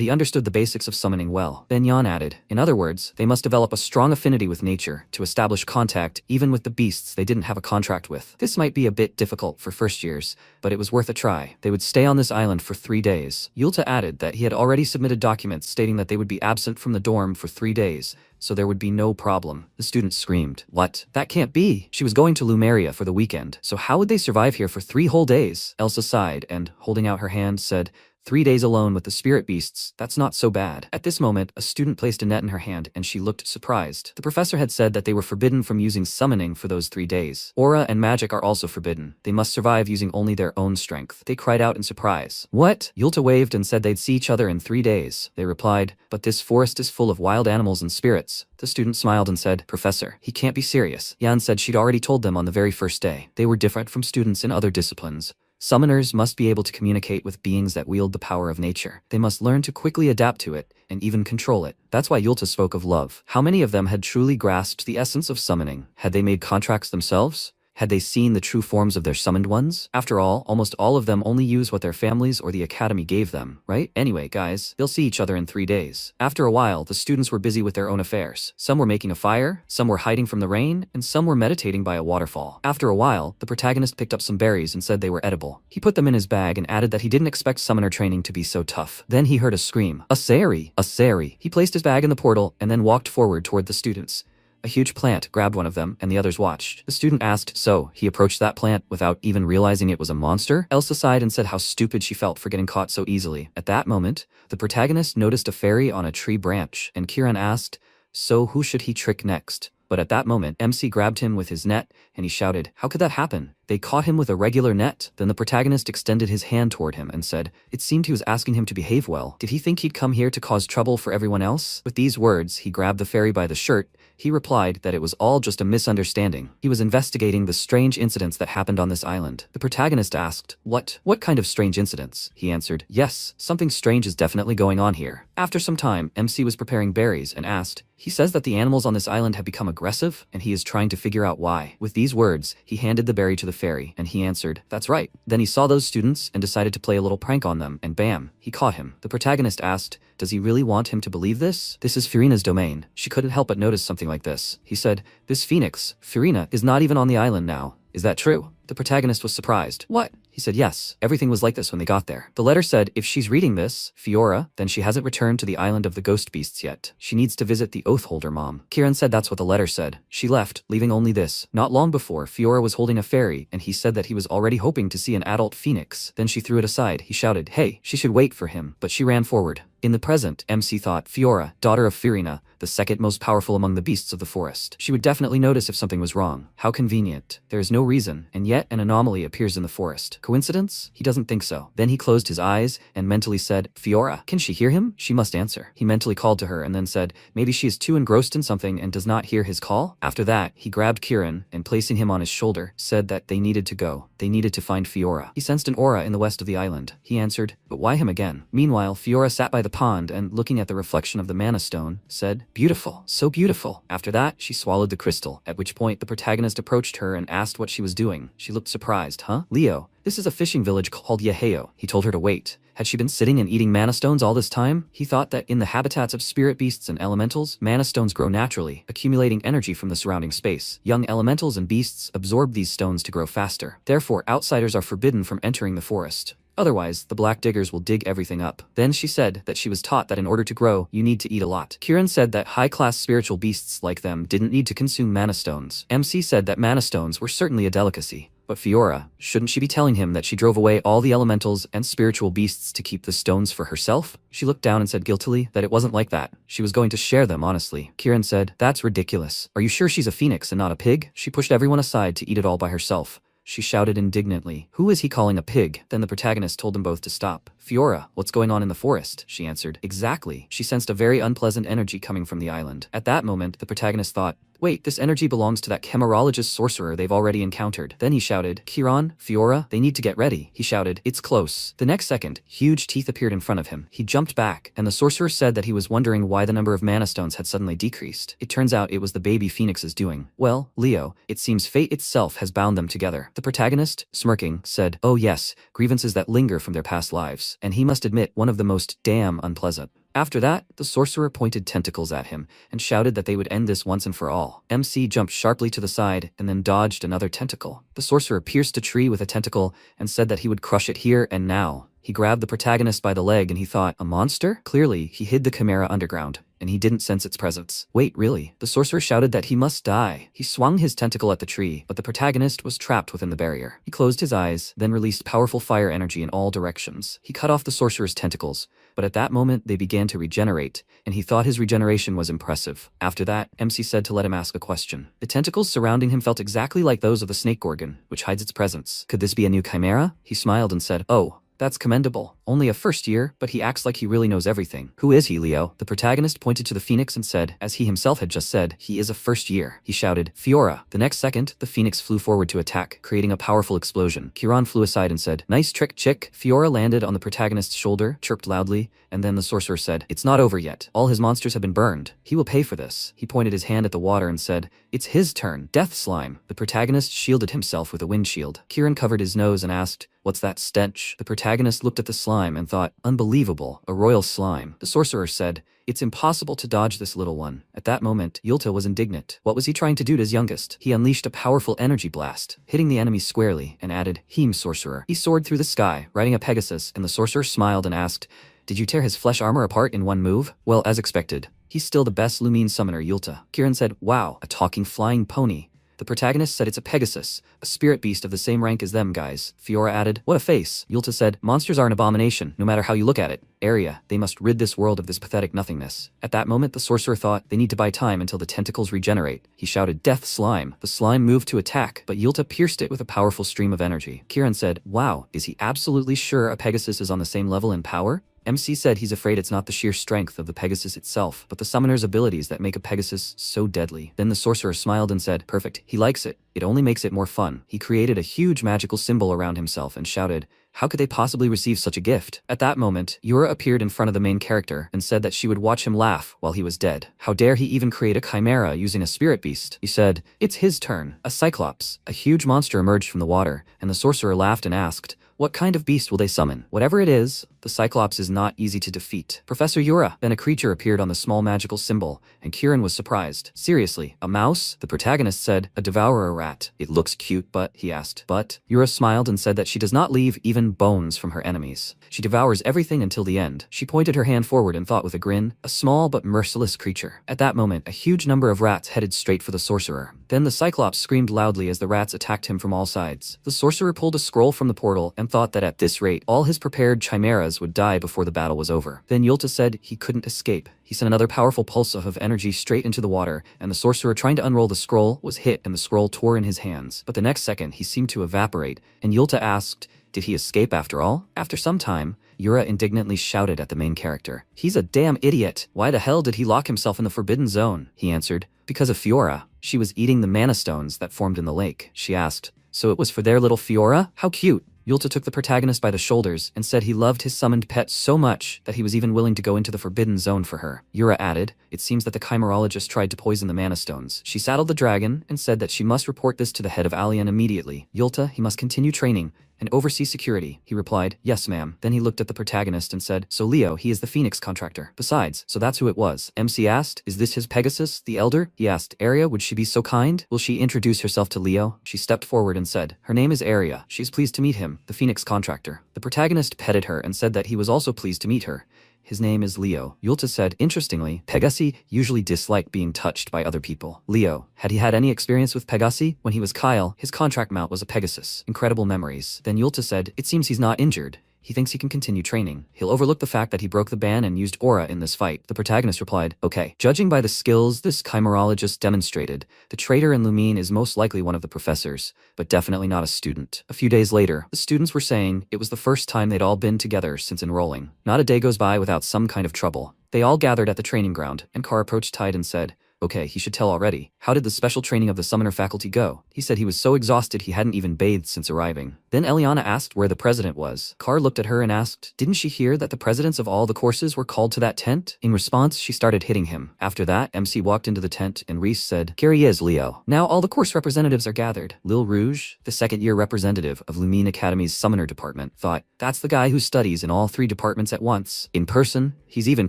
he understood the basics of summoning well. Then Yan added, in other words, they must develop a strong affinity with nature to establish contact even with the beasts they didn't have a contract with. This might be a bit difficult for first years, but it was worth a try. They would stay on this island for 3 days. Yulta added that he had already submitted documents stating that they would be absent from the dorm for 3 days, so there would be no problem. The students screamed, what? That can't be! She was going to Lumeria for the weekend, so how would they survive here for 3 whole days? Elsa sighed and, holding out her hand, said, 3 days alone with the spirit beasts, that's not so bad. At this moment, a student placed a net in her hand and she looked surprised. The professor had said that they were forbidden from using summoning for those 3 days. Aura and magic are also forbidden. They must survive using only their own strength. They cried out in surprise. What? Yulta waved and said they'd see each other in 3 days. They replied, but this forest is full of wild animals and spirits. The student smiled and said, Professor, he can't be serious. Yan said she'd already told them on the very first day. They were different from students in other disciplines. Summoners must be able to communicate with beings that wield the power of nature. They must learn to quickly adapt to it and even control it. That's why Yulta spoke of love. How many of them had truly grasped the essence of summoning? Had they made contracts themselves? Had they seen the true forms of their summoned ones? After all, almost all of them only use what their families or the academy gave them, right? Anyway, guys, they'll see each other in 3 days. After a while, the students were busy with their own affairs. Some were making a fire, some were hiding from the rain, and some were meditating by a waterfall. After a while, the protagonist picked up some berries and said they were edible. He put them in his bag and added that he didn't expect summoner training to be so tough. Then he heard a scream. Asari! Asari! He placed his bag in the portal and then walked forward toward the students. A huge plant grabbed one of them, and the others watched. The student asked, so he approached that plant without even realizing it was a monster? Elsa sighed and said how stupid she felt for getting caught so easily. At that moment, the protagonist noticed a fairy on a tree branch, and Kiran asked, so who should he trick next? But at that moment, MC grabbed him with his net, and he shouted, how could that happen? They caught him with a regular net. Then the protagonist extended his hand toward him and said, it seemed he was asking him to behave well. Did he think he'd come here to cause trouble for everyone else? With these words, he grabbed the fairy by the shirt. He replied that it was all just a misunderstanding. He was investigating the strange incidents that happened on this island. The protagonist asked, what kind of strange incidents? He answered, yes, something strange is definitely going on here. After some time, MC was preparing berries and asked, he says that the animals on this island have become aggressive, and he is trying to figure out why. With these words, he handed the berry to the fairy, and he answered, that's right. Then he saw those students and decided to play a little prank on them, and bam, he caught him. The protagonist asked, does he really want him to believe this? This is Furina's domain. She couldn't help but notice something like this. He said, this phoenix, Furina, is not even on the island now. Is that true? The protagonist was surprised. What? He said yes, everything was like this when they got there. The letter said, if she's reading this, Fiora, then she hasn't returned to the island of the ghost beasts yet. She needs to visit the Oathholder mom. Kiran said that's what the letter said. She left, leaving only this. Not long before, Fiora was holding a fairy, and he said that he was already hoping to see an adult phoenix. Then she threw it aside. He shouted, hey, she should wait for him. But she ran forward. In the present, MC thought, Fiora, daughter of Furina, the second most powerful among the beasts of the forest. She would definitely notice if something was wrong. How convenient. There is no reason, and yet an anomaly appears in the forest. Coincidence? He doesn't think so. Then he closed his eyes and mentally said, Fiora, can she hear him? She must answer. He mentally called to her and then said, maybe she is too engrossed in something and does not hear his call? After that, he grabbed Kiran and placing him on his shoulder, said that they needed to go. They needed to find Fiora. He sensed an aura in the west of the island. He answered, but why him again? Meanwhile, Fiora sat by the pond and, looking at the reflection of the mana stone, said, beautiful, so beautiful. After that, she swallowed the crystal, at which point the protagonist approached her and asked what she was doing. She looked surprised. Huh? Leo, this is a fishing village called Yahello. He told her to wait. Had she been sitting and eating mana stones all this time? He thought that in the habitats of spirit beasts and elementals, mana stones grow naturally, accumulating energy from the surrounding space. Young elementals and beasts absorb these stones to grow faster. Therefore, outsiders are forbidden from entering the forest. Otherwise, the black diggers will dig everything up. Then she said that she was taught that in order to grow, you need to eat a lot. Kiran said that high-class spiritual beasts like them didn't need to consume mana stones. MC said that mana stones were certainly a delicacy. But Fiora, shouldn't she be telling him that she drove away all the elementals and spiritual beasts to keep the stones for herself? She looked down and said guiltily that it wasn't like that. She was going to share them honestly. Kiran said, that's ridiculous. Are you sure she's a phoenix and not a pig? She pushed everyone aside to eat it all by herself. She shouted indignantly, who is he calling a pig? Then the protagonist told them both to stop. Fiora, what's going on in the forest? She answered. Exactly. She sensed a very unpleasant energy coming from the island. At that moment, the protagonist thought, wait, this energy belongs to that chimerologist sorcerer they've already encountered. Then he shouted, Kiran, Fiora, they need to get ready. He shouted, it's close. The next second, huge teeth appeared in front of him. He jumped back, and the sorcerer said that he was wondering why the number of mana stones had suddenly decreased. It turns out it was the baby phoenix's doing. Well, Leo, it seems fate itself has bound them together. The protagonist, smirking, said, oh yes, grievances that linger from their past lives, and he must admit one of the most damn unpleasant. After that, the sorcerer pointed tentacles at him and shouted that they would end this once and for all. MC jumped sharply to the side and then dodged another tentacle. The sorcerer pierced a tree with a tentacle and said that he would crush it here and now. He grabbed the protagonist by the leg and he thought, a monster? Clearly, he hid the chimera underground, and he didn't sense its presence. Wait, really? The sorcerer shouted that he must die. He swung his tentacle at the tree, but the protagonist was trapped within the barrier. He closed his eyes, then released powerful fire energy in all directions. He cut off the sorcerer's tentacles, but at that moment they began to regenerate, and he thought his regeneration was impressive. After that, MC said to let him ask a question. The tentacles surrounding him felt exactly like those of the snake gorgon, which hides its presence. Could this be a new chimera? He smiled and said, oh, that's commendable. only a first year, but he acts like he really knows everything. Who is he, Leo? The protagonist pointed to the phoenix and said, as he himself had just said, he is a first year. He shouted, Fiora. The next second, the phoenix flew forward to attack, creating a powerful explosion. Kiran flew aside and said, nice trick, chick. Fiora landed on the protagonist's shoulder, chirped loudly, and then the sorcerer said, it's not over yet. All his monsters have been burned. He will pay for this. He pointed his hand at the water and said, it's his turn. Death slime. The protagonist shielded himself with a windshield. Kiran covered his nose and asked, what's that stench? The protagonist looked at the slime and thought, unbelievable, a royal slime. The sorcerer said, it's impossible to dodge this little one. At that moment, Yulta was indignant. What was he trying to do to his youngest? He unleashed a powerful energy blast, hitting the enemy squarely, and added, Heem sorcerer. He soared through the sky, riding a Pegasus, and the sorcerer smiled and asked, did you tear his flesh armor apart in one move? Well, as expected. He's still the best Lumine summoner, Yulta. Kiran said, wow, a talking flying pony. The protagonist said it's a Pegasus, a spirit beast of the same rank as them guys. Fiora added, what a face. Yulta said, monsters are an abomination, no matter how you look at it. Area, they must rid this world of this pathetic nothingness. At that moment, the sorcerer thought, they need to buy time until the tentacles regenerate. He shouted, death slime. The slime moved to attack, but Yulta pierced it with a powerful stream of energy. Kiran said, wow, is he absolutely sure a Pegasus is on the same level in power? MC said he's afraid it's not the sheer strength of the Pegasus itself, but the summoner's abilities that make a Pegasus so deadly. Then the sorcerer smiled and said, perfect, he likes it. It only makes it more fun. He created a huge magical symbol around himself and shouted, how could they possibly receive such a gift? At that moment, Yura appeared in front of the main character and said that she would watch him laugh while he was dead. How dare he even create a chimera using a spirit beast? He said, it's his turn. A cyclops. A huge monster emerged from the water, and the sorcerer laughed and asked, what kind of beast will they summon? Whatever it is, the Cyclops is not easy to defeat. Professor Yura. Then a creature appeared on the small magical symbol, and Kiran was surprised. Seriously, a mouse? The protagonist said, a devourer rat. It looks cute, but, he asked. But, Yura smiled and said that she does not leave even bones from her enemies. She devours everything until the end. She pointed her hand forward and thought with a grin, a small but merciless creature. At that moment, a huge number of rats headed straight for the sorcerer. Then the Cyclops screamed loudly as the rats attacked him from all sides. The sorcerer pulled a scroll from the portal and thought that at this rate, all his prepared chimeras would die before the battle was over. Then Yulta said he couldn't escape. He sent another powerful pulse of energy straight into the water, and the sorcerer trying to unroll the scroll was hit and the scroll tore in his hands. But the next second, he seemed to evaporate, and Yulta asked, did he escape after all? After some time, Yura indignantly shouted at the main character, he's a damn idiot. Why the hell did he lock himself in the forbidden zone? He answered, because of Fiora. She was eating the mana stones that formed in the lake. She asked, so it was for their little Fiora? How cute. Yulta took the protagonist by the shoulders and said he loved his summoned pet so much that he was even willing to go into the forbidden zone for her. Yura added, it seems that the chimerologist tried to poison the mana stones. She saddled the dragon and said that she must report this to the head of Alien immediately. Yulta, he must continue training and oversee security. He replied, yes ma'am. Then he looked at the protagonist and said, so Leo, he is the Phoenix contractor. Besides, so that's who it was. MC asked, is this his Pegasus, the Elder? He asked, Aria, would she be so kind? Will she introduce herself to Leo? She stepped forward and said, her name is Aria. She's pleased to meet him, the Phoenix contractor. The protagonist petted her and said that he was also pleased to meet her. His name is Leo. Yulta said, interestingly, Pegasi usually dislike being touched by other people. Leo, had he had any experience with Pegasi? When he was Kyle, his contract mount was a Pegasus. Incredible memories. Then Yulta said, it seems he's not injured. He thinks he can continue training. He'll overlook the fact that he broke the ban and used aura in this fight. The protagonist replied, okay. Judging by the skills this chimerologist demonstrated, the traitor in Lumine is most likely one of the professors, but definitely not a student. A few days later, the students were saying it was the first time they'd all been together since enrolling. Not a day goes by without some kind of trouble. They all gathered at the training ground, and Carr approached Tide and said, okay, he should tell already. How did the special training of the summoner faculty go? He said he was so exhausted he hadn't even bathed since arriving. Then Eliana asked where the president was. Carr looked at her and asked, didn't she hear that the presidents of all the courses were called to that tent? In response, she started hitting him. After that, MC walked into the tent and Reese said, here he is, Leo. Now all the course representatives are gathered. Lil Rouge, the second-year representative of Lumine Academy's summoner department, thought, that's the guy who studies in all three departments at once. In person, he's even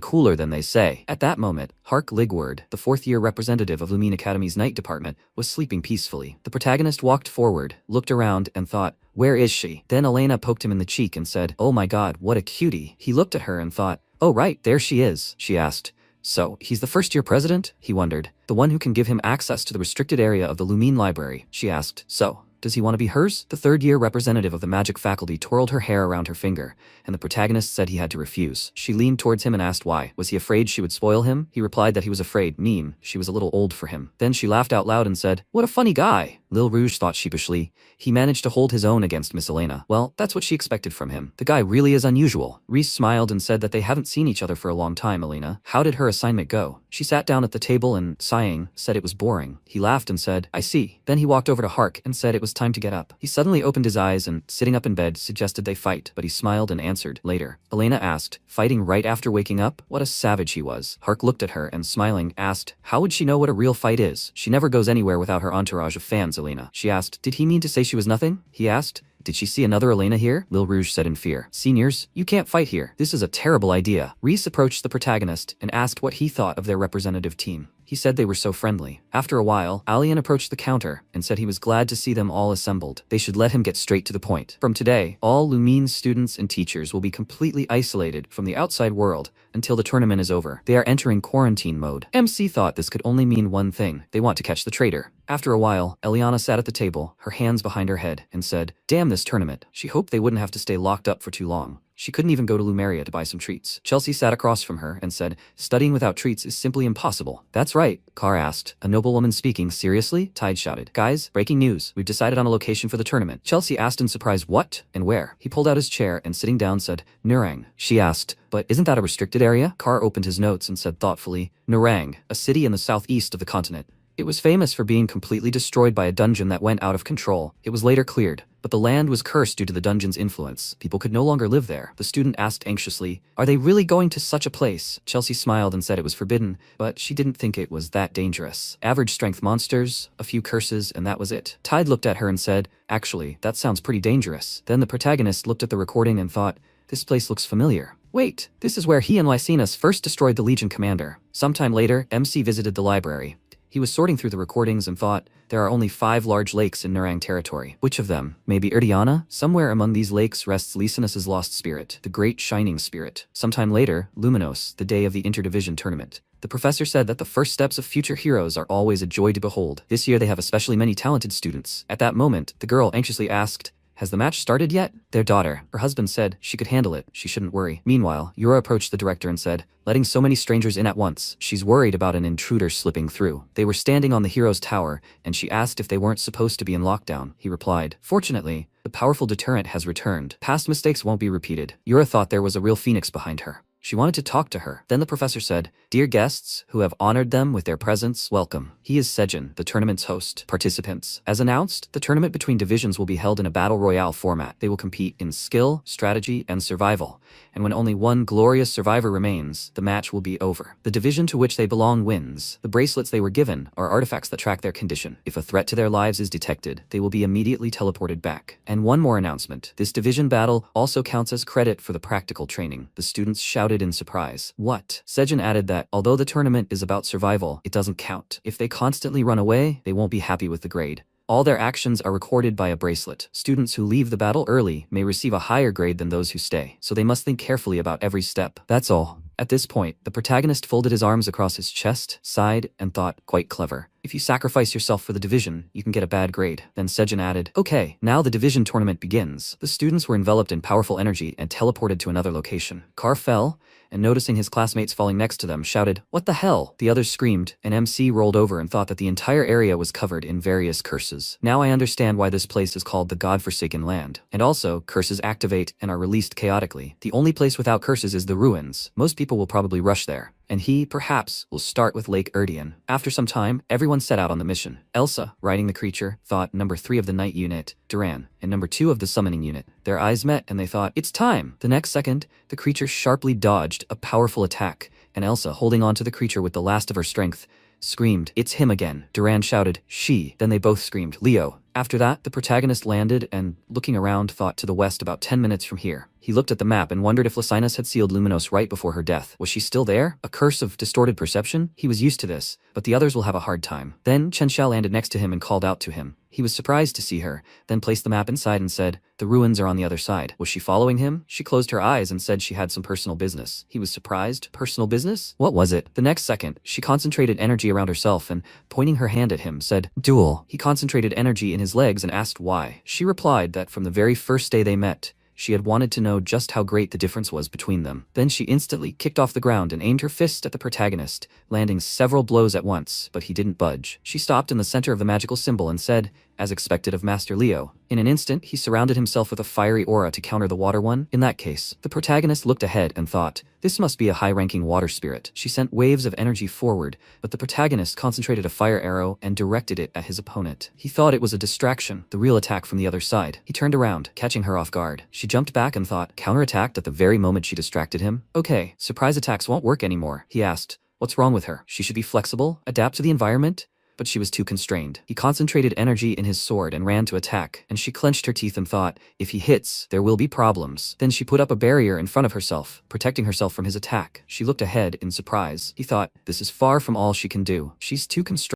cooler than they say. At that moment, Hark Ligward, the fourth-year representative of Lumine Academy's night department, was sleeping peacefully. The protagonist walked forward, looked around, and thought, where is she? Then Elena poked him in the cheek and said, oh my god, what a cutie. He looked at her and thought, oh right, there she is. She asked, so, he's the first-year president? He wondered. The one who can give him access to the restricted area of the Lumine library. She asked, so, Does he want to be hers? The third-year representative of the magic faculty twirled her hair around her finger, and the protagonist said he had to refuse. She leaned towards him and asked why. Was he afraid she would spoil him? He replied that he was afraid, she was a little old for him. Then she laughed out loud and said, "What a funny guy." Lil Rouge thought sheepishly. He managed to hold his own against Miss Elena. Well, that's what she expected from him. The guy really is unusual. Reese smiled and said that they haven't seen each other for a long time, Elena. How did her assignment go? She sat down at the table and, sighing, said it was boring. He laughed and said, "I see." Then he walked over to Hark and said it was time to get up. He suddenly opened his eyes and, sitting up in bed, suggested they fight, but he smiled and answered, "Later." Elena asked, "Fighting right after waking up?" What a savage he was. Hark looked at her and, smiling, asked, "How would she know what a real fight is? She never goes anywhere without her entourage of fans, Elena." She asked, "Did he mean to say she was nothing?" He asked, "Did she see another Elena here?" Lil Rouge said in fear, "Seniors, you can't fight here. This is a terrible idea." Reese approached the protagonist and asked what he thought of their representative team. He said they were so friendly. After a while, Alian approached the counter and said he was glad to see them all assembled. They should let him get straight to the point. From today, all Lumine students and teachers will be completely isolated from the outside world until the tournament is over. They are entering quarantine mode. MC thought this could only mean one thing. They want to catch the traitor. After a while, Eliana sat at the table, her hands behind her head, and said, "Damn this tournament." She hoped they wouldn't have to stay locked up for too long. She couldn't even go to Lumeria to buy some treats. Chelsea sat across from her and said, "Studying without treats is simply impossible." "That's right," Carr asked. "A noblewoman speaking seriously?" Tide shouted. "Guys, breaking news. We've decided on a location for the tournament." Chelsea asked in surprise, "What? And where?" He pulled out his chair and, sitting down, said, "Nurang." She asked, "But isn't that a restricted area?" Carr opened his notes and said thoughtfully, "Nurang, a city in the southeast of the continent. It was famous for being completely destroyed by a dungeon that went out of control. It was later cleared, but the land was cursed due to the dungeon's influence. People could no longer live there." The student asked anxiously, "Are they really going to such a place?" Chelsea smiled and said it was forbidden, but she didn't think it was that dangerous. Average strength monsters, a few curses, and that was it. Tide looked at her and said, "Actually, that sounds pretty dangerous." Then the protagonist looked at the recording and thought, "This place looks familiar. Wait, this is where he and Lycinus first destroyed the Legion commander." Sometime later, MC visited the library. He was sorting through the recordings and thought, there are only 5 large lakes in Nurang territory. Which of them? Maybe Irdiana? Somewhere among these lakes rests Lycinus's lost spirit, the great shining spirit. Sometime later, Luminos, the day of the interdivision tournament. The professor said that the first steps of future heroes are always a joy to behold. This year they have especially many talented students. At that moment, the girl anxiously asked, "Has the match started yet?" Their daughter, her husband, said she could handle it, she shouldn't worry. Meanwhile, Yura approached the director and said, "Letting so many strangers in at once, she's worried about an intruder slipping through." They were standing on the hero's tower, and she asked if they weren't supposed to be in lockdown. He replied, "Fortunately, the powerful deterrent has returned. Past mistakes won't be repeated." Yura thought there was a real phoenix behind her. She wanted to talk to her. Then the professor said, "Dear guests who have honored them with their presence, welcome. He is Sejin, the tournament's host. Participants. As announced, the tournament between divisions will be held in a battle royale format. They will compete in skill, strategy, and survival. And when only one glorious survivor remains, the match will be over. The division to which they belong wins. The bracelets they were given are artifacts that track their condition. If a threat to their lives is detected, they will be immediately teleported back." And one more announcement. This division battle also counts as credit for the practical training. The students shouted in surprise. "What?" Sejin added that, although the tournament is about survival, it doesn't count. If they constantly run away, they won't be happy with the grade. All their actions are recorded by a bracelet. Students who leave the battle early may receive a higher grade than those who stay, so they must think carefully about every step. That's all. At this point, the protagonist folded his arms across his chest, sighed, and thought, quite clever. If you sacrifice yourself for the division, you can get a bad grade. Then Sejin added, "Okay, now the division tournament begins." The students were enveloped in powerful energy and teleported to another location. Carr fell, and noticing his classmates falling next to them, shouted, "What the hell?" The others screamed, and MC rolled over and thought that the entire area was covered in various curses. Now I understand why this place is called the God-forsaken land. And also, curses activate and are released chaotically. The only place without curses is the ruins. Most people will probably rush there. And he, perhaps, will start with Lake Erdian. After some time, everyone set out on the mission. Elsa, riding the creature, thought number 3 of the night unit, Duran, and number 2 of the summoning unit. Their eyes met and they thought, "It's time!" The next second, the creature sharply dodged a powerful attack, and Elsa, holding on to the creature with the last of her strength, screamed, "It's him again." Duran shouted, "She." Then they both screamed, "Leo." After that, the protagonist landed and, looking around, thought to the west about 10 minutes from here. He looked at the map and wondered if Lacinus had sealed Luminos right before her death. Was she still there? A curse of distorted perception? He was used to this, but the others will have a hard time. Then Chen Xiao landed next to him and called out to him. He was surprised to see her, then placed the map inside and said, "The ruins are on the other side." Was she following him? She closed her eyes and said she had some personal business. He was surprised. Personal business? What was it? The next second, she concentrated energy around herself and, pointing her hand at him, said, "Duel." He concentrated energy in his legs and asked why. She replied that from the very first day they met, she had wanted to know just how great the difference was between them. Then she instantly kicked off the ground and aimed her fist at the protagonist, landing several blows at once, but he didn't budge. She stopped in the center of the magical symbol and said, as expected of Master Leo. In an instant, he surrounded himself with a fiery aura to counter the water one. In that case, the protagonist looked ahead and thought, this must be a high-ranking water spirit. She sent waves of energy forward, but the protagonist concentrated a fire arrow and directed it at his opponent. He thought it was a distraction, the real attack from the other side. He turned around, catching her off guard. She jumped back and thought, counterattacked at the very moment she distracted him? Okay, surprise attacks won't work anymore. He asked, what's wrong with her? She should be flexible, adapt to the environment? But she was too constrained. He concentrated energy in his sword and ran to attack, and she clenched her teeth and thought, if he hits, there will be problems. Then she put up a barrier in front of herself, protecting herself from his attack. She looked ahead in surprise. He thought, this is far from all she can do. She's too constrained.